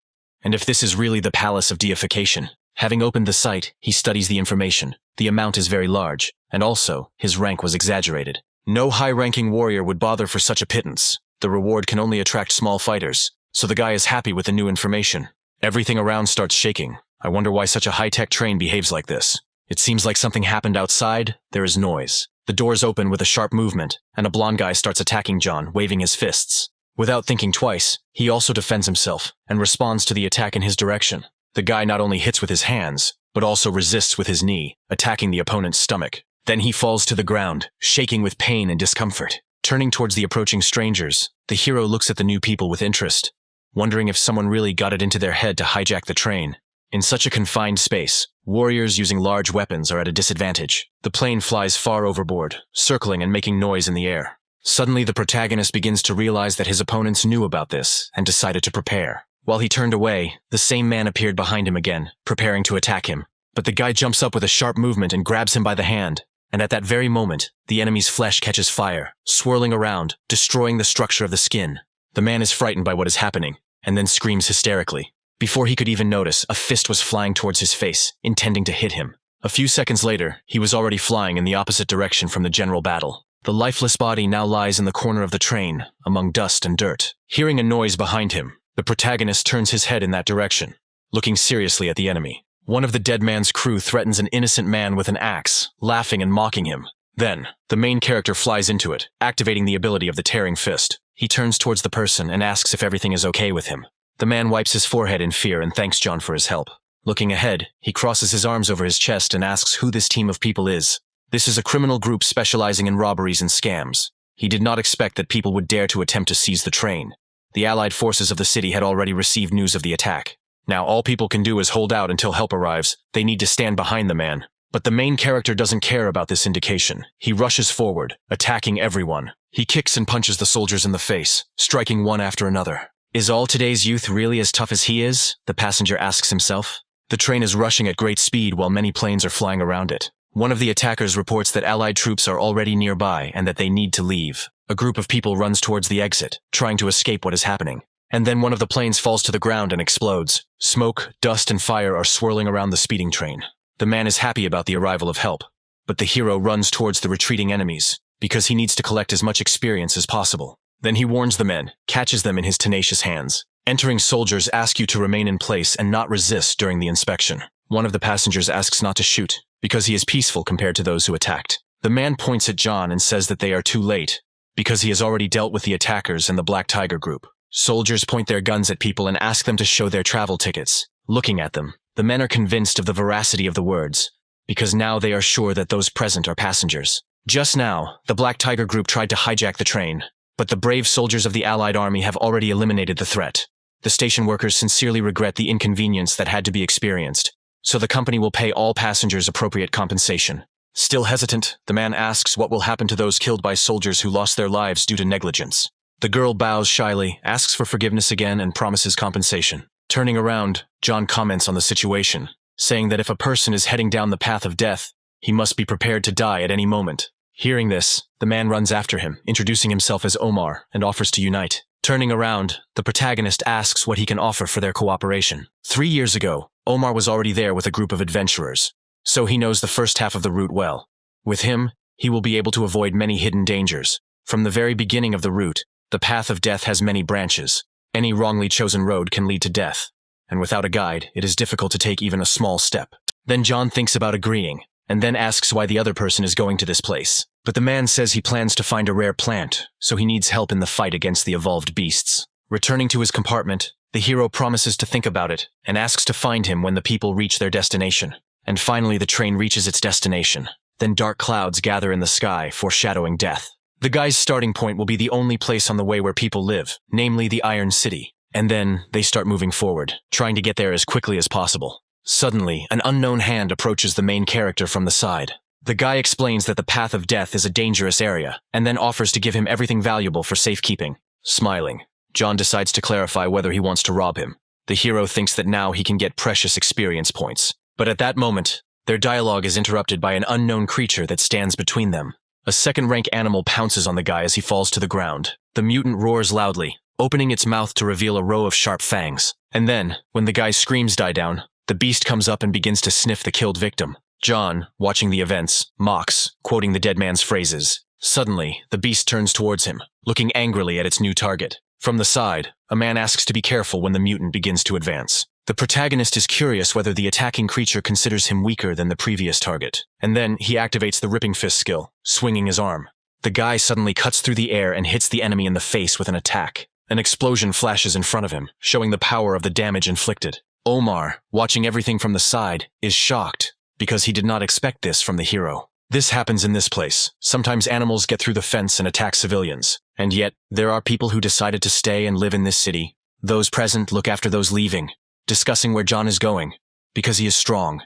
Speaker 1: and if this is really the Palace of Deification. Having opened the site, he studies the information. The amount is very large, and also, his rank was exaggerated. No high-ranking warrior would bother for such a pittance. The reward can only attract small fighters, so the guy is happy with the new information. Everything around starts shaking. I wonder why such a high-tech train behaves like this. It seems like something happened outside. There is noise. The doors open with a sharp movement, and a blonde guy starts attacking John, waving his fists. Without thinking twice, he also defends himself and responds to the attack in his direction. The guy not only hits with his hands, but also resists with his knee, attacking the opponent's stomach. Then he falls to the ground, shaking with pain and discomfort. Turning towards the approaching strangers, the hero looks at the new people with interest, wondering if someone really got it into their head to hijack the train. In such a confined space, warriors using large weapons are at a disadvantage. The plane flies far overboard, circling and making noise in the air. Suddenly, the protagonist begins to realize that his opponents knew about this and decided to prepare. While he turned away, the same man appeared behind him again, preparing to attack him. But the guy jumps up with a sharp movement and grabs him by the hand. And at that very moment, the enemy's flesh catches fire, swirling around, destroying the structure of the skin. The man is frightened by what is happening, and then screams hysterically. Before he could even notice, a fist was flying towards his face, intending to hit him. A few seconds later, he was already flying in the opposite direction from the general battle. The lifeless body now lies in the corner of the train, among dust and dirt. Hearing a noise behind him, the protagonist turns his head in that direction, looking seriously at the enemy. One of the dead man's crew threatens an innocent man with an axe, laughing and mocking him. Then, the main character flies into it, activating the ability of the tearing fist. He turns towards the person and asks if everything is okay with him. The man wipes his forehead in fear and thanks John for his help. Looking ahead, he crosses his arms over his chest and asks who this team of people is. This is a criminal group specializing in robberies and scams. He did not expect that people would dare to attempt to seize the train. The allied forces of the city had already received news of the attack. Now all people can do is hold out until help arrives. They need to stand behind the man. But the main character doesn't care about this indication. He rushes forward, attacking everyone. He kicks and punches the soldiers in the face, striking one after another. Is all today's youth really as tough as he is? The passenger asks himself. The train is rushing at great speed while many planes are flying around it. One of the attackers reports that allied troops are already nearby and that they need to leave. A group of people runs towards the exit, trying to escape what is happening. And then one of the planes falls to the ground and explodes. Smoke, dust, and fire are swirling around the speeding train. The man is happy about the arrival of help, but the hero runs towards the retreating enemies, because he needs to collect as much experience as possible. Then he warns the men, catches them in his tenacious hands. Entering soldiers ask you to remain in place and not resist during the inspection. One of the passengers asks not to shoot, because he is peaceful compared to those who attacked. The man points at John and says that they are too late, because he has already dealt with the attackers and the Black Tiger group. Soldiers point their guns at people and ask them to show their travel tickets. Looking at them, the men are convinced of the veracity of the words, because now they are sure that those present are passengers. Just now, the Black Tiger group tried to hijack the train, but the brave soldiers of the Allied army have already eliminated the threat. The station workers sincerely regret the inconvenience that had to be experienced, so the company will pay all passengers appropriate compensation. Still hesitant, the man asks what will happen to those killed by soldiers who lost their lives due to negligence. The girl bows shyly, asks for forgiveness again, and promises compensation. Turning around, John comments on the situation, saying that if a person is heading down the path of death, he must be prepared to die at any moment. Hearing this, the man runs after him, introducing himself as Omar, and offers to unite. Turning around, the protagonist asks what he can offer for their cooperation. 3 years ago, Omar was already there with a group of adventurers, so he knows the first half of the route well. With him, he will be able to avoid many hidden dangers. From the very beginning of the route, the path of death has many branches. Any wrongly chosen road can lead to death, and without a guide, it is difficult to take even a small step. Then John thinks about agreeing, and then asks why the other person is going to this place. But the man says he plans to find a rare plant, so he needs help in the fight against the evolved beasts. Returning to his compartment, the hero promises to think about it, and asks to find him when the people reach their destination. And finally the train reaches its destination. Then dark clouds gather in the sky, foreshadowing death. The guy's starting point will be the only place on the way where people live, namely the Iron City. And then they start moving forward, trying to get there as quickly as possible. Suddenly, an unknown hand approaches the main character from the side. The guy explains that the path of death is a dangerous area, and then offers to give him everything valuable for safekeeping. Smiling, John decides to clarify whether he wants to rob him. The hero thinks that now he can get precious experience points. But at that moment, their dialogue is interrupted by an unknown creature that stands between them. A second-rank animal pounces on the guy as he falls to the ground. The mutant roars loudly, opening its mouth to reveal a row of sharp fangs. And then, when the guy's screams die down, the beast comes up and begins to sniff the killed victim. John, watching the events, mocks, quoting the dead man's phrases. Suddenly, the beast turns towards him, looking angrily at its new target. From the side, a man asks to be careful when the mutant begins to advance. The protagonist is curious whether the attacking creature considers him weaker than the previous target. And then, he activates the ripping fist skill, swinging his arm. The guy suddenly cuts through the air and hits the enemy in the face with an attack. An explosion flashes in front of him, showing the power of the damage inflicted. Omar, watching everything from the side, is shocked, because he did not expect this from the hero. This happens in this place. Sometimes animals get through the fence and attack civilians. And yet, there are people who decided to stay and live in this city. Those present look after those leaving, discussing where John is going, because he is strong,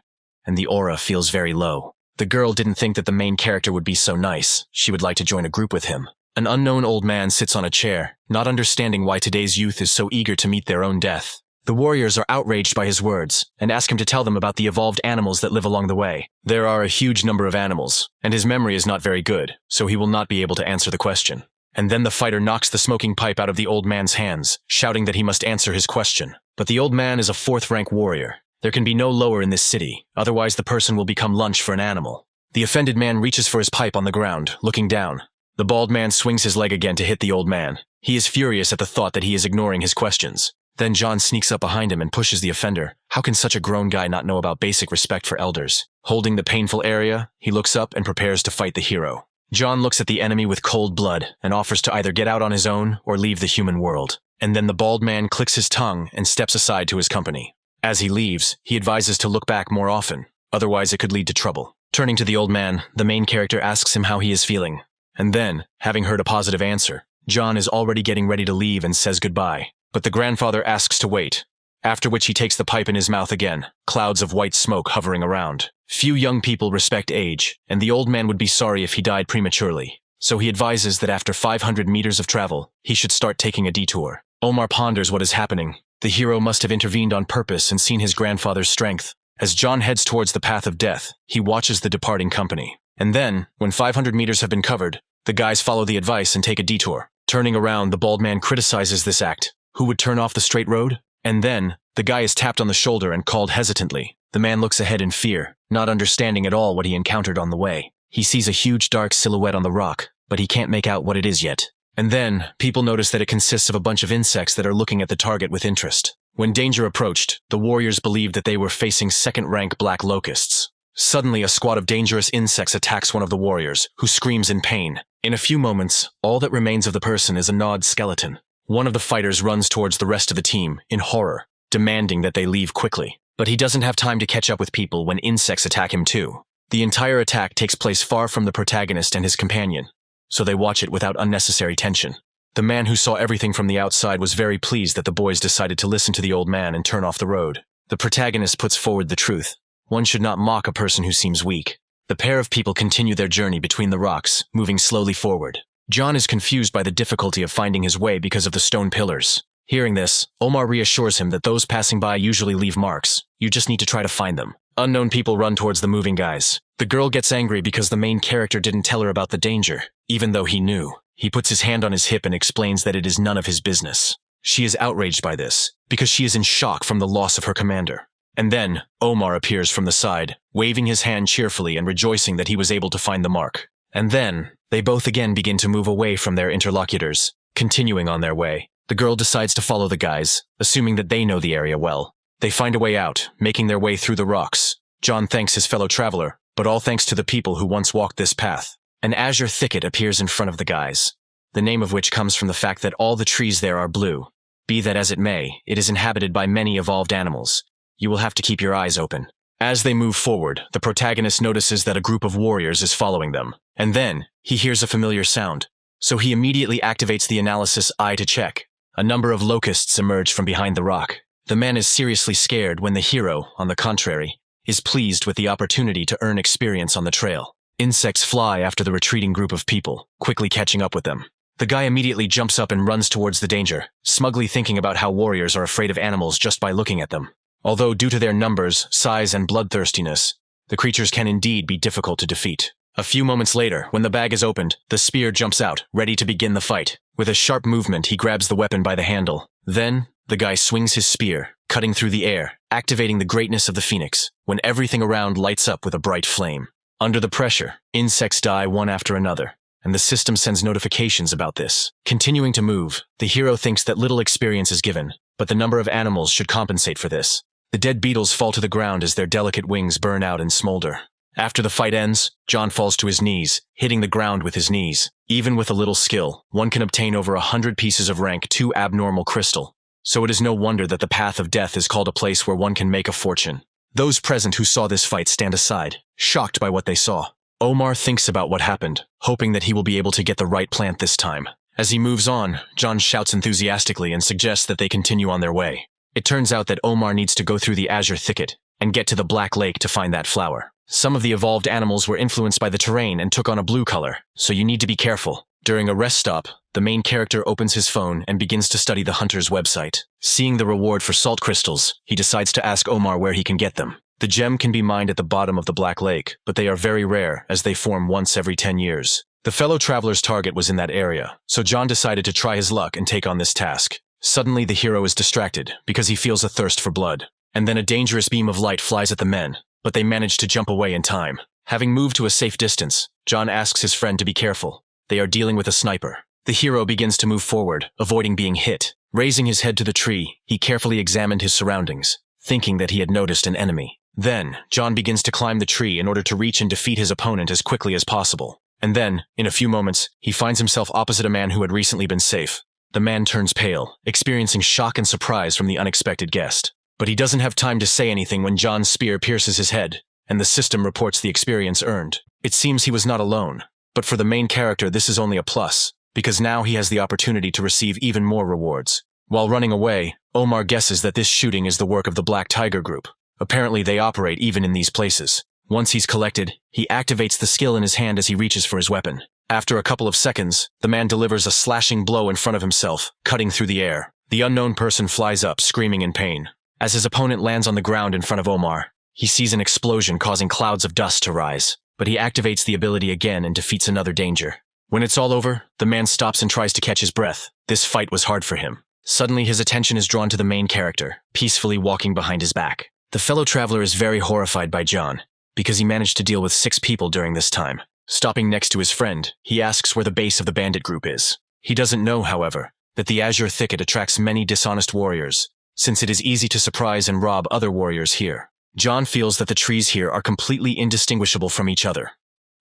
Speaker 1: and the aura feels very low. The girl didn't think that the main character would be so nice. She would like to join a group with him. An unknown old man sits on a chair, not understanding why today's youth is so eager to meet their own death. The warriors are outraged by his words, and ask him to tell them about the evolved animals that live along the way. There are a huge number of animals, and his memory is not very good, so he will not be able to answer the question. And then the fighter knocks the smoking pipe out of the old man's hands, shouting that he must answer his question. But the old man is a 4th-rank warrior. There can be no lower in this city, otherwise the person will become lunch for an animal. The offended man reaches for his pipe on the ground, looking down. The bald man swings his leg again to hit the old man. He is furious at the thought that he is ignoring his questions. Then John sneaks up behind him and pushes the offender. How can such a grown guy not know about basic respect for elders? Holding the painful area, he looks up and prepares to fight the hero. John looks at the enemy with cold blood and offers to either get out on his own or leave the human world. And then the bald man clicks his tongue and steps aside to his company. As he leaves, he advises to look back more often, otherwise it could lead to trouble. Turning to the old man, the main character asks him how he is feeling. And then, having heard a positive answer, John is already getting ready to leave and says goodbye. But the grandfather asks to wait, after which he takes the pipe in his mouth again, clouds of white smoke hovering around. Few young people respect age, and the old man would be sorry if he died prematurely. So he advises that after 500 meters of travel, he should start taking a detour. Omar ponders what is happening. The hero must have intervened on purpose and seen his grandfather's strength. As John heads towards the path of death, he watches the departing company. And then, when 500 meters have been covered, the guys follow the advice and take a detour. Turning around, the bald man criticizes this act. Who would turn off the straight road? And then, the guy is tapped on the shoulder and called hesitantly. The man looks ahead in fear, not understanding at all what he encountered on the way. He sees a huge dark silhouette on the rock, but he can't make out what it is yet. And then, people notice that it consists of a bunch of insects that are looking at the target with interest. When danger approached, the warriors believed that they were facing 2nd-rank black locusts. Suddenly, a squad of dangerous insects attacks one of the warriors, who screams in pain. In a few moments, all that remains of the person is a gnawed skeleton. One of the fighters runs towards the rest of the team, in horror, demanding that they leave quickly. But he doesn't have time to catch up with people when insects attack him too. The entire attack takes place far from the protagonist and his companion, so they watch it without unnecessary tension. The man who saw everything from the outside was very pleased that the boys decided to listen to the old man and turn off the road. The protagonist puts forward the truth. One should not mock a person who seems weak. The pair of people continue their journey between the rocks, moving slowly forward. John is confused by the difficulty of finding his way because of the stone pillars. Hearing this, Omar reassures him that those passing by usually leave marks. You just need to try to find them. Unknown people run towards the moving guys. The girl gets angry because the main character didn't tell her about the danger, even though he knew. He puts his hand on his hip and explains that it is none of his business. She is outraged by this, because she is in shock from the loss of her commander. And then, Omar appears from the side, waving his hand cheerfully and rejoicing that he was able to find the mark. And then, they both again begin to move away from their interlocutors, continuing on their way. The girl decides to follow the guys, assuming that they know the area well. They find a way out, making their way through the rocks. John thanks his fellow traveler, but all thanks to the people who once walked this path. An azure thicket appears in front of the guys, the name of which comes from the fact that all the trees there are blue. Be that as it may, it is inhabited by many evolved animals. You will have to keep your eyes open. As they move forward, the protagonist notices that a group of warriors is following them. And then, he hears a familiar sound. So he immediately activates the analysis eye to check. A number of locusts emerge from behind the rock. The man is seriously scared when the hero, on the contrary, is pleased with the opportunity to earn experience on the trail. Insects fly after the retreating group of people, quickly catching up with them. The guy immediately jumps up and runs towards the danger, smugly thinking about how warriors are afraid of animals just by looking at them. Although due to their numbers, size, and bloodthirstiness, the creatures can indeed be difficult to defeat. A few moments later, when the bag is opened, the spear jumps out, ready to begin the fight. With a sharp movement, he grabs the weapon by the handle. Then, the guy swings his spear, cutting through the air, activating the greatness of the phoenix, when everything around lights up with a bright flame. Under the pressure, insects die one after another, and the system sends notifications about this. Continuing to move, the hero thinks that little experience is given, but the number of animals should compensate for this. The dead beetles fall to the ground as their delicate wings burn out and smolder. After the fight ends, John falls to his knees, hitting the ground with his knees. Even with a little skill, one can obtain over 100 pieces of rank 2 abnormal crystal. So it is no wonder that the path of death is called a place where one can make a fortune. Those present who saw this fight stand aside, shocked by what they saw. Omar thinks about what happened, hoping that he will be able to get the right plant this time. As he moves on, John shouts enthusiastically and suggests that they continue on their way. It turns out that Omar needs to go through the azure thicket and get to the Black Lake to find that flower. Some of the evolved animals were influenced by the terrain and took on a blue color, so you need to be careful. During a rest stop, the main character opens his phone and begins to study the hunter's website. Seeing the reward for salt crystals, he decides to ask Omar where he can get them. The gem can be mined at the bottom of the Black Lake, but they are very rare as they form once every 10 years. The fellow traveler's target was in that area, so John decided to try his luck and take on this task. Suddenly the hero is distracted because he feels a thirst for blood. And then a dangerous beam of light flies at the men, but they manage to jump away in time. Having moved to a safe distance, John asks his friend to be careful. They are dealing with a sniper. The hero begins to move forward, avoiding being hit. Raising his head to the tree, he carefully examined his surroundings, thinking that he had noticed an enemy. Then, John begins to climb the tree in order to reach and defeat his opponent as quickly as possible. And then, in a few moments, he finds himself opposite a man who had recently been safe. The man turns pale, experiencing shock and surprise from the unexpected guest. But he doesn't have time to say anything when John's spear pierces his head, and the system reports the experience earned. It seems he was not alone, but for the main character this is only a plus, because now he has the opportunity to receive even more rewards. While running away, Omar guesses that this shooting is the work of the Black Tiger Group. Apparently they operate even in these places. Once he's collected, he activates the skill in his hand as he reaches for his weapon. After a couple of seconds, the man delivers a slashing blow in front of himself, cutting through the air. The unknown person flies up, screaming in pain. As his opponent lands on the ground in front of Omar, he sees an explosion causing clouds of dust to rise, but he activates the ability again and defeats another danger. When it's all over, the man stops and tries to catch his breath. This fight was hard for him. Suddenly his attention is drawn to the main character, peacefully walking behind his back. The fellow traveler is very horrified by John, because he managed to deal with 6 people during this time. Stopping next to his friend, he asks where the base of the bandit group is. He doesn't know, however, that the azure thicket attracts many dishonest warriors, since it is easy to surprise and rob other warriors here. John feels that the trees here are completely indistinguishable from each other,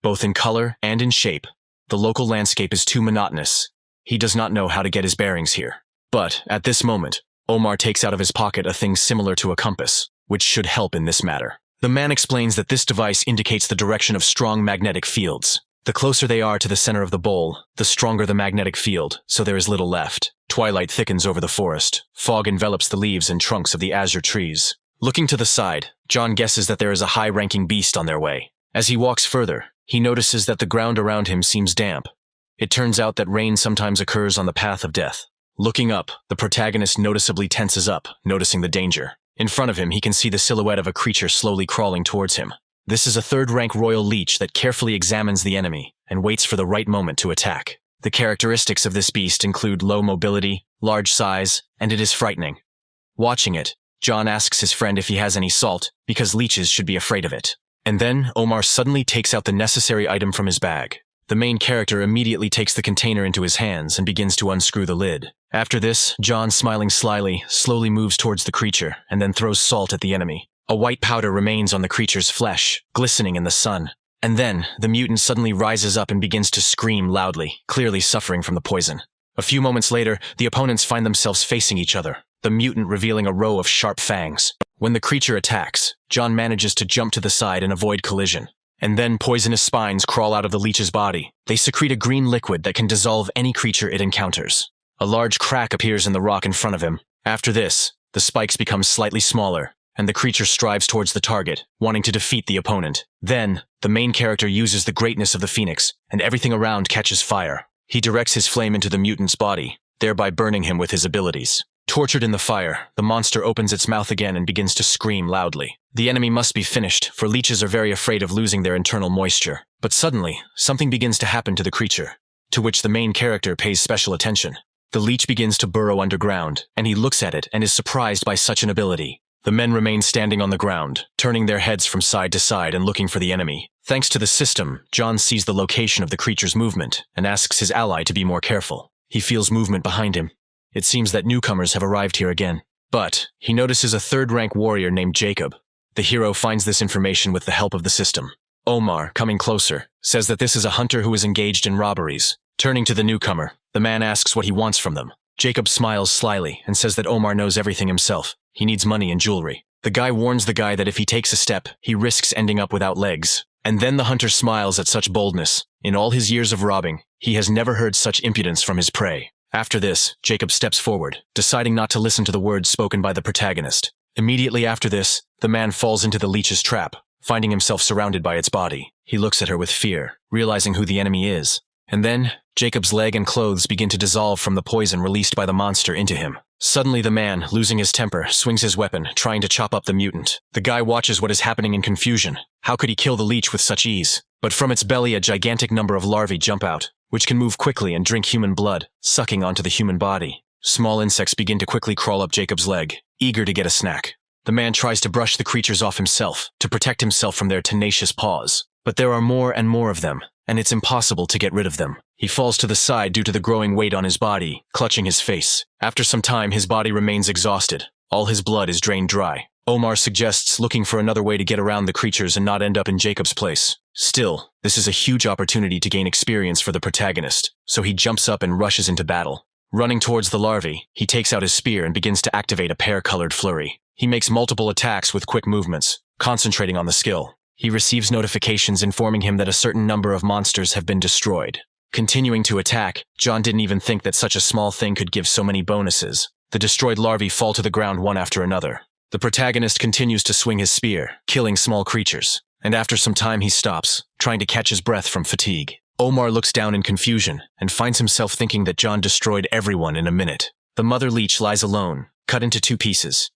Speaker 1: both in color and in shape. The local landscape is too monotonous. He does not know how to get his bearings here. But, at this moment, Omar takes out of his pocket a thing similar to a compass, which should help in this matter. The man explains that this device indicates the direction of strong magnetic fields. The closer they are to the center of the bowl, the stronger the magnetic field, so there is little left. Twilight thickens over the forest. Fog envelops the leaves and trunks of the azure trees. Looking to the side, John guesses that there is a high-ranking beast on their way. As he walks further, he notices that the ground around him seems damp. It turns out that rain sometimes occurs on the path of death. Looking up, the protagonist noticeably tenses up, noticing the danger. In front of him, he can see the silhouette of a creature slowly crawling towards him. This is a third-rank royal leech that carefully examines the enemy and waits for the right moment to attack. The characteristics of this beast include low mobility, large size, and it is frightening. Watching it, John asks his friend if he has any salt, because leeches should be afraid of it. And then, Omar suddenly takes out the necessary item from his bag. The main character immediately takes the container into his hands and begins to unscrew the lid. After this, John, smiling slyly, slowly moves towards the creature and then throws salt at the enemy. A white powder remains on the creature's flesh, glistening in the sun. And then, the mutant suddenly rises up and begins to scream loudly, clearly suffering from the poison. A few moments later, the opponents find themselves facing each other, the mutant revealing a row of sharp fangs. When the creature attacks, John manages to jump to the side and avoid collision. And then poisonous spines crawl out of the leech's body. They secrete a green liquid that can dissolve any creature it encounters. A large crack appears in the rock in front of him. After this, the spikes become slightly smaller, and the creature strives towards the target, wanting to defeat the opponent. Then, the main character uses the greatness of the phoenix, and everything around catches fire. He directs his flame into the mutant's body, thereby burning him with his abilities. Tortured in the fire, the monster opens its mouth again and begins to scream loudly. The enemy must be finished, for leeches are very afraid of losing their internal moisture. But suddenly, something begins to happen to the creature, to which the main character pays special attention. The leech begins to burrow underground, and he looks at it and is surprised by such an ability. The men remain standing on the ground, turning their heads from side to side and looking for the enemy. Thanks to the system, John sees the location of the creature's movement and asks his ally to be more careful. He feels movement behind him. It seems that newcomers have arrived here again. But he notices a third-rank warrior named Jacob. The hero finds this information with the help of the system. Omar, coming closer, says that this is a hunter who is engaged in robberies. Turning to the newcomer, the man asks what he wants from them. Jacob smiles slyly and says that Omar knows everything himself. He needs money and jewelry. The guy warns the guy that if he takes a step, he risks ending up without legs. And then the hunter smiles at such boldness. In all his years of robbing, he has never heard such impudence from his prey. After this, Jacob steps forward, deciding not to listen to the words spoken by the protagonist. Immediately after this, the man falls into the leech's trap, finding himself surrounded by its body. He looks at her with fear, realizing who the enemy is. And then, Jacob's leg and clothes begin to dissolve from the poison released by the monster into him. Suddenly the man, losing his temper, swings his weapon, trying to chop up the mutant. The guy watches what is happening in confusion. How could he kill the leech with such ease? But from its belly a gigantic number of larvae jump out, which can move quickly and drink human blood, sucking onto the human body. Small insects begin to quickly crawl up Jacob's leg, eager to get a snack. The man tries to brush the creatures off himself, to protect himself from their tenacious paws. But there are more and more of them, and it's impossible to get rid of them. He falls to the side due to the growing weight on his body, clutching his face. After some time, his body remains exhausted. All his blood is drained dry. Omar suggests looking for another way to get around the creatures and not end up in Jacob's place. Still, this is a huge opportunity to gain experience for the protagonist, so he jumps up and rushes into battle. Running towards the larvae, he takes out his spear and begins to activate a pear-colored flurry. He makes multiple attacks with quick movements, concentrating on the skill. He receives notifications informing him that a certain number of monsters have been destroyed. Continuing to attack, John didn't even think that such a small thing could give so many bonuses. The destroyed larvae fall to the ground one after another. The protagonist continues to swing his spear, killing small creatures. And after some time he stops, trying to catch his breath from fatigue. Omar looks down in confusion, and finds himself thinking that John destroyed everyone in a minute. The mother leech lies alone, cut into 2 pieces.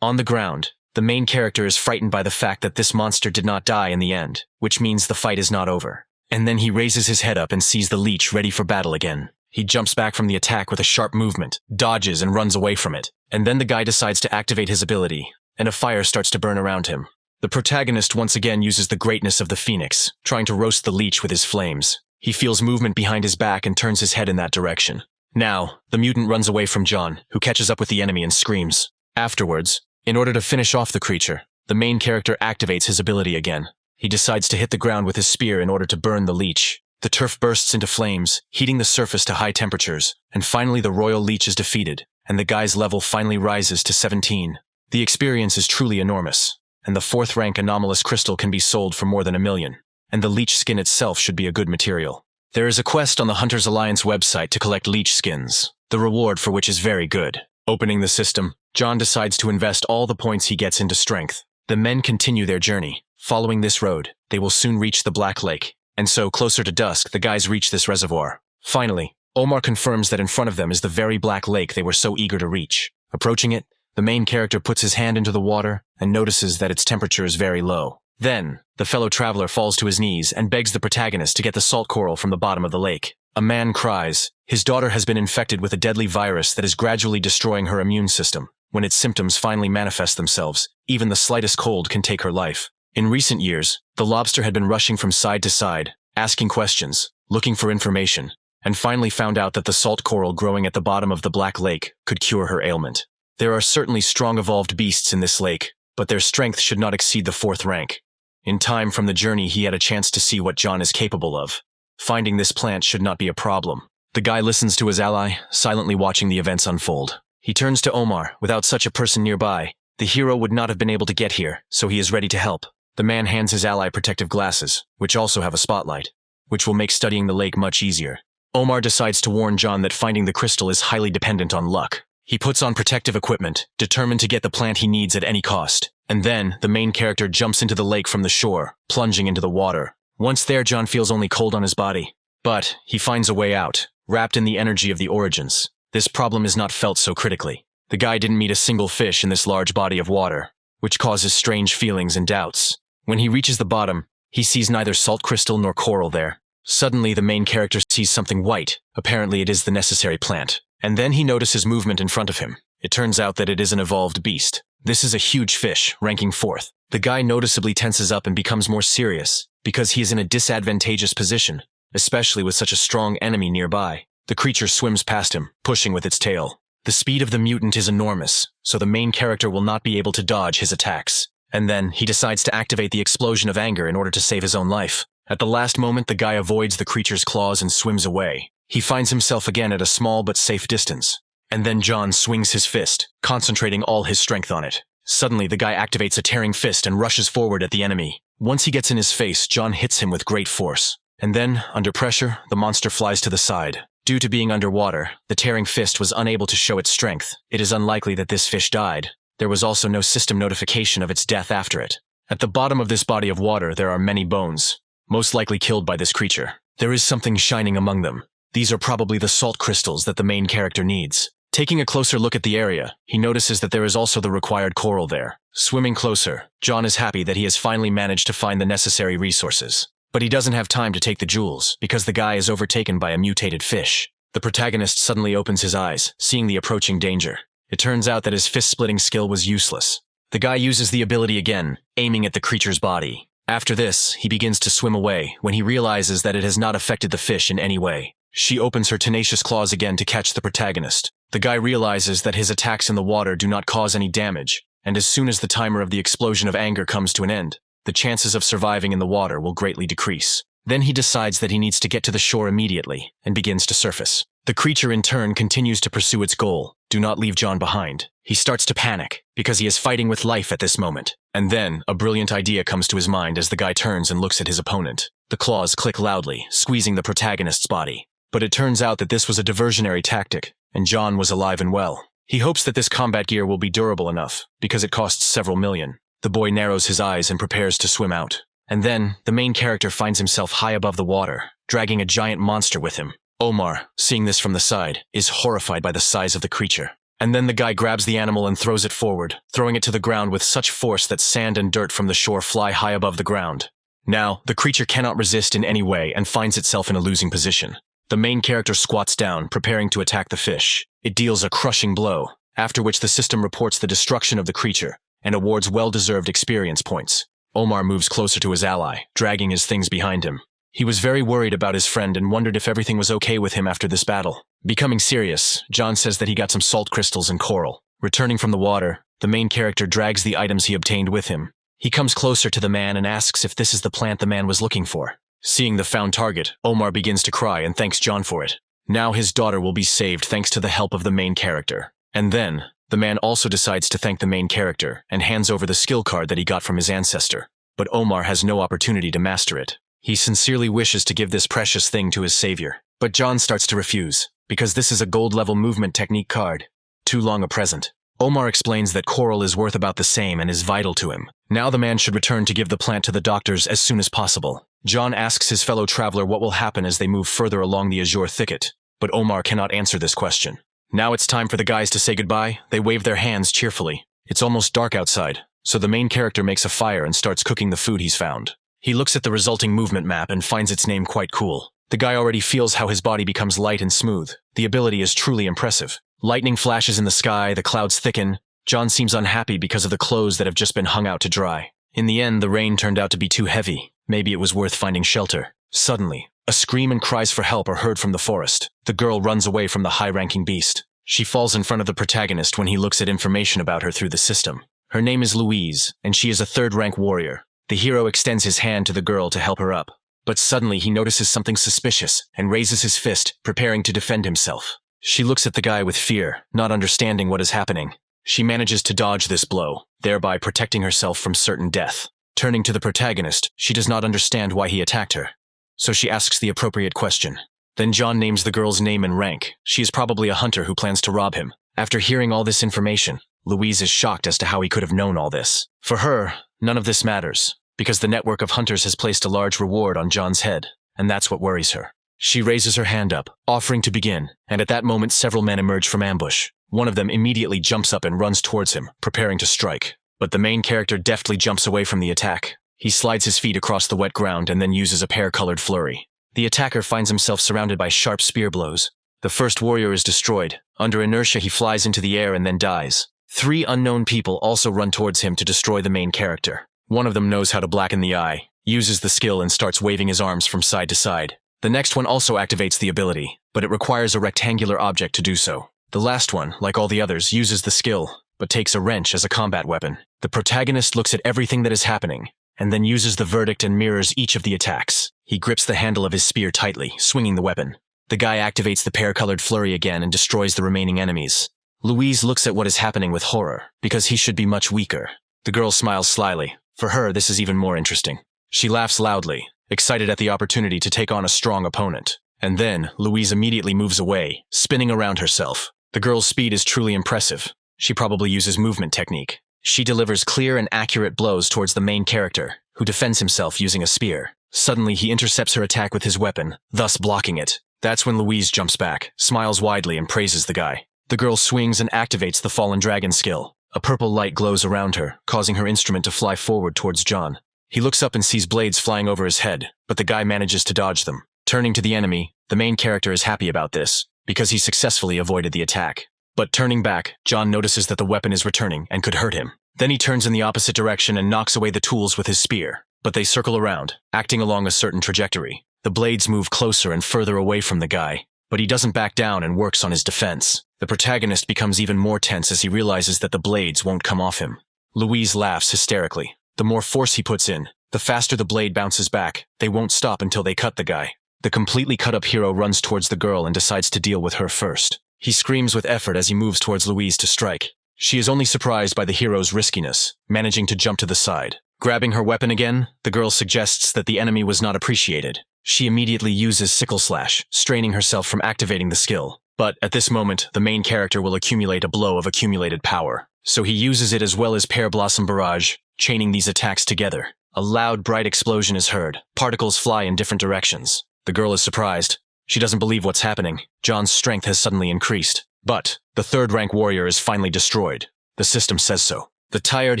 Speaker 1: On the ground, the main character is frightened by the fact that this monster did not die in the end, which means the fight is not over. And then he raises his head up and sees the leech ready for battle again. He jumps back from the attack with a sharp movement, dodges and runs away from it. And then the guy decides to activate his ability, and a fire starts to burn around him. The protagonist once again uses the greatness of the phoenix, trying to roast the leech with his flames. He feels movement behind his back and turns his head in that direction. Now, the mutant runs away from John, who catches up with the enemy and screams. Afterwards, in order to finish off the creature, the main character activates his ability again. He decides to hit the ground with his spear in order to burn the leech. The turf bursts into flames, heating the surface to high temperatures, and finally the royal leech is defeated, and the guy's level finally rises to 17. The experience is truly enormous, and the 4th rank anomalous crystal can be sold for more than $1 million, and the leech skin itself should be a good material. There is a quest on the Hunters Alliance website to collect leech skins, the reward for which is very good. Opening the system, John decides to invest all the points he gets into strength. The men continue their journey. Following this road, they will soon reach the Black Lake, and so closer to dusk the guys reach this reservoir. Finally, Omar confirms that in front of them is the very Black Lake they were so eager to reach. Approaching it, the main character puts his hand into the water and notices that its temperature is very low. Then, the fellow traveler falls to his knees and begs the protagonist to get the salt coral from the bottom of the lake. A man cries. His daughter has been infected with a deadly virus that is gradually destroying her immune system. When its symptoms finally manifest themselves, even the slightest cold can take her life. In recent years, the lobster had been rushing from side to side, asking questions, looking for information, and finally found out that the salt coral growing at the bottom of the Black Lake could cure her ailment. There are certainly strong evolved beasts in this lake, but their strength should not exceed the 4th rank. In time from the journey he had a chance to see what John is capable of. Finding this plant should not be a problem. The guy listens to his ally, silently watching the events unfold. He turns to Omar. Without such a person nearby, the hero would not have been able to get here, so he is ready to help. The man hands his ally protective glasses, which also have a spotlight, which will make studying the lake much easier. Omar decides to warn John that finding the crystal is highly dependent on luck. He puts on protective equipment, determined to get the plant he needs at any cost. And then, the main character jumps into the lake from the shore, plunging into the water. Once there, John feels only cold on his body. But he finds a way out, wrapped in the energy of the origins. This problem is not felt so critically. The guy didn't meet a single fish in this large body of water, which causes strange feelings and doubts. When he reaches the bottom, he sees neither salt crystal nor coral there. Suddenly, the main character sees something white. Apparently, it is the necessary plant. And then he notices movement in front of him. It turns out that it is an evolved beast. This is a huge fish, ranking 4th. The guy noticeably tenses up and becomes more serious, because he is in a disadvantageous position, especially with such a strong enemy nearby. The creature swims past him, pushing with its tail. The speed of the mutant is enormous, so the main character will not be able to dodge his attacks. And then, he decides to activate the explosion of anger in order to save his own life. At the last moment, the guy avoids the creature's claws and swims away. He finds himself again at a small but safe distance. And then John swings his fist, concentrating all his strength on it. Suddenly, the guy activates a tearing fist and rushes forward at the enemy. Once he gets in his face, John hits him with great force. And then, under pressure, the monster flies to the side. Due to being underwater, the tearing fist was unable to show its strength. It is unlikely that this fish died. There was also no system notification of its death after it. At the bottom of this body of water, there are many bones, most likely killed by this creature. There is something shining among them. These are probably the salt crystals that the main character needs. Taking a closer look at the area, he notices that there is also the required coral there. Swimming closer, John is happy that he has finally managed to find the necessary resources. But he doesn't have time to take the jewels, because the guy is overtaken by a mutated fish. The protagonist suddenly opens his eyes, seeing the approaching danger. It turns out that his fist-splitting skill was useless. The guy uses the ability again, aiming at the creature's body. After this, he begins to swim away when he realizes that it has not affected the fish in any way. She opens her tenacious claws again to catch the protagonist. The guy realizes that his attacks in the water do not cause any damage, and as soon as the timer of the explosion of anger comes to an end, the chances of surviving in the water will greatly decrease. Then he decides that he needs to get to the shore immediately, and begins to surface. The creature in turn continues to pursue its goal. Do not leave John behind. He starts to panic, because he is fighting with life at this moment. And then, a brilliant idea comes to his mind as the guy turns and looks at his opponent. The claws click loudly, squeezing the protagonist's body. But it turns out that this was a diversionary tactic, and John was alive and well. He hopes that this combat gear will be durable enough, because it costs several million. The boy narrows his eyes and prepares to swim out. And then, the main character finds himself high above the water, dragging a giant monster with him. Omar, seeing this from the side, is horrified by the size of the creature. And then the guy grabs the animal and throws it forward, throwing it to the ground with such force that sand and dirt from the shore fly high above the ground. Now, the creature cannot resist in any way and finds itself in a losing position. The main character squats down, preparing to attack the fish. It deals a crushing blow, after which the system reports the destruction of the creature and awards well-deserved experience points. Omar moves closer to his ally, dragging his things behind him. He was very worried about his friend and wondered if everything was okay with him after this battle. Becoming serious, John says that he got some salt crystals and coral. Returning from the water, the main character drags the items he obtained with him. He comes closer to the man and asks if this is the plant the man was looking for. Seeing the found target, Omar begins to cry and thanks John for it. Now his daughter will be saved thanks to the help of the main character. And then, the man also decides to thank the main character and hands over the skill card that he got from his ancestor. But Omar has no opportunity to master it. He sincerely wishes to give this precious thing to his savior. But John starts to refuse, because this is a gold-level movement technique card. Too long a present. Omar explains that coral is worth about the same and is vital to him. Now the man should return to give the plant to the doctors as soon as possible. John asks his fellow traveler what will happen as they move further along the azure thicket, but Omar cannot answer this question. Now it's time for the guys to say goodbye. They wave their hands cheerfully. It's almost dark outside, so the main character makes a fire and starts cooking the food he's found. He looks at the resulting movement map and finds its name quite cool. The guy already feels how his body becomes light and smooth. The ability is truly impressive. Lightning flashes in the sky, the clouds thicken. John seems unhappy because of the clothes that have just been hung out to dry. In the end, the rain turned out to be too heavy. Maybe it was worth finding shelter. Suddenly, a scream and cries for help are heard from the forest. The girl runs away from the high-ranking beast. She falls in front of the protagonist when he looks at information about her through the system. Her name is Louise, and she is a 3rd-rank warrior. The hero extends his hand to the girl to help her up. But suddenly he notices something suspicious and raises his fist, preparing to defend himself. She looks at the guy with fear, not understanding what is happening. She manages to dodge this blow, thereby protecting herself from certain death. Turning to the protagonist, she does not understand why he attacked her. So she asks the appropriate question. Then John names the girl's name and rank. She is probably a hunter who plans to rob him. After hearing all this information, Louise is shocked as to how he could have known all this. For her, none of this matters, because the network of hunters has placed a large reward on John's head, and that's what worries her. She raises her hand up, offering to begin, and at that moment several men emerge from ambush. One of them immediately jumps up and runs towards him, preparing to strike. But the main character deftly jumps away from the attack. He slides his feet across the wet ground and then uses a pear-colored flurry. The attacker finds himself surrounded by sharp spear blows. The first warrior is destroyed. Under inertia, he flies into the air and then dies. 3 unknown people also run towards him to destroy the main character. One of them knows how to blacken the eye, uses the skill and starts waving his arms from side to side. The next one also activates the ability, but it requires a rectangular object to do so. The last one, like all the others, uses the skill, but takes a wrench as a combat weapon. The protagonist looks at everything that is happening, and then uses the verdict and mirrors each of the attacks. He grips the handle of his spear tightly, swinging the weapon. The guy activates the pear-colored flurry again and destroys the remaining enemies. Louise looks at what is happening with horror, because he should be much weaker. The girl smiles slyly. For her, this is even more interesting. She laughs loudly, excited at the opportunity to take on a strong opponent. And then, Louise immediately moves away, spinning around herself. The girl's speed is truly impressive. She probably uses movement technique. She delivers clear and accurate blows towards the main character, who defends himself using a spear. Suddenly, he intercepts her attack with his weapon, thus blocking it. That's when Louise jumps back, smiles widely, and praises the guy. The girl swings and activates the Fallen Dragon skill. A purple light glows around her, causing her instrument to fly forward towards John. He looks up and sees blades flying over his head, but the guy manages to dodge them. Turning to the enemy, the main character is happy about this, because he successfully avoided the attack. But turning back, John notices that the weapon is returning and could hurt him. Then he turns in the opposite direction and knocks away the tools with his spear. But they circle around, acting along a certain trajectory. The blades move closer and further away from the guy, but he doesn't back down and works on his defense. The protagonist becomes even more tense as he realizes that the blades won't come off him. Louise laughs hysterically. The more force he puts in, the faster the blade bounces back. They won't stop until they cut the guy. The completely cut-up hero runs towards the girl and decides to deal with her first. He screams with effort as he moves towards Louise to strike. She is only surprised by the hero's riskiness, managing to jump to the side. Grabbing her weapon again, the girl suggests that the enemy was not appreciated. She immediately uses Sickle Slash, straining herself from activating the skill. But at this moment, the main character will accumulate a blow of accumulated power. So he uses it as well as Pear Blossom Barrage, chaining these attacks together. A loud, bright explosion is heard. Particles fly in different directions. The girl is surprised. She doesn't believe what's happening. John's strength has suddenly increased. But the third-rank warrior is finally destroyed. The system says so. The tired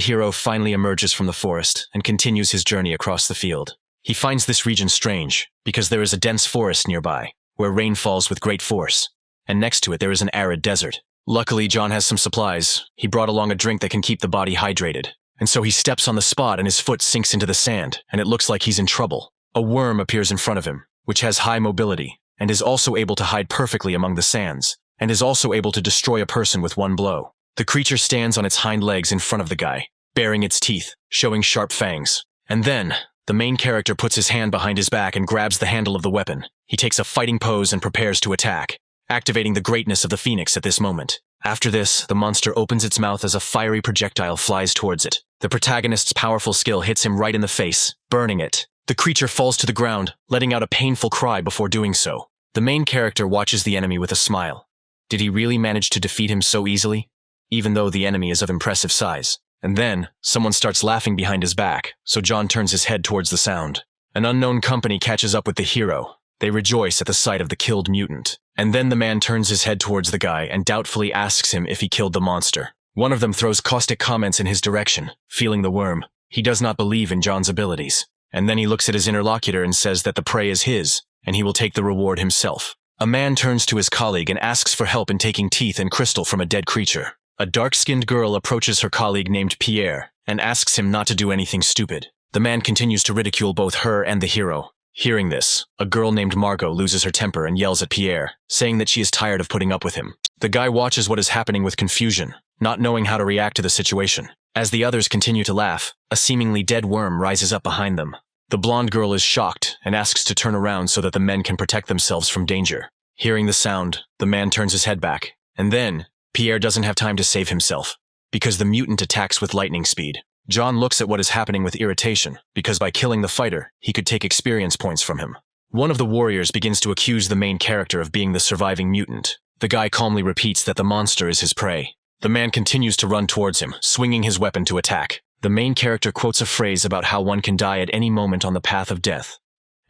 Speaker 1: hero finally emerges from the forest and continues his journey across the field. He finds this region strange, because there is a dense forest nearby, where rain falls with great force, and next to it there is an arid desert. Luckily, John has some supplies. He brought along a drink that can keep the body hydrated, and so he steps on the spot and his foot sinks into the sand, and it looks like he's in trouble. A worm appears in front of him, which has high mobility, and is also able to hide perfectly among the sands, and is also able to destroy a person with one blow. The creature stands on its hind legs in front of the guy, baring its teeth, showing sharp fangs. And then, the main character puts his hand behind his back and grabs the handle of the weapon. He takes a fighting pose and prepares to attack, activating the greatness of the phoenix at this moment. After this, the monster opens its mouth as a fiery projectile flies towards it. The protagonist's powerful skill hits him right in the face, burning it. The creature falls to the ground, letting out a painful cry before doing so. The main character watches the enemy with a smile. Did he really manage to defeat him so easily? Even though the enemy is of impressive size. And then, someone starts laughing behind his back, so John turns his head towards the sound. An unknown company catches up with the hero. They rejoice at the sight of the killed mutant. And then the man turns his head towards the guy and doubtfully asks him if he killed the monster. One of them throws caustic comments in his direction, feeling the worm. He does not believe in John's abilities. And then he looks at his interlocutor and says that the prey is his, and he will take the reward himself. A man turns to his colleague and asks for help in taking teeth and crystal from a dead creature. A dark-skinned girl approaches her colleague named Pierre and asks him not to do anything stupid. The man continues to ridicule both her and the hero. Hearing this, a girl named Margot loses her temper and yells at Pierre, saying that she is tired of putting up with him. The guy watches what is happening with confusion, not knowing how to react to the situation. As the others continue to laugh, a seemingly dead worm rises up behind them. The blonde girl is shocked and asks to turn around so that the men can protect themselves from danger. Hearing the sound, the man turns his head back, and then Pierre doesn't have time to save himself, because the mutant attacks with lightning speed. John looks at what is happening with irritation, because by killing the fighter, he could take experience points from him. One of the warriors begins to accuse the main character of being the surviving mutant. The guy calmly repeats that the monster is his prey. The man continues to run towards him, swinging his weapon to attack. The main character quotes a phrase about how one can die at any moment on the path of death,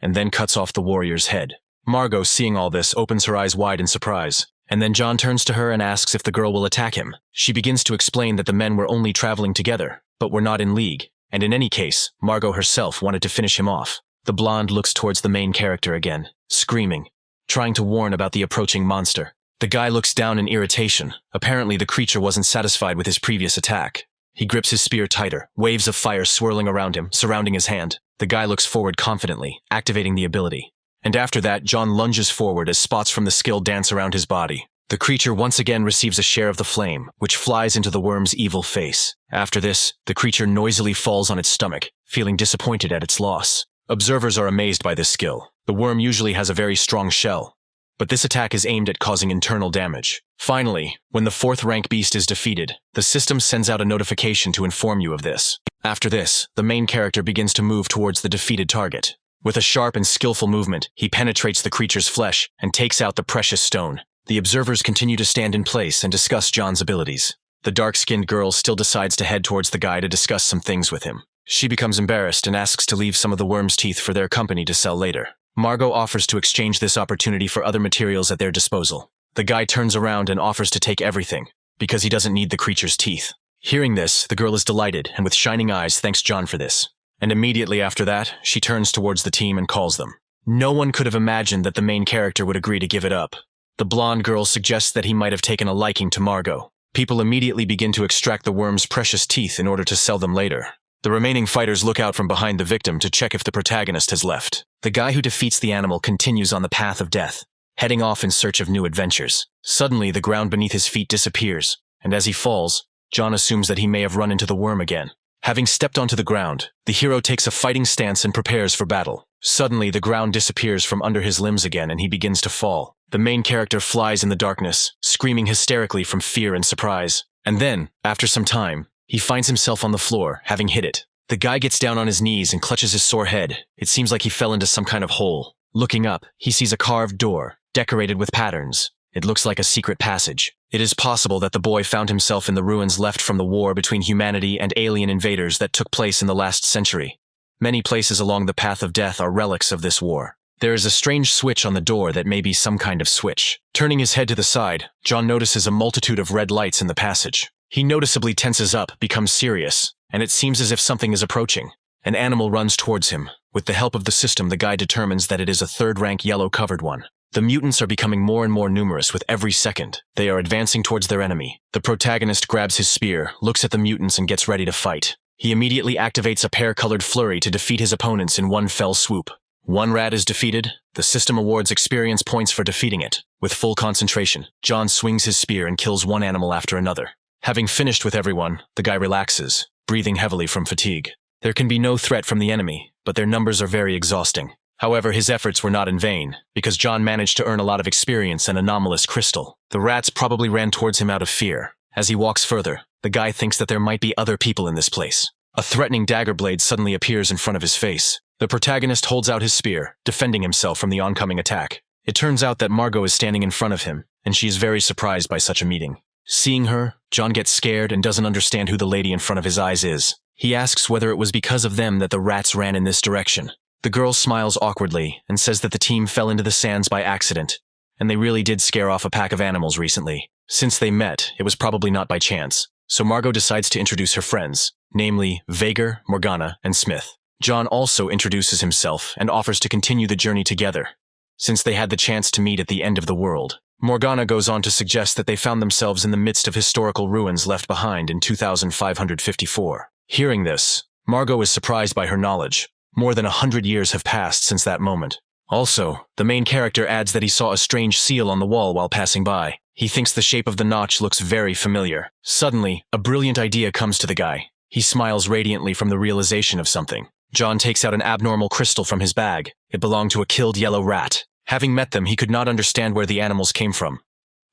Speaker 1: and then cuts off the warrior's head. Margot, seeing all this, opens her eyes wide in surprise, and then John turns to her and asks if the girl will attack him. She begins to explain that the men were only traveling together, but were not in league, and in any case, Margot herself wanted to finish him off. The blonde looks towards the main character again, screaming, trying to warn about the approaching monster. The guy looks down in irritation. Apparently the creature wasn't satisfied with his previous attack. He grips his spear tighter, waves of fire swirling around him, surrounding his hand. The guy looks forward confidently, activating the ability. And after that, John lunges forward as spots from the skill dance around his body. The creature once again receives a share of the flame, which flies into the worm's evil face. After this, the creature noisily falls on its stomach, feeling disappointed at its loss. Observers are amazed by this skill. The worm usually has a very strong shell, but this attack is aimed at causing internal damage. Finally, when the 4th rank beast is defeated, the system sends out a notification to inform you of this. After this, the main character begins to move towards the defeated target. With a sharp and skillful movement, he penetrates the creature's flesh and takes out the precious stone. The observers continue to stand in place and discuss John's abilities. The dark-skinned girl still decides to head towards the guy to discuss some things with him. She becomes embarrassed and asks to leave some of the worm's teeth for their company to sell later. Margot offers to exchange this opportunity for other materials at their disposal. The guy turns around and offers to take everything, because he doesn't need the creature's teeth. Hearing this, the girl is delighted and with shining eyes thanks John for this. And immediately after that, she turns towards the team and calls them. No one could have imagined that the main character would agree to give it up. The blonde girl suggests that he might have taken a liking to Margot. People immediately begin to extract the worm's precious teeth in order to sell them later. The remaining fighters look out from behind the victim to check if the protagonist has left. The guy who defeats the animal continues on the path of death, heading off in search of new adventures. Suddenly, the ground beneath his feet disappears, and as he falls, John assumes that he may have run into the worm again. Having stepped onto the ground, the hero takes a fighting stance and prepares for battle. Suddenly, the ground disappears from under his limbs again and he begins to fall. The main character flies in the darkness, screaming hysterically from fear and surprise. And then, after some time, he finds himself on the floor, having hit it. The guy gets down on his knees and clutches his sore head. It seems like he fell into some kind of hole. Looking up, he sees a carved door, decorated with patterns. It looks like a secret passage. It is possible that the boy found himself in the ruins left from the war between humanity and alien invaders that took place in the last century. Many places along the path of death are relics of this war. There is a strange switch on the door that may be some kind of switch. Turning his head to the side, John notices a multitude of red lights in the passage. He noticeably tenses up, becomes serious, and it seems as if something is approaching. An animal runs towards him. With the help of the system, the guy determines that it is a 3rd-rank yellow-covered one. The mutants are becoming more and more numerous with every second. They are advancing towards their enemy. The protagonist grabs his spear, looks at the mutants, and gets ready to fight. He immediately activates a pear-colored flurry to defeat his opponents in one fell swoop. One rat is defeated. The system awards experience points for defeating it. With full concentration, John swings his spear and kills one animal after another. Having finished with everyone, the guy relaxes, breathing heavily from fatigue. There can be no threat from the enemy, but their numbers are very exhausting. However, his efforts were not in vain, because John managed to earn a lot of experience and anomalous crystal. The rats probably ran towards him out of fear. As he walks further, the guy thinks that there might be other people in this place. A threatening dagger blade suddenly appears in front of his face. The protagonist holds out his spear, defending himself from the oncoming attack. It turns out that Margot is standing in front of him, and she is very surprised by such a meeting. Seeing her, John gets scared and doesn't understand who the lady in front of his eyes is. He asks whether it was because of them that the rats ran in this direction. The girl smiles awkwardly and says that the team fell into the sands by accident, and they really did scare off a pack of animals recently. Since they met, it was probably not by chance. So Margot decides to introduce her friends, namely Vager, Morgana, and Smith. John also introduces himself and offers to continue the journey together, since they had the chance to meet at the end of the world. Morgana goes on to suggest that they found themselves in the midst of historical ruins left behind in 2554. Hearing this, Margot is surprised by her knowledge. More than 100 years have passed since that moment. Also, the main character adds that he saw a strange seal on the wall while passing by. He thinks the shape of the notch looks very familiar. Suddenly, a brilliant idea comes to the guy. He smiles radiantly from the realization of something. John takes out an abnormal crystal from his bag. It belonged to a killed yellow rat. Having met them, he could not understand where the animals came from.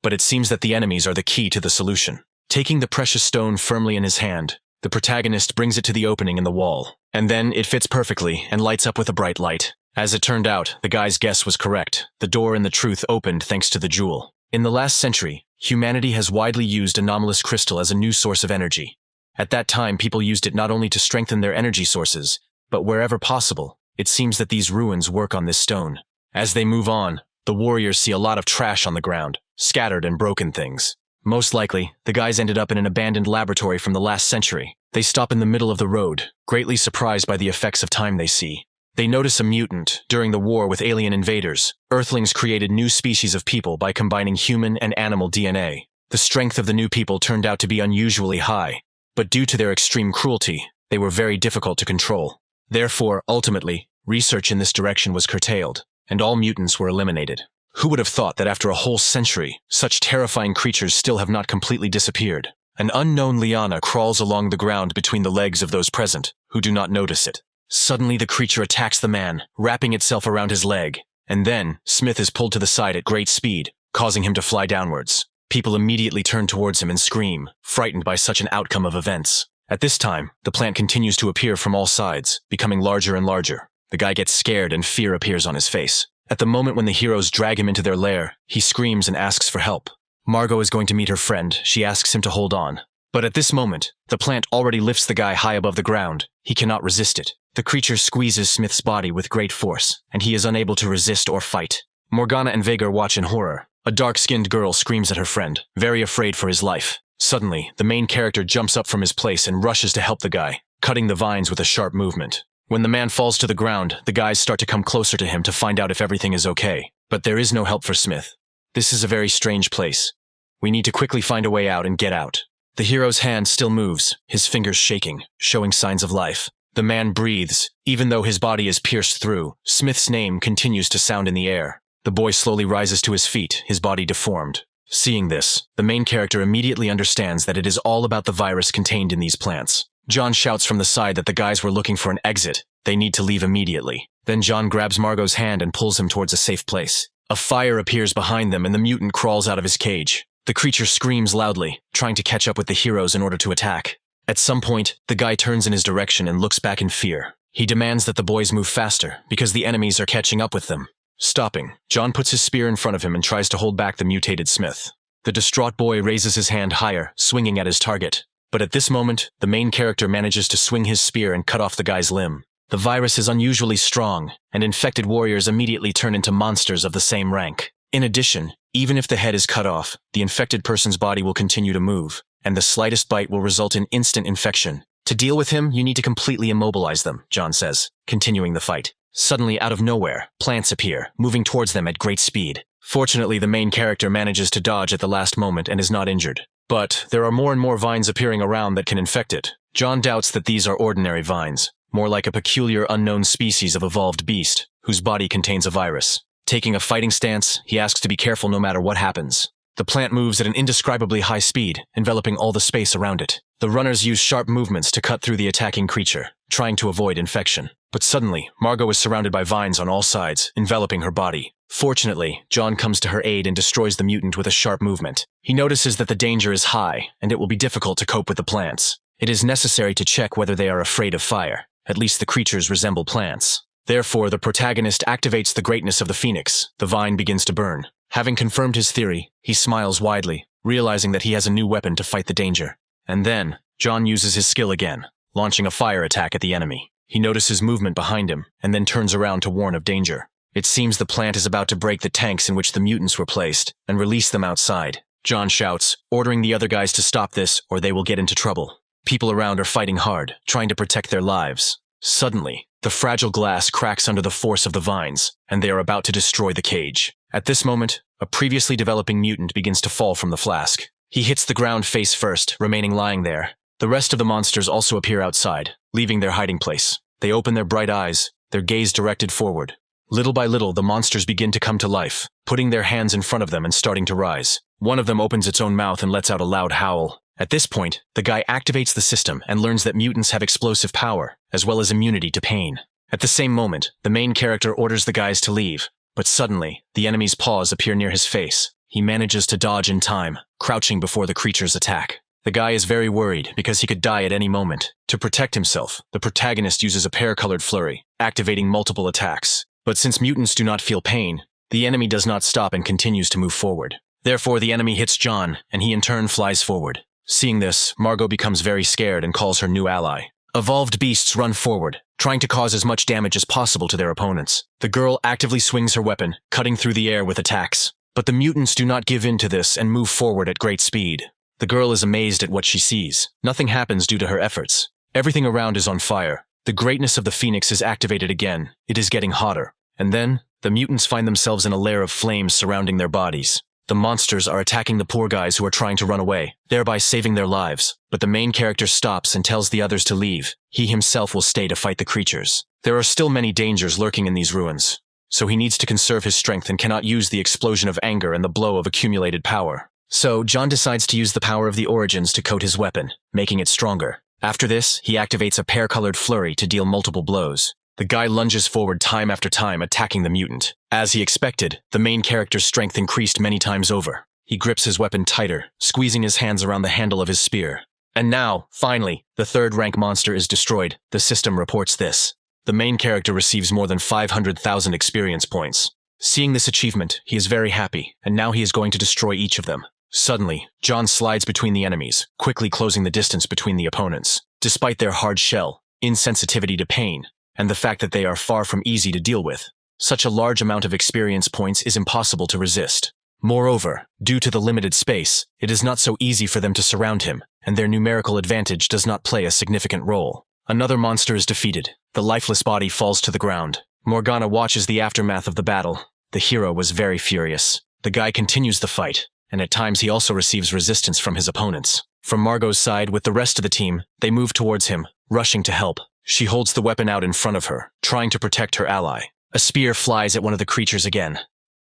Speaker 1: But it seems that the enemies are the key to the solution. Taking the precious stone firmly in his hand, the protagonist brings it to the opening in the wall. And then it fits perfectly and lights up with a bright light. As it turned out, the guy's guess was correct. The door in the truth opened thanks to the jewel. In the last century, Humanity has widely used anomalous crystal as a new source of energy. At that time, people used it not only to strengthen their energy sources, but wherever possible, it seems that these ruins work on this stone. As they move on, the warriors see a lot of trash on the ground, scattered and broken things. Most likely, the guys ended up in an abandoned laboratory from the last century. They stop in the middle of the road, greatly surprised by the effects of time they see. They notice a mutant. During the war with alien invaders, Earthlings created new species of people by combining human and animal DNA. The strength of the new people turned out to be unusually high, but due to their extreme cruelty, they were very difficult to control. Therefore, ultimately, research in this direction was curtailed, and all mutants were eliminated. Who would have thought that after a whole century, such terrifying creatures still have not completely disappeared? An unknown liana crawls along the ground between the legs of those present, who do not notice it. Suddenly the creature attacks the man, wrapping itself around his leg, and then Smith is pulled to the side at great speed, causing him to fly downwards. People immediately turn towards him and scream, frightened by such an outcome of events. At this time, the plant continues to appear from all sides, becoming larger and larger. The guy gets scared and fear appears on his face. At the moment when the heroes drag him into their lair, he screams and asks for help. Margot is going to meet her friend. She asks him to hold on. But at this moment, the plant already lifts the guy high above the ground. He cannot resist it. The creature squeezes Smith's body with great force, and he is unable to resist or fight. Morgana and Vhagar watch in horror. A dark-skinned girl screams at her friend, very afraid for his life. Suddenly, the main character jumps up from his place and rushes to help the guy, cutting the vines with a sharp movement. When the man falls to the ground, the guys start to come closer to him to find out if everything is okay. But there is no help for Smith. This is a very strange place. We need to quickly find a way out and get out. The hero's hand still moves, his fingers shaking, showing signs of life. The man breathes. Even though his body is pierced through, Smith's name continues to sound in the air. The boy slowly rises to his feet, his body deformed. Seeing this, the main character immediately understands that it is all about the virus contained in these plants. John shouts from the side that the guys were looking for an exit. They need to leave immediately. Then John grabs Margot's hand and pulls him towards a safe place. A fire appears behind them and the mutant crawls out of his cage. The creature screams loudly, trying to catch up with the heroes in order to attack. At some point, the guy turns in his direction and looks back in fear. He demands that the boys move faster, because the enemies are catching up with them. Stopping, John puts his spear in front of him and tries to hold back the mutated Smith. The distraught boy raises his hand higher, swinging at his target. But at this moment, the main character manages to swing his spear and cut off the guy's limb. The virus is unusually strong, and infected warriors immediately turn into monsters of the same rank. In addition, even if the head is cut off, the infected person's body will continue to move, and the slightest bite will result in instant infection. To deal with him, you need to completely immobilize them, John says, continuing the fight. Suddenly, out of nowhere, plants appear, moving towards them at great speed. Fortunately, the main character manages to dodge at the last moment and is not injured. But there are more and more vines appearing around that can infect it. John doubts that these are ordinary vines, more like a peculiar unknown species of evolved beast, whose body contains a virus. Taking a fighting stance, he asks to be careful no matter what happens. The plant moves at an indescribably high speed, enveloping all the space around it. The runners use sharp movements to cut through the attacking creature, trying to avoid infection. But suddenly, Margot is surrounded by vines on all sides, enveloping her body. Fortunately, John comes to her aid and destroys the mutant with a sharp movement. He notices that the danger is high, and it will be difficult to cope with the plants. It is necessary to check whether they are afraid of fire. At least the creatures resemble plants. Therefore, the protagonist activates the greatness of the phoenix. The vine begins to burn. Having confirmed his theory, he smiles widely, realizing that he has a new weapon to fight the danger. And then, John uses his skill again, launching a fire attack at the enemy. He notices movement behind him, and then turns around to warn of danger. It seems the plant is about to break the tanks in which the mutants were placed, and release them outside. John shouts, ordering the other guys to stop this, or they will get into trouble. People around are fighting hard, trying to protect their lives. Suddenly, the fragile glass cracks under the force of the vines, and they are about to destroy the cage. At this moment, a previously developing mutant begins to fall from the flask. He hits the ground face first, remaining lying there. The rest of the monsters also appear outside, leaving their hiding place. They open their bright eyes, their gaze directed forward. Little by little, the monsters begin to come to life, putting their hands in front of them and starting to rise. One of them opens its own mouth and lets out a loud howl. At this point, the guy activates the system and learns that mutants have explosive power, as well as immunity to pain. At the same moment, the main character orders the guys to leave, but suddenly, the enemy's paws appear near his face. He manages to dodge in time, crouching before the creature's attack. The guy is very worried because he could die at any moment. To protect himself, the protagonist uses a pear-colored flurry, activating multiple attacks. But since mutants do not feel pain, the enemy does not stop and continues to move forward. Therefore, the enemy hits John, and he in turn flies forward. Seeing this, Margot becomes very scared and calls her new ally. Evolved beasts run forward, trying to cause as much damage as possible to their opponents. The girl actively swings her weapon, cutting through the air with attacks. But the mutants do not give in to this and move forward at great speed. The girl is amazed at what she sees. Nothing happens due to her efforts. Everything around is on fire. The greatness of the Phoenix is activated again. It is getting hotter. And then, the mutants find themselves in a layer of flames surrounding their bodies. The monsters are attacking the poor guys who are trying to run away, thereby saving their lives. But the main character stops and tells the others to leave. He himself will stay to fight the creatures. There are still many dangers lurking in these ruins, so he needs to conserve his strength and cannot use the explosion of anger and the blow of accumulated power. So, John decides to use the power of the origins to coat his weapon, making it stronger. After this, he activates a pear-colored flurry to deal multiple blows. The guy lunges forward time after time, attacking the mutant. As he expected, the main character's strength increased many times over. He grips his weapon tighter, squeezing his hands around the handle of his spear. And now, finally, the third-rank monster is destroyed. The system reports this. The main character receives more than 500,000 experience points. Seeing this achievement, he is very happy, and now he is going to destroy each of them. Suddenly, John slides between the enemies, quickly closing the distance between the opponents. Despite their hard shell, insensitivity to pain, and the fact that they are far from easy to deal with, such a large amount of experience points is impossible to resist. Moreover, due to the limited space, it is not so easy for them to surround him, and their numerical advantage does not play a significant role. Another monster is defeated. The lifeless body falls to the ground. Morgana watches the aftermath of the battle. The hero was very furious. The guy continues the fight, and at times he also receives resistance from his opponents. From Margot's side, with the rest of the team, they move towards him, rushing to help. She holds the weapon out in front of her, trying to protect her ally. A spear flies at one of the creatures again.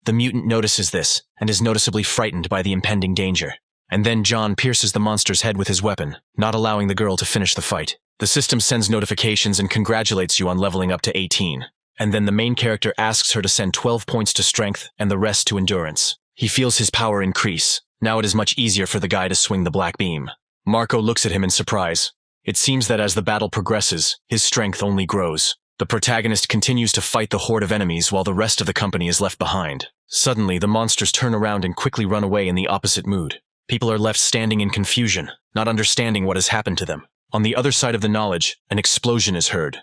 Speaker 1: The mutant notices this, and is noticeably frightened by the impending danger. And then John pierces the monster's head with his weapon, not allowing the girl to finish the fight. The system sends notifications and congratulates you on leveling up to 18. And then the main character asks her to send 12 points to strength and the rest to endurance. He feels his power increase. Now it is much easier for the guy to swing the black beam. Marco looks at him in surprise. It seems that as the battle progresses, his strength only grows. The protagonist continues to fight the horde of enemies while the rest of the company is left behind. Suddenly, the monsters turn around and quickly run away in the opposite mood. People are left standing in confusion, not understanding what has happened to them. On the other side of the knowledge, an explosion is heard.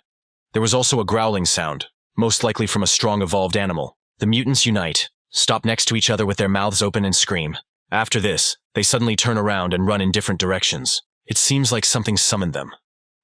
Speaker 1: There was also a growling sound, most likely from a strong evolved animal. The mutants unite, stop next to each other with their mouths open and scream. After this, they suddenly turn around and run in different directions. It seems like something summoned them.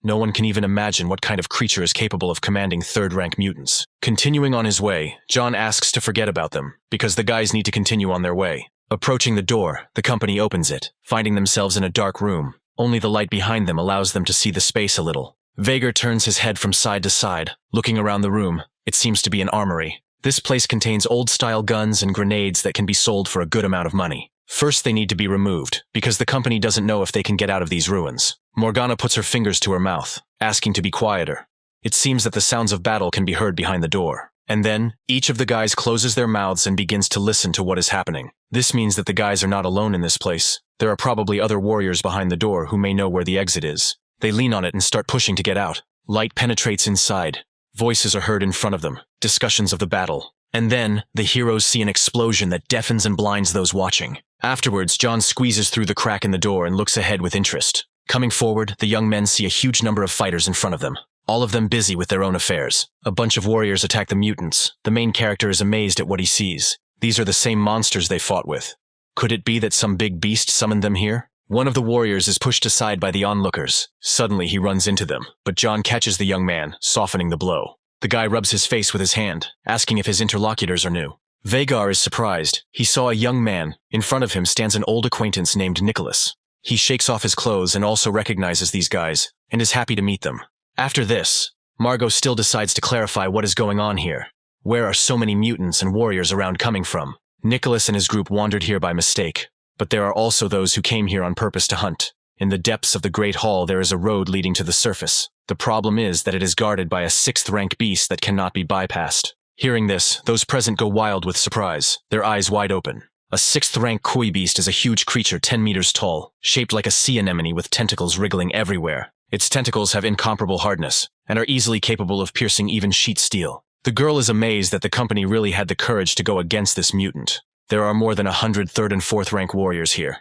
Speaker 1: No one can even imagine what kind of creature is capable of commanding third-rank mutants. Continuing on his way, John asks to forget about them, because the guys need to continue on their way. Approaching the door, the company opens it, finding themselves in a dark room. Only the light behind them allows them to see the space a little. Vager turns his head from side to side, looking around the room. It seems to be an armory. This place contains old-style guns and grenades that can be sold for a good amount of money. First, they need to be removed, because the company doesn't know if they can get out of these ruins. Morgana puts her fingers to her mouth, asking to be quieter. It seems that the sounds of battle can be heard behind the door. And then, each of the guys closes their mouths and begins to listen to what is happening. This means that the guys are not alone in this place. There are probably other warriors behind the door who may know where the exit is. They lean on it and start pushing to get out. Light penetrates inside. Voices are heard in front of them, discussions of the battle. And then, the heroes see an explosion that deafens and blinds those watching. Afterwards, John squeezes through the crack in the door and looks ahead with interest. Coming forward, the young men see a huge number of fighters in front of them, all of them busy with their own affairs. A bunch of warriors attack the mutants. The main character is amazed at what he sees. These are the same monsters they fought with. Could it be that some big beast summoned them here? One of the warriors is pushed aside by the onlookers. Suddenly, he runs into them, but John catches the young man, softening the blow. The guy rubs his face with his hand, asking if his interlocutors are new. Vagar is surprised. He saw a young man. In front of him stands an old acquaintance named Nicholas. He shakes off his clothes and also recognizes these guys, and is happy to meet them. After this, Margot still decides to clarify what is going on here. Where are so many mutants and warriors around coming from? Nicholas and his group wandered here by mistake, but there are also those who came here on purpose to hunt. In the depths of the Great Hall there is a road leading to the surface. The problem is that it is guarded by a 6th-rank beast that cannot be bypassed. Hearing this, those present go wild with surprise, their eyes wide open. A 6th-rank koi beast is a huge creature 10 meters tall, shaped like a sea anemone with tentacles wriggling everywhere. Its tentacles have incomparable hardness, and are easily capable of piercing even sheet steel. The girl is amazed that the company really had the courage to go against this mutant. There are more than 100 3rd and 4th rank warriors here.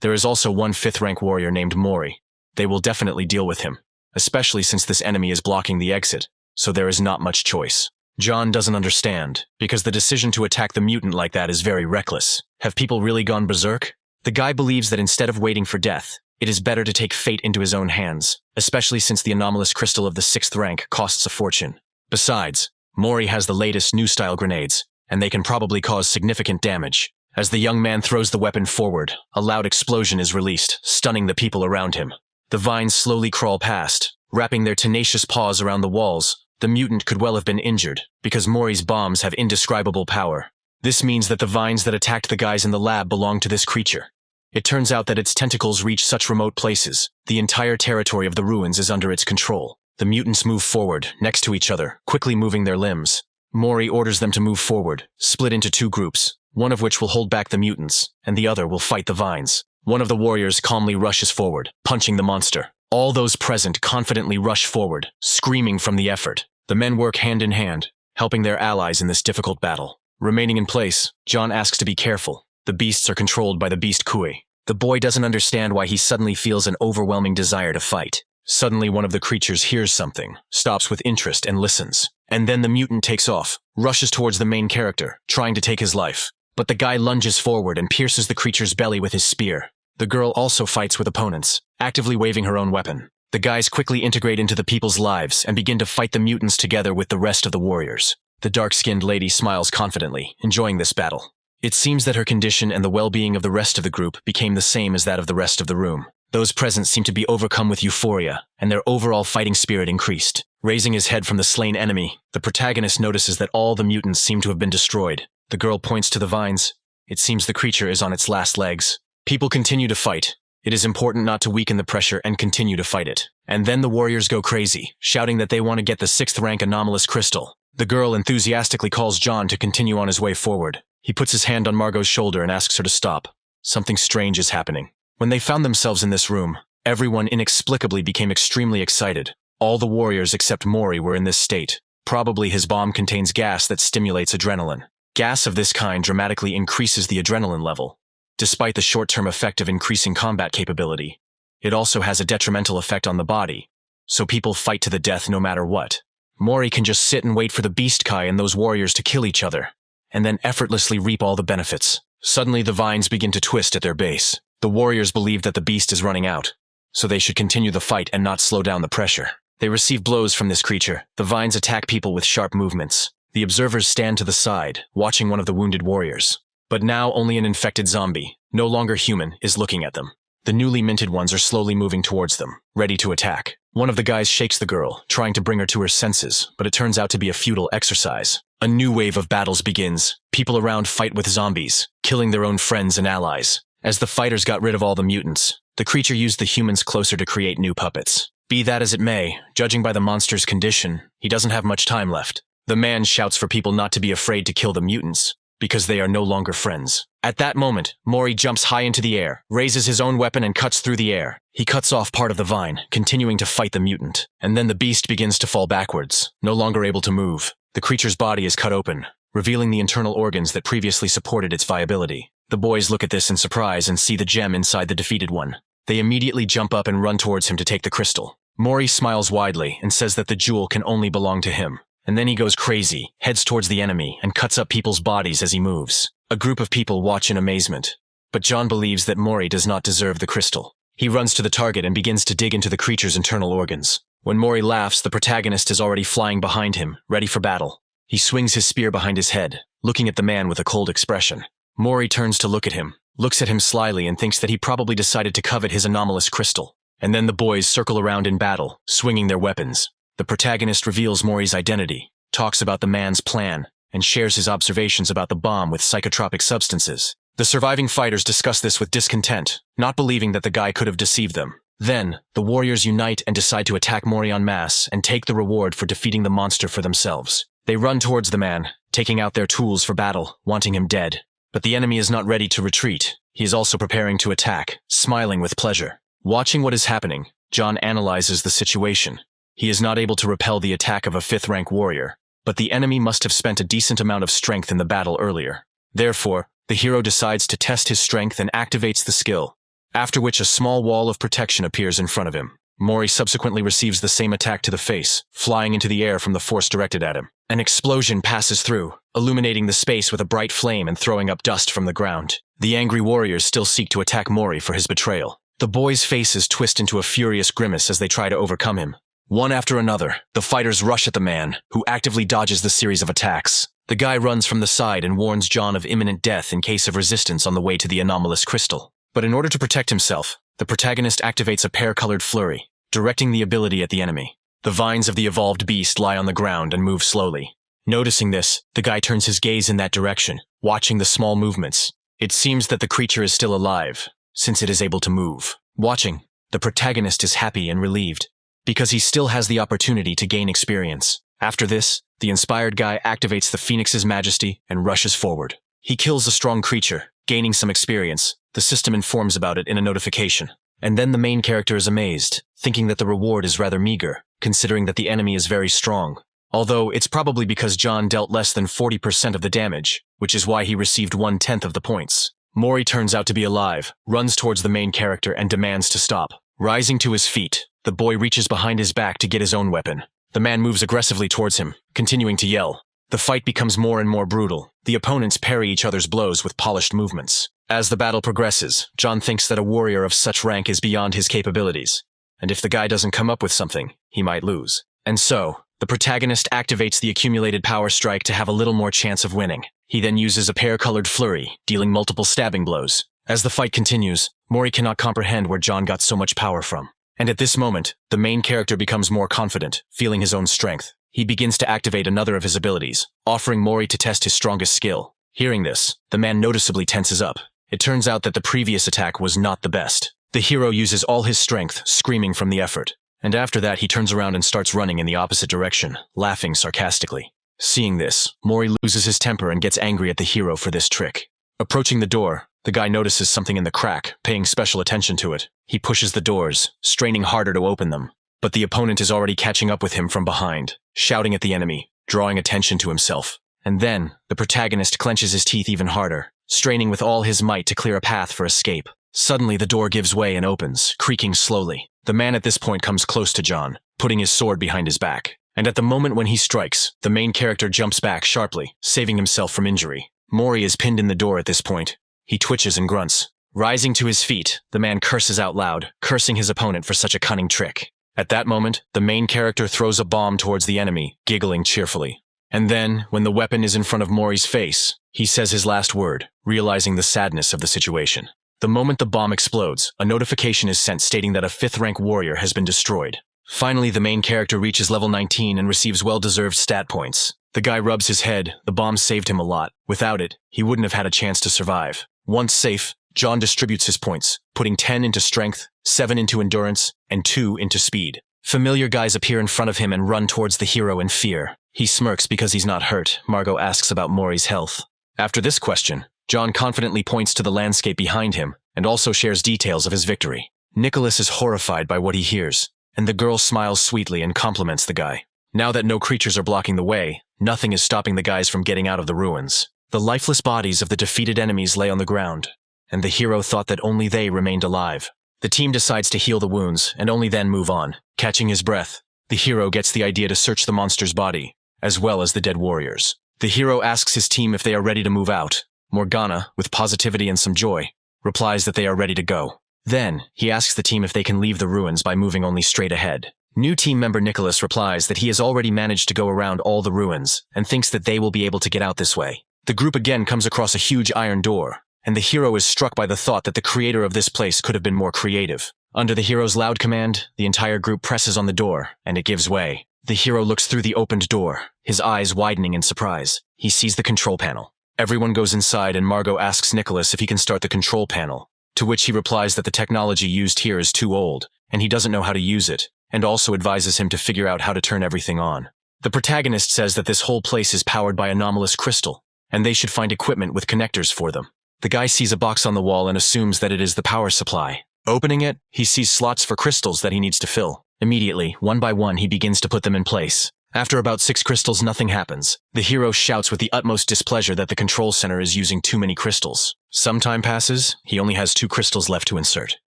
Speaker 1: There is also one 5th rank warrior named Mori. They will definitely deal with him, especially since this enemy is blocking the exit, so there is not much choice. John doesn't understand, because the decision to attack the mutant like that is very reckless. Have people really gone berserk? The guy believes that instead of waiting for death, it is better to take fate into his own hands, especially since the anomalous crystal of the 6th rank costs a fortune. Besides, Mori has the latest new style grenades, and they can probably cause significant damage. As the young man throws the weapon forward, a loud explosion is released, stunning the people around him. The vines slowly crawl past, wrapping their tenacious paws around the walls. The mutant could well have been injured, because Mori's bombs have indescribable power. This means that the vines that attacked the guys in the lab belong to this creature. It turns out that its tentacles reach such remote places, the entire territory of the ruins is under its control. The mutants move forward, next to each other, quickly moving their limbs. Mori orders them to move forward, split into 2 groups, one of which will hold back the mutants, and the other will fight the vines. One of the warriors calmly rushes forward, punching the monster. All those present confidently rush forward, screaming from the effort. The men work hand in hand, helping their allies in this difficult battle. Remaining in place, John asks to be careful. The beasts are controlled by the beast Kui. The boy doesn't understand why he suddenly feels an overwhelming desire to fight. Suddenly one of the creatures hears something, stops with interest and listens. And then the mutant takes off, rushes towards the main character, trying to take his life. But the guy lunges forward and pierces the creature's belly with his spear. The girl also fights with opponents, actively waving her own weapon. The guys quickly integrate into the people's lives and begin to fight the mutants together with the rest of the warriors. The dark-skinned lady smiles confidently, enjoying this battle. It seems that her condition and the well-being of the rest of the group became the same as that of the rest of the room. Those present seem to be overcome with euphoria, and their overall fighting spirit increased. Raising his head from the slain enemy, the protagonist notices that all the mutants seem to have been destroyed. The girl points to the vines. It seems the creature is on its last legs. People continue to fight. It is important not to weaken the pressure and continue to fight it. And then the warriors go crazy, shouting that they want to get the 6th rank anomalous crystal. The girl enthusiastically calls John to continue on his way forward. He puts his hand on Margot's shoulder and asks her to stop. Something strange is happening. When they found themselves in this room, everyone inexplicably became extremely excited. All the warriors except Mori were in this state. Probably his bomb contains gas that stimulates adrenaline. Gas of this kind dramatically increases the adrenaline level. Despite the short-term effect of increasing combat capability, it also has a detrimental effect on the body, so people fight to the death no matter what. Mori can just sit and wait for the Beast Kai and those warriors to kill each other, and then effortlessly reap all the benefits. Suddenly the vines begin to twist at their base. The warriors believe that the beast is running out, so they should continue the fight and not slow down the pressure. They receive blows from this creature. The vines attack people with sharp movements. The observers stand to the side, watching one of the wounded warriors. But now only an infected zombie, no longer human, is looking at them. The newly minted ones are slowly moving towards them, ready to attack. One of the guys shakes the girl, trying to bring her to her senses, but it turns out to be a futile exercise. A new wave of battles begins. People around fight with zombies, killing their own friends and allies. As the fighters got rid of all the mutants, the creature used the humans closer to create new puppets. Be that as it may, judging by the monster's condition, he doesn't have much time left. The man shouts for people not to be afraid to kill the mutants, because they are no longer friends. At that moment, Mori jumps high into the air, raises his own weapon and cuts through the air. He cuts off part of the vine, continuing to fight the mutant. And then the beast begins to fall backwards, no longer able to move. The creature's body is cut open, revealing the internal organs that previously supported its viability. The boys look at this in surprise and see the gem inside the defeated one. They immediately jump up and run towards him to take the crystal. Mori smiles widely and says that the jewel can only belong to him. And then he goes crazy, heads towards the enemy, and cuts up people's bodies as he moves. A group of people watch in amazement. But John believes that Mori does not deserve the crystal. He runs to the target and begins to dig into the creature's internal organs. When Mori laughs, the protagonist is already flying behind him, ready for battle. He swings his spear behind his head, looking at the man with a cold expression. Mori turns to look at him, looks at him slyly and thinks that he probably decided to covet his anomalous crystal. And then the boys circle around in battle, swinging their weapons. The protagonist reveals Mori's identity, talks about the man's plan, and shares his observations about the bomb with psychotropic substances. The surviving fighters discuss this with discontent, not believing that the guy could have deceived them. Then, the warriors unite and decide to attack Mori en masse and take the reward for defeating the monster for themselves. They run towards the man, taking out their tools for battle, wanting him dead. But the enemy is not ready to retreat. He is also preparing to attack, smiling with pleasure. Watching what is happening, John analyzes the situation. He is not able to repel the attack of a 5th rank warrior, but the enemy must have spent a decent amount of strength in the battle earlier. Therefore, The hero decides to test his strength and activates the skill, after which a small wall of protection appears in front of him. Mori subsequently receives the same attack to the face, flying into the air from the force directed at him. An explosion passes through, illuminating the space with a bright flame and throwing up dust from the ground. The angry warriors still seek to attack Mori for his betrayal. The boys' faces twist into a furious grimace as they try to overcome him. One after another, the fighters rush at the man, who actively dodges the series of attacks. The guy runs from the side and warns John of imminent death in case of resistance on the way to the anomalous crystal. But in order to protect himself, the protagonist activates a pear-colored flurry, directing the ability at the enemy. The vines of the evolved beast lie on the ground and move slowly. Noticing this, the guy turns his gaze in that direction, watching the small movements. It seems that the creature is still alive, since it is able to move. Watching, the protagonist is happy and relieved, because he still has the opportunity to gain experience. After this, the inspired guy activates the Phoenix's majesty and rushes forward. He kills a strong creature, gaining some experience. The system informs about it in a notification. And then the main character is amazed, thinking that the reward is rather meager, considering that the enemy is very strong. Although it's probably because John dealt less than 40% of the damage, which is why he received 1/10 of the points. Mori turns out to be alive, runs towards the main character and demands to stop. Rising to his feet, the boy reaches behind his back to get his own weapon. The man moves aggressively towards him, continuing to yell. The fight becomes more and more brutal. The opponents parry each other's blows with polished movements. As the battle progresses, John thinks that a warrior of such rank is beyond his capabilities, and if the guy doesn't come up with something, he might lose. And so, the protagonist activates the accumulated power strike to have a little more chance of winning. He then uses a pear-colored flurry, dealing multiple stabbing blows. As the fight continues, Mori cannot comprehend where John got so much power from. And at this moment, the main character becomes more confident, feeling his own strength. He begins to activate another of his abilities, offering Mori to test his strongest skill. Hearing this, the man noticeably tenses up. It turns out that the previous attack was not the best. The hero uses all his strength, screaming from the effort. And after that, he turns around and starts running in the opposite direction, laughing sarcastically. Seeing this, Mori loses his temper and gets angry at the hero for this trick. Approaching the door, the guy notices something in the crack, paying special attention to it. He pushes the doors, straining harder to open them. But the opponent is already catching up with him from behind, shouting at the enemy, drawing attention to himself. And then, the protagonist clenches his teeth even harder, straining with all his might to clear a path for escape. Suddenly, the door gives way and opens, creaking slowly. The man at this point comes close to John, putting his sword behind his back. And at the moment when he strikes, the main character jumps back sharply, saving himself from injury. Mori is pinned in the door at this point. He twitches and grunts. Rising to his feet, the man curses out loud, cursing his opponent for such a cunning trick. At that moment, the main character throws a bomb towards the enemy, giggling cheerfully. And then, when the weapon is in front of Mori's face, he says his last word, realizing the sadness of the situation. The moment the bomb explodes, a notification is sent stating that a 5th-rank warrior has been destroyed. Finally, the main character reaches level 19 and receives well-deserved stat points. The guy rubs his head. The bomb saved him a lot. Without it, he wouldn't have had a chance to survive. Once safe, John distributes his points, putting 10 into strength, 7 into endurance, and 2 into speed. Familiar guys appear in front of him and run towards the hero in fear. He smirks because he's not hurt. Margot asks about Mori's health. After this question, John confidently points to the landscape behind him and also shares details of his victory. Nicholas is horrified by what he hears, and the girl smiles sweetly and compliments the guy. Now that no creatures are blocking the way, nothing is stopping the guys from getting out of the ruins. The lifeless bodies of the defeated enemies lay on the ground, and the hero thought that only they remained alive. The team decides to heal the wounds and only then move on. Catching his breath, the hero gets the idea to search the monster's body, as well as the dead warriors. The hero asks his team if they are ready to move out. Morgana, with positivity and some joy, replies that they are ready to go. Then, he asks the team if they can leave the ruins by moving only straight ahead. New team member Nicholas replies that he has already managed to go around all the ruins and thinks that they will be able to get out this way. The group again comes across a huge iron door, and the hero is struck by the thought that the creator of this place could have been more creative. Under the hero's loud command, the entire group presses on the door, and it gives way. The hero looks through the opened door, his eyes widening in surprise. He sees the control panel. Everyone goes inside and Margot asks Nicholas if he can start the control panel, to which he replies that the technology used here is too old, and he doesn't know how to use it, and also advises him to figure out how to turn everything on. The protagonist says that this whole place is powered by anomalous crystal, and they should find equipment with connectors for them. The guy sees a box on the wall and assumes that it is the power supply. Opening it, he sees slots for crystals that he needs to fill. Immediately, one by one, he begins to put them in place. After about 6 crystals, nothing happens. The hero shouts with the utmost displeasure that the control center is using too many crystals. Some time passes, he only has 2 crystals left to insert.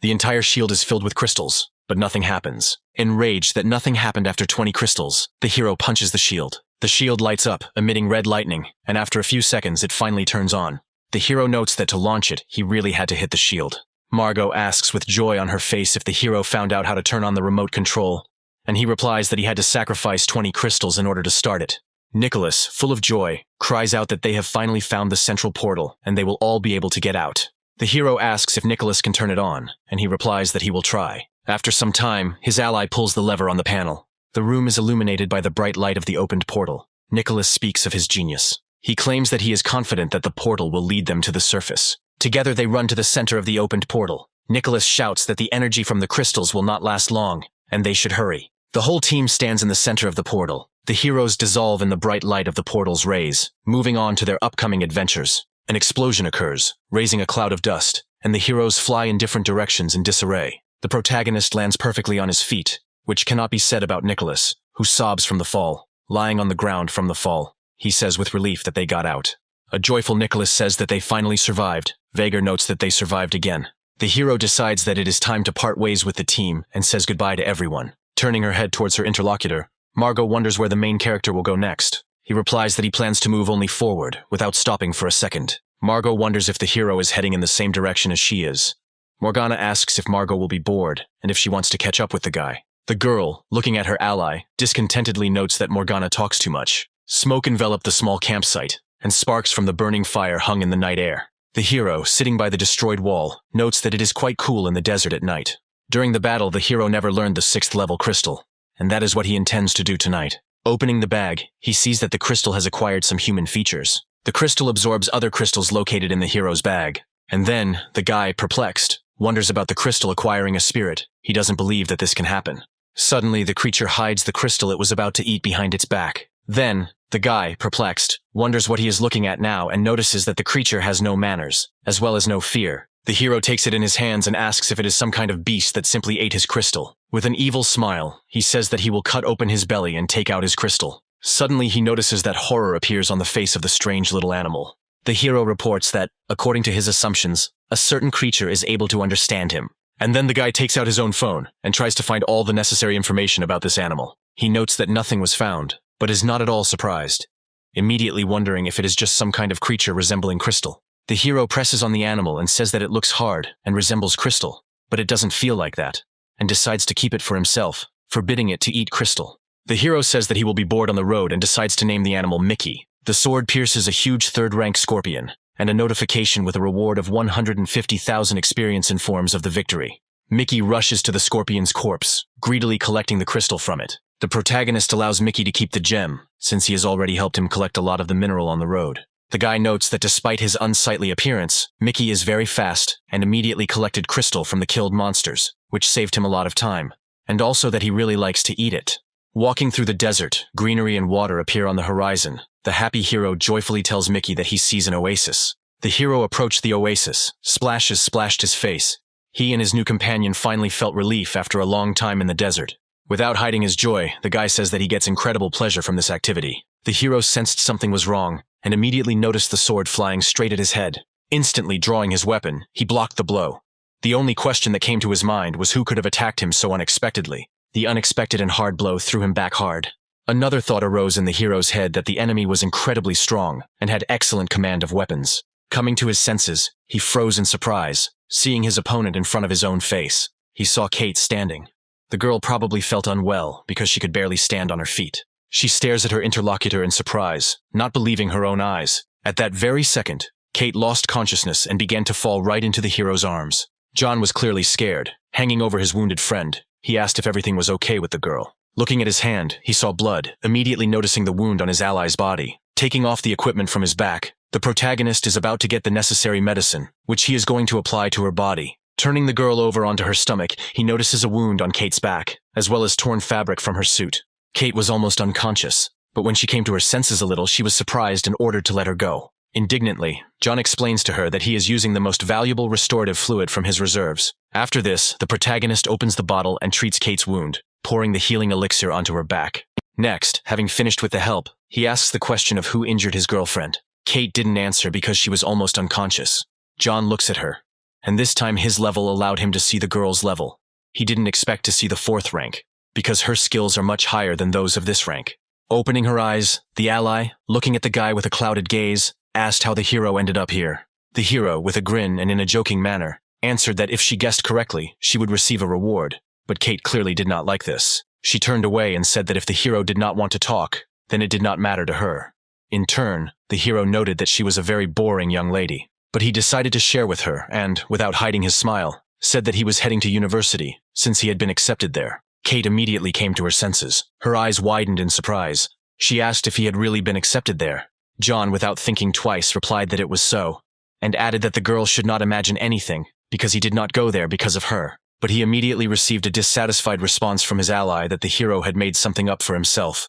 Speaker 1: The entire shield is filled with crystals, but nothing happens. Enraged that nothing happened after 20 crystals, the hero punches the shield. The shield lights up, emitting red lightning, and after a few seconds it finally turns on. The hero notes that to launch it, he really had to hit the shield. Margot asks with joy on her face if the hero found out how to turn on the remote control, and he replies that he had to sacrifice 20 crystals in order to start it. Nicholas, full of joy, cries out that they have finally found the central portal and they will all be able to get out. The hero asks if Nicholas can turn it on, and he replies that he will try. After some time, his ally pulls the lever on the panel. The room is illuminated by the bright light of the opened portal. Nicholas speaks of his genius. He claims that he is confident that the portal will lead them to the surface. Together they run to the center of the opened portal. Nicholas shouts that the energy from the crystals will not last long, and they should hurry. The whole team stands in the center of the portal. The heroes dissolve in the bright light of the portal's rays, moving on to their upcoming adventures. An explosion occurs, raising a cloud of dust, and the heroes fly in different directions in disarray. The protagonist lands perfectly on his feet, which cannot be said about Nicholas, who sobs from the fall. Lying on the ground from the fall, he says with relief that they got out. A joyful Nicholas says that they finally survived. Vhagar notes that they survived again. The hero decides that it is time to part ways with the team and says goodbye to everyone. Turning her head towards her interlocutor, Margot wonders where the main character will go next. He replies that he plans to move only forward, without stopping for a second. Margot wonders if the hero is heading in the same direction as she is. Morgana asks if Margot will be bored, and if she wants to catch up with the guy. The girl, looking at her ally, discontentedly notes that Morgana talks too much. Smoke enveloped the small campsite, and sparks from the burning fire hung in the night air. The hero, sitting by the destroyed wall, notes that it is quite cool in the desert at night. During the battle, the hero never learned the 6th level crystal, and that is what he intends to do tonight. Opening the bag, he sees that the crystal has acquired some human features. The crystal absorbs other crystals located in the hero's bag. And then, the guy, perplexed, wonders about the crystal acquiring a spirit. He doesn't believe that this can happen. Suddenly, the creature hides the crystal it was about to eat behind its back. Then, the guy, perplexed, wonders what he is looking at now and notices that the creature has no manners, as well as no fear. The hero takes it in his hands and asks if it is some kind of beast that simply ate his crystal. With an evil smile, he says that he will cut open his belly and take out his crystal. Suddenly, he notices that horror appears on the face of the strange little animal. The hero reports that, according to his assumptions, a certain creature is able to understand him. And then the guy takes out his own phone and tries to find all the necessary information about this animal. He notes that nothing was found, but is not at all surprised, immediately wondering if it is just some kind of creature resembling crystal. The hero presses on the animal and says that it looks hard and resembles crystal, but it doesn't feel like that, and decides to keep it for himself, forbidding it to eat crystal. The hero says that he will be bored on the road and decides to name the animal Mickey. The sword pierces a huge 3rd-rank scorpion, and a notification with a reward of 150,000 experience informs of the victory. Mickey rushes to the scorpion's corpse, greedily collecting the crystal from it. The protagonist allows Mickey to keep the gem, since he has already helped him collect a lot of the mineral on the road. The guy notes that despite his unsightly appearance, Mickey is very fast and immediately collected crystal from the killed monsters, which saved him a lot of time, and also that he really likes to eat it. Walking through the desert, greenery and water appear on the horizon. The happy hero joyfully tells Mickey that he sees an oasis. The hero approached the oasis. Splashes splashed his face. He and his new companion finally felt relief after a long time in the desert. Without hiding his joy, the guy says that he gets incredible pleasure from this activity. The hero sensed something was wrong, and immediately noticed the sword flying straight at his head. Instantly drawing his weapon, he blocked the blow. The only question that came to his mind was who could have attacked him so unexpectedly. The unexpected and hard blow threw him back hard. Another thought arose in the hero's head that the enemy was incredibly strong and had excellent command of weapons. Coming to his senses, he froze in surprise, seeing his opponent in front of his own face. He saw Kate standing. The girl probably felt unwell because she could barely stand on her feet. She stares at her interlocutor in surprise, not believing her own eyes. At that very second, Kate lost consciousness and began to fall right into the hero's arms. John was clearly scared, hanging over his wounded friend. He asked if everything was okay with the girl. Looking at his hand, he saw blood, immediately noticing the wound on his ally's body. Taking off the equipment from his back, the protagonist is about to get the necessary medicine, which he is going to apply to her body. Turning the girl over onto her stomach, he notices a wound on Kate's back, as well as torn fabric from her suit. Kate was almost unconscious, but when she came to her senses a little, she was surprised and ordered to let her go. Indignantly, John explains to her that he is using the most valuable restorative fluid from his reserves. After this, the protagonist opens the bottle and treats Kate's wound, pouring the healing elixir onto her back. Next, having finished with the help, he asks the question of who injured his girlfriend. Kate didn't answer because she was almost unconscious. John looks at her, and this time his level allowed him to see the girl's level. He didn't expect to see the 4th rank, because her skills are much higher than those of this rank. Opening her eyes, the ally, looking at the guy with a clouded gaze, asked how the hero ended up here. The hero, with a grin and in a joking manner, answered that if she guessed correctly, she would receive a reward, but Kate clearly did not like this. She turned away and said that if the hero did not want to talk, then it did not matter to her. In turn, the hero noted that she was a very boring young lady, but he decided to share with her and, without hiding his smile, said that he was heading to university, since he had been accepted there. Kate immediately came to her senses. Her eyes widened in surprise. She asked if he had really been accepted there. John, without thinking twice, replied that it was so, and added that the girl should not imagine anything, because he did not go there because of her. But he immediately received a dissatisfied response from his ally that the hero had made something up for himself,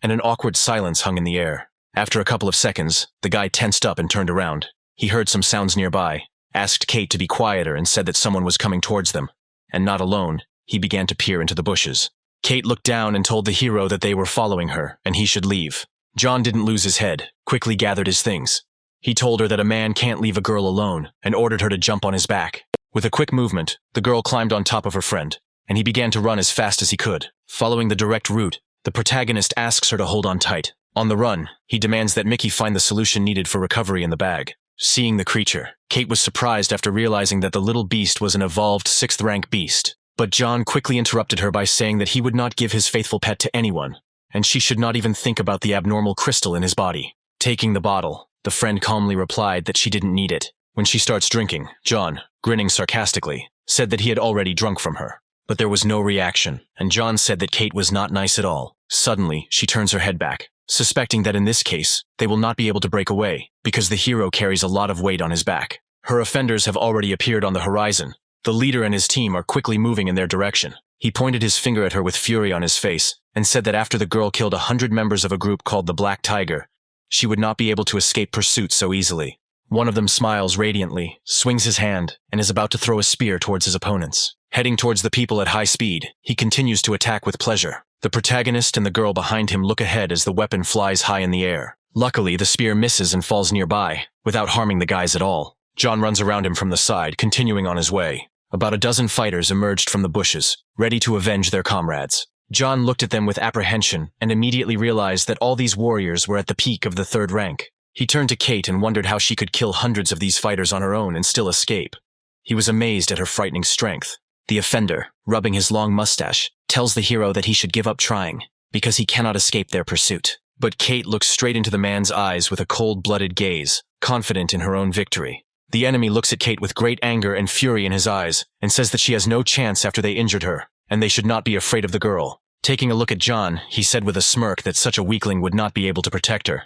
Speaker 1: and an awkward silence hung in the air. After a couple of seconds, the guy tensed up and turned around. He heard some sounds nearby, asked Kate to be quieter and said that someone was coming towards them, and not alone, he began to peer into the bushes. Kate looked down and told the hero that they were following her, and he should leave. John didn't lose his head, quickly gathered his things. He told her that a man can't leave a girl alone, and ordered her to jump on his back. With a quick movement, the girl climbed on top of her friend, and he began to run as fast as he could. Following the direct route, the protagonist asks her to hold on tight. On the run, he demands that Mickey find the solution needed for recovery in the bag. Seeing the creature, Kate was surprised after realizing that the little beast was an evolved 6th rank beast. But John quickly interrupted her by saying that he would not give his faithful pet to anyone, and she should not even think about the abnormal crystal in his body. Taking the bottle, the friend calmly replied that she didn't need it. When she starts drinking, John, grinning sarcastically, said that he had already drunk from her. But there was no reaction, and John said that Kate was not nice at all. Suddenly, she turns her head back, suspecting that in this case, they will not be able to break away, because the hero carries a lot of weight on his back. Her offenders have already appeared on the horizon. The leader and his team are quickly moving in their direction. He pointed his finger at her with fury on his face, and said that after the girl killed 100 members of a group called the Black Tiger, she would not be able to escape pursuit so easily. One of them smiles radiantly, swings his hand, and is about to throw a spear towards his opponents. Heading towards the people at high speed, he continues to attack with pleasure. The protagonist and the girl behind him look ahead as the weapon flies high in the air. Luckily, the spear misses and falls nearby, without harming the guys at all. John runs around him from the side, continuing on his way. About a dozen fighters emerged from the bushes, ready to avenge their comrades. John looked at them with apprehension and immediately realized that all these warriors were at the peak of the 3rd rank. He turned to Kate and wondered how she could kill hundreds of these fighters on her own and still escape. He was amazed at her frightening strength. The offender, rubbing his long mustache, tells the hero that he should give up trying, because he cannot escape their pursuit. But Kate looks straight into the man's eyes with a cold-blooded gaze, confident in her own victory. The enemy looks at Kate with great anger and fury in his eyes, and says that she has no chance after they injured her, and they should not be afraid of the girl. Taking a look at John, he said with a smirk that such a weakling would not be able to protect her.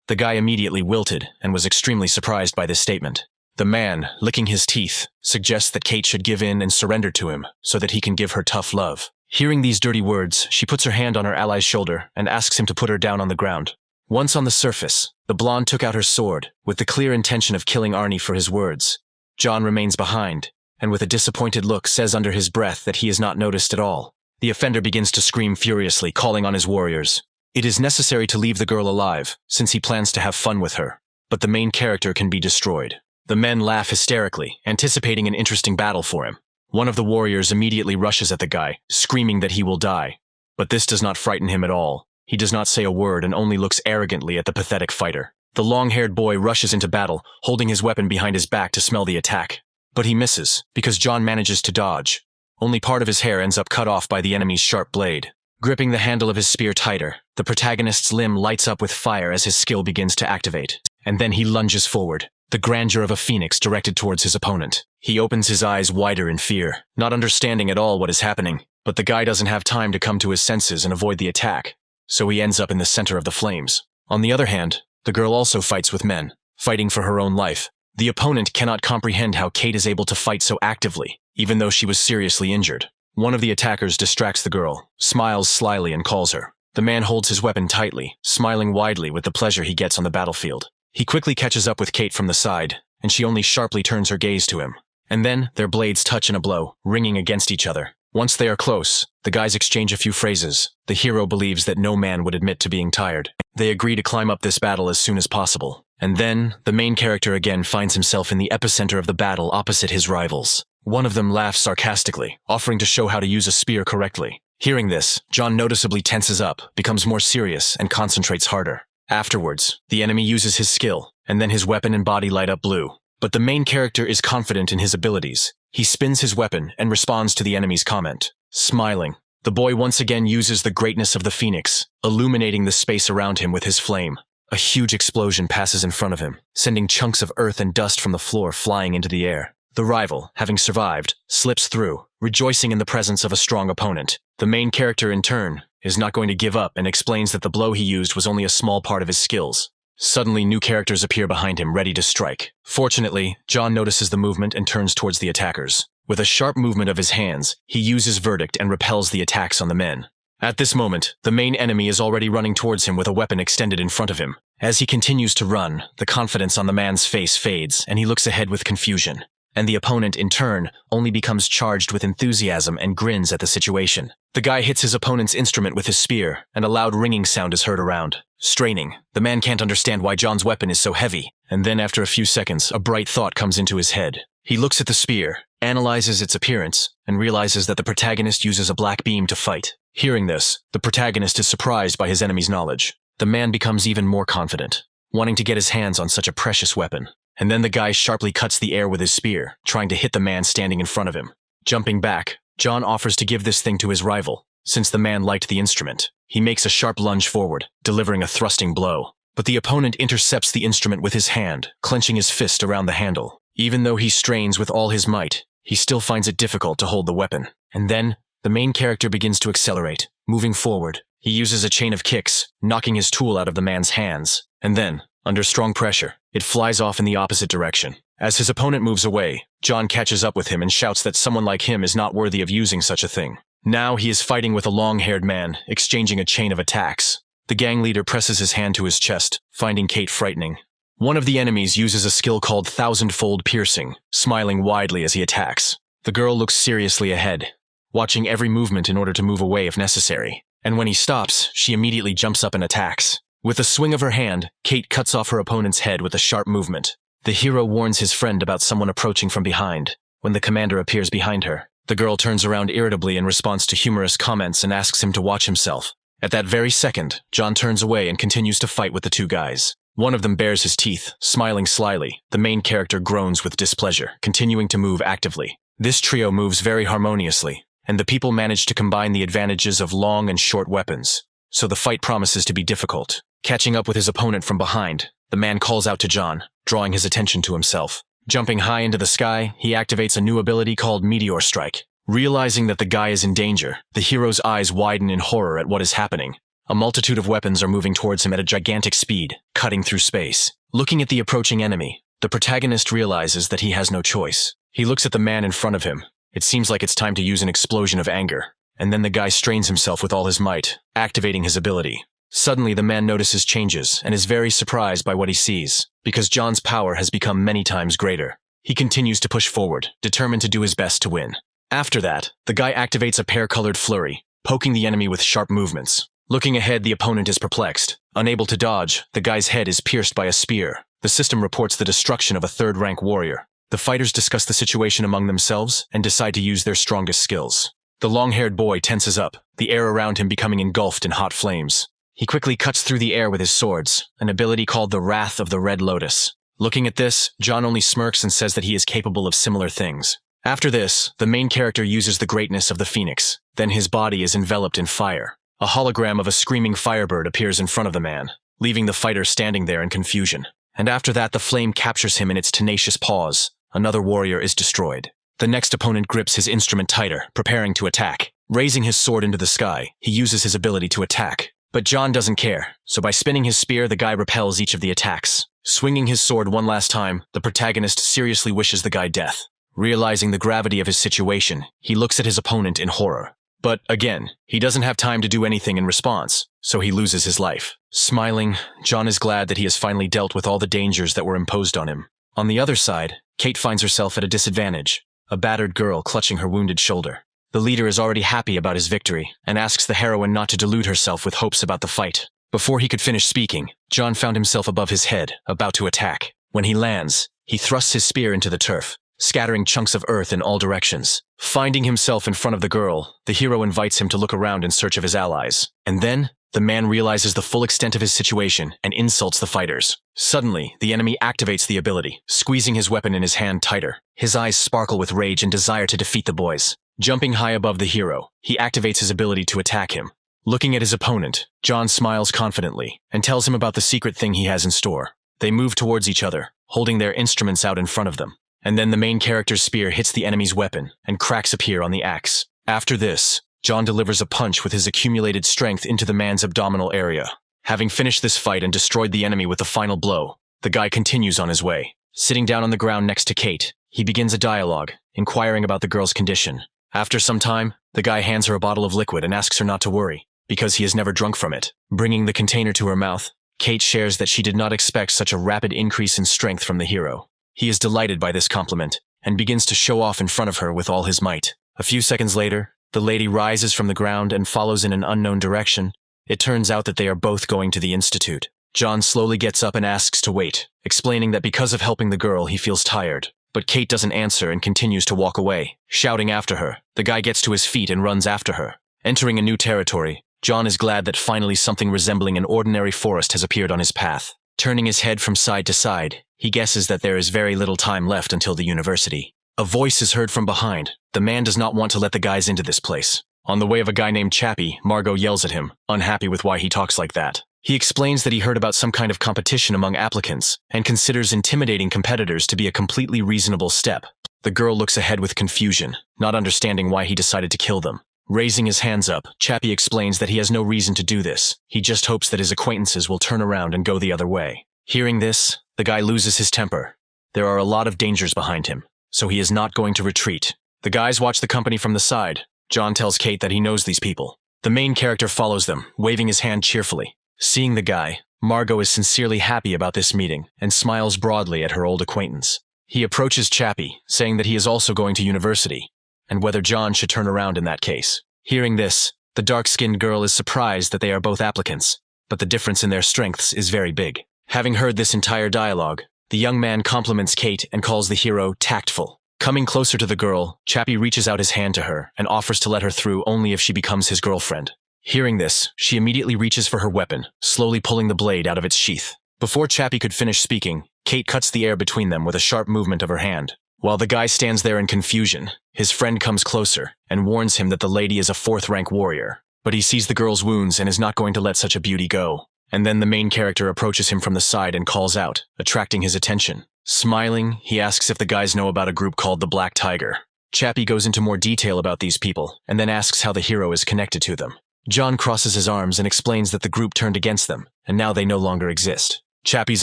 Speaker 1: The guy immediately wilted and was extremely surprised by this statement. The man, licking his teeth, suggests that Kate should give in and surrender to him so that he can give her tough love. Hearing these dirty words, she puts her hand on her ally's shoulder and asks him to put her down on the ground. Once on the surface, the blonde took out her sword, with the clear intention of killing Arnie for his words. John remains behind, and with a disappointed look says under his breath that he is not noticed at all. The offender begins to scream furiously, calling on his warriors. It is necessary to leave the girl alive, since he plans to have fun with her, but the main character can be destroyed. The men laugh hysterically, anticipating an interesting battle for him. One of the warriors immediately rushes at the guy, screaming that he will die. But this does not frighten him at all. He does not say a word and only looks arrogantly at the pathetic fighter. The long-haired boy rushes into battle, holding his weapon behind his back to smell the attack. But he misses, because John manages to dodge. Only part of his hair ends up cut off by the enemy's sharp blade. Gripping the handle of his spear tighter, the protagonist's limb lights up with fire as his skill begins to activate. And then he lunges forward, the grandeur of a phoenix directed towards his opponent. He opens his eyes wider in fear, not understanding at all what is happening. But the guy doesn't have time to come to his senses and avoid the attack, so he ends up in the center of the flames. On the other hand, the girl also fights with men, fighting for her own life. The opponent cannot comprehend how Kate is able to fight so actively, even though she was seriously injured. One of the attackers distracts the girl, smiles slyly and calls her. The man holds his weapon tightly, smiling widely with the pleasure he gets on the battlefield. He quickly catches up with Kate from the side, and she only sharply turns her gaze to him. And then, their blades touch in a blow, ringing against each other. Once they are close, the guys exchange a few phrases. The hero believes that no man would admit to being tired. They agree to climb up this battle as soon as possible. And then, the main character again finds himself in the epicenter of the battle opposite his rivals. One of them laughs sarcastically, offering to show how to use a spear correctly. Hearing this, John noticeably tenses up, becomes more serious, and concentrates harder. Afterwards, the enemy uses his skill, and then his weapon and body light up blue. But the main character is confident in his abilities. He spins his weapon and responds to the enemy's comment. Smiling, the boy once again uses the greatness of the phoenix, illuminating the space around him with his flame. A huge explosion passes in front of him, sending chunks of earth and dust from the floor flying into the air. The rival, having survived, slips through, rejoicing in the presence of a strong opponent. The main character, in turn, is not going to give up and explains that the blow he used was only a small part of his skills. Suddenly, new characters appear behind him, ready to strike. Fortunately, John notices the movement and turns towards the attackers. With a sharp movement of his hands, he uses verdict and repels the attacks on the men. At this moment, the main enemy is already running towards him with a weapon extended in front of him. As he continues to run, the confidence on the man's face fades, and he looks ahead with confusion. And the opponent, in turn, only becomes charged with enthusiasm and grins at the situation. The guy hits his opponent's instrument with his spear, and a loud ringing sound is heard around. Straining, the man can't understand why John's weapon is so heavy, and then after a few seconds, a bright thought comes into his head. He looks at the spear, analyzes its appearance, and realizes that the protagonist uses a black beam to fight. Hearing this, the protagonist is surprised by his enemy's knowledge. The man becomes even more confident, wanting to get his hands on such a precious weapon. And then the guy sharply cuts the air with his spear, trying to hit the man standing in front of him. Jumping back, John offers to give this thing to his rival, since the man liked the instrument. He makes a sharp lunge forward, delivering a thrusting blow. But the opponent intercepts the instrument with his hand, clenching his fist around the handle. Even though he strains with all his might, he still finds it difficult to hold the weapon. And then, the main character begins to accelerate, moving forward. He uses a chain of kicks, knocking his tool out of the man's hands. And then, under strong pressure, it flies off in the opposite direction. As his opponent moves away, John catches up with him and shouts that someone like him is not worthy of using such a thing. Now he is fighting with a long-haired man, exchanging a chain of attacks. The gang leader presses his hand to his chest, finding Kate frightening. One of the enemies uses a skill called Thousand-Fold Piercing, smiling widely as he attacks. The girl looks seriously ahead, watching every movement in order to move away if necessary. And when he stops, she immediately jumps up and attacks. With a swing of her hand, Kate cuts off her opponent's head with a sharp movement. The hero warns his friend about someone approaching from behind. When the commander appears behind her, the girl turns around irritably in response to humorous comments and asks him to watch himself. At that very second, John turns away and continues to fight with the two guys. One of them bares his teeth, smiling slyly. The main character groans with displeasure, continuing to move actively. This trio moves very harmoniously, and the people manage to combine the advantages of long and short weapons. So the fight promises to be difficult. Catching up with his opponent from behind, the man calls out to John, drawing his attention to himself. Jumping high into the sky, he activates a new ability called Meteor Strike. Realizing that the guy is in danger, the hero's eyes widen in horror at what is happening. A multitude of weapons are moving towards him at a gigantic speed, cutting through space. Looking at the approaching enemy, the protagonist realizes that he has no choice. He looks at the man in front of him. It seems like it's time to use an explosion of anger. And then the guy strains himself with all his might, activating his ability. Suddenly, the man notices changes and is very surprised by what he sees, because John's power has become many times greater. He continues to push forward, determined to do his best to win. After that, the guy activates a pear-colored flurry, poking the enemy with sharp movements. Looking ahead, the opponent is perplexed. Unable to dodge, the guy's head is pierced by a spear. The system reports the destruction of a third-rank warrior. The fighters discuss the situation among themselves and decide to use their strongest skills. The long-haired boy tenses up, the air around him becoming engulfed in hot flames. He quickly cuts through the air with his swords, an ability called the Wrath of the Red Lotus. Looking at this, John only smirks and says that he is capable of similar things. After this, the main character uses the greatness of the phoenix. Then his body is enveloped in fire. A hologram of a screaming firebird appears in front of the man, leaving the fighter standing there in confusion. And after that, the flame captures him in its tenacious paws. Another warrior is destroyed. The next opponent grips his instrument tighter, preparing to attack. Raising his sword into the sky, he uses his ability to attack. But John doesn't care, so by spinning his spear, the guy repels each of the attacks. Swinging his sword one last time, the protagonist seriously wishes the guy death. Realizing the gravity of his situation, he looks at his opponent in horror. But again, he doesn't have time to do anything in response, so he loses his life. Smiling, John is glad that he has finally dealt with all the dangers that were imposed on him. On the other side, Kate finds herself at a disadvantage, a battered girl clutching her wounded shoulder. The leader is already happy about his victory and asks the heroine not to delude herself with hopes about the fight. Before he could finish speaking, John found himself above his head, about to attack. When he lands, he thrusts his spear into the turf, scattering chunks of earth in all directions. Finding himself in front of the girl, the hero invites him to look around in search of his allies. And then, the man realizes the full extent of his situation and insults the fighters. Suddenly, the enemy activates the ability, squeezing his weapon in his hand tighter. His eyes sparkle with rage and desire to defeat the boys. Jumping high above the hero, he activates his ability to attack him. Looking at his opponent, John smiles confidently and tells him about the secret thing he has in store. They move towards each other, holding their instruments out in front of them. And then the main character's spear hits the enemy's weapon, and cracks appear on the axe. After this, John delivers a punch with his accumulated strength into the man's abdominal area. Having finished this fight and destroyed the enemy with the final blow, the guy continues on his way. Sitting down on the ground next to Kate, he begins a dialogue, inquiring about the girl's condition. After some time, the guy hands her a bottle of liquid and asks her not to worry, because he has never drunk from it. Bringing the container to her mouth, Kate shares that she did not expect such a rapid increase in strength from the hero. He is delighted by this compliment, and begins to show off in front of her with all his might. A few seconds later, the lady rises from the ground and follows in an unknown direction. It turns out that they are both going to the institute. John slowly gets up and asks to wait, explaining that because of helping the girl he feels tired. But Kate doesn't answer and continues to walk away, shouting after her. The guy gets to his feet and runs after her. Entering a new territory, John is glad that finally something resembling an ordinary forest has appeared on his path. Turning his head from side to side, he guesses that there is very little time left until the university. A voice is heard from behind. The man does not want to let the guys into this place. On the way of a guy named Chappie, Margot yells at him, unhappy with why he talks like that. He explains that he heard about some kind of competition among applicants, and considers intimidating competitors to be a completely reasonable step. The girl looks ahead with confusion, not understanding why he decided to kill them. Raising his hands up, Chappie explains that he has no reason to do this. He just hopes that his acquaintances will turn around and go the other way. Hearing this, the guy loses his temper. There are a lot of dangers behind him, so he is not going to retreat. The guys watch the company from the side. John tells Kate that he knows these people. The main character follows them, waving his hand cheerfully. Seeing the guy, Margot is sincerely happy about this meeting and smiles broadly at her old acquaintance. He approaches Chappie, saying that he is also going to university, and whether John should turn around in that case. Hearing this, the dark-skinned girl is surprised that they are both applicants, but the difference in their strengths is very big. Having heard this entire dialogue, the young man compliments Kate and calls the hero tactful. Coming closer to the girl, Chappie reaches out his hand to her and offers to let her through only if she becomes his girlfriend. Hearing this, she immediately reaches for her weapon, slowly pulling the blade out of its sheath. Before Chappie could finish speaking, Kate cuts the air between them with a sharp movement of her hand. While the guy stands there in confusion, his friend comes closer and warns him that the lady is a 4th-rank warrior. But he sees the girl's wounds and is not going to let such a beauty go. And then the main character approaches him from the side and calls out, attracting his attention. Smiling, he asks if the guys know about a group called the Black Tiger. Chappie goes into more detail about these people, and then asks how the hero is connected to them. John crosses his arms and explains that the group turned against them, and now they no longer exist. Chappie's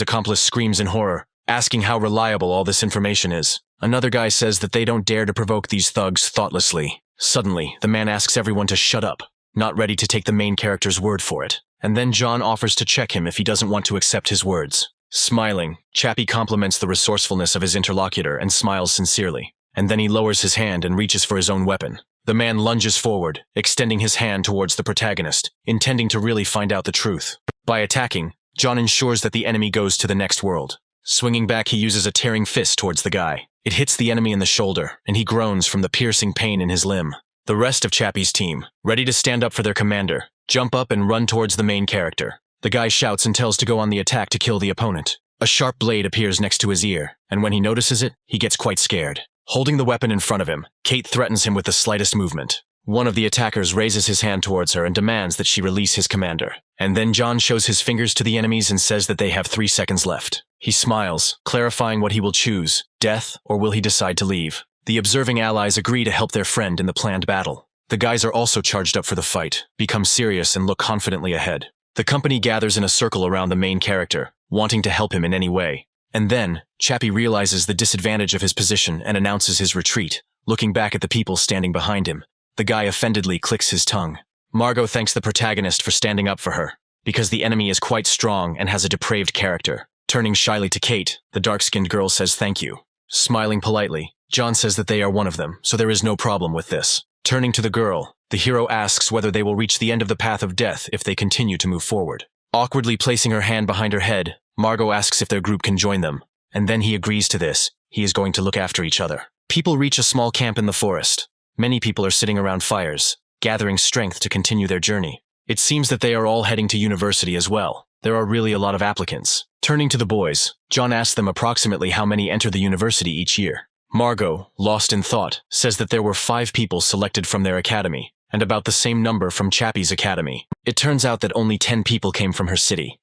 Speaker 1: accomplice screams in horror, asking how reliable all this information is. Another guy says that they don't dare to provoke these thugs thoughtlessly. Suddenly, the man asks everyone to shut up, not ready to take the main character's word for it. And then John offers to check him if he doesn't want to accept his words. Smiling, Chappie compliments the resourcefulness of his interlocutor and smiles sincerely. And then he lowers his hand and reaches for his own weapon. The man lunges forward, extending his hand towards the protagonist, intending to really find out the truth. By attacking, John ensures that the enemy goes to the next world. Swinging back, he uses a tearing fist towards the guy. It hits the enemy in the shoulder, and he groans from the piercing pain in his limb. The rest of Chappie's team, ready to stand up for their commander, jump up and run towards the main character. The guy shouts and tells to go on the attack to kill the opponent. A sharp blade appears next to his ear, and when he notices it, he gets quite scared. Holding the weapon in front of him, Kate threatens him with the slightest movement. One of the attackers raises his hand towards her and demands that she release his commander. And then John shows his fingers to the enemies and says that they have 3 seconds left. He smiles, clarifying what he will choose, death or will he decide to leave. The observing allies agree to help their friend in the planned battle. The guys are also charged up for the fight, become serious and look confidently ahead. The company gathers in a circle around the main character, wanting to help him in any way. And then, Chappie realizes the disadvantage of his position and announces his retreat, looking back at the people standing behind him. The guy offendedly clicks his tongue. Margot thanks the protagonist for standing up for her, because the enemy is quite strong and has a depraved character. Turning shyly to Kate, the dark-skinned girl says thank you. Smiling politely, John says that they are one of them, so there is no problem with this. Turning to the girl, the hero asks whether they will reach the end of the path of death if they continue to move forward. Awkwardly placing her hand behind her head, Margot asks if their group can join them, and then he agrees to this. He is going to look after each other. People reach a small camp in the forest. Many people are sitting around fires, gathering strength to continue their journey. It seems that they are all heading to university as well. There are really a lot of applicants. Turning to the boys, John asks them approximately how many enter the university each year. Margot, lost in thought, says that there were 5 people selected from their academy, and about the same number from Chappie's academy. It turns out that only 10 people came from her city,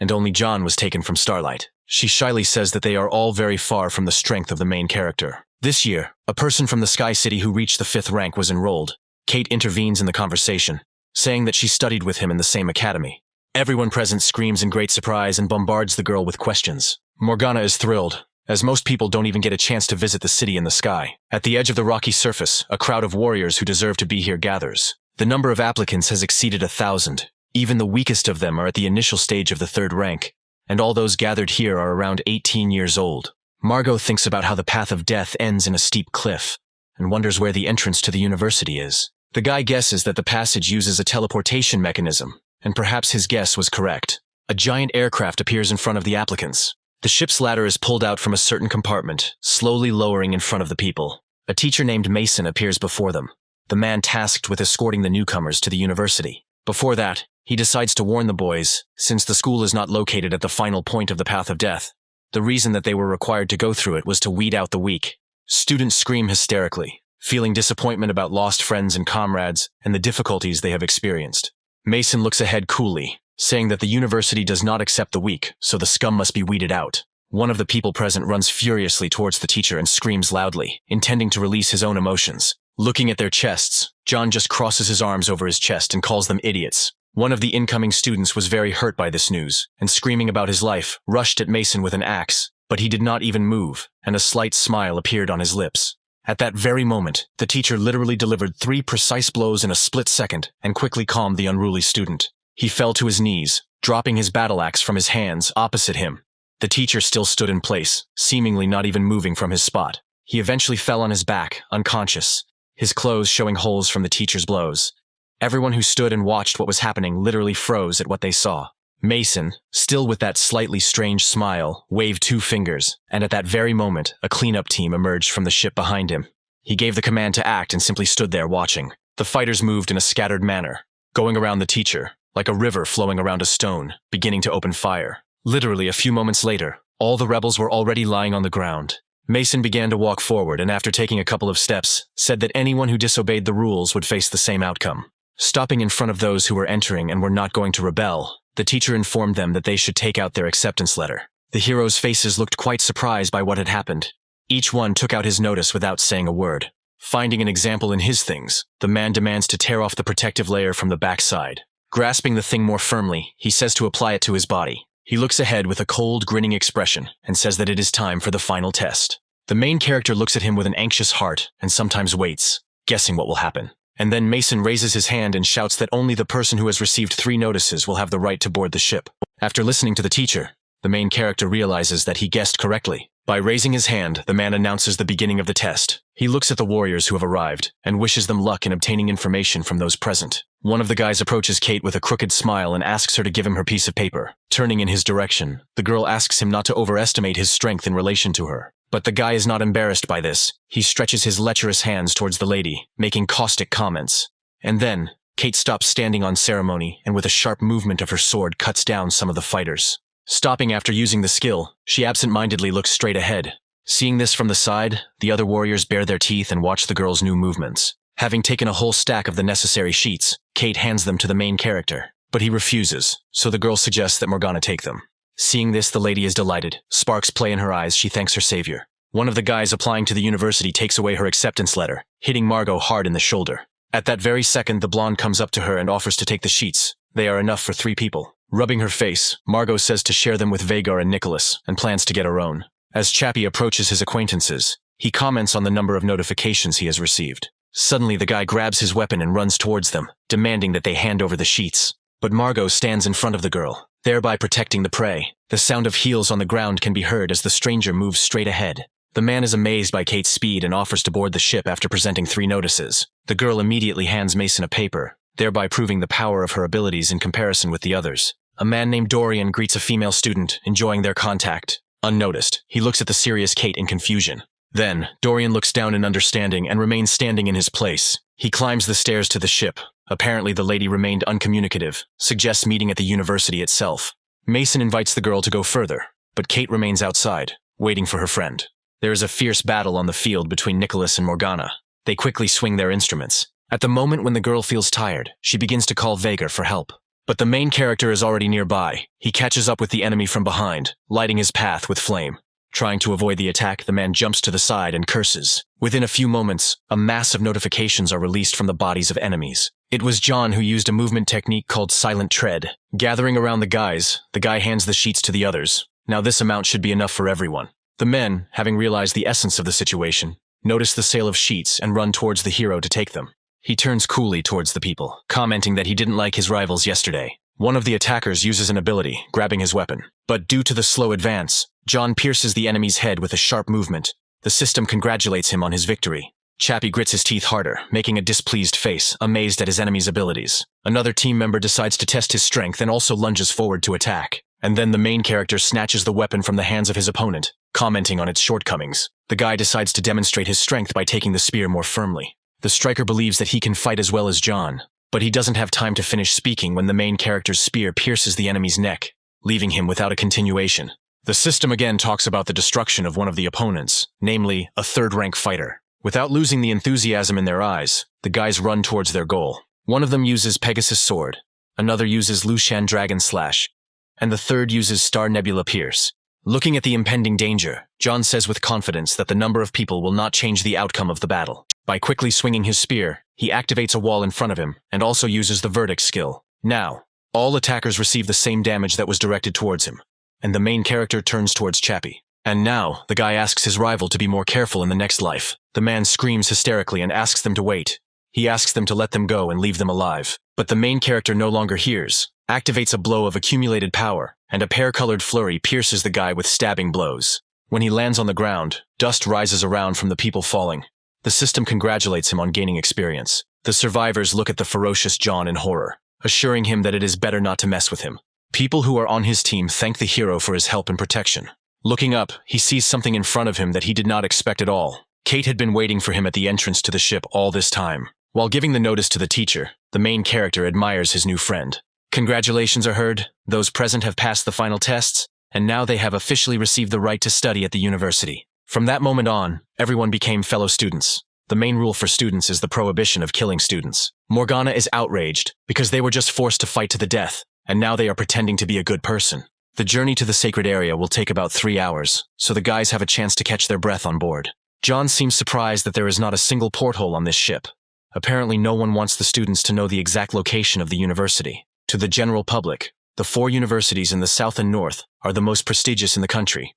Speaker 1: and only John was taken from Starlight. She shyly says that they are all very far from the strength of the main character. This year, a person from the Sky City who reached the 5th rank was enrolled. Kate intervenes in the conversation, saying that she studied with him in the same academy. Everyone present screams in great surprise and bombards the girl with questions. Morgana is thrilled, as most people don't even get a chance to visit the city in the sky. At the edge of the rocky surface, a crowd of warriors who deserve to be here gathers. The number of applicants has exceeded 1,000. Even the weakest of them are at the initial stage of the 3rd rank, and all those gathered here are around 18 years old. Margot thinks about how the path of death ends in a steep cliff, and wonders where the entrance to the university is. The guy guesses that the passage uses a teleportation mechanism, and perhaps his guess was correct. A giant aircraft appears in front of the applicants. The ship's ladder is pulled out from a certain compartment, slowly lowering in front of the people. A teacher named Mason appears before them, the man tasked with escorting the newcomers to the university. Before that, he decides to warn the boys, since the school is not located at the final point of the path of death. The reason that they were required to go through it was to weed out the weak. Students scream hysterically, feeling disappointment about lost friends and comrades and the difficulties they have experienced. Mason looks ahead coolly, saying that the university does not accept the weak, so the scum must be weeded out. One of the people present runs furiously towards the teacher and screams loudly, intending to release his own emotions. Looking at their chests, John just crosses his arms over his chest and calls them idiots. One of the incoming students was very hurt by this news, and screaming about his life, rushed at Mason with an axe, but he did not even move, and a slight smile appeared on his lips. At that very moment, the teacher literally delivered 3 precise blows in a split second and quickly calmed the unruly student. He fell to his knees, dropping his battle axe from his hands opposite him. The teacher still stood in place, seemingly not even moving from his spot. He eventually fell on his back, unconscious, his clothes showing holes from the teacher's blows. Everyone who stood and watched what was happening literally froze at what they saw. Mason, still with that slightly strange smile, waved 2 fingers, and at that very moment, a cleanup team emerged from the ship behind him. He gave the command to act and simply stood there watching. The fighters moved in a scattered manner, going around the teacher, like a river flowing around a stone, beginning to open fire. Literally a few moments later, all the rebels were already lying on the ground. Mason began to walk forward and after taking a couple of steps, said that anyone who disobeyed the rules would face the same outcome. Stopping in front of those who were entering and were not going to rebel, the teacher informed them that they should take out their acceptance letter. The heroes' faces looked quite surprised by what had happened. Each one took out his notice without saying a word. Finding an example in his things, the man demands to tear off the protective layer from the backside. Grasping the thing more firmly, he says to apply it to his body. He looks ahead with a cold, grinning expression and says that it is time for the final test. The main character looks at him with an anxious heart and sometimes waits, guessing what will happen. And then Mason raises his hand and shouts that only the person who has received 3 notices will have the right to board the ship. After listening to the teacher, the main character realizes that he guessed correctly. By raising his hand, the man announces the beginning of the test. He looks at the warriors who have arrived and wishes them luck in obtaining information from those present. One of the guys approaches Kate with a crooked smile and asks her to give him her piece of paper. Turning in his direction, the girl asks him not to overestimate his strength in relation to her. But the guy is not embarrassed by this. He stretches his lecherous hands towards the lady, making caustic comments. And then, Kate stops standing on ceremony and with a sharp movement of her sword cuts down some of the fighters. Stopping after using the skill, she absent-mindedly looks straight ahead. Seeing this from the side, the other warriors bare their teeth and watch the girl's new movements. Having taken a whole stack of the necessary sheets, Kate hands them to the main character. But he refuses, so the girl suggests that Morgana take them. Seeing this, the lady is delighted. Sparks play in her eyes, she thanks her savior. One of the guys applying to the university takes away her acceptance letter, hitting Margot hard in the shoulder. At that very second, the blonde comes up to her and offers to take the sheets. They are enough for 3 people. Rubbing her face, Margot says to share them with Vagar and Nicholas, and plans to get her own. As Chappie approaches his acquaintances, he comments on the number of notifications he has received. Suddenly, the guy grabs his weapon and runs towards them, demanding that they hand over the sheets. But Margot stands in front of the girl, thereby protecting the prey. The sound of heels on the ground can be heard as the stranger moves straight ahead. The man is amazed by Kate's speed and offers to board the ship after presenting 3 notices. The girl immediately hands Mason a paper, thereby proving the power of her abilities in comparison with the others. A man named Dorian greets a female student, enjoying their contact. Unnoticed, he looks at the serious Kate in confusion. Then, Dorian looks down in understanding and remains standing in his place. He climbs the stairs to the ship. Apparently the lady remained uncommunicative, suggests meeting at the university itself. Mason invites the girl to go further, but Kate remains outside, waiting for her friend. There is a fierce battle on the field between Nicholas and Morgana. They quickly swing their instruments. At the moment when the girl feels tired, she begins to call Vega for help. But the main character is already nearby. He catches up with the enemy from behind, lighting his path with flame. Trying to avoid the attack, the man jumps to the side and curses. Within a few moments, a mass of notifications are released from the bodies of enemies. It was John who used a movement technique called Silent Tread. Gathering around the guy hands the sheets to the others. Now this amount should be enough for everyone. The men, having realized the essence of the situation, notice the sale of sheets and run towards the hero to take them. He turns coolly towards the people, commenting that he didn't like his rivals yesterday. One of the attackers uses an ability, grabbing his weapon. But due to the slow advance, John pierces the enemy's head with a sharp movement. The system congratulates him on his victory. Chappie grits his teeth harder, making a displeased face, amazed at his enemy's abilities. Another team member decides to test his strength and also lunges forward to attack. And then the main character snatches the weapon from the hands of his opponent, commenting on its shortcomings. The guy decides to demonstrate his strength by taking the spear more firmly. The striker believes that he can fight as well as John, but he doesn't have time to finish speaking when the main character's spear pierces the enemy's neck, leaving him without a continuation. The system again talks about the destruction of one of the opponents, namely, a third-rank fighter. Without losing the enthusiasm in their eyes, the guys run towards their goal. One of them uses Pegasus Sword, another uses Lushan Dragon Slash, and the third uses Star Nebula Pierce. Looking at the impending danger, John says with confidence that the number of people will not change the outcome of the battle. By quickly swinging his spear, he activates a wall in front of him and also uses the Verdict skill. Now, all attackers receive the same damage that was directed towards him, and the main character turns towards Chappie. And now, the guy asks his rival to be more careful in the next life. The man screams hysterically and asks them to wait. He asks them to let them go and leave them alive. But the main character no longer hears, activates a blow of accumulated power, and a pear-colored flurry pierces the guy with stabbing blows. When he lands on the ground, dust rises around from the people falling. The system congratulates him on gaining experience. The survivors look at the ferocious John in horror, assuring him that it is better not to mess with him. People who are on his team thank the hero for his help and protection. Looking up, he sees something in front of him that he did not expect at all. Kate had been waiting for him at the entrance to the ship all this time. While giving the notice to the teacher, the main character admires his new friend. Congratulations are heard, those present have passed the final tests, and now they have officially received the right to study at the university. From that moment on, everyone became fellow students. The main rule for students is the prohibition of killing students. Morgana is outraged because they were just forced to fight to the death, and now they are pretending to be a good person. The journey to the sacred area will take about 3 hours, so the guys have a chance to catch their breath on board. John seems surprised that there is not a single porthole on this ship. Apparently no one wants the students to know the exact location of the university. To the general public, the 4 universities in the south and north are the most prestigious in the country.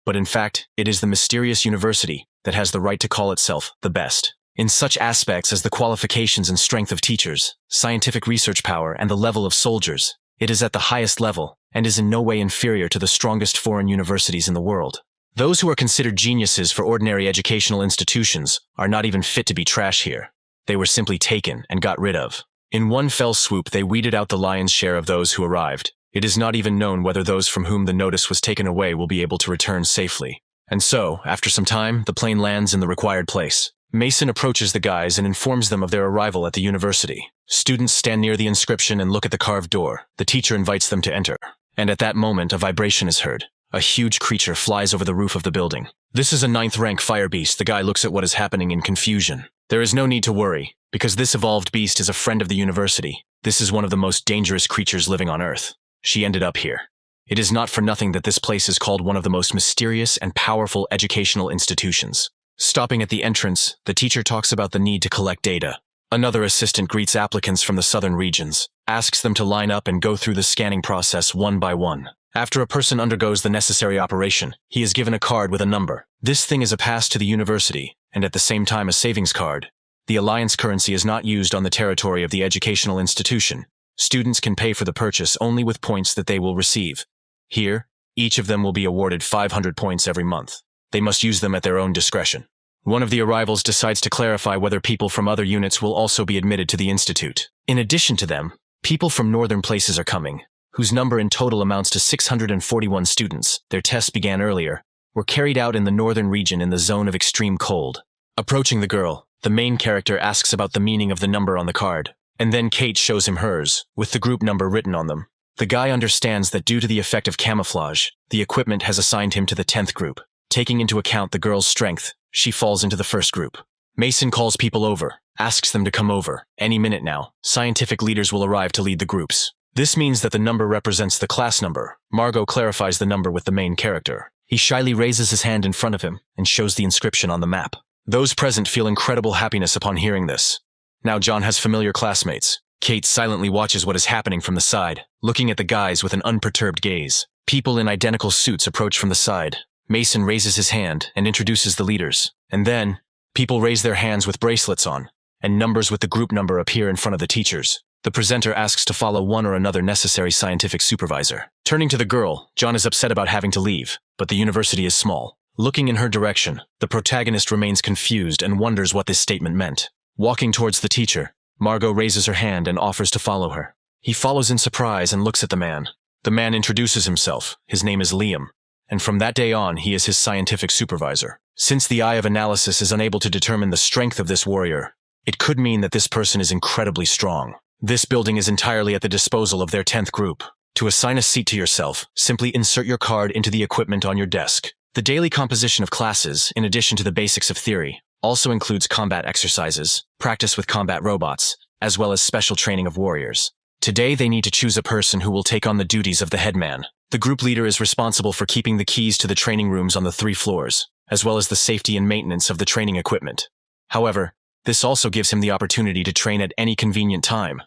Speaker 1: But in fact, it is the mysterious university that has the right to call itself the best. In such aspects as the qualifications and strength of teachers, scientific research power, and the level of soldiers, it is at the highest level and is in no way inferior to the strongest foreign universities in the world. Those who are considered geniuses for ordinary educational institutions are not even fit to be trash here. They were simply taken and got rid of. In one fell swoop, they weeded out the lion's share of those who arrived. It is not even known whether those from whom the notice was taken away will be able to return safely. And so, after some time, the plane lands in the required place. Mason approaches the guys and informs them of their arrival at the university. Students stand near the inscription and look at the carved door. The teacher invites them to enter. And at that moment, a vibration is heard. A huge creature flies over the roof of the building. This is a 9th-rank fire beast. The guy looks at what is happening in confusion. There is no need to worry, because this evolved beast is a friend of the university. This is one of the most dangerous creatures living on Earth. She ended up here. It is not for nothing that this place is called one of the most mysterious and powerful educational institutions. Stopping at the entrance, the teacher talks about the need to collect data. Another assistant greets applicants from the southern regions, asks them to line up and go through the scanning process one by one. After a person undergoes the necessary operation, he is given a card with a number. This thing is a pass to the university, and at the same time a savings card. The alliance currency is not used on the territory of the educational institution. Students can pay for the purchase only with points that they will receive. Here, each of them will be awarded 500 points every month. they must use them at their own discretion. One of the arrivals decides to clarify whether people from other units will also be admitted to the institute. In addition to them, people from northern places are coming, whose number in total amounts to 641 students. Their tests began earlier, were carried out in the northern region in the zone of extreme cold. Approaching the girl, the main character asks about the meaning of the number on the card, and then Kate shows him hers, with the group number written on them. The guy understands that due to the effect of camouflage, the equipment has assigned him to the 10th group. Taking into account the girl's strength, she falls into the first group. Mason calls people over, asks them to come over. Any minute now, scientific leaders will arrive to lead the groups. This means that the number represents the class number. Margot clarifies the number with the main character. He shyly raises his hand in front of him and shows the inscription on the map. Those present feel incredible happiness upon hearing this. Now John has familiar classmates. Kate silently watches what is happening from the side, looking at the guys with an unperturbed gaze. People in identical suits approach from the side. Mason raises his hand and introduces the leaders. And then, people raise their hands with bracelets on, and numbers with the group number appear in front of the teachers. The presenter asks to follow one or another necessary scientific supervisor. Turning to the girl, John is upset about having to leave, but the university is small. Looking in her direction, the protagonist remains confused and wonders what this statement meant. Walking towards the teacher, Margot raises her hand and offers to follow her. He follows in surprise and looks at the man. The man introduces himself. His name is Liam, and from that day on, he is his scientific supervisor. Since the eye of analysis is unable to determine the strength of this warrior, it could mean that this person is incredibly strong. This building is entirely at the disposal of their 10th group. To assign a seat to yourself, simply insert your card into the equipment on your desk. The daily composition of classes, in addition to the basics of theory, also includes combat exercises, practice with combat robots, as well as special training of warriors. Today they need to choose a person who will take on the duties of the headman. The group leader is responsible for keeping the keys to the training rooms on the 3 floors, as well as the safety and maintenance of the training equipment. However, this also gives him the opportunity to train at any convenient time.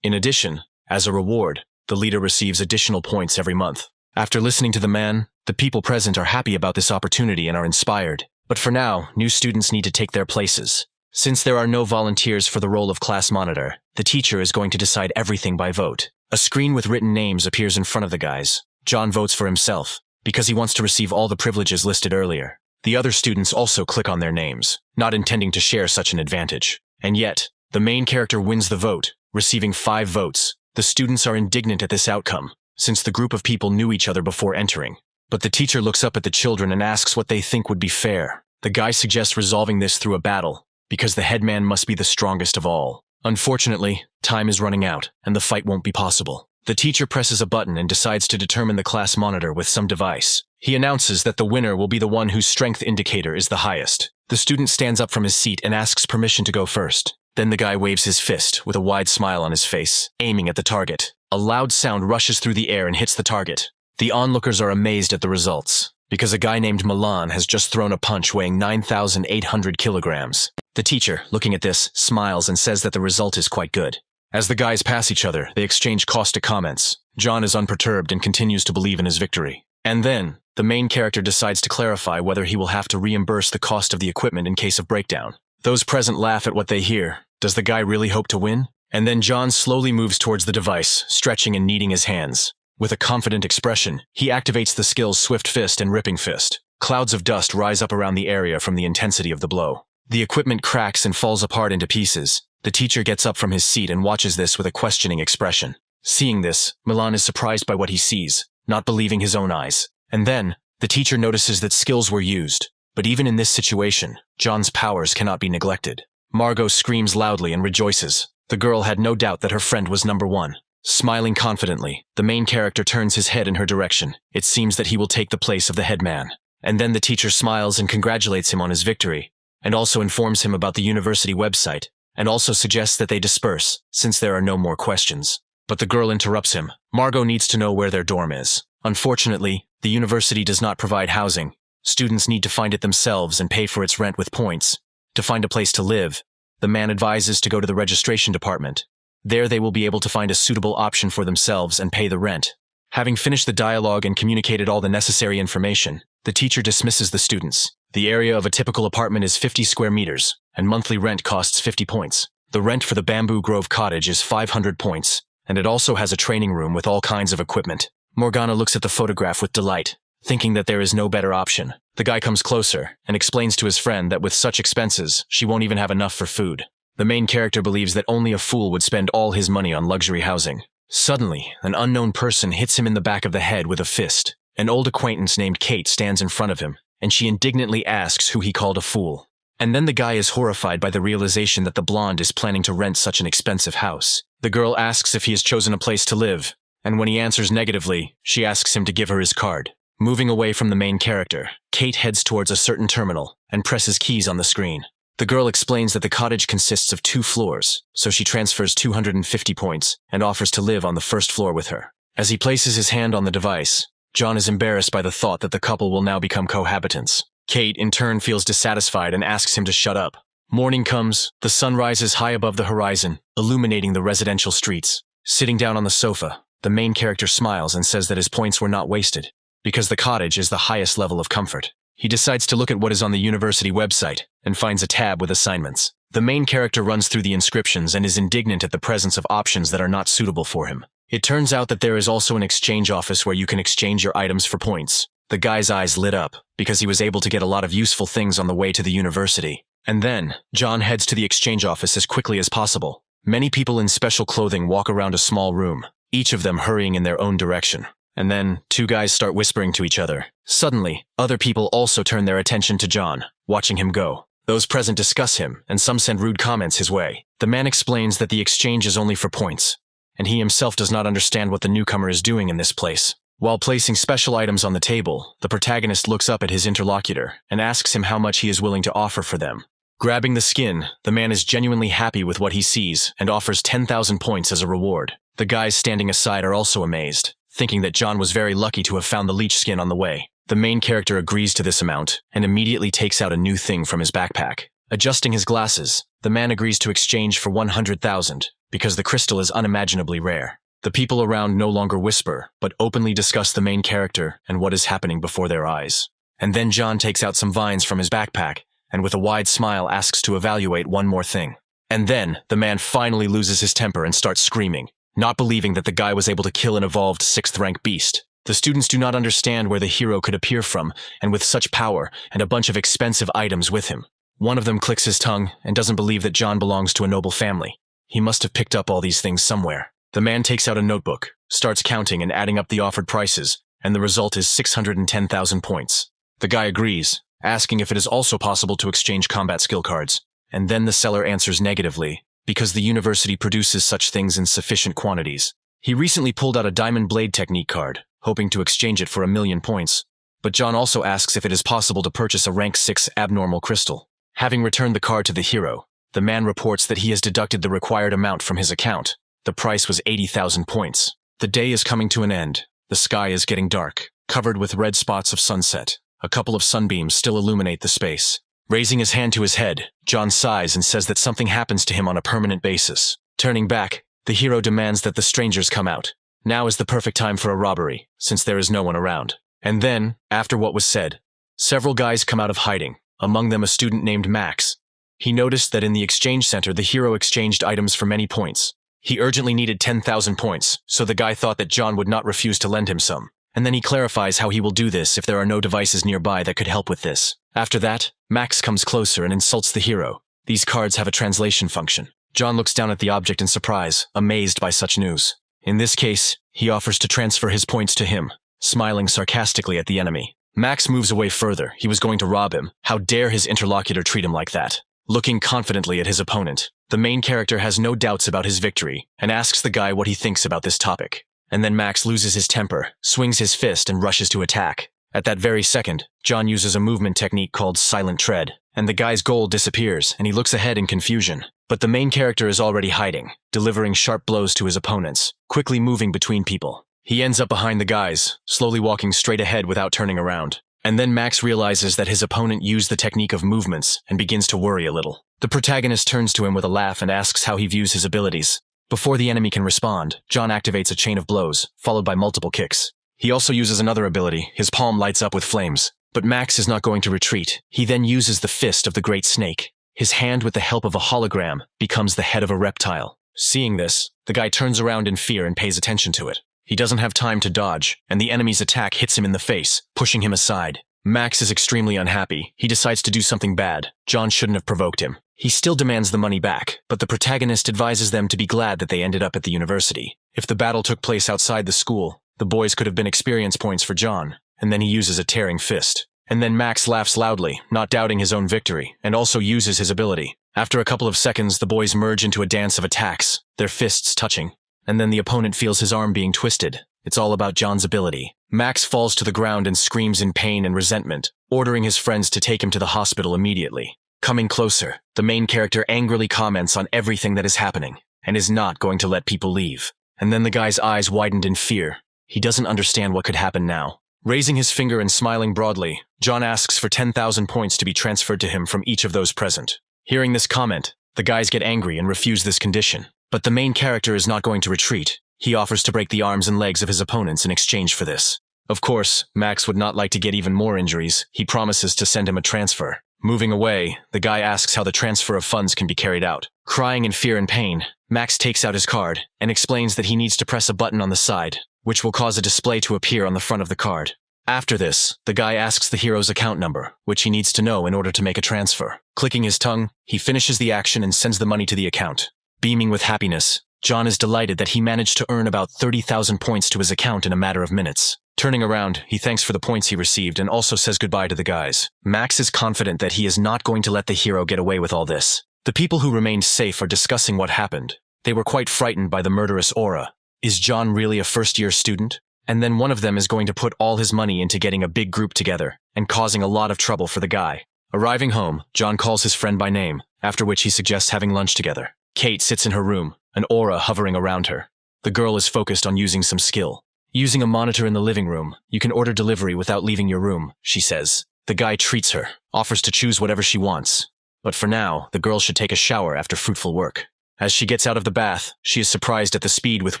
Speaker 1: In addition, as a reward, the leader receives additional points every month. After listening to the man, the people present are happy about this opportunity and are inspired. But for now, new students need to take their places. Since there are no volunteers for the role of class monitor, the teacher is going to decide everything by vote. A screen with written names appears in front of the guys. John votes for himself, because he wants to receive all the privileges listed earlier. The other students also click on their names, not intending to share such an advantage. And yet, the main character wins the vote, receiving 5 votes. The students are indignant at this outcome, since the group of people knew each other before entering. But the teacher looks up at the children and asks what they think would be fair. The guy suggests resolving this through a battle, because the headman must be the strongest of all. Unfortunately, time is running out, and the fight won't be possible. The teacher presses a button and decides to determine the class monitor with some device. He announces that the winner will be the one whose strength indicator is the highest. The student stands up from his seat and asks permission to go first. Then the guy waves his fist with a wide smile on his face, aiming at the target. A loud sound rushes through the air and hits the target. The onlookers are amazed at the results, because a guy named Milan has just thrown a punch weighing 9,800 kilograms. The teacher, looking at this, smiles and says that the result is quite good. As the guys pass each other, they exchange caustic comments. John is unperturbed and continues to believe in his victory. And then, the main character decides to clarify whether he will have to reimburse the cost of the equipment in case of breakdown. Those present laugh at what they hear. Does the guy really hope to win? And then John slowly moves towards the device, stretching and kneading his hands. With a confident expression, he activates the skills Swift Fist and Ripping Fist. Clouds of dust rise up around the area from the intensity of the blow. The equipment cracks and falls apart into pieces. The teacher gets up from his seat and watches this with a questioning expression. Seeing this, Milan is surprised by what he sees, not believing his own eyes. And then, the teacher notices that skills were used. But even in this situation, John's powers cannot be neglected. Margot screams loudly and rejoices. The girl had no doubt that her friend was number 1. Smiling confidently, the main character turns his head in her direction. It seems that he will take the place of the headman. And then the teacher smiles and congratulates him on his victory, and also informs him about the university website, and also suggests that they disperse, since there are no more questions. But the girl interrupts him. Margot needs to know where their dorm is. Unfortunately, the university does not provide housing. Students need to find it themselves and pay for its rent with points. To find a place to live, the man advises to go to the registration department. There they will be able to find a suitable option for themselves and pay the rent. Having finished the dialogue and communicated all the necessary information, the teacher dismisses the students. The area of a typical apartment is 50 square meters, and monthly rent costs 50 points. The rent for the Bamboo Grove cottage is 500 points, and it also has a training room with all kinds of equipment. Morgana looks at the photograph with delight, thinking that there is no better option. The guy comes closer and explains to his friend that with such expenses, she won't even have enough for food. The main character believes that only a fool would spend all his money on luxury housing. Suddenly, an unknown person hits him in the back of the head with a fist. An old acquaintance named Kate stands in front of him, and she indignantly asks who he called a fool. And then the guy is horrified by the realization that the blonde is planning to rent such an expensive house. The girl asks if he has chosen a place to live, and when he answers negatively, she asks him to give her his card. Moving away from the main character, Kate heads towards a certain terminal and presses keys on the screen. The girl explains that the cottage consists of 2 floors, so she transfers 250 points and offers to live on the first floor with her. As he places his hand on the device, John is embarrassed by the thought that the couple will now become cohabitants. Kate, in turn, feels dissatisfied and asks him to shut up. Morning comes, the sun rises high above the horizon, illuminating the residential streets. Sitting down on the sofa, the main character smiles and says that his points were not wasted, because the cottage is the highest level of comfort. He decides to look at what is on the university website and finds a tab with assignments. The main character runs through the inscriptions and is indignant at the presence of options that are not suitable for him. It turns out that there is also an exchange office where you can exchange your items for points. The guy's eyes lit up because he was able to get a lot of useful things on the way to the university. And then, John heads to the exchange office as quickly as possible. Many people in special clothing walk around a small room, each of them hurrying in their own direction. And then, 2 guys start whispering to each other. Suddenly, other people also turn their attention to John, watching him go. Those present discuss him, and some send rude comments his way. The man explains that the exchange is only for points, and he himself does not understand what the newcomer is doing in this place. While placing special items on the table, the protagonist looks up at his interlocutor and asks him how much he is willing to offer for them. Grabbing the skin, the man is genuinely happy with what he sees and offers 10,000 points as a reward. The guys standing aside are also amazed, thinking that John was very lucky to have found the leech skin on the way. The main character agrees to this amount and immediately takes out a new thing from his backpack. Adjusting his glasses, the man agrees to exchange for 100,000 because the crystal is unimaginably rare. The people around no longer whisper, but openly discuss the main character and what is happening before their eyes. And then John takes out some vines from his backpack and with a wide smile asks to evaluate one more thing. And then the man finally loses his temper and starts screaming, not believing that the guy was able to kill an evolved 6th rank beast. The students do not understand where the hero could appear from, and with such power and a bunch of expensive items with him. One of them clicks his tongue and doesn't believe that John belongs to a noble family. He must have picked up all these things somewhere. The man takes out a notebook, starts counting and adding up the offered prices, and the result is 610,000 points. The guy agrees, asking if it is also possible to exchange combat skill cards, and then the seller answers negatively, because the university produces such things in sufficient quantities. He recently pulled out a diamond blade technique card, hoping to exchange it for 1,000,000 points, but John also asks if it is possible to purchase a rank 6 abnormal crystal. Having returned the card to the hero, the man reports that he has deducted the required amount from his account. The price was 80,000 points. The day is coming to an end. The sky is getting dark, covered with red spots of sunset. A couple of sunbeams still illuminate the space. Raising his hand to his head, John sighs and says that something happens to him on a permanent basis. Turning back, the hero demands that the strangers come out. Now is the perfect time for a robbery, since there is no one around. And then, after what was said, several guys come out of hiding, among them a student named Max. He noticed that in the exchange center the hero exchanged items for many points. He urgently needed 10,000 points, so the guy thought that John would not refuse to lend him some. And then he clarifies how he will do this if there are no devices nearby that could help with this. After that, Max comes closer and insults the hero. These cards have a translation function. John looks down at the object in surprise, amazed by such news. In this case, he offers to transfer his points to him, smiling sarcastically at the enemy. Max moves away further. He was going to rob him. How dare his interlocutor treat him like that? Looking confidently at his opponent, the main character has no doubts about his victory and asks the guy what he thinks about this topic. And then Max loses his temper, swings his fist and rushes to attack. At that very second, John uses a movement technique called Silent Tread, and the guy's gold disappears and he looks ahead in confusion. But the main character is already hiding, delivering sharp blows to his opponents, quickly moving between people. He ends up behind the guys, slowly walking straight ahead without turning around. And then Max realizes that his opponent used the technique of movements and begins to worry a little. The protagonist turns to him with a laugh and asks how he views his abilities. Before the enemy can respond, John activates a chain of blows, followed by multiple kicks. He also uses another ability. His palm lights up with flames. But Max is not going to retreat. He then uses the fist of the great snake. His hand, with the help of a hologram, becomes the head of a reptile. Seeing this, the guy turns around in fear and pays attention to it. He doesn't have time to dodge, and the enemy's attack hits him in the face, pushing him aside. Max is extremely unhappy. He decides to do something bad. John shouldn't have provoked him. He still demands the money back, but the protagonist advises them to be glad that they ended up at the university. If the battle took place outside the school, the boys could have been experience points for John, and then he uses a tearing fist. And then Max laughs loudly, not doubting his own victory, and also uses his ability. After a couple of seconds, the boys merge into a dance of attacks, their fists touching. And then the opponent feels his arm being twisted. It's all about John's ability. Max falls to the ground and screams in pain and resentment, ordering his friends to take him to the hospital immediately. Coming closer, the main character angrily comments on everything that is happening, and is not going to let people leave. And then the guy's eyes widened in fear. He doesn't understand what could happen now. Raising his finger and smiling broadly, John asks for 10,000 points to be transferred to him from each of those present. Hearing this comment, the guys get angry and refuse this condition. But the main character is not going to retreat. He offers to break the arms and legs of his opponents in exchange for this. Of course, Max would not like to get even more injuries. He promises to send him a transfer. Moving away, the guy asks how the transfer of funds can be carried out. Crying in fear and pain, Max takes out his card and explains that he needs to press a button on the side, which will cause a display to appear on the front of the card. After this, the guy asks the hero's account number, which he needs to know in order to make a transfer. Clicking his tongue, he finishes the action and sends the money to the account. Beaming with happiness, John is delighted that he managed to earn about 30,000 points to his account in a matter of minutes. Turning around, he thanks for the points he received and also says goodbye to the guys. Max is confident that he is not going to let the hero get away with all this. The people who remained safe are discussing what happened. They were quite frightened by the murderous aura. Is John really a first-year student? And then one of them is going to put all his money into getting a big group together and causing a lot of trouble for the guy. Arriving home, John calls his friend by name, after which he suggests having lunch together. Kate sits in her room, an aura hovering around her. The girl is focused on using some skill. Using a monitor in the living room, you can order delivery without leaving your room, she says. The guy treats her, offers to choose whatever she wants. But for now, the girl should take a shower after fruitful work. As she gets out of the bath, she is surprised at the speed with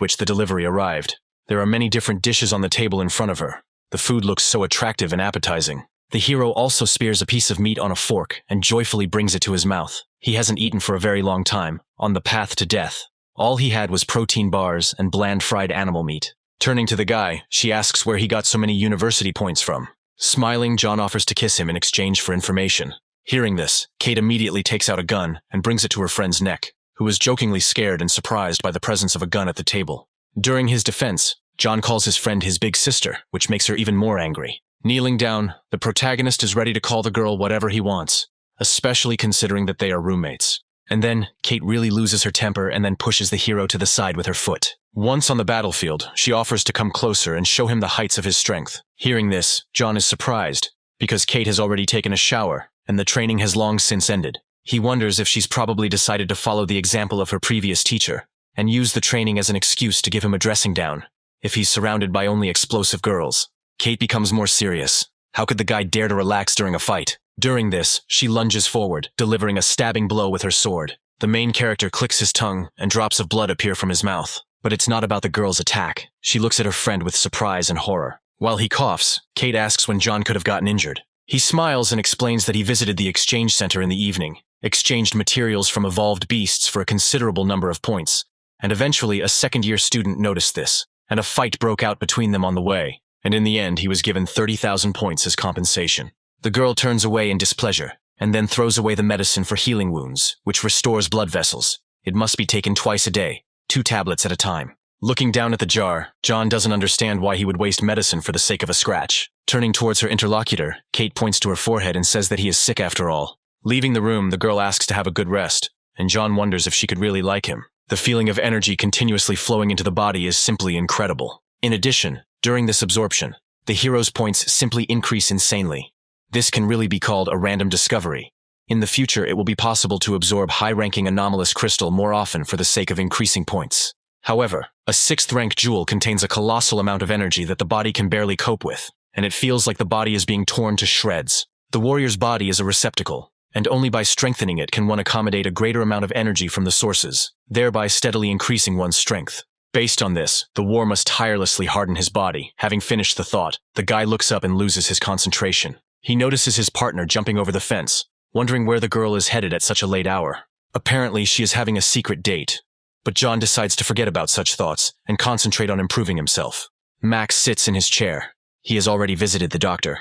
Speaker 1: which the delivery arrived. There are many different dishes on the table in front of her. The food looks so attractive and appetizing. The hero also spears a piece of meat on a fork and joyfully brings it to his mouth. He hasn't eaten for a very long time, on the path to death. All he had was protein bars and bland fried animal meat. Turning to the guy, she asks where he got so many university points from. Smiling, John offers to kiss him in exchange for information. Hearing this, Kate immediately takes out a gun and brings it to her friend's neck, who is jokingly scared and surprised by the presence of a gun at the table. During his defense, John calls his friend his big sister, which makes her even more angry. Kneeling down, the protagonist is ready to call the girl whatever he wants, especially considering that they are roommates. And then, Kate really loses her temper and then pushes the hero to the side with her foot. Once on the battlefield, she offers to come closer and show him the heights of his strength. Hearing this, John is surprised, because Kate has already taken a shower, and the training has long since ended. He wonders if she's probably decided to follow the example of her previous teacher, and use the training as an excuse to give him a dressing down, if he's surrounded by only explosive girls. Kate becomes more serious. How could the guy dare to relax during a fight? During this, she lunges forward, delivering a stabbing blow with her sword. The main character clicks his tongue, and drops of blood appear from his mouth. But it's not about the girl's attack. She looks at her friend with surprise and horror. While he coughs, Kate asks when John could have gotten injured. He smiles and explains that he visited the exchange center in the evening, exchanged materials from evolved beasts for a considerable number of points, and eventually a second-year student noticed this, and a fight broke out between them on the way, and in the end he was given 30,000 points as compensation. The girl turns away in displeasure, and then throws away the medicine for healing wounds, which restores blood vessels. It must be taken twice a day, 2 tablets at a time. Looking down at the jar, John doesn't understand why he would waste medicine for the sake of a scratch. Turning towards her interlocutor, Kate points to her forehead and says that he is sick after all. Leaving the room, the girl asks to have a good rest, and John wonders if she could really like him. The feeling of energy continuously flowing into the body is simply incredible. In addition, during this absorption, the hero's points simply increase insanely. This can really be called a random discovery. In the future, it will be possible to absorb high-ranking anomalous crystal more often for the sake of increasing points. However, a 6th rank jewel contains a colossal amount of energy that the body can barely cope with, and it feels like the body is being torn to shreds. The warrior's body is a receptacle, and only by strengthening it can one accommodate a greater amount of energy from the sources, thereby steadily increasing one's strength. Based on this, the war must tirelessly harden his body. Having finished the thought, the guy looks up and loses his concentration. He notices his partner jumping over the fence, wondering where the girl is headed at such a late hour. Apparently, she is having a secret date. But John decides to forget about such thoughts and concentrate on improving himself. Max sits in his chair. He has already visited the doctor.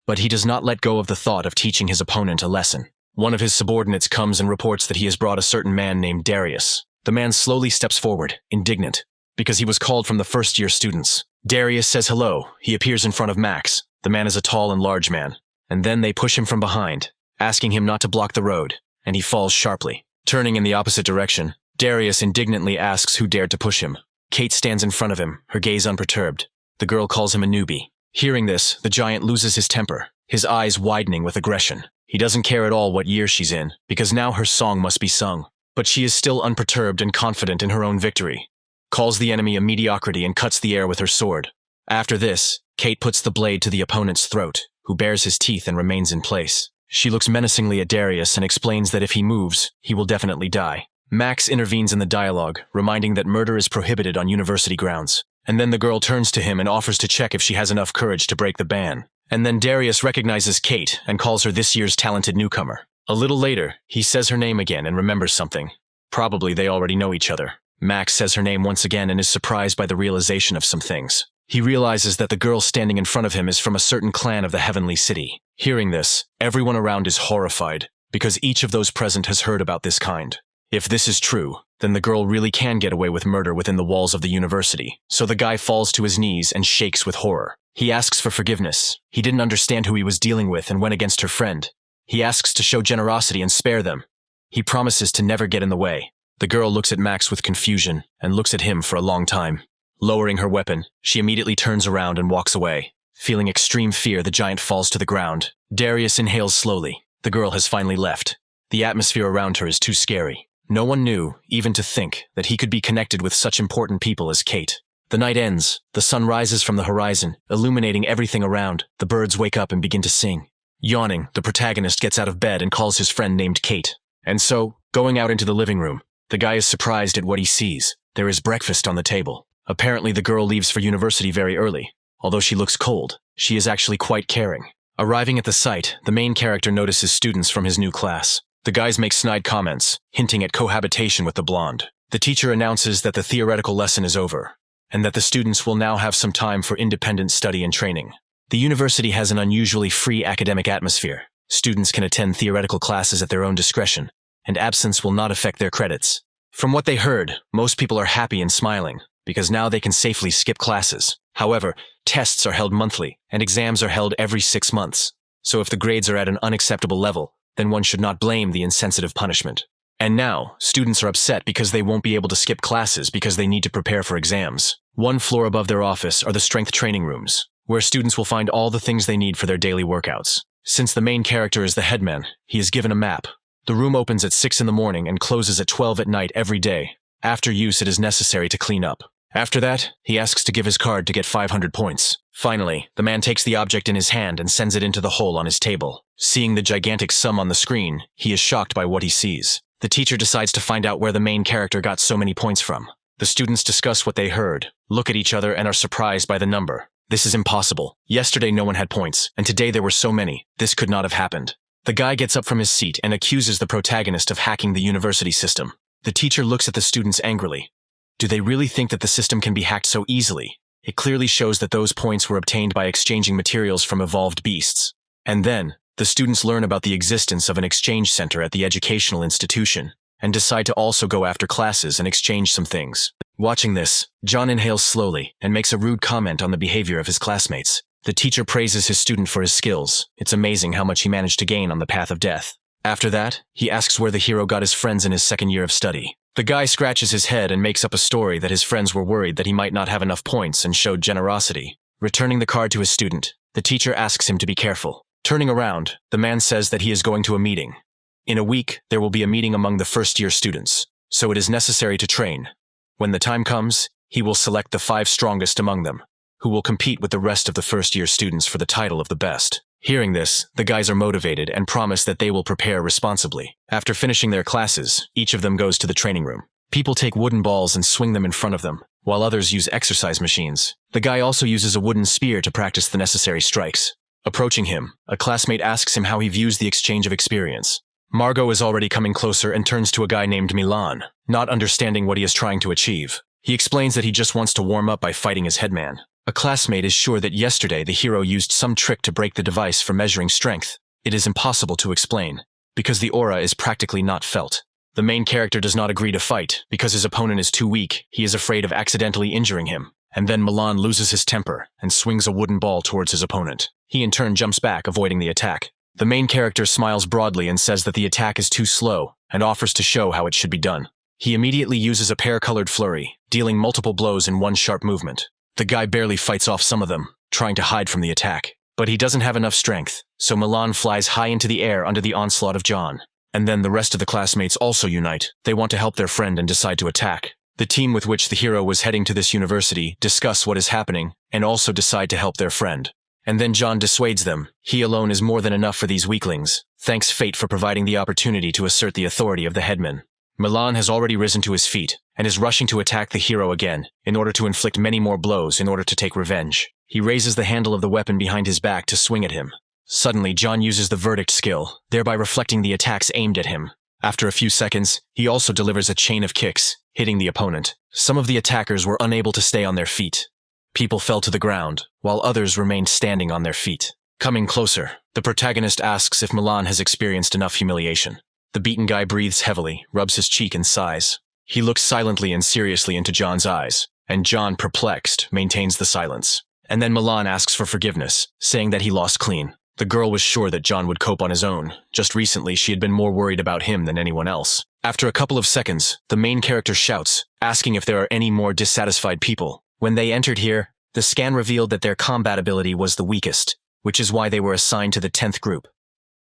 Speaker 1: But he does not let go of the thought of teaching his opponent a lesson. One of his subordinates comes and reports that he has brought a certain man named Darius. The man slowly steps forward, indignant, because he was called from the first-year students. Darius says hello. He appears in front of Max. The man is a tall and large man. And then they push him from behind, asking him not to block the road, and he falls sharply. Turning in the opposite direction, Darius indignantly asks who dared to push him. Kate stands in front of him, her gaze unperturbed. The girl calls him a newbie. Hearing this, the giant loses his temper, his eyes widening with aggression. He doesn't care at all what year she's in, because now her song must be sung. But she is still unperturbed and confident in her own victory. Calls the enemy a mediocrity and cuts the air with her sword. After this, Kate puts the blade to the opponent's throat, who bares his teeth and remains in place. She looks menacingly at Darius and explains that if he moves, he will definitely die. Max intervenes in the dialogue, reminding that murder is prohibited on university grounds. And then the girl turns to him and offers to check if she has enough courage to break the ban. And then Darius recognizes Kate and calls her this year's talented newcomer. A little later, he says her name again and remembers something. Probably they already know each other. Max says her name once again and is surprised by the realization of some things. He realizes that the girl standing in front of him is from a certain clan of the Heavenly City. Hearing this, everyone around is horrified, because each of those present has heard about this kind. If this is true, then the girl really can get away with murder within the walls of the university. So the guy falls to his knees and shakes with horror. He asks for forgiveness. He didn't understand who he was dealing with and went against her friend. He asks to show generosity and spare them. He promises to never get in the way. The girl looks at Max with confusion and looks at him for a long time. Lowering her weapon, she immediately turns around and walks away. Feeling extreme fear, the giant falls to the ground. Darius inhales slowly. The girl has finally left. The atmosphere around her is too scary. No one knew, even to think, that he could be connected with such important people as Kate. The night ends. The sun rises from the horizon, illuminating everything around. The birds wake up and begin to sing. Yawning, the protagonist gets out of bed and calls his friend named Kate. And so, going out into the living room, the guy is surprised at what he sees. There is breakfast on the table. Apparently the girl leaves for university very early. Although she looks cold, she is actually quite caring. Arriving at the site, the main character notices students from his new class. The guys make snide comments, hinting at cohabitation with the blonde. The teacher announces that the theoretical lesson is over, and that the students will now have some time for independent study and training. The university has an unusually free academic atmosphere. Students can attend theoretical classes at their own discretion, and absence will not affect their credits. From what they heard, most people are happy and smiling, because now they can safely skip classes. However, tests are held monthly, and exams are held every 6 months. So if the grades are at an unacceptable level, then one should not blame the insensitive punishment. And now, students are upset because they won't be able to skip classes because they need to prepare for exams. One floor above their office are the strength training rooms, where students will find all the things they need for their daily workouts. Since the main character is the headman, he is given a map. The room opens at 6 in the morning and closes at 12 at night every day. After use, it is necessary to clean up. After that, he asks to give his card to get 500 points. Finally, the man takes the object in his hand and sends it into the hole on his table. Seeing the gigantic sum on the screen, he is shocked by what he sees. The teacher decides to find out where the main character got so many points from. The students discuss what they heard, look at each other, and are surprised by the number. This is impossible. Yesterday no one had points, and today there were so many. This could not have happened. The guy gets up from his seat and accuses the protagonist of hacking the university system. The teacher looks at the students angrily. Do they really think that the system can be hacked so easily? It clearly shows that those points were obtained by exchanging materials from evolved beasts. And then, the students learn about the existence of an exchange center at the educational institution, and decide to also go after classes and exchange some things. Watching this, John inhales slowly and makes a rude comment on the behavior of his classmates. The teacher praises his student for his skills. It's amazing how much he managed to gain on the path of death. After that, he asks where the hero got his friends in his second year of study. The guy scratches his head and makes up a story that his friends were worried that he might not have enough points and showed generosity. Returning the card to his student, the teacher asks him to be careful. Turning around, the man says that he is going to a meeting. In a week, there will be a meeting among the first-year students, so it is necessary to train. When the time comes, he will select the 5 strongest among them, who will compete with the rest of the first-year students for the title of the best. Hearing this, the guys are motivated and promise that they will prepare responsibly. After finishing their classes, each of them goes to the training room. People take wooden balls and swing them in front of them, while others use exercise machines. The guy also uses a wooden spear to practice the necessary strikes. Approaching him, a classmate asks him how he views the exchange of experience. Margot is already coming closer and turns to a guy named Milan, not understanding what he is trying to achieve. He explains that he just wants to warm up by fighting his headman. A classmate is sure that yesterday the hero used some trick to break the device for measuring strength. It is impossible to explain, because the aura is practically not felt. The main character does not agree to fight, because his opponent is too weak. He is afraid of accidentally injuring him. And then Milan loses his temper and swings a wooden ball towards his opponent. He in turn jumps back, avoiding the attack. The main character smiles broadly and says that the attack is too slow, and offers to show how it should be done. He immediately uses a pear-colored flurry, dealing multiple blows in one sharp movement. The guy barely fights off some of them, trying to hide from the attack. But he doesn't have enough strength, so Milan flies high into the air under the onslaught of John. And then the rest of the classmates also unite. They want to help their friend and decide to attack. The team with which the hero was heading to this university discuss what is happening and also decide to help their friend. And then John dissuades them. He alone is more than enough for these weaklings. Thanks fate for providing the opportunity to assert the authority of the headman. Milan has already risen to his feet and is rushing to attack the hero again in order to inflict many more blows in order to take revenge. He raises the handle of the weapon behind his back to swing at him. Suddenly, John uses the verdict skill, thereby reflecting the attacks aimed at him. After a few seconds, he also delivers a chain of kicks, hitting the opponent. Some of the attackers were unable to stay on their feet. People fell to the ground, while others remained standing on their feet. Coming closer, the protagonist asks if Milan has experienced enough humiliation. The beaten guy breathes heavily, rubs his cheek and sighs. He looks silently and seriously into John's eyes, and John, perplexed, maintains the silence. And then Milan asks for forgiveness, saying that he lost clean. The girl was sure that John would cope on his own. Just recently, she had been more worried about him than anyone else. After a couple of seconds, the main character shouts, asking if there are any more dissatisfied people. When they entered here, the scan revealed that their combat ability was the weakest, which is why they were assigned to the 10th group.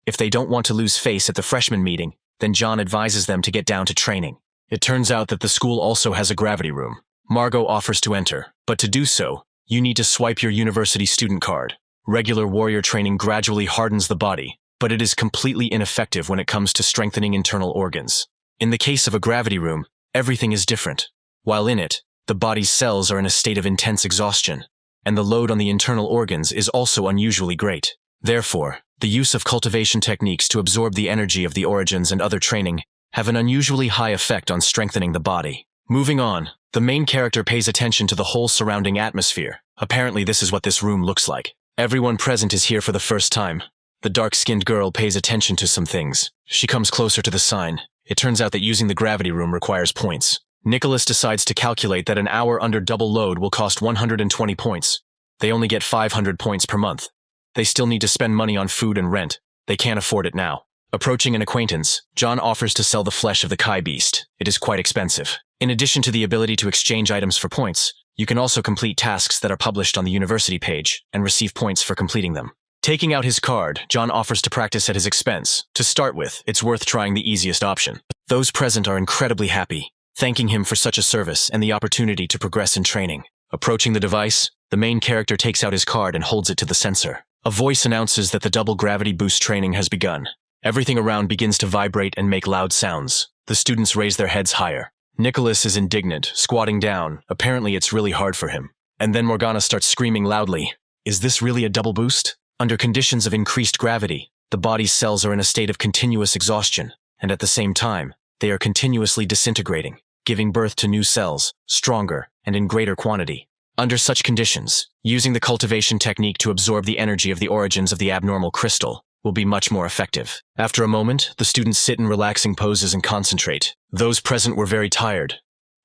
Speaker 1: If they don't want to lose face at the freshman meeting, then John advises them to get down to training. It turns out that the school also has a gravity room. Margot offers to enter, but to do so, you need to swipe your university student card. Regular warrior training gradually hardens the body, but it is completely ineffective when it comes to strengthening internal organs. In the case of a gravity room, everything is different. While in it, the body's cells are in a state of intense exhaustion, and the load on the internal organs is also unusually great. Therefore, the use of cultivation techniques to absorb the energy of the origins and other training have an unusually high effect on strengthening the body. Moving on, the main character pays attention to the whole surrounding atmosphere. Apparently this is what this room looks like. Everyone present is here for the first time. The dark-skinned girl pays attention to some things. She comes closer to the sign. It turns out that using the gravity room requires points. Nicholas decides to calculate that an hour under double load will cost 120 points. They only get 500 points per month. They still need to spend money on food and rent. They can't afford it now. Approaching an acquaintance, John offers to sell the flesh of the Kai beast. It is quite expensive. In addition to the ability to exchange items for points, you can also complete tasks that are published on the university page and receive points for completing them. Taking out his card, John offers to practice at his expense. To start with, it's worth trying the easiest option. Those present are incredibly happy, thanking him for such a service and the opportunity to progress in training. Approaching the device, the main character takes out his card and holds it to the sensor. A voice announces that the double gravity boost training has begun. Everything around begins to vibrate and make loud sounds. The students raise their heads higher. Nicholas is indignant, squatting down. Apparently it's really hard for him. And then Morgana starts screaming loudly. Is this really a double boost? Under conditions of increased gravity, the body's cells are in a state of continuous exhaustion, and at the same time, they are continuously disintegrating, giving birth to new cells, stronger, and in greater quantity. Under such conditions, using the cultivation technique to absorb the energy of the origins of the abnormal crystal will be much more effective. After a moment, the students sit in relaxing poses and concentrate. Those present were very tired.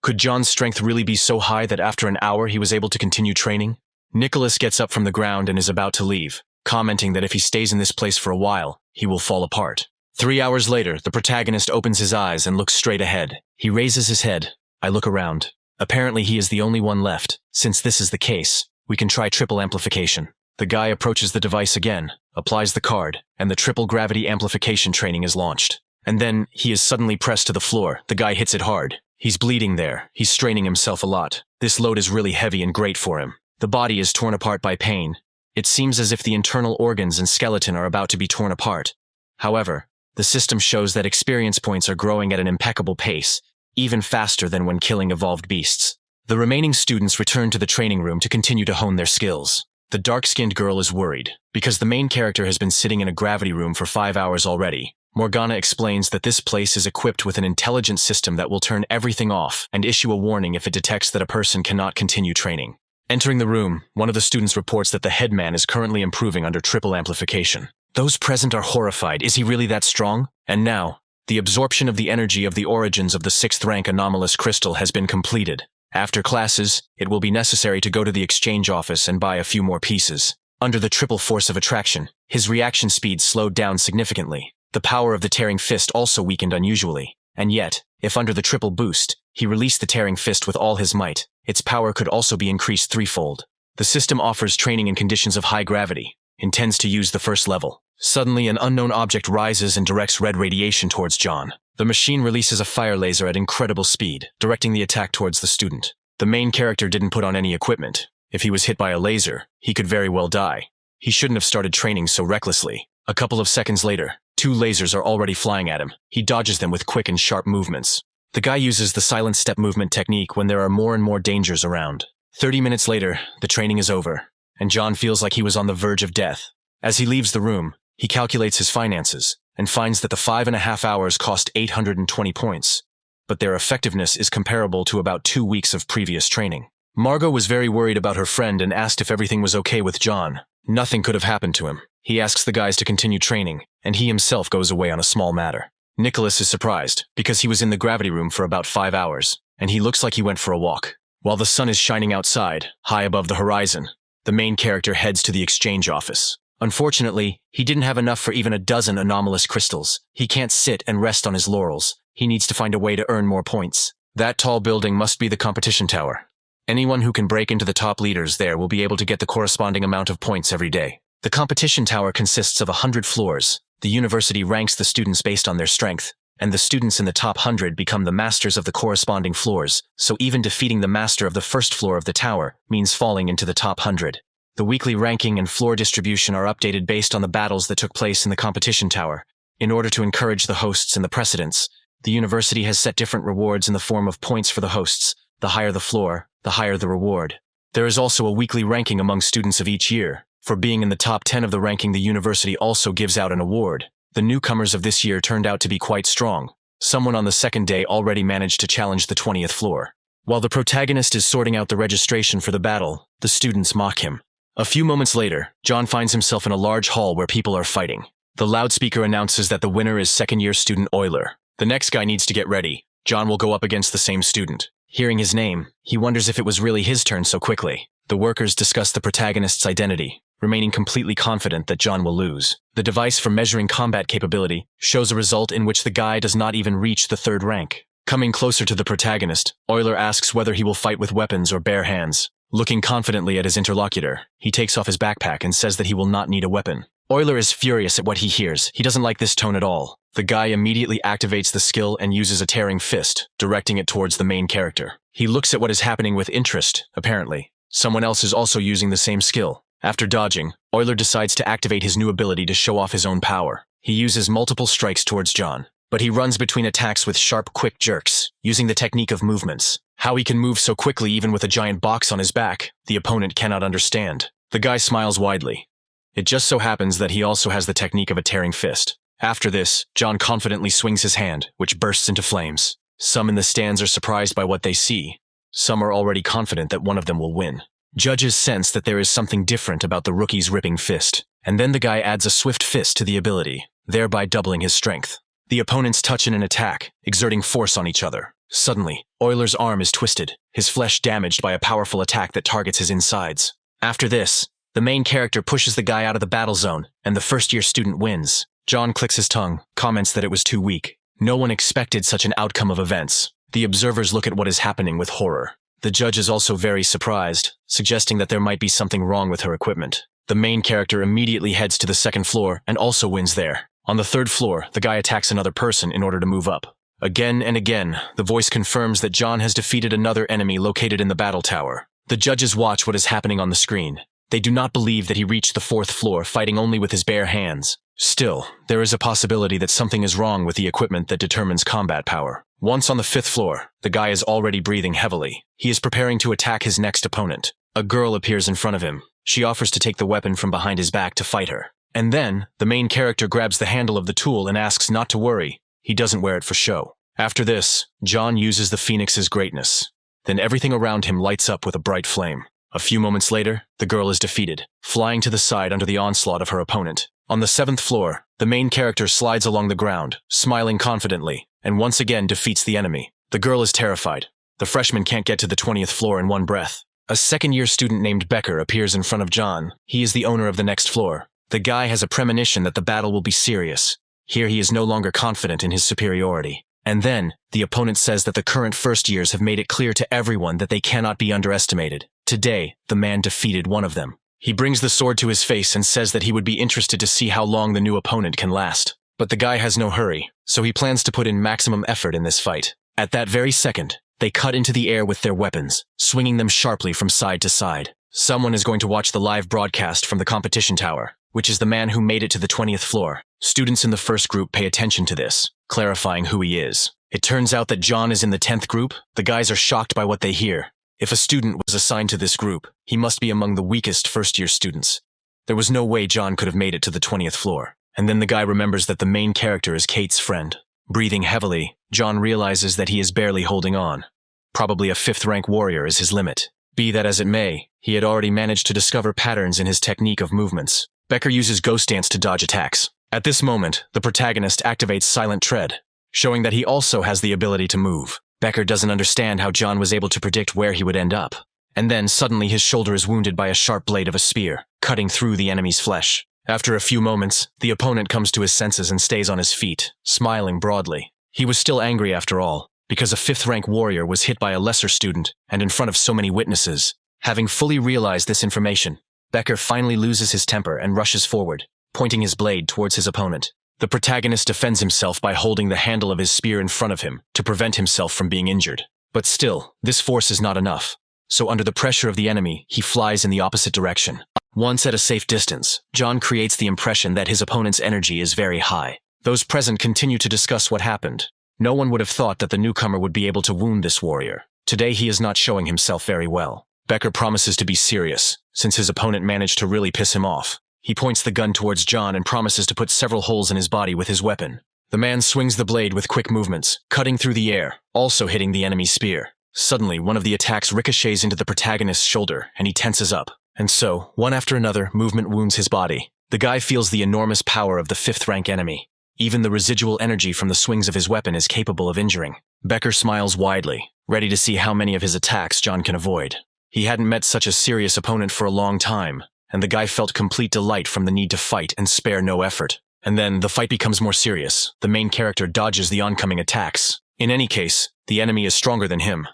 Speaker 1: Could John's strength really be so high that after an hour he was able to continue training? Nicholas gets up from the ground and is about to leave, commenting that if he stays in this place for a while, he will fall apart. 3 hours later, the protagonist opens his eyes and looks straight ahead. He raises his head. I look around. Apparently he is the only one left. Since this is the case, we can try triple amplification. The guy approaches the device again, applies the card, and the triple gravity amplification training is launched. And then, he is suddenly pressed to the floor. The guy hits it hard. He's bleeding there. He's straining himself a lot. This load is really heavy and great for him. The body is torn apart by pain. It seems as if the internal organs and skeleton are about to be torn apart. However, the system shows that experience points are growing at an impeccable pace, even faster than when killing evolved beasts. The remaining students return to the training room to continue to hone their skills. The dark-skinned girl is worried, because the main character has been sitting in a gravity room for 5 hours already. Morgana explains that this place is equipped with an intelligent system that will turn everything off and issue a warning if it detects that a person cannot continue training. Entering the room, one of the students reports that the headman is currently improving under triple amplification. Those present are horrified. Is he really that strong? And now, the absorption of the energy of the origins of the 6th rank anomalous crystal has been completed. After classes, it will be necessary to go to the exchange office and buy a few more pieces. Under the triple force of attraction, his reaction speed slowed down significantly. The power of the tearing fist also weakened unusually. And yet, if under the triple boost, he released the tearing fist with all his might, its power could also be increased threefold. The system offers training in conditions of high gravity, intends to use the first level. Suddenly, an unknown object rises and directs red radiation towards John. The machine releases a fire laser at incredible speed, directing the attack towards the student. The main character didn't put on any equipment. If he was hit by a laser, he could very well die. He shouldn't have started training so recklessly. A couple of seconds later, 2 lasers are already flying at him. He dodges them with quick and sharp movements. The guy uses the silent step movement technique when there are more and more dangers around. 30 minutes later, the training is over, and John feels like he was on the verge of death. As he leaves the room, he calculates his finances and finds that the 5.5 hours cost 820 points, but their effectiveness is comparable to about 2 weeks of previous training. Margot was very worried about her friend and asked if everything was okay with John. Nothing could have happened to him. He asks the guys to continue training, and he himself goes away on a small matter. Nicholas is surprised, because he was in the gravity room for about 5 hours, and he looks like he went for a walk. While the sun is shining outside, high above the horizon, the main character heads to the exchange office. Unfortunately, he didn't have enough for even a dozen anomalous crystals. He can't sit and rest on his laurels. He needs to find a way to earn more points. That tall building must be the competition tower. Anyone who can break into the top leaders there will be able to get the corresponding amount of points every day. The competition tower consists of 100 floors. The university ranks the students based on their strength, and the students in the top 100 become the masters of the corresponding floors, so even defeating the master of the first floor of the tower means falling into the top 100. The weekly ranking and floor distribution are updated based on the battles that took place in the competition tower. In order to encourage the hosts and the precedents, the university has set different rewards in the form of points for the hosts. The higher the floor, the higher the reward. There is also a weekly ranking among students of each year. For being in the top 10 of the ranking, the university also gives out an award. The newcomers of this year turned out to be quite strong. Someone on the second day already managed to challenge the 20th floor. While the protagonist is sorting out the registration for the battle, the students mock him. A few moments later, John finds himself in a large hall where people are fighting. The loudspeaker announces that the winner is second-year student Euler. The next guy needs to get ready. John will go up against the same student. Hearing his name, he wonders if it was really his turn so quickly. The workers discuss the protagonist's identity, remaining completely confident that John will lose. The device for measuring combat capability shows a result in which the guy does not even reach the 3rd rank. Coming closer to the protagonist, Euler asks whether he will fight with weapons or bare hands. Looking confidently at his interlocutor, he takes off his backpack and says that he will not need a weapon. Euler is furious at what he hears. He doesn't like this tone at all. The guy immediately activates the skill and uses a tearing fist, directing it towards the main character. He looks at what is happening with interest, apparently. Someone else is also using the same skill. After dodging, Euler decides to activate his new ability to show off his own power. He uses multiple strikes towards John, but he runs between attacks with sharp, quick jerks, using the technique of movements. How he can move so quickly even with a giant box on his back, the opponent cannot understand. The guy smiles widely. It just so happens that he also has the technique of a tearing fist. After this, John confidently swings his hand, which bursts into flames. Some in the stands are surprised by what they see. Some are already confident that one of them will win. Judges sense that there is something different about the rookie's ripping fist, and then the guy adds a swift fist to the ability, thereby doubling his strength. The opponents touch in an attack, exerting force on each other. Suddenly, Euler's arm is twisted, his flesh damaged by a powerful attack that targets his insides. After this, the main character pushes the guy out of the battle zone, and the first-year student wins. John clicks his tongue, comments that it was too weak. No one expected such an outcome of events. The observers look at what is happening with horror. The judge is also very surprised, suggesting that there might be something wrong with her equipment. The main character immediately heads to the 2nd floor and also wins there. On the 3rd floor, the guy attacks another person in order to move up. Again and again, the voice confirms that John has defeated another enemy located in the battle tower. The judges watch what is happening on the screen. They do not believe that he reached the 4th floor fighting only with his bare hands. Still, there is a possibility that something is wrong with the equipment that determines combat power. Once on the 5th floor, the guy is already breathing heavily. He is preparing to attack his next opponent. A girl appears in front of him. She offers to take the weapon from behind his back to fight her. And then, the main character grabs the handle of the tool and asks not to worry. He doesn't wear it for show. After this, John uses the Phoenix's greatness. Then everything around him lights up with a bright flame. A few moments later, the girl is defeated, flying to the side under the onslaught of her opponent. On the 7th floor, the main character slides along the ground, smiling confidently, and once again defeats the enemy. The girl is terrified. The freshman can't get to the 20th floor in one breath. A second-year student named Becker appears in front of John. He is the owner of the next floor. The guy has a premonition that the battle will be serious. Here he is no longer confident in his superiority. And then, the opponent says that the current first years have made it clear to everyone that they cannot be underestimated. Today, the man defeated one of them. He brings the sword to his face and says that he would be interested to see how long the new opponent can last. But the guy has no hurry, so he plans to put in maximum effort in this fight. At that very second, they cut into the air with their weapons, swinging them sharply from side to side. Someone is going to watch the live broadcast from the competition tower, which is the man who made it to the 20th floor. Students in the first group pay attention to this, clarifying who he is. It turns out that John is in the 10th group. The guys are shocked by what they hear. If a student was assigned to this group, he must be among the weakest first-year students. There was no way John could have made it to the 20th floor. And then the guy remembers that the main character is Kate's friend. Breathing heavily, John realizes that he is barely holding on. Probably a 5th-rank warrior is his limit. Be that as it may, he had already managed to discover patterns in his technique of movements. Becker uses Ghost Dance to dodge attacks. At this moment, the protagonist activates Silent Tread, showing that he also has the ability to move. Becker doesn't understand how John was able to predict where he would end up. And then suddenly his shoulder is wounded by a sharp blade of a spear, cutting through the enemy's flesh. After a few moments, the opponent comes to his senses and stays on his feet, smiling broadly. He was still angry after all, because a 5th-rank warrior was hit by a lesser student and in front of so many witnesses. Having fully realized this information, Becker finally loses his temper and rushes forward, pointing his blade towards his opponent. The protagonist defends himself by holding the handle of his spear in front of him to prevent himself from being injured. But still, this force is not enough. So under the pressure of the enemy, he flies in the opposite direction. Once at a safe distance, John creates the impression that his opponent's energy is very high. Those present continue to discuss what happened. No one would have thought that the newcomer would be able to wound this warrior. Today he is not showing himself very well. Becker promises to be serious, since his opponent managed to really piss him off. He points the gun towards John and promises to put several holes in his body with his weapon. The man swings the blade with quick movements, cutting through the air, also hitting the enemy's spear. Suddenly, one of the attacks ricochets into the protagonist's shoulder, and he tenses up. And so, one after another, movement wounds his body. The guy feels the enormous power of the 5th-rank enemy. Even the residual energy from the swings of his weapon is capable of injuring. Becker smiles widely, ready to see how many of his attacks John can avoid. He hadn't met such a serious opponent for a long time, and the guy felt complete delight from the need to fight and spare no effort. And then, the fight becomes more serious. The main character dodges the oncoming attacks. In any case, the enemy is stronger than him.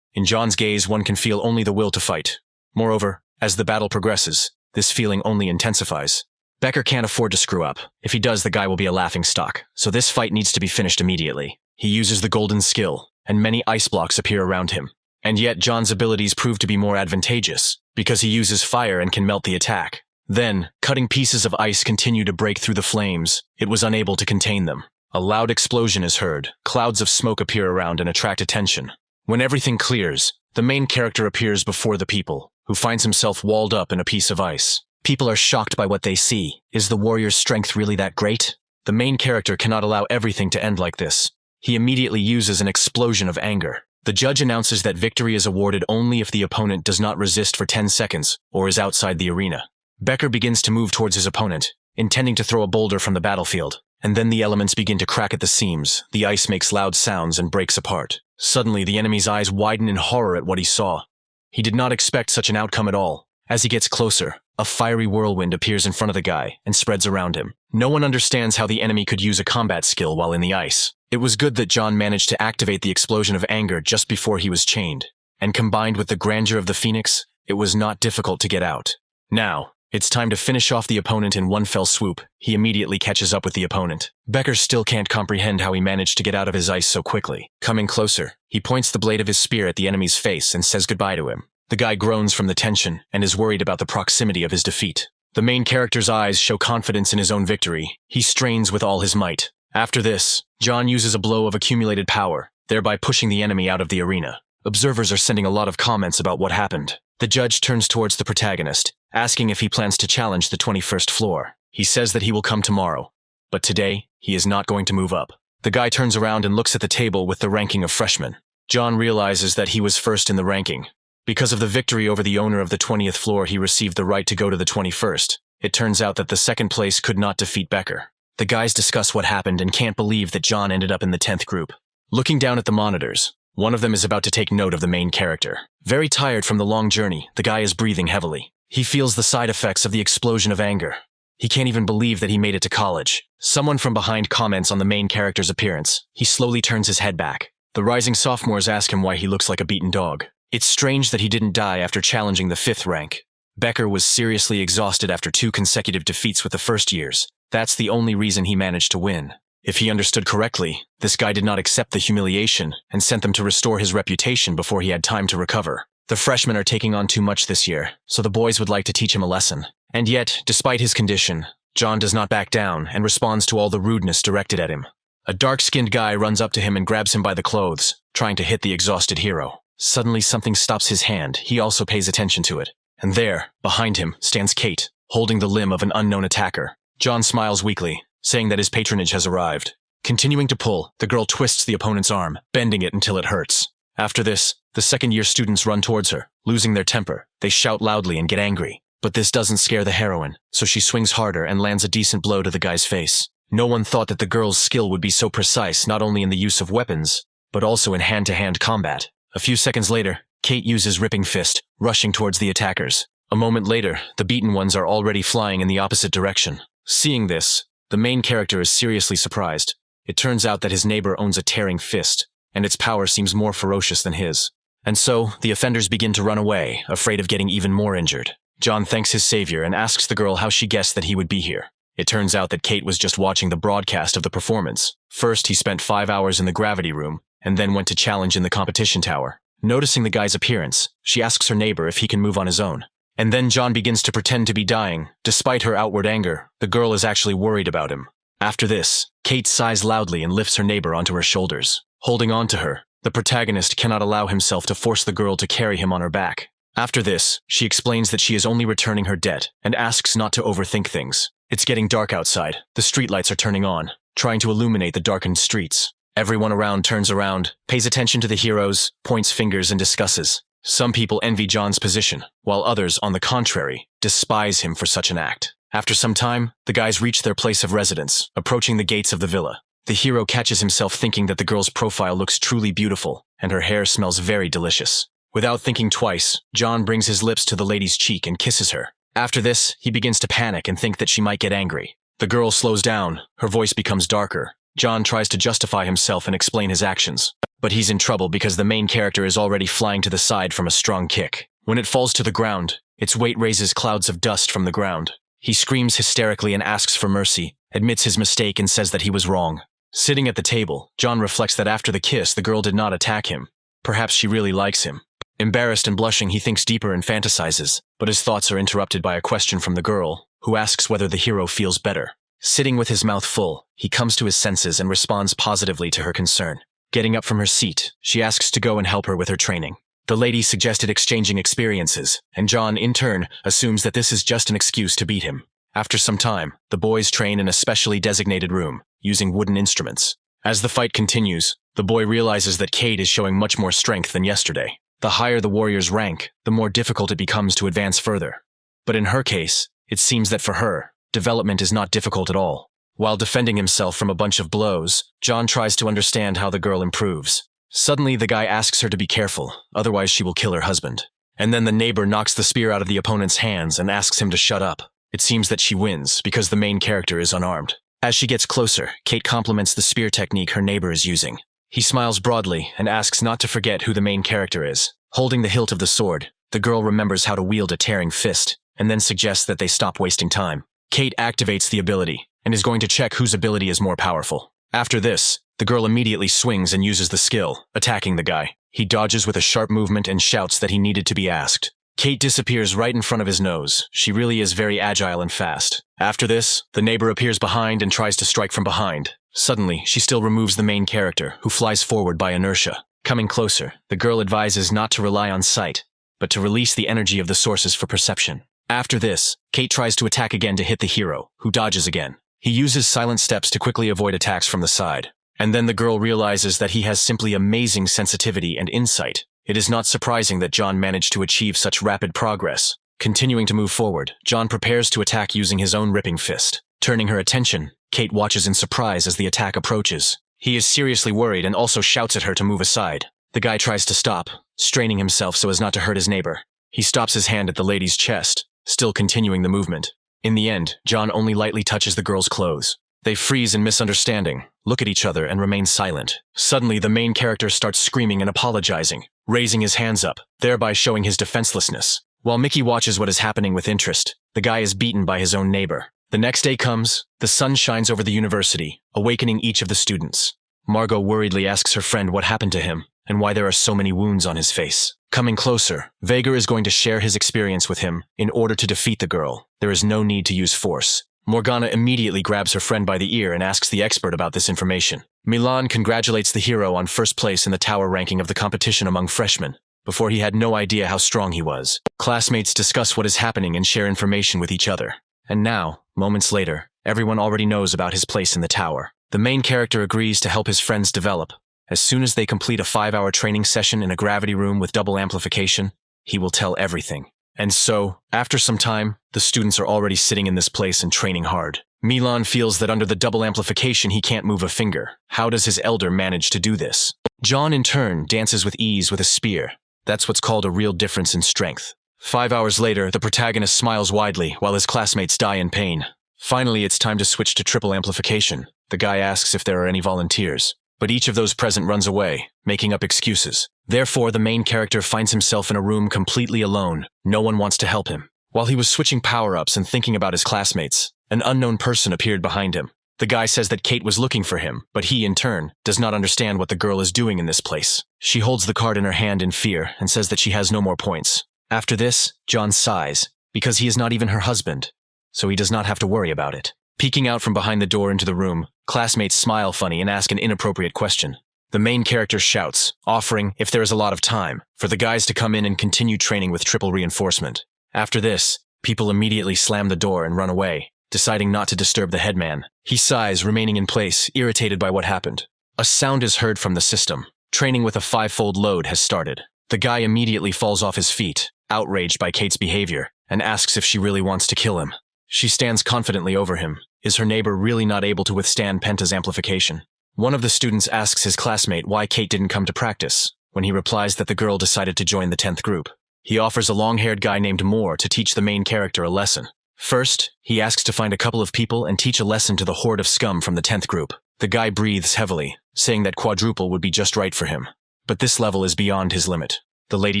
Speaker 1: In John's gaze, one can feel only the will to fight. Moreover, as the battle progresses, this feeling only intensifies. Becker can't afford to screw up. If he does, the guy will be a laughingstock, so this fight needs to be finished immediately. He uses the golden skill, and many ice blocks appear around him. And yet John's abilities prove to be more advantageous, because he uses fire and can melt the attack. Then, cutting pieces of ice continue to break through the flames. It was unable to contain them. A loud explosion is heard. Clouds of smoke appear around and attract attention. When everything clears, the main character appears before the people, who finds himself walled up in a piece of ice. People are shocked by what they see. Is the warrior's strength really that great? The main character cannot allow everything to end like this. He immediately uses an explosion of anger. The judge announces that victory is awarded only if the opponent does not resist for 10 seconds or is outside the arena. Becker begins to move towards his opponent, intending to throw a boulder from the battlefield. And then the elements begin to crack at the seams. The ice makes loud sounds and breaks apart. Suddenly, the enemy's eyes widen in horror at what he saw. He did not expect such an outcome at all. As he gets closer, a fiery whirlwind appears in front of the guy and spreads around him. No one understands how the enemy could use a combat skill while in the ice. It was good that John managed to activate the explosion of anger just before he was chained. And combined with the grandeur of the phoenix, it was not difficult to get out. Now, it's time to finish off the opponent in one fell swoop. He immediately catches up with the opponent. Becker still can't comprehend how he managed to get out of his ice so quickly. Coming closer, he points the blade of his spear at the enemy's face and says goodbye to him. The guy groans from the tension and is worried about the proximity of his defeat. The main character's eyes show confidence in his own victory. He strains with all his might. After this, John uses a blow of accumulated power, thereby pushing the enemy out of the arena. Observers are sending a lot of comments about what happened. The judge turns towards the protagonist, asking if he plans to challenge the 21st floor. He says that he will come tomorrow, but today, he is not going to move up. The guy turns around and looks at the table with the ranking of freshmen. John realizes that he was first in the ranking, Because of the victory over the owner of the 20th floor, he received the right to go to the 21st. It turns out that the second place could not defeat Becker. The guys discuss what happened and can't believe that John ended up in the 10th group. Looking down at the monitors, one of them is about to take note of the main character. Very tired from the long journey, the guy is breathing heavily. He feels the side effects of the explosion of anger. He can't even believe that he made it to college. Someone from behind comments on the main character's appearance. He slowly turns his head back. The rising sophomores ask him why he looks like a beaten dog. It's strange that he didn't die after challenging the 5th rank. Becker was seriously exhausted after 2 consecutive defeats with the first years. That's the only reason he managed to win. If he understood correctly, this guy did not accept the humiliation and sent them to restore his reputation before he had time to recover. The freshmen are taking on too much this year, so the boys would like to teach him a lesson. And yet, despite his condition, John does not back down and responds to all the rudeness directed at him. A dark-skinned guy runs up to him and grabs him by the clothes, trying to hit the exhausted hero. Suddenly something stops his hand. He also pays attention to it. And there, behind him, stands Kate, holding the limb of an unknown attacker. John smiles weakly, saying that his patronage has arrived. Continuing to pull, the girl twists the opponent's arm, bending it until it hurts. After this, the second-year students run towards her, losing their temper. They shout loudly and get angry. But this doesn't scare the heroine, so she swings harder and lands a decent blow to the guy's face. No one thought that the girl's skill would be so precise, not only in the use of weapons, but also in hand-to-hand combat. A few seconds later, Kate uses Ripping Fist, rushing towards the attackers. A moment later, the beaten ones are already flying in the opposite direction. Seeing this, the main character is seriously surprised. It turns out that his neighbor owns a tearing fist, and its power seems more ferocious than his. And so, the offenders begin to run away, afraid of getting even more injured. John thanks his savior and asks the girl how she guessed that he would be here. It turns out that Kate was just watching the broadcast of the performance. First, he spent 5 hours in the gravity room, and then went to challenge in the competition tower. Noticing the guy's appearance, she asks her neighbor if he can move on his own. And then John begins to pretend to be dying. Despite her outward anger, the girl is actually worried about him. After this, Kate sighs loudly and lifts her neighbor onto her shoulders. Holding on to her, the protagonist cannot allow himself to force the girl to carry him on her back. After this, she explains that she is only returning her debt and asks not to overthink things. It's getting dark outside. The streetlights are turning on, trying to illuminate the darkened streets. Everyone around turns around, pays attention to the heroes, points fingers and discusses. Some people envy John's position, while others, on the contrary, despise him for such an act. After some time, the guys reach their place of residence, approaching the gates of the villa. The hero catches himself thinking that the girl's profile looks truly beautiful, and her hair smells very delicious. Without thinking twice, John brings his lips to the lady's cheek and kisses her. After this, he begins to panic and think that she might get angry. The girl slows down, her voice becomes darker. John tries to justify himself and explain his actions. But he's in trouble because the main character is already flying to the side from a strong kick. When it falls to the ground, its weight raises clouds of dust from the ground. He screams hysterically and asks for mercy, admits his mistake and says that he was wrong. Sitting at the table, John reflects that after the kiss, the girl did not attack him. Perhaps she really likes him. Embarrassed and blushing, he thinks deeper and fantasizes, but his thoughts are interrupted by a question from the girl, who asks whether the hero feels better. Sitting with his mouth full, he comes to his senses and responds positively to her concern. Getting up from her seat, she asks to go and help her with her training. The lady suggested exchanging experiences, and John, in turn, assumes that this is just an excuse to beat him. After some time, the boys train in a specially designated room, using wooden instruments. As the fight continues, the boy realizes that Kate is showing much more strength than yesterday. The higher the warrior's rank, the more difficult it becomes to advance further. But in her case, it seems that for her, development is not difficult at all. While defending himself from a bunch of blows, John tries to understand how the girl improves. Suddenly, the guy asks her to be careful, otherwise she will kill her husband. And then the neighbor knocks the spear out of the opponent's hands and asks him to shut up. It seems that she wins, because the main character is unarmed. As she gets closer, Kate compliments the spear technique her neighbor is using. He smiles broadly and asks not to forget who the main character is. Holding the hilt of the sword, the girl remembers how to wield a tearing fist, and then suggests that they stop wasting time. Kate activates the ability, and is going to check whose ability is more powerful. After this, the girl immediately swings and uses the skill, attacking the guy. He dodges with a sharp movement and shouts that he needed to be asked. Kate disappears right in front of his nose. She really is very agile and fast. After this, the neighbor appears behind and tries to strike from behind. Suddenly, she still removes the main character, who flies forward by inertia. Coming closer, the girl advises not to rely on sight, but to release the energy of the sources for perception. After this, Kate tries to attack again to hit the hero, who dodges again. He uses silent steps to quickly avoid attacks from the side. And then the girl realizes that he has simply amazing sensitivity and insight. It is not surprising that John managed to achieve such rapid progress. Continuing to move forward, John prepares to attack using his own ripping fist. Turning her attention, Kate watches in surprise as the attack approaches. He is seriously worried and also shouts at her to move aside. The guy tries to stop, straining himself so as not to hurt his neighbor. He stops his hand at the lady's chest, still continuing the movement. In the end, John only lightly touches the girl's clothes. They freeze in misunderstanding, look at each other, and remain silent. Suddenly, the main character starts screaming and apologizing, raising his hands up, thereby showing his defenselessness. While Mickey watches what is happening with interest, the guy is beaten by his own neighbor. The next day comes, the sun shines over the university, awakening each of the students. Margot worriedly asks her friend what happened to him, and why there are so many wounds on his face. Coming closer, Vega is going to share his experience with him in order to defeat the girl. There is no need to use force. Morgana immediately grabs her friend by the ear and asks the expert about this information. Milan congratulates the hero on first place in the tower ranking of the competition among freshmen, before he had no idea how strong he was. Classmates discuss what is happening and share information with each other. And now, moments later, everyone already knows about his place in the tower. The main character agrees to help his friends develop. As soon as they complete a 5-hour training session in a gravity room with double amplification, he will tell everything. And so, after some time, the students are already sitting in this place and training hard. Milan feels that under the double amplification he can't move a finger. How does his elder manage to do this? John, in turn, dances with ease with a spear. That's what's called a real difference in strength. 5 hours later, the protagonist smiles widely while his classmates die in pain. Finally, it's time to switch to triple amplification. The guy asks if there are any volunteers, but each of those present runs away, making up excuses. Therefore, the main character finds himself in a room completely alone. No one wants to help him. While he was switching power-ups and thinking about his classmates, an unknown person appeared behind him. The guy says that Kate was looking for him, but he, in turn, does not understand what the girl is doing in this place. She holds the card in her hand in fear and says that she has no more points. After this, John sighs, because he is not even her husband, so he does not have to worry about it. Peeking out from behind the door into the room, classmates smile funny and ask an inappropriate question. The main character shouts, offering, if there is a lot of time, for the guys to come in and continue training with triple reinforcement. After this, people immediately slam the door and run away, deciding not to disturb the headman. He sighs, remaining in place, irritated by what happened. A sound is heard from the system. Training with a 5-fold load has started. The guy immediately falls off his feet, outraged by Kate's behavior, and asks if she really wants to kill him. She stands confidently over him. Is her neighbor really not able to withstand Penta's amplification? One of the students asks his classmate why Kate didn't come to practice, when he replies that the girl decided to join the 10th group. He offers a long-haired guy named Moore to teach the main character a lesson. First, he asks to find a couple of people and teach a lesson to the horde of scum from the 10th group. The guy breathes heavily, saying that quadruple would be just right for him. But this level is beyond his limit. The lady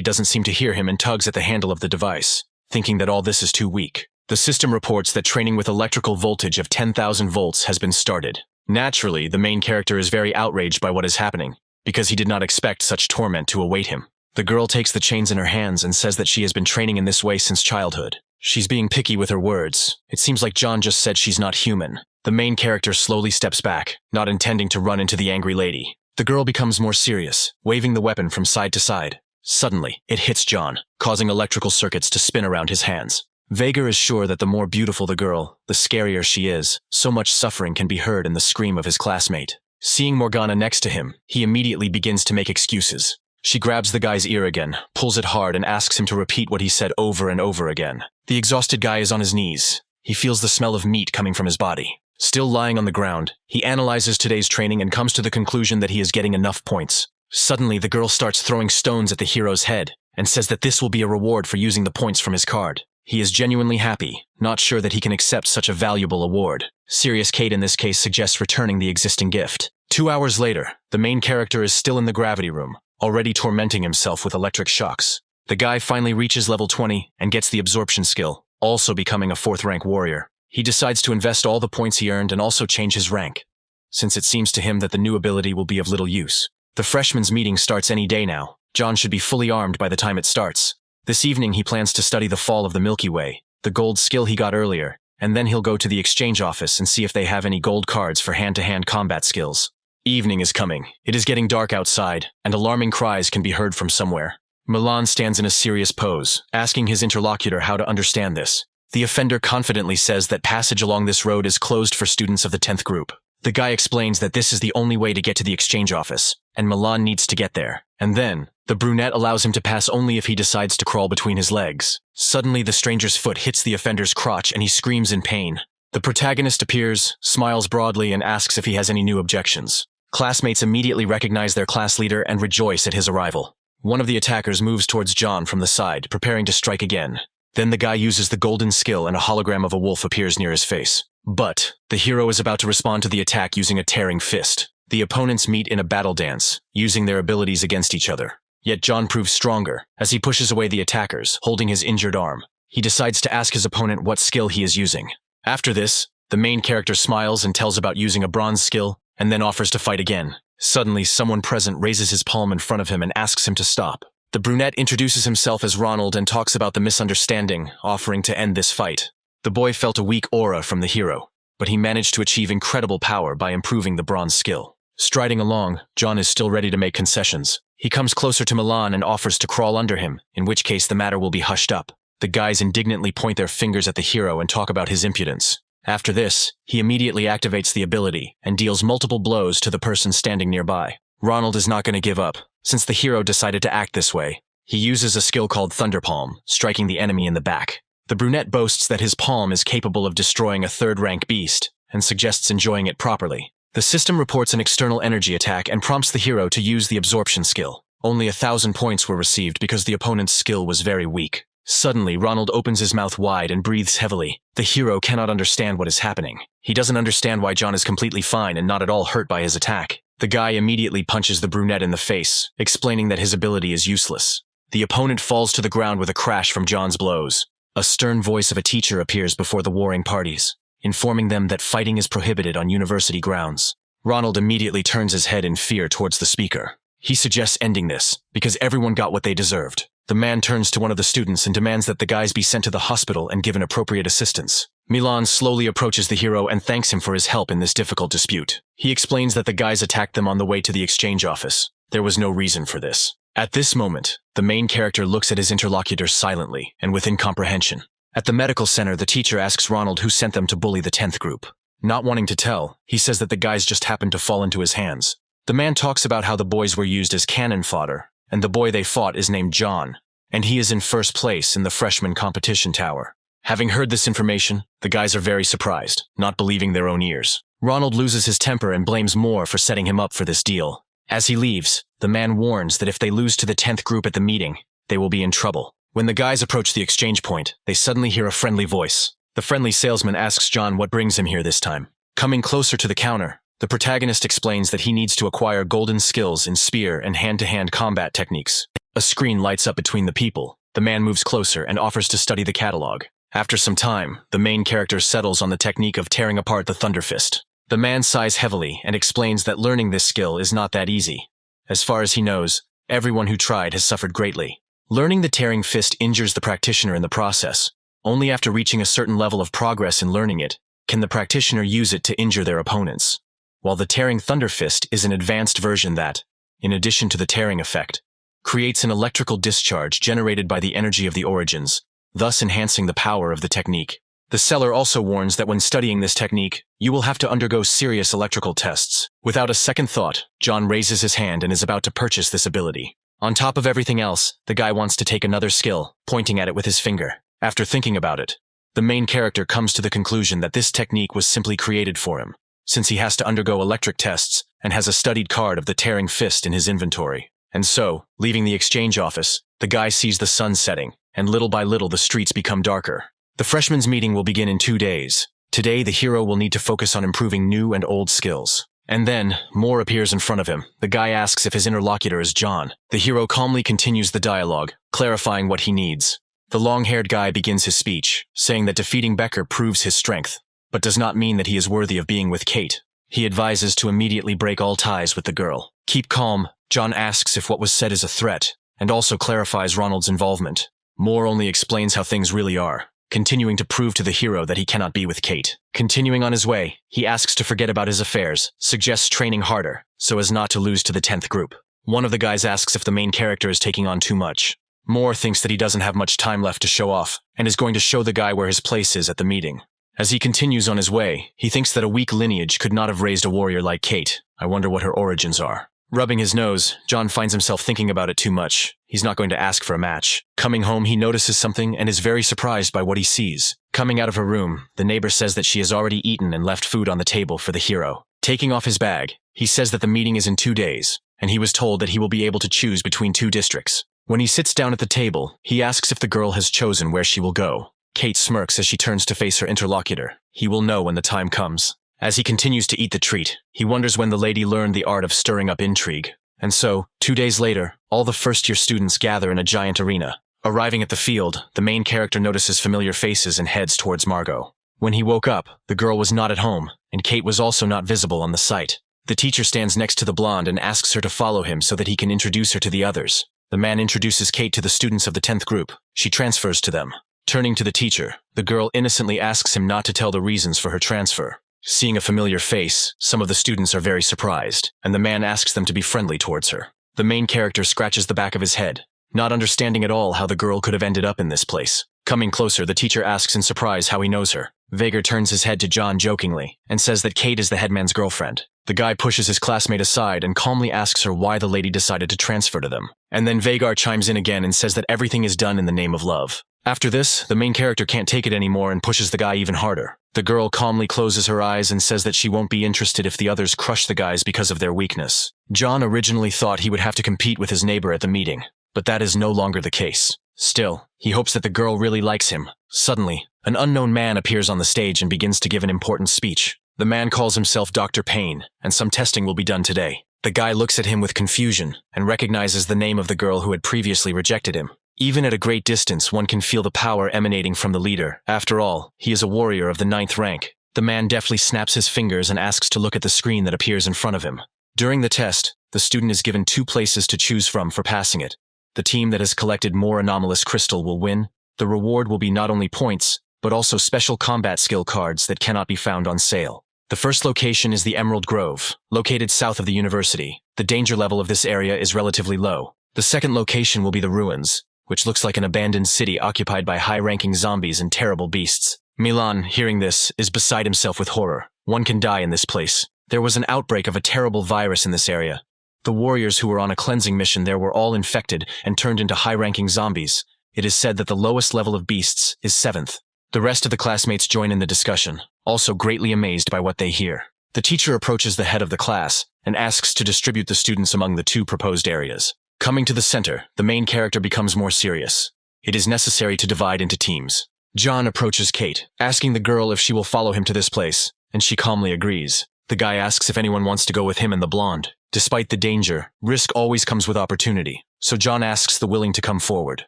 Speaker 1: doesn't seem to hear him and tugs at the handle of the device, thinking that all this is too weak. The system reports that training with electrical voltage of 10,000 volts has been started. Naturally, the main character is very outraged by what is happening, because he did not expect such torment to await him. The girl takes the chains in her hands and says that she has been training in this way since childhood. She's being picky with her words. It seems like John just said she's not human. The main character slowly steps back, not intending to run into the angry lady. The girl becomes more serious, waving the weapon from side to side. Suddenly, it hits John, causing electrical circuits to spin around his hands. Vega is sure that the more beautiful the girl, the scarier she is. So much suffering can be heard in the scream of his classmate. Seeing Morgana next to him, he immediately begins to make excuses. She grabs the guy's ear again, pulls it hard, and asks him to repeat what he said over and over again. The exhausted guy is on his knees. He feels the smell of meat coming from his body. Still lying on the ground, he analyzes today's training and comes to the conclusion that he is getting enough points. Suddenly, the girl starts throwing stones at the hero's head and says that this will be a reward for using the points from his card. He is genuinely happy, not sure that he can accept such a valuable award. Serious Kate in this case suggests returning the existing gift. 2 hours later, the main character is still in the gravity room, already tormenting himself with electric shocks. The guy finally reaches level 20 and gets the absorption skill, also becoming a 4th rank warrior. He decides to invest all the points he earned and also change his rank, since it seems to him that the new ability will be of little use. The freshmen's meeting starts any day now. John should be fully armed by the time it starts. This evening he plans to study the fall of the Milky Way, the gold skill he got earlier, and then he'll go to the exchange office and see if they have any gold cards for hand-to-hand combat skills. Evening is coming. It is getting dark outside, and alarming cries can be heard from somewhere. Milan stands in a serious pose, asking his interlocutor how to understand this. The offender confidently says that passage along this road is closed for students of the 10th group. The guy explains that this is the only way to get to the exchange office, and Milan needs to get there. And then, The brunette allows him to pass only if he decides to crawl between his legs. Suddenly, the stranger's foot hits the offender's crotch and he screams in pain. The protagonist appears, smiles broadly, and asks if he has any new objections. Classmates immediately recognize their class leader and rejoice at his arrival. One of the attackers moves towards John from the side, preparing to strike again. Then the guy uses the golden skill and a hologram of a wolf appears near his face. But the hero is about to respond to the attack using a tearing fist. The opponents meet in a battle dance, using their abilities against each other. Yet John proves stronger, as he pushes away the attackers, holding his injured arm. He decides to ask his opponent what skill he is using. After this, the main character smiles and tells about using a bronze skill, and then offers to fight again. Suddenly, someone present raises his palm in front of him and asks him to stop. The brunette introduces himself as Ronald and talks about the misunderstanding, offering to end this fight. The boy felt a weak aura from the hero, but he managed to achieve incredible power by improving the bronze skill. Striding along, John is still ready to make concessions. He comes closer to Milan and offers to crawl under him, in which case the matter will be hushed up. The guys indignantly point their fingers at the hero and talk about his impudence. After this, he immediately activates the ability and deals multiple blows to the person standing nearby. Ronald is not going to give up, since the hero decided to act this way. He uses a skill called Thunder Palm, striking the enemy in the back. The brunette boasts that his palm is capable of destroying a third-rank beast, and suggests enjoying it properly. The system reports an external energy attack and prompts the hero to use the absorption skill. Only 1,000 points were received because the opponent's skill was very weak. Suddenly, Ronald opens his mouth wide and breathes heavily. The hero cannot understand what is happening. He doesn't understand why John is completely fine and not at all hurt by his attack. The guy immediately punches the brunette in the face, explaining that his ability is useless. The opponent falls to the ground with a crash from John's blows. A stern voice of a teacher appears before the warring parties, informing them that fighting is prohibited on university grounds. Ronald immediately turns his head in fear towards the speaker. He suggests ending this, because everyone got what they deserved. The man turns to one of the students and demands that the guys be sent to the hospital and given appropriate assistance. Milan slowly approaches the hero and thanks him for his help in this difficult dispute. He explains that the guys attacked them on the way to the exchange office. There was no reason for this. At this moment, the main character looks at his interlocutor silently and with incomprehension. At the medical center, the teacher asks Ronald who sent them to bully the 10th group. Not wanting to tell, he says that the guys just happened to fall into his hands. The man talks about how the boys were used as cannon fodder, and the boy they fought is named John, and he is in first place in the freshman competition tower. Having heard this information, the guys are very surprised, not believing their own ears. Ronald loses his temper and blames Moore for setting him up for this deal. As he leaves, the man warns that if they lose to the 10th group at the meeting, they will be in trouble. When the guys approach the exchange point, they suddenly hear a friendly voice. The friendly salesman asks John what brings him here this time. Coming closer to the counter, the protagonist explains that he needs to acquire golden skills in spear and hand-to-hand combat techniques. A screen lights up between the people. The man moves closer and offers to study the catalog. After some time, the main character settles on the technique of tearing apart the Thunder Fist. The man sighs heavily and explains that learning this skill is not that easy. As far as he knows, everyone who tried has suffered greatly. Learning the tearing fist injures the practitioner in the process. Only after reaching a certain level of progress in learning it, can the practitioner use it to injure their opponents. While the tearing Thunder Fist is an advanced version that, in addition to the tearing effect, creates an electrical discharge generated by the energy of the origins, thus enhancing the power of the technique. The seller also warns that when studying this technique, you will have to undergo serious electrical tests. Without a second thought, John raises his hand and is about to purchase this ability. On top of everything else, the guy wants to take another skill, pointing at it with his finger. After thinking about it, the main character comes to the conclusion that this technique was simply created for him, since he has to undergo electric tests and has a studied card of the tearing fist in his inventory. And so, leaving the exchange office, the guy sees the sun setting, and little by little the streets become darker. The freshmen's meeting will begin in 2 days. Today, the hero will need to focus on improving new and old skills. And then, Moore appears in front of him. The guy asks if his interlocutor is John. The hero calmly continues the dialogue, clarifying what he needs. The long-haired guy begins his speech, saying that defeating Becker proves his strength, but does not mean that he is worthy of being with Kate. He advises to immediately break all ties with the girl. Keep calm. John asks if what was said is a threat, and also clarifies Ronald's involvement. Moore only explains how things really are, continuing to prove to the hero that he cannot be with Kate. Continuing on his way, he asks to forget about his affairs, suggests training harder, so as not to lose to the 10th group. One of the guys asks if the main character is taking on too much. Moore thinks that he doesn't have much time left to show off, and is going to show the guy where his place is at the meeting. As he continues on his way, he thinks that a weak lineage could not have raised a warrior like Kate. I wonder what her origins are. Rubbing his nose, John finds himself thinking about it too much. He's not going to ask for a match. Coming home, he notices something and is very surprised by what he sees. Coming out of her room, the neighbor says that she has already eaten and left food on the table for the hero. Taking off his bag, he says that the meeting is in 2 days, and he was told that he will be able to choose between 2 districts. When he sits down at the table, he asks if the girl has chosen where she will go. Kate smirks as she turns to face her interlocutor. He will know when the time comes. As he continues to eat the treat, he wonders when the lady learned the art of stirring up intrigue. And so, 2 days later, all the first-year students gather in a giant arena. Arriving at the field, the main character notices familiar faces and heads towards Margot. When he woke up, the girl was not at home, and Kate was also not visible on the site. The teacher stands next to the blonde and asks her to follow him so that he can introduce her to the others. The man introduces Kate to the students of the 10th group. She transfers to them. Turning to the teacher, the girl innocently asks him not to tell the reasons for her transfer. Seeing a familiar face, some of the students are very surprised, and the man asks them to be friendly towards her. The main character scratches the back of his head, not understanding at all how the girl could have ended up in this place. Coming closer, the teacher asks in surprise how he knows her. Vhagar turns his head to John jokingly, and says that Kate is the headman's girlfriend. The guy pushes his classmate aside and calmly asks her why the lady decided to transfer to them. And then Vhagar chimes in again and says that everything is done in the name of love. After this, the main character can't take it anymore and pushes the guy even harder. The girl calmly closes her eyes and says that she won't be interested if the others crush the guys because of their weakness. John originally thought he would have to compete with his neighbor at the meeting, but that is no longer the case. Still, he hopes that the girl really likes him. Suddenly, an unknown man appears on the stage and begins to give an important speech. The man calls himself Dr. Payne, and some testing will be done today. The guy looks at him with confusion and recognizes the name of the girl who had previously rejected him. Even at a great distance, one can feel the power emanating from the leader. After all, he is a warrior of the 9th rank. The man deftly snaps his fingers and asks to look at the screen that appears in front of him. During the test, the student is given 2 places to choose from for passing it. The team that has collected more anomalous crystal will win. The reward will be not only points, but also special combat skill cards that cannot be found on sale. The first location is the Emerald Grove, located south of the university. The danger level of this area is relatively low. The second location will be the Ruins, which looks like an abandoned city occupied by high-ranking zombies and terrible beasts. Milan, hearing this, is beside himself with horror. One can die in this place. There was an outbreak of a terrible virus in this area. The warriors who were on a cleansing mission there were all infected and turned into high-ranking zombies. It is said that the lowest level of beasts is 7th. The rest of the classmates join in the discussion, also greatly amazed by what they hear. The teacher approaches the head of the class and asks to distribute the students among the 2 proposed areas. Coming to the center, the main character becomes more serious. It is necessary to divide into teams. John approaches Kate, asking the girl if she will follow him to this place, and she calmly agrees. The guy asks if anyone wants to go with him and the blonde. Despite the danger, risk always comes with opportunity, so John asks the willing to come forward.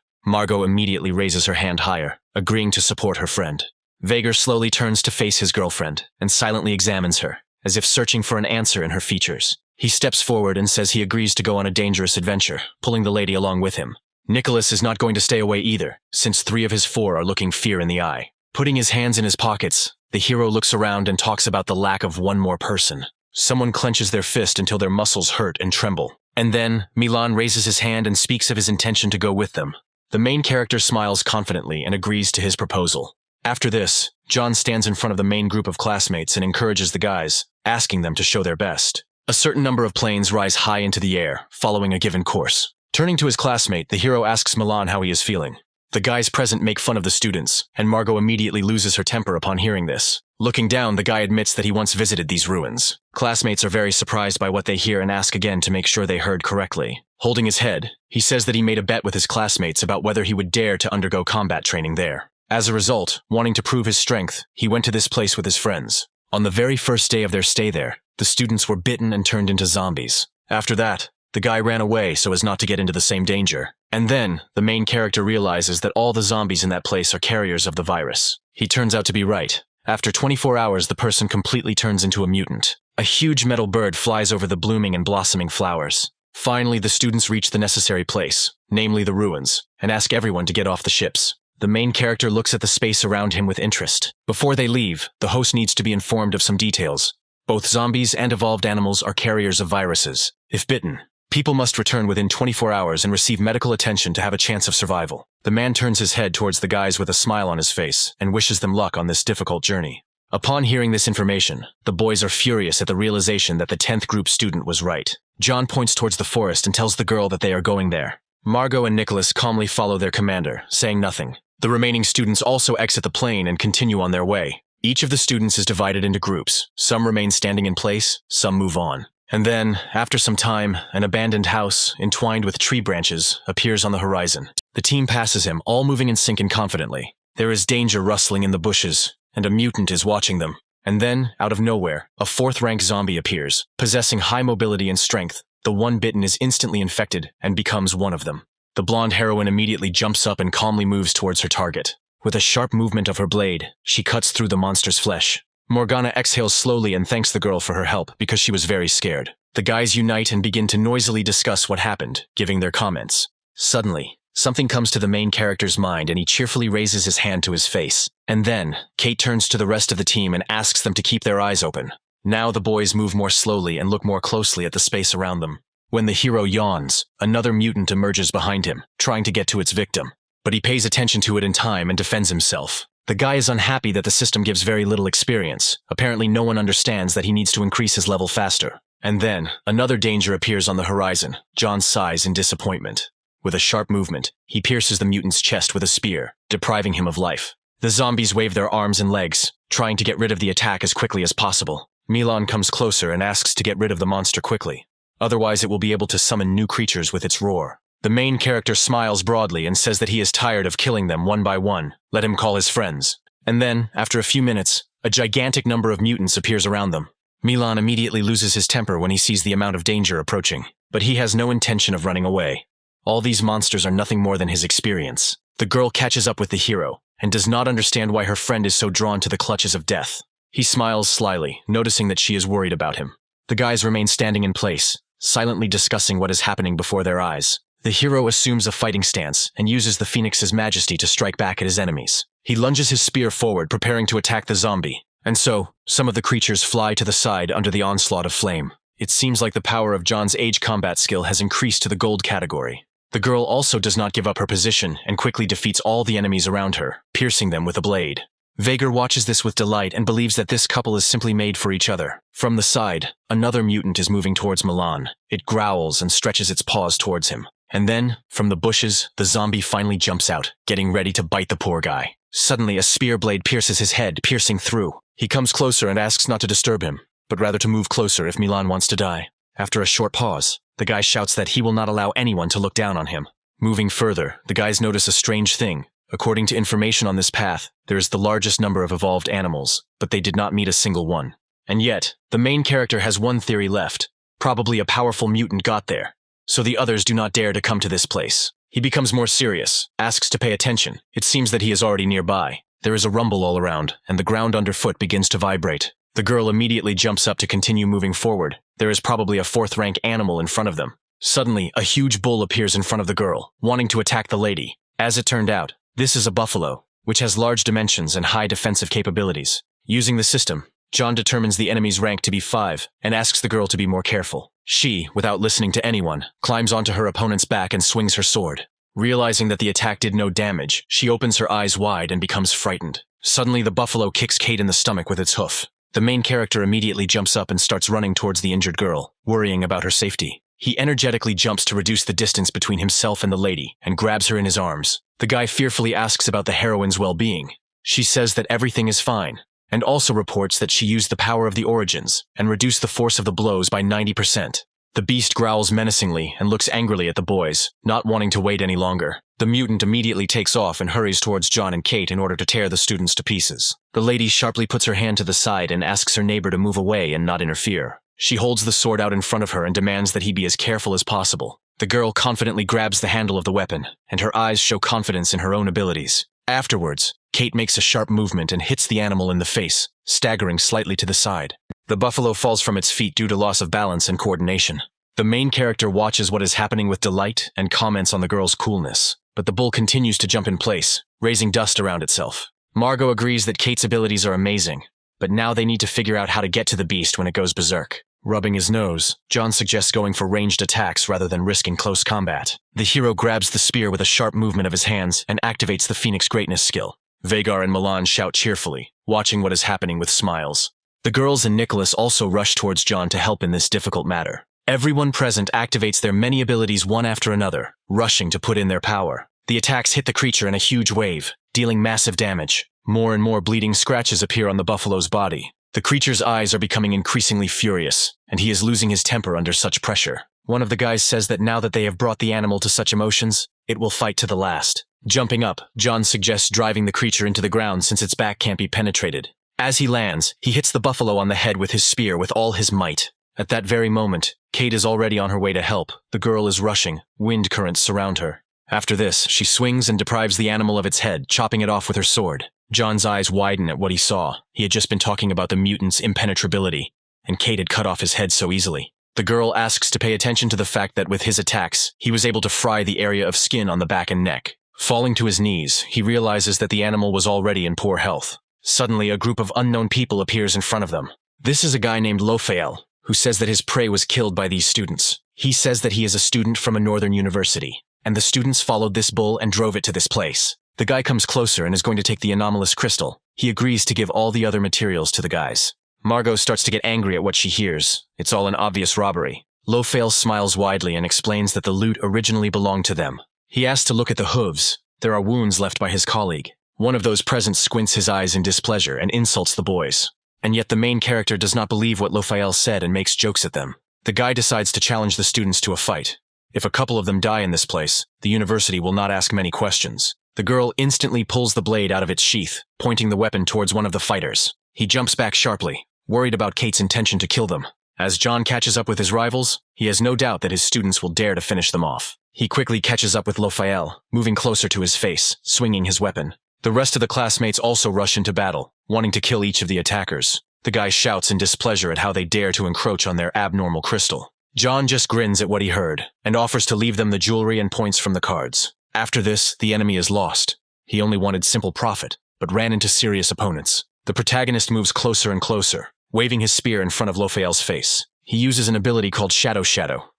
Speaker 1: Margot immediately raises her hand higher, agreeing to support her friend. Vhagar slowly turns to face his girlfriend and silently examines her, as if searching for an answer in her features. He steps forward and says he agrees to go on a dangerous adventure, pulling the lady along with him. Nicholas is not going to stay away either, since 3 of his 4 are looking fear in the eye. Putting his hands in his pockets, the hero looks around and talks about the lack of one more person. Someone clenches their fist until their muscles hurt and tremble. And then, Milan raises his hand and speaks of his intention to go with them. The main character smiles confidently and agrees to his proposal. After this, John stands in front of the main group of classmates and encourages the guys, asking them to show their best. A certain number of planes rise high into the air, following a given course. Turning to his classmate, the hero asks Milan how he is feeling. The guys present make fun of the students, and Margot immediately loses her temper upon hearing this. Looking down, the guy admits that he once visited these ruins. Classmates are very surprised by what they hear and ask again to make sure they heard correctly. Holding his head, he says that he made a bet with his classmates about whether he would dare to undergo combat training there. As a result, wanting to prove his strength, he went to this place with his friends. On the very first day of their stay there, the students were bitten and turned into zombies. After that, the guy ran away so as not to get into the same danger. And then, the main character realizes that all the zombies in that place are carriers of the virus. He turns out to be right. After 24 hours, the person completely turns into a mutant. A huge metal bird flies over the blooming and blossoming flowers. Finally, the students reach the necessary place, namely the ruins, and ask everyone to get off the ships. The main character looks at the space around him with interest. Before they leave, the host needs to be informed of some details. Both zombies and evolved animals are carriers of viruses. If bitten, people must return within 24 hours and receive medical attention to have a chance of survival. The man turns his head towards the guys with a smile on his face and wishes them luck on this difficult journey. Upon hearing this information, the boys are furious at the realization that the 10th group student was right. John points towards the forest and tells the girl that they are going there. Margot and Nicholas calmly follow their commander, saying nothing. The remaining students also exit the plane and continue on their way. Each of the students is divided into groups. Some remain standing in place, some move on. And then, after some time, an abandoned house, entwined with tree branches, appears on the horizon. The team passes him, all moving in sync and confidently. There is danger rustling in the bushes, and a mutant is watching them. And then, out of nowhere, a 4th-rank zombie appears, possessing high mobility and strength. The one bitten is instantly infected and becomes one of them. The blonde heroine immediately jumps up and calmly moves towards her target. With a sharp movement of her blade, she cuts through the monster's flesh. Morgana exhales slowly and thanks the girl for her help because she was very scared. The guys unite and begin to noisily discuss what happened, giving their comments. Suddenly, something comes to the main character's mind and he cheerfully raises his hand to his face. And then, Kate turns to the rest of the team and asks them to keep their eyes open. Now the boys move more slowly and look more closely at the space around them. When the hero yawns, another mutant emerges behind him, trying to get to its victim. But he pays attention to it in time and defends himself. The guy is unhappy that the system gives very little experience. Apparently no one understands that he needs to increase his level faster. And then, another danger appears on the horizon. John sighs in disappointment. With a sharp movement, he pierces the mutant's chest with a spear, depriving him of life. The zombies wave their arms and legs, trying to get rid of the attack as quickly as possible. Milan comes closer and asks to get rid of the monster quickly. Otherwise it will be able to summon new creatures with its roar. The main character smiles broadly and says that he is tired of killing them one by one. Let him call his friends. And then, after a few minutes, a gigantic number of mutants appears around them. Milan immediately loses his temper when he sees the amount of danger approaching, but he has no intention of running away. All these monsters are nothing more than his experience. The girl catches up with the hero, and does not understand why her friend is so drawn to the clutches of death. He smiles slyly, noticing that she is worried about him. The guys remain standing in place, silently discussing what is happening before their eyes. The hero assumes a fighting stance and uses the Phoenix's majesty to strike back at his enemies. He lunges his spear forward, preparing to attack the zombie. And so, some of the creatures fly to the side under the onslaught of flame. It seems like the power of John's age combat skill has increased to the gold category. The girl also does not give up her position and quickly defeats all the enemies around her, piercing them with a blade. Vager watches this with delight and believes that this couple is simply made for each other. From the side, another mutant is moving towards Milan. It growls and stretches its paws towards him. And then, from the bushes, the zombie finally jumps out, getting ready to bite the poor guy. Suddenly, a spear blade pierces his head, piercing through. He comes closer and asks not to disturb him, but rather to move closer if Milan wants to die. After a short pause, the guy shouts that he will not allow anyone to look down on him. Moving further, the guys notice a strange thing. According to information on this path, there is the largest number of evolved animals, but they did not meet a single one. And yet, the main character has one theory left. Probably a powerful mutant got there. So the others do not dare to come to this place. He becomes more serious, asks to pay attention. It seems that he is already nearby. There is a rumble all around, and the ground underfoot begins to vibrate. The girl immediately jumps up to continue moving forward. There is probably a 4th-rank animal in front of them. Suddenly, a huge bull appears in front of the girl, wanting to attack the lady. As it turned out, this is a buffalo, which has large dimensions and high defensive capabilities. Using the system, John determines the enemy's rank to be 5 and asks the girl to be more careful. She, without listening to anyone, climbs onto her opponent's back and swings her sword. Realizing that the attack did no damage, she opens her eyes wide and becomes frightened. Suddenly, the buffalo kicks Kate in the stomach with its hoof. The main character immediately jumps up and starts running towards the injured girl, worrying about her safety. He energetically jumps to reduce the distance between himself and the lady, and grabs her in his arms. The guy fearfully asks about the heroine's well-being. She says that everything is fine, and also reports that she used the power of the origins and reduced the force of the blows by 90%. The beast growls menacingly and looks angrily at the boys, not wanting to wait any longer. The mutant immediately takes off and hurries towards John and Kate in order to tear the students to pieces. The lady sharply puts her hand to the side and asks her neighbor to move away and not interfere. She holds the sword out in front of her and demands that he be as careful as possible. The girl confidently grabs the handle of the weapon, and her eyes show confidence in her own abilities. Afterwards, Kate makes a sharp movement and hits the animal in the face, staggering slightly to the side. The buffalo falls from its feet due to loss of balance and coordination. The main character watches what is happening with delight and comments on the girl's coolness, but the bull continues to jump in place, raising dust around itself. Margot agrees that Kate's abilities are amazing, but now they need to figure out how to get to the beast when it goes berserk. Rubbing his nose, John suggests going for ranged attacks rather than risking close combat. The hero grabs the spear with a sharp movement of his hands and activates the Phoenix Greatness skill. Vagar and Milan shout cheerfully, watching what is happening with smiles. The girls and Nicholas also rush towards John to help in this difficult matter. Everyone present activates their many abilities one after another, rushing to put in their power. The attacks hit the creature in a huge wave, dealing massive damage. More and more bleeding scratches appear on the buffalo's body. The creature's eyes are becoming increasingly furious, and he is losing his temper under such pressure. One of the guys says that now that they have brought the animal to such emotions, it will fight to the last. Jumping up, John suggests driving the creature into the ground since its back can't be penetrated. As he lands, he hits the buffalo on the head with his spear with all his might. At that very moment, Kate is already on her way to help. The girl is rushing. Wind currents surround her. After this, she swings and deprives the animal of its head, chopping it off with her sword. John's eyes widen at what he saw. He had just been talking about the mutant's impenetrability, and Kate had cut off his head so easily. The girl asks to pay attention to the fact that with his attacks, he was able to fry the area of skin on the back and neck. Falling to his knees, he realizes that the animal was already in poor health. Suddenly, a group of unknown people appears in front of them. This is a guy named Lofael, who says that his prey was killed by these students. He says that he is a student from a northern university, and the students followed this bull and drove it to this place. The guy comes closer and is going to take the anomalous crystal. He agrees to give all the other materials to the guys. Margot starts to get angry at what she hears. It's all an obvious robbery. Lofael smiles widely and explains that the loot originally belonged to them. He asks to look at the hooves. There are wounds left by his colleague. One of those present squints his eyes in displeasure and insults the boys. And yet the main character does not believe what Lofael said and makes jokes at them. The guy decides to challenge the students to a fight. If a couple of them die in this place, the university will not ask many questions. The girl instantly pulls the blade out of its sheath, pointing the weapon towards one of the fighters. He jumps back sharply, worried about Kate's intention to kill them. As John catches up with his rivals, he has no doubt that his students will dare to finish them off. He quickly catches up with Lofael, moving closer to his face, swinging his weapon. The rest of the classmates also rush into battle, wanting to kill each of the attackers. The guy shouts in displeasure at how they dare to encroach on their abnormal crystal. John just grins at what he heard, and offers to leave them the jewelry and points from the cards. After this, the enemy is lost. He only wanted simple profit, but ran into serious opponents. The protagonist moves closer and closer, waving his spear in front of Lofael's face. He uses an ability called Shadow,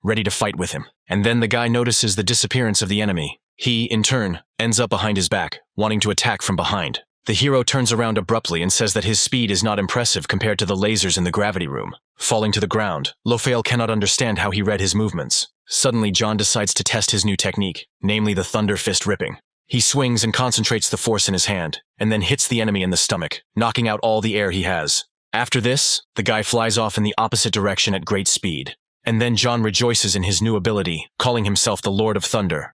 Speaker 1: ready to fight with him. And then the guy notices the disappearance of the enemy. He, in turn, ends up behind his back, wanting to attack from behind. The hero turns around abruptly and says that his speed is not impressive compared to the lasers in the gravity room. Falling to the ground, Lofael cannot understand how he read his movements. Suddenly, John decides to test his new technique, namely the Thunder Fist Ripping. He swings and concentrates the force in his hand, and then hits the enemy in the stomach, knocking out all the air he has. After this, the guy flies off in the opposite direction at great speed. And then John rejoices in his new ability, calling himself the Lord of Thunder.